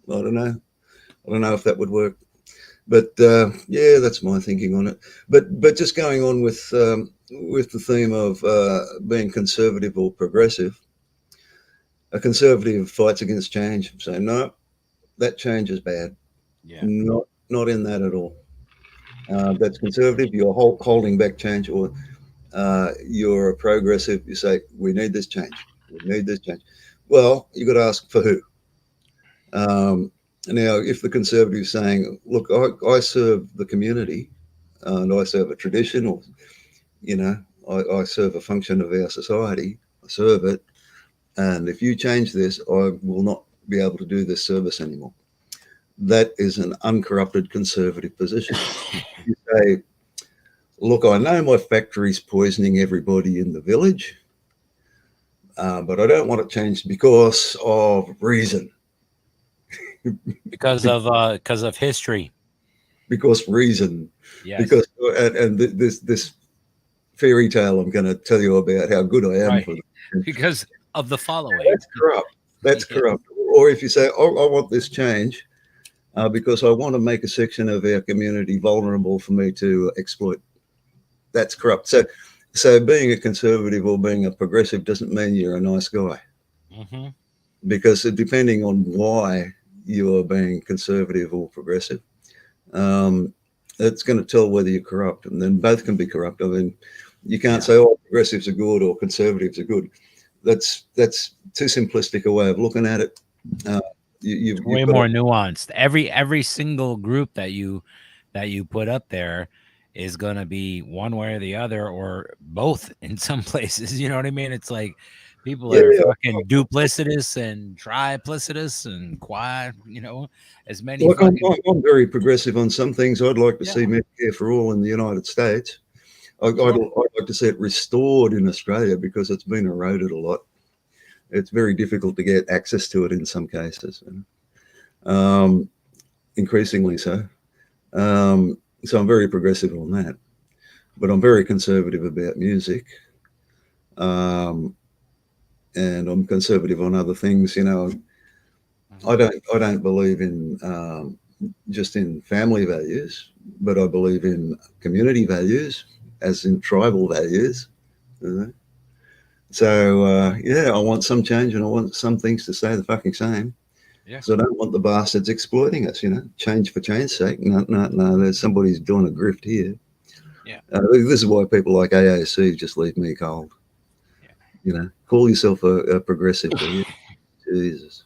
I don't know if that would work. But that's my thinking on it. But just going on with the theme of being conservative or progressive, a conservative fights against change, saying no, that change is bad. Yeah. Not in that at all. That's conservative. You're holding back change, or you're a progressive. You say we need this change. We need this change. Well, you got to ask for who. Now, if the conservative is saying, look, I serve the community and I serve a tradition, or, I serve a function of our society, I serve it. And if you change this, I will not be able to do this service anymore. That is an uncorrupted conservative position. You say, look, I know my factory's poisoning everybody in the village, but I don't want it changed because of reason. Because of history. Because reason. Yes. Because and this fairy tale I'm going to tell you about how good I am. Right. For them. Because of the following. That's corrupt. That's corrupt. Or if you say, I want this change because I want to make a section of our community vulnerable for me to exploit. That's corrupt. So being a conservative or being a progressive doesn't mean you're a nice guy. Mm-hmm. Because depending on why you are being conservative or progressive, it's going to tell whether you're corrupt, and then both can be corrupt. I mean, you can't say, progressives are good or conservatives are good. That's too simplistic a way of looking at it. You've way more nuanced. Every single group that you put up there is going to be one way or the other, or both in some places. You know what I mean? It's like People Yeah, are fucking duplicitous and triplicitous and quad, as many look, fucking. I'm very progressive on some things. I'd like to Yeah. see Medicare for all in the United States. I'd Sure. like to see it restored in Australia because it's been eroded a lot. It's very difficult to get access to it in some cases, increasingly so. So I'm very progressive on that, but I'm very conservative about music, and I'm conservative on other things. I don't believe in just in family values, but I believe in community values, as in tribal values. So I want some change, and I want some things to stay the fucking same. Yeah. So I don't want the bastards exploiting us. Change for change's sake. No. There's somebody's doing a grift here. Yeah. This is why people like AOC just leave me cold. Yeah. Call yourself a progressive, will you? Jesus.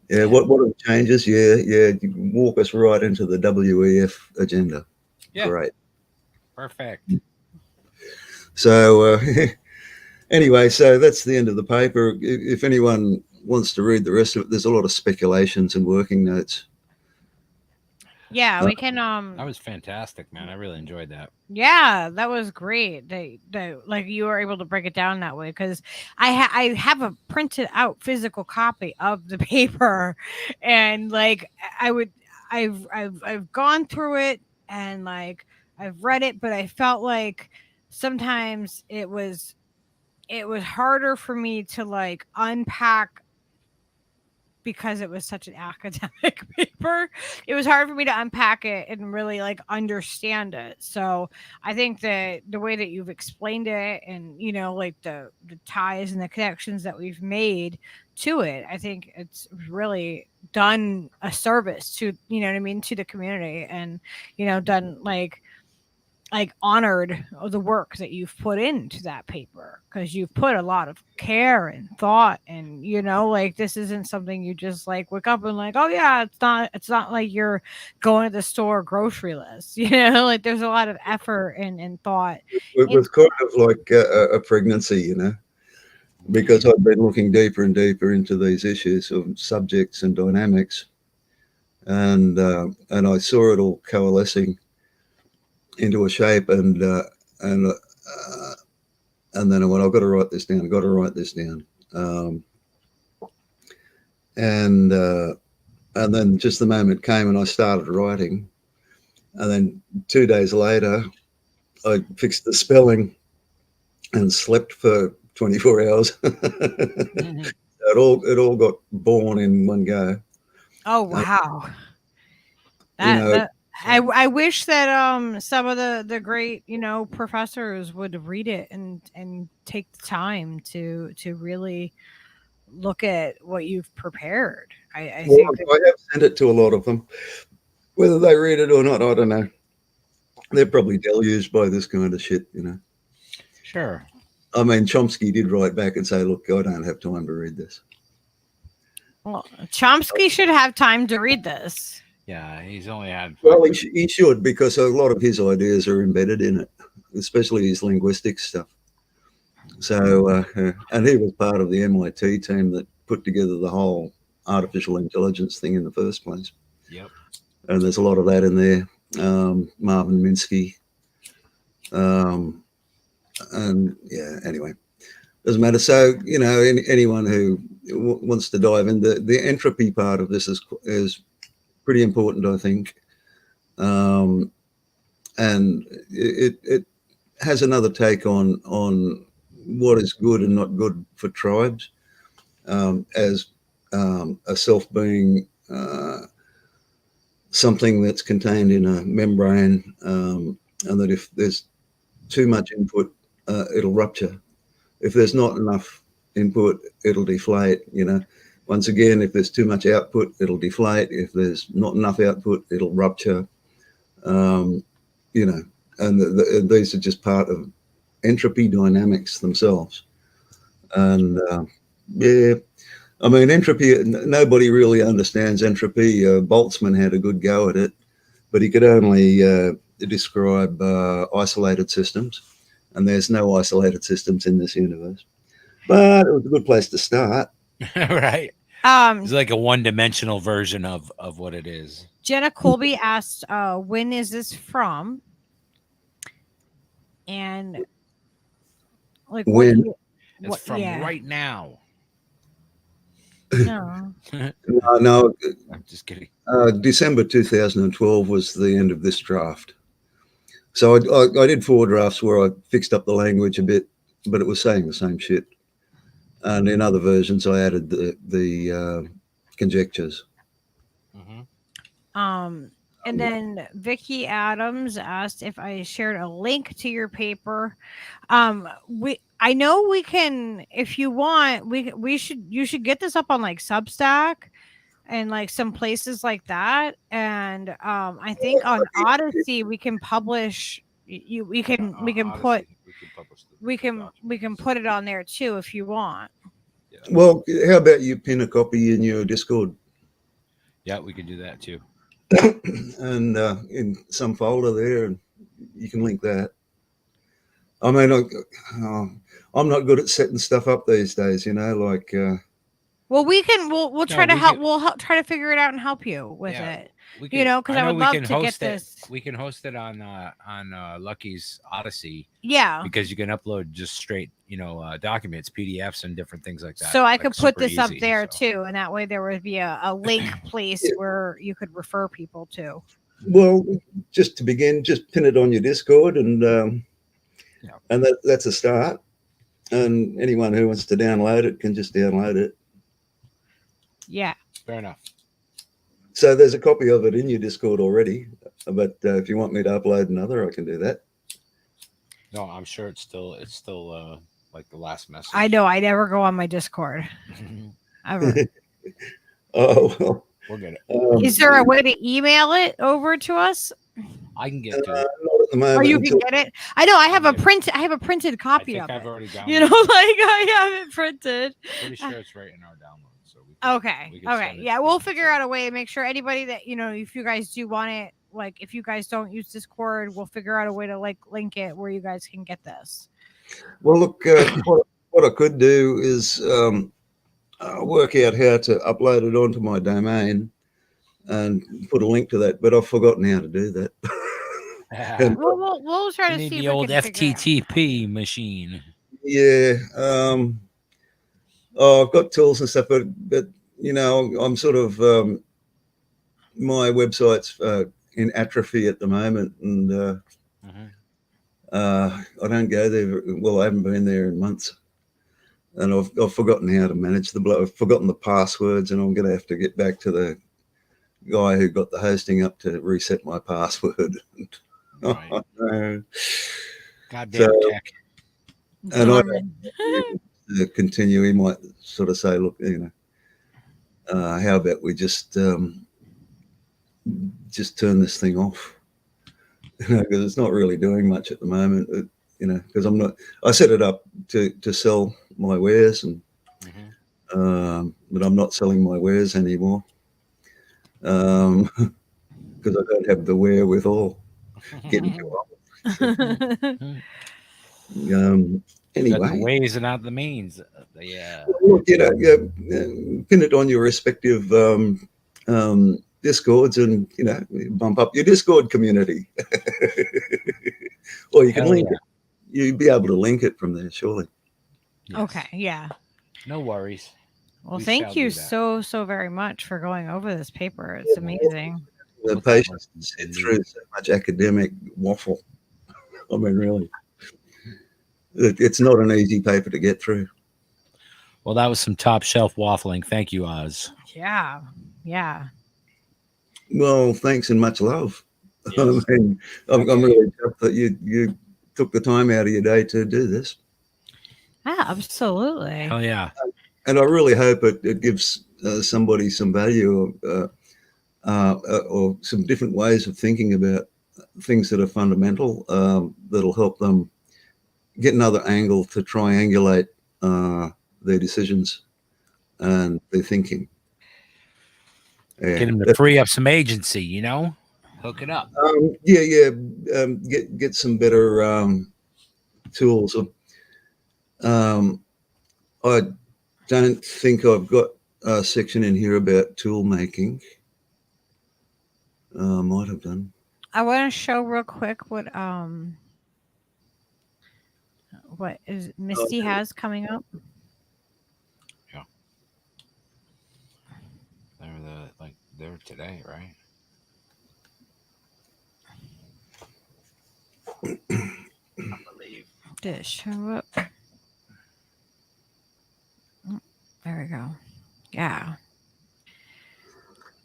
Yeah, what are changes? Yeah, you can walk us right into the WEF agenda. Yeah. Great. Perfect. So anyway, so that's the end of the paper. If anyone wants to read the rest of it, there's a lot of speculations and working notes. Yeah, we can. That was fantastic, man. I really enjoyed that. Yeah, that was great. They like you were able to break it down that way because I have a printed out physical copy of the paper, and like I've gone through it and like I've read it, but I felt like sometimes it was harder for me to like unpack because it was such an academic paper. It was hard for me to unpack it and really like understand it. So I think that the way that you've explained it and like the ties and the connections that we've made to it, I think it's really done a service to to the community, and done like honored the work that you've put into that paper, because you've put a lot of care and thought, and like this isn't something you just like wake up and like, oh yeah, it's not like you're going to the store grocery list, like there's a lot of effort and thought. It was kind of like a pregnancy, because I've been looking deeper and deeper into these issues of subjects and dynamics, and I saw it all coalescing into a shape, and then I went, I've got to write this down. And then just the moment came and I started writing, and then 2 days later I fixed the spelling and slept for 24 hours. Mm-hmm. It all got born in one go. Oh wow. I wish that some of the great professors would read it and take the time to really look at what you've prepared. I think I have sent it to a lot of them. Whether they read it or not, I don't know. They're probably deluged by this kind of shit, Sure. I mean, Chomsky did write back and say, look, I don't have time to read this. Well, Chomsky should have time to read this. Yeah, he's only had. Well, he should, because a lot of his ideas are embedded in it, especially his linguistic stuff. So, and he was part of the MIT team that put together the whole artificial intelligence thing in the first place. Yep. And there's a lot of that in there. Marvin Minsky. And yeah, anyway, doesn't matter. So, anyone who wants to dive in, the entropy part of this is pretty important, I think. And it has another take on what is good and not good for tribes, as a self being something that's contained in a membrane, and that if there's too much input, it'll rupture. If there's not enough input, it'll deflate. Once again, if there's too much output, it'll deflate. If there's not enough output, it'll rupture. And these are just part of entropy dynamics themselves. And I mean, entropy, nobody really understands entropy. Boltzmann had a good go at it, but he could only describe isolated systems, and there's no isolated systems in this universe. but it was a good place to start. Right. It's like a one-dimensional version of what it is. Jenna Colby asked, when is this from? And like When? It's from right now. No. No, I'm just kidding. December 2012 was the end of this draft. So I did 4 drafts where I fixed up the language a bit, but it was saying the same shit. And in other versions, I added the conjectures. And then Vicky Adams asked if I shared a link to your paper. I know we can, if you want, you should get this up on like Substack and like some places like that. And I think on Odysee we can publish we can put it on there too if you want. Yeah. Well, how about you pin a copy in your Discord? Yeah, we can do that too. And in some folder there, and you can link that. I mean, I'm not good at setting stuff up these days, like. Well, we'll try to help. We'll try to figure it out and help you with it. Because I would love to get this. We can host it on Lucky's Odysee. Yeah, because you can upload just straight, documents, PDFs, and different things like that. So I could put this up there too, and that way there would be a link place where you could refer people to. Well, just to begin, just pin it on your Discord, and that's a start. And anyone who wants to download it can just download it. Yeah. Fair enough. So there's a copy of it in your Discord already, but if you want me to upload another, I can do that. No, I'm sure it's still like the last message. I know. I never go on my Discord. Ever. Oh, well. We'll get it. Is there a way to email it over to us? I can get to it. Not at the moment. Or you can get it. I know. I have a printed copy of it. I've already downloaded. I have it printed. Pretty sure it's right in our download. So we can yeah, we'll figure out a way to make sure anybody that if you guys do want it, like if you guys don't use Discord, we'll figure out a way to like link it where you guys can get this. Well, look, what I could do is work out how to upload it onto my domain and put a link to that, but I've forgotten how to do that. We'll try to see the old FTTP machine. Yeah. I've got tools and stuff, but I'm sort of my website's in atrophy at the moment, and I don't go there. Well, I haven't been there in months, and I've forgotten how to manage I've forgotten the passwords, and I'm going to have to get back to the guy who got the hosting up to reset my password. Right. Goddamn tech. And I continue. He might sort of say, "Look, how about we just turn this thing off?" Because it's not really doing much at the moment. Because I set it up to sell my wares, and but I'm not selling my wares anymore because I don't have the wherewithal. Getting too old. Anyway, the ways and not the means. Yeah. Look, pin it on your respective Discords, and bump up your Discord community. Or you can link it. You'd be able to link it from there, surely. Yes. Okay. Yeah. No worries. Well, thank you so very much for going over this paper. It's amazing. The patience to sit through so much academic waffle. I mean, really. It's not an easy paper to get through. Well, that was some top shelf waffling. Thank you, Oz. Yeah. Well, thanks and much love. Yes. I mean, I'm really chuffed that you took the time out of your day to do this. Yeah, absolutely. Hell yeah. And I really hope it gives somebody some value or some different ways of thinking about things that are fundamental that'll help them get another angle to triangulate their decisions and their thinking. Get them to free up some agency, hook it up. Get some better tools. I don't think I've got a section in here about tool making. Might have done. I want to show real quick what is Misty has coming up. They're today, right? I believe. Did it show up? There we go. Yeah.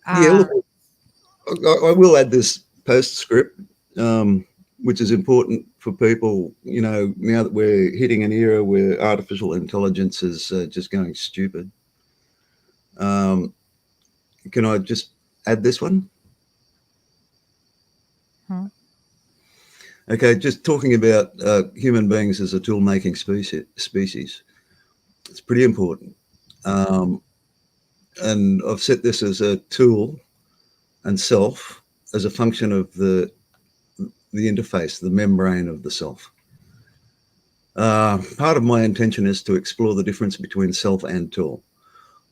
Yeah, look, I will add this postscript, which is important for people, you know, now that we're hitting an era where artificial intelligence is just going stupid. Can I just add this one? Okay, just talking about human beings as a tool-making species. It's pretty important. And I've set this as a tool and self as a function of the interface, the membrane of the self. Part of my intention is to explore the difference between self and tool.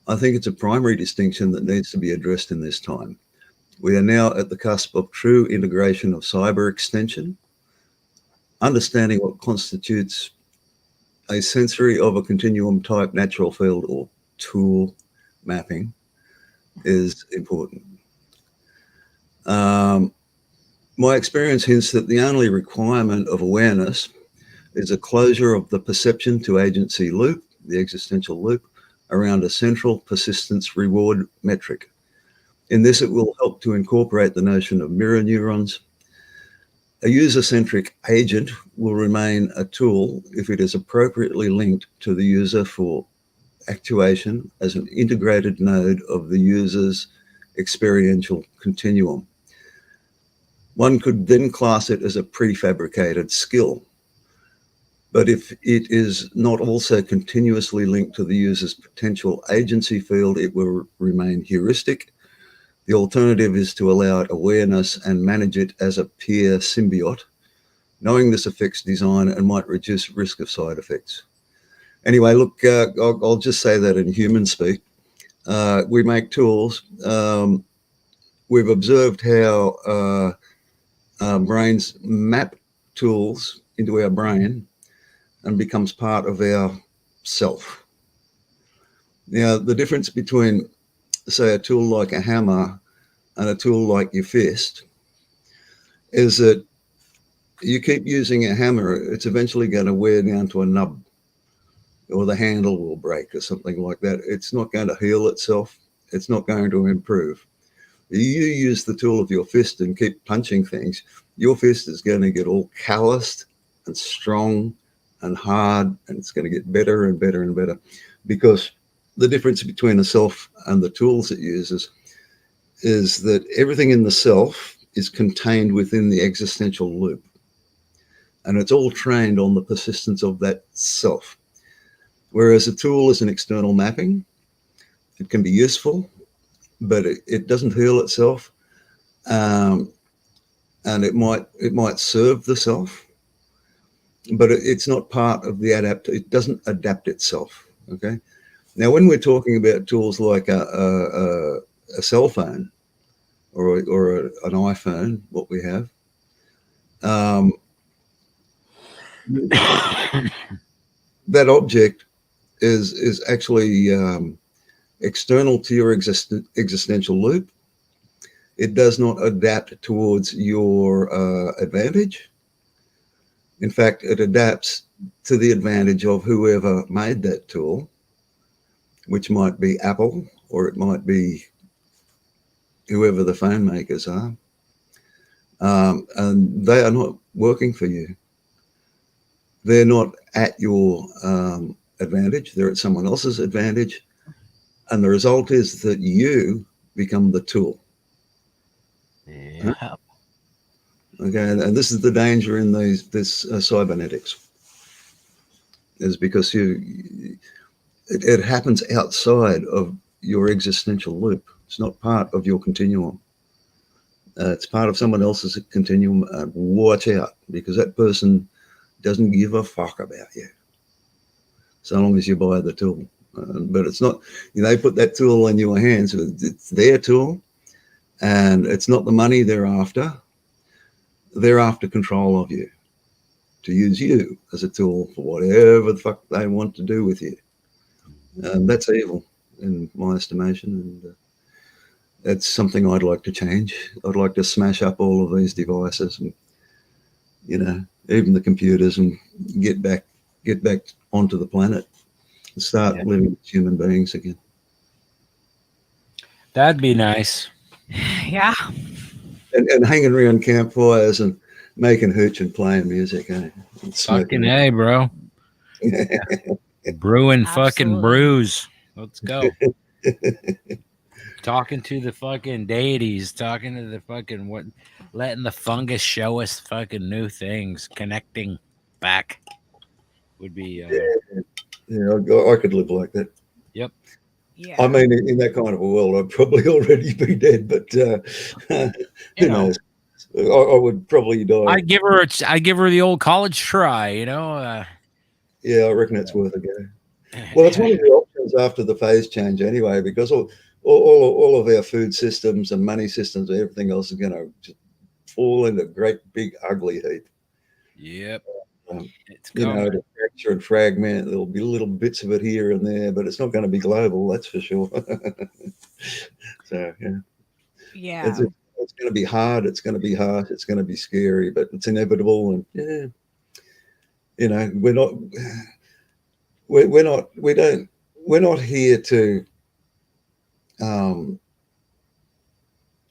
I think it's a primary distinction that needs to be addressed in this time. We are now at the cusp of true integration of cyber extension. Understanding what constitutes a sensory of a continuum type natural field or tool mapping is important. My experience hints that the only requirement of awareness is a closure of the perception to agency loop, the existential loop, around a central persistence reward metric. In this, it will help to incorporate the notion of mirror neurons. A user-centric agent will remain a tool if it is appropriately linked to the user for actuation as an integrated node of the user's experiential continuum. One could then class it as a prefabricated skill. But if it is not also continuously linked to the user's potential agency field, it will remain heuristic. The alternative is to allow it awareness and manage it as a peer symbiote. Knowing this affects design and might reduce risk of side effects. Anyway, look, I'll just say that in human speak. We make tools. We've observed how brains map tools into our brain and becomes part of our self. Now, the difference between, say, a tool like a hammer and a tool like your fist is that you keep using a hammer, it's eventually going to wear down to a nub, or the handle will break or something like that. It's not going to heal itself. It's not going to improve. You use the tool of your fist and keep punching things, your fist is going to get all calloused and strong and hard, and it's going to get better and better and better, because the difference between the self and the tools it uses is that everything in the self is contained within the existential loop, and it's all trained on the persistence of that self. Whereas a tool is an external mapping. It can be useful, but it doesn't heal itself, and it might serve the self, but it's not part of the it doesn't adapt itself. Okay. Now, when we're talking about tools like a cell phone or an iPhone, what we have, that object is actually external to your existential loop. It does not adapt towards your advantage. In fact, it adapts to the advantage of whoever made that tool, which might be Apple, or it might be whoever the phone makers are. And they are not working for you. They're not at your advantage. They're at someone else's advantage. And the result is that you become the tool. Yeah. Okay, and this is the danger in this cybernetics, is because it happens outside of your existential loop. It's not part of your continuum. It's part of someone else's continuum. Watch out, because that person doesn't give a fuck about you. so long as you buy the tool. But it's not, they put that tool in your hands. It's their tool, and it's not the money they're after. They're after control of you, to use you as a tool for whatever the fuck they want to do with you. And that's evil in my estimation. And that's something I'd like to change. I'd like to smash up all of these devices and, even the computers, and get back onto the planet and start living as human beings again. That'd be nice. Yeah. And hanging around campfires and making hooch and playing music. Fucking A, bro. Brewing fucking brews. Let's go. Talking to the fucking deities, talking to the fucking letting the fungus show us fucking new things, connecting back would be. I could live like that. Yep. Yeah. I mean, in that kind of a world, I'd probably already be dead, but who knows? I would probably die. I'd give her the old college try, Yeah, I reckon it's worth a go. Well, it's one of the options after the phase change anyway, because all of our food systems and money systems and everything else is going to just fall into a great big ugly heap. Yep. To fracture and fragment. There'll be little bits of it here and there, but it's not going to be global, that's for sure. So yeah, it's going to be hard. It's going to be harsh. It's going to be scary, but it's inevitable. And we're not here to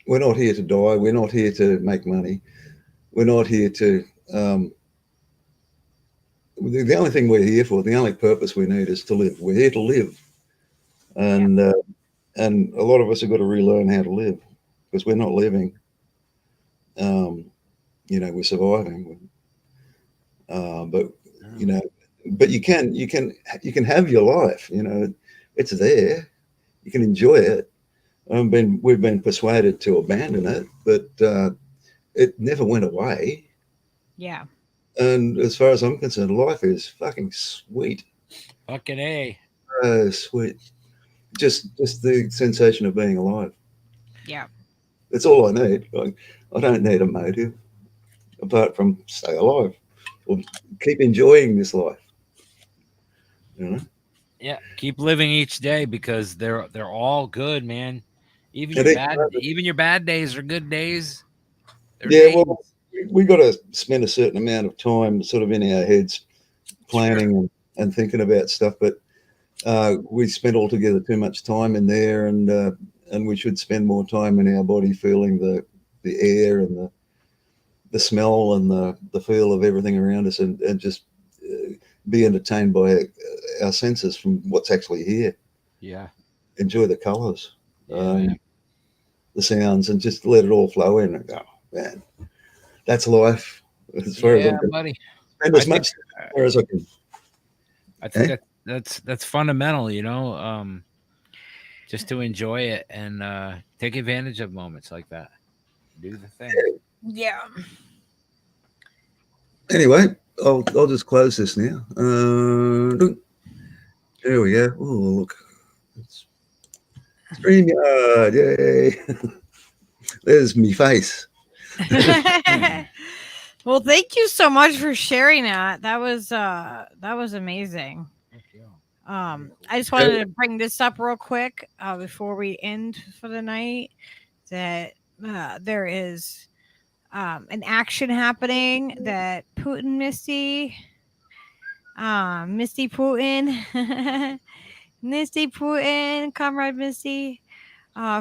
we're not here to die. We're not here to make money. We're not here to the only thing we're here for, the only purpose we need is to live. We're here to live. And and a lot of us have got to relearn how to live, because we're not living. We're surviving. But you can have your life. It's there. You can enjoy it. We've been persuaded to abandon it, but it never went away. Yeah. And as far as I'm concerned, life is fucking sweet. Fucking A. Oh, sweet. Just the sensation of being alive. Yeah. That's all I need. I don't need a motive apart from stay alive or keep enjoying this life. Yeah, keep living each day, because they're all good, man. Even your bad days are good days. Days. Well, we got to spend a certain amount of time sort of in our heads planning and thinking about stuff, but we spend altogether too much time in there, and we should spend more time in our body, feeling the air and the smell and the feel of everything around us, and just be entertained by our senses from what's actually here. Yeah. Enjoy the colors, the sounds, and just let it all flow in and go, man, that's life. As far as I'm buddy. Spend as much as I can. I think that's fundamental, just to enjoy it and take advantage of moments like that. Do the thing. Yeah. Anyway, I'll just close this now. There we go. Oh, look. StreamYard, yay. There's me face. Well, thank you so much for sharing that. That was amazing. I just wanted to bring this up real quick before we end for the night, that there is an action happening that Putin Misty Putin Misty Putin, Comrade Misty,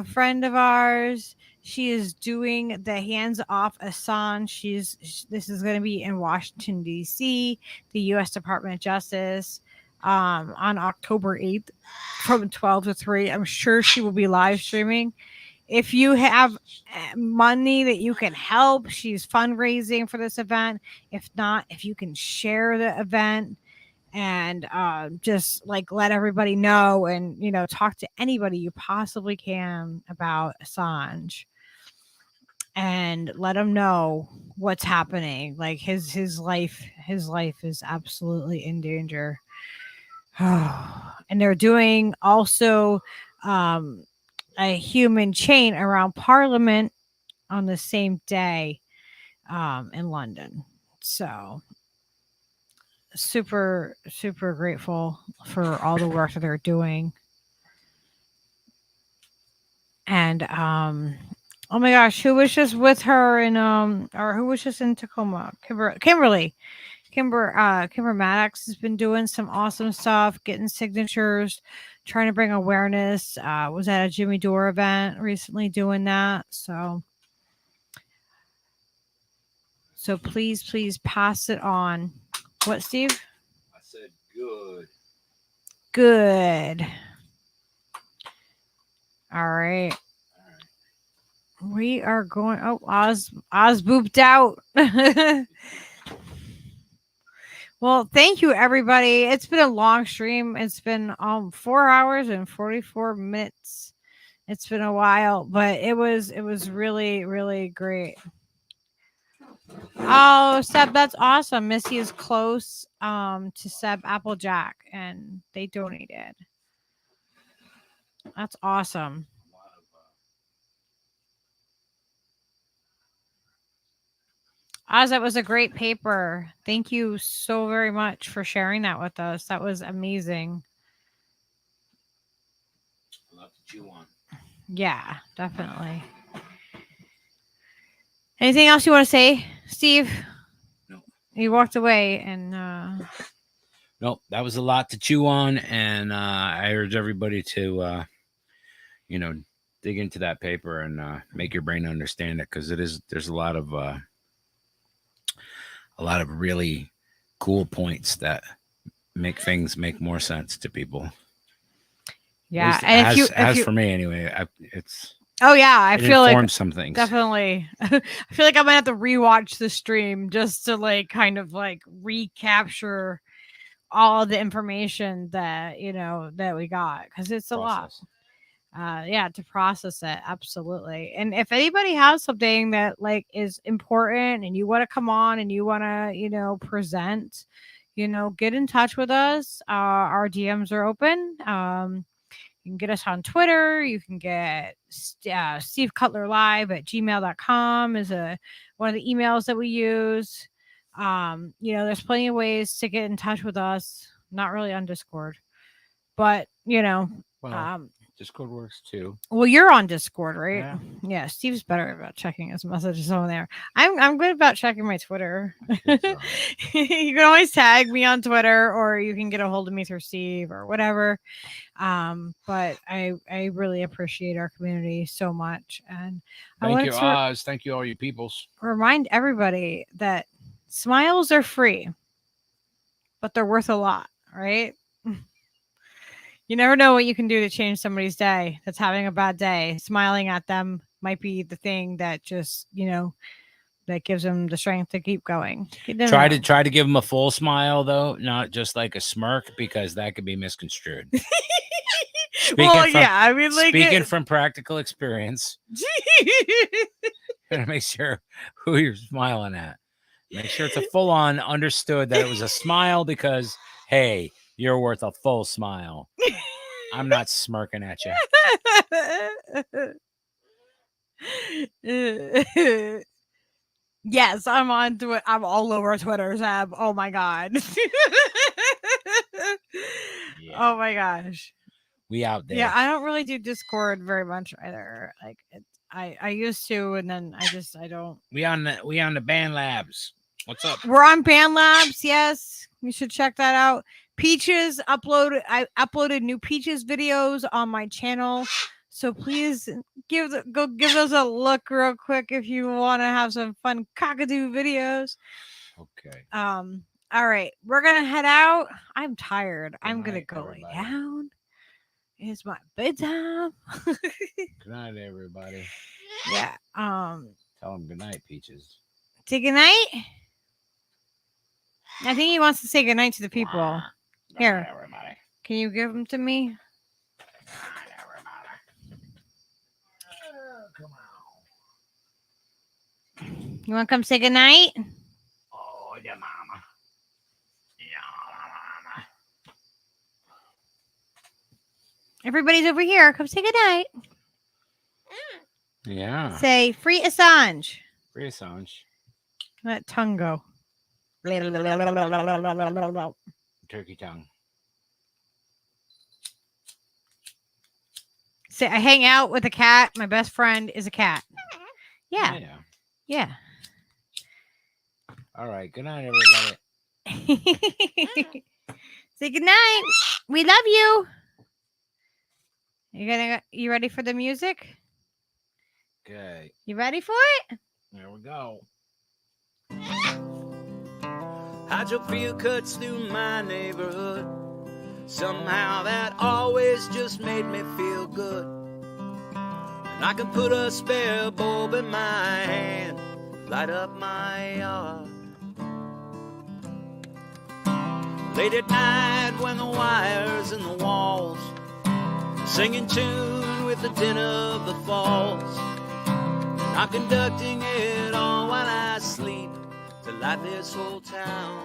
friend of ours. She is doing the hands off Assange. This is going to be in Washington, D.C., the U.S. Department of Justice, on October 8th from 12 to 3. I'm sure she will be live streaming. If you have money that you can help, she's fundraising for this event. If not, if you can share the event and just let everybody know, and talk to anybody you possibly can about Assange, and let them know what's happening. His life is absolutely in danger. And they're doing also a human chain around Parliament on the same day in London. So super, super grateful for all the work that they're doing. And oh my gosh, who was just with her in or who was just in Tacoma? Kimber Maddox has been doing some awesome stuff, getting signatures, trying to bring awareness. Was at a Jimmy Dore event recently doing that. So please pass it on. What, Steve? I said good. Good. All right. We are going. Oh, Oz booped out. Well, thank you, everybody. It's been a long stream. It's been 4 hours and 44 minutes. It's been a while, but it was really, really great. Oh, Seb, that's awesome. Missy is close to Seb Applejack, and they donated. That's awesome. Oz, that was a great paper. Thank you so very much for sharing that with us. That was amazing. A lot to chew on. Yeah, definitely. Anything else you want to say, Steve? No. You walked away and Nope, that was a lot to chew on, and I urge everybody to dig into that paper and make your brain understand it, because there's a lot of really cool points that make things make more sense to people. yeah, and if you for me anyway, it's oh yeah, I feel like some things. Definitely. I feel like I'm gonna have to rewatch the stream just to like kind of like recapture all the information that that we got, because it's a lot. Yeah, to process it. Absolutely. And if anybody has something that like is important and you want to come on and you want to present, get in touch with us. Our DMs are open. You can get us on Twitter. You can get Steve Cutler Live at gmail.com is one of the emails that we use. There's plenty of ways to get in touch with us. Not really on Discord, but Discord works too. Well, you're on Discord, right? Yeah. Yeah, Steve's better about checking his messages on there. I'm good about checking my Twitter. You can always tag me on Twitter, or you can get a hold of me through Steve or whatever. But I really appreciate our community so much, and thank you, Oz. Thank you, all you peoples. Remind everybody that smiles are free, but they're worth a lot, right? You never know what you can do to change somebody's day that's having a bad day. Smiling at them might be the thing that just, that gives them the strength to keep going. Try to give them a full smile, though, not just like a smirk, because that could be misconstrued. Speaking from practical experience, gotta make sure who you're smiling at. Make sure it's a full-on understood that it was a smile, because, hey, you're worth a full smile. I'm not smirking at you. Yes, I'm on Twitter. I'm all over Twitter, Zab. Oh my god. Yeah. Oh my gosh. We out there. Yeah, I don't really do Discord very much either. Like I used to, and then I don't. We on the Band Labs. What's up? We're on Band Labs. Yes, you should check that out. Peaches I uploaded new Peaches videos on my channel, so please give those a look real quick if you want to have some fun cockatoo videos. Okay. All right, we're gonna head out. I'm tired. I'm gonna go lay down. It's my bedtime. Good night, everybody. Yeah. Tell them good night, Peaches. Say good night. I think he wants to say good night to the people. Here, everybody. Can you give them to me? Come on. You want to come say good night? Oh, yeah, mama. Yeah, mama. Everybody's over here. Come say goodnight. Yeah. Say free Assange. Free Assange. Let tongue go. Turkey tongue. Say I hang out with a cat. My best friend is a cat. Yeah. Yeah. All right. Good night, everybody. Say good night. We love you. You ready for the music? Okay. You ready for it? There we go. Hydrofield cuts through my neighborhood. Somehow that always just made me feel good. And I can put a spare bulb in my hand, light up my yard. Late at night when the wires in the walls sing in tune with the din of the falls. I'm conducting it all while I sleep to light this whole town.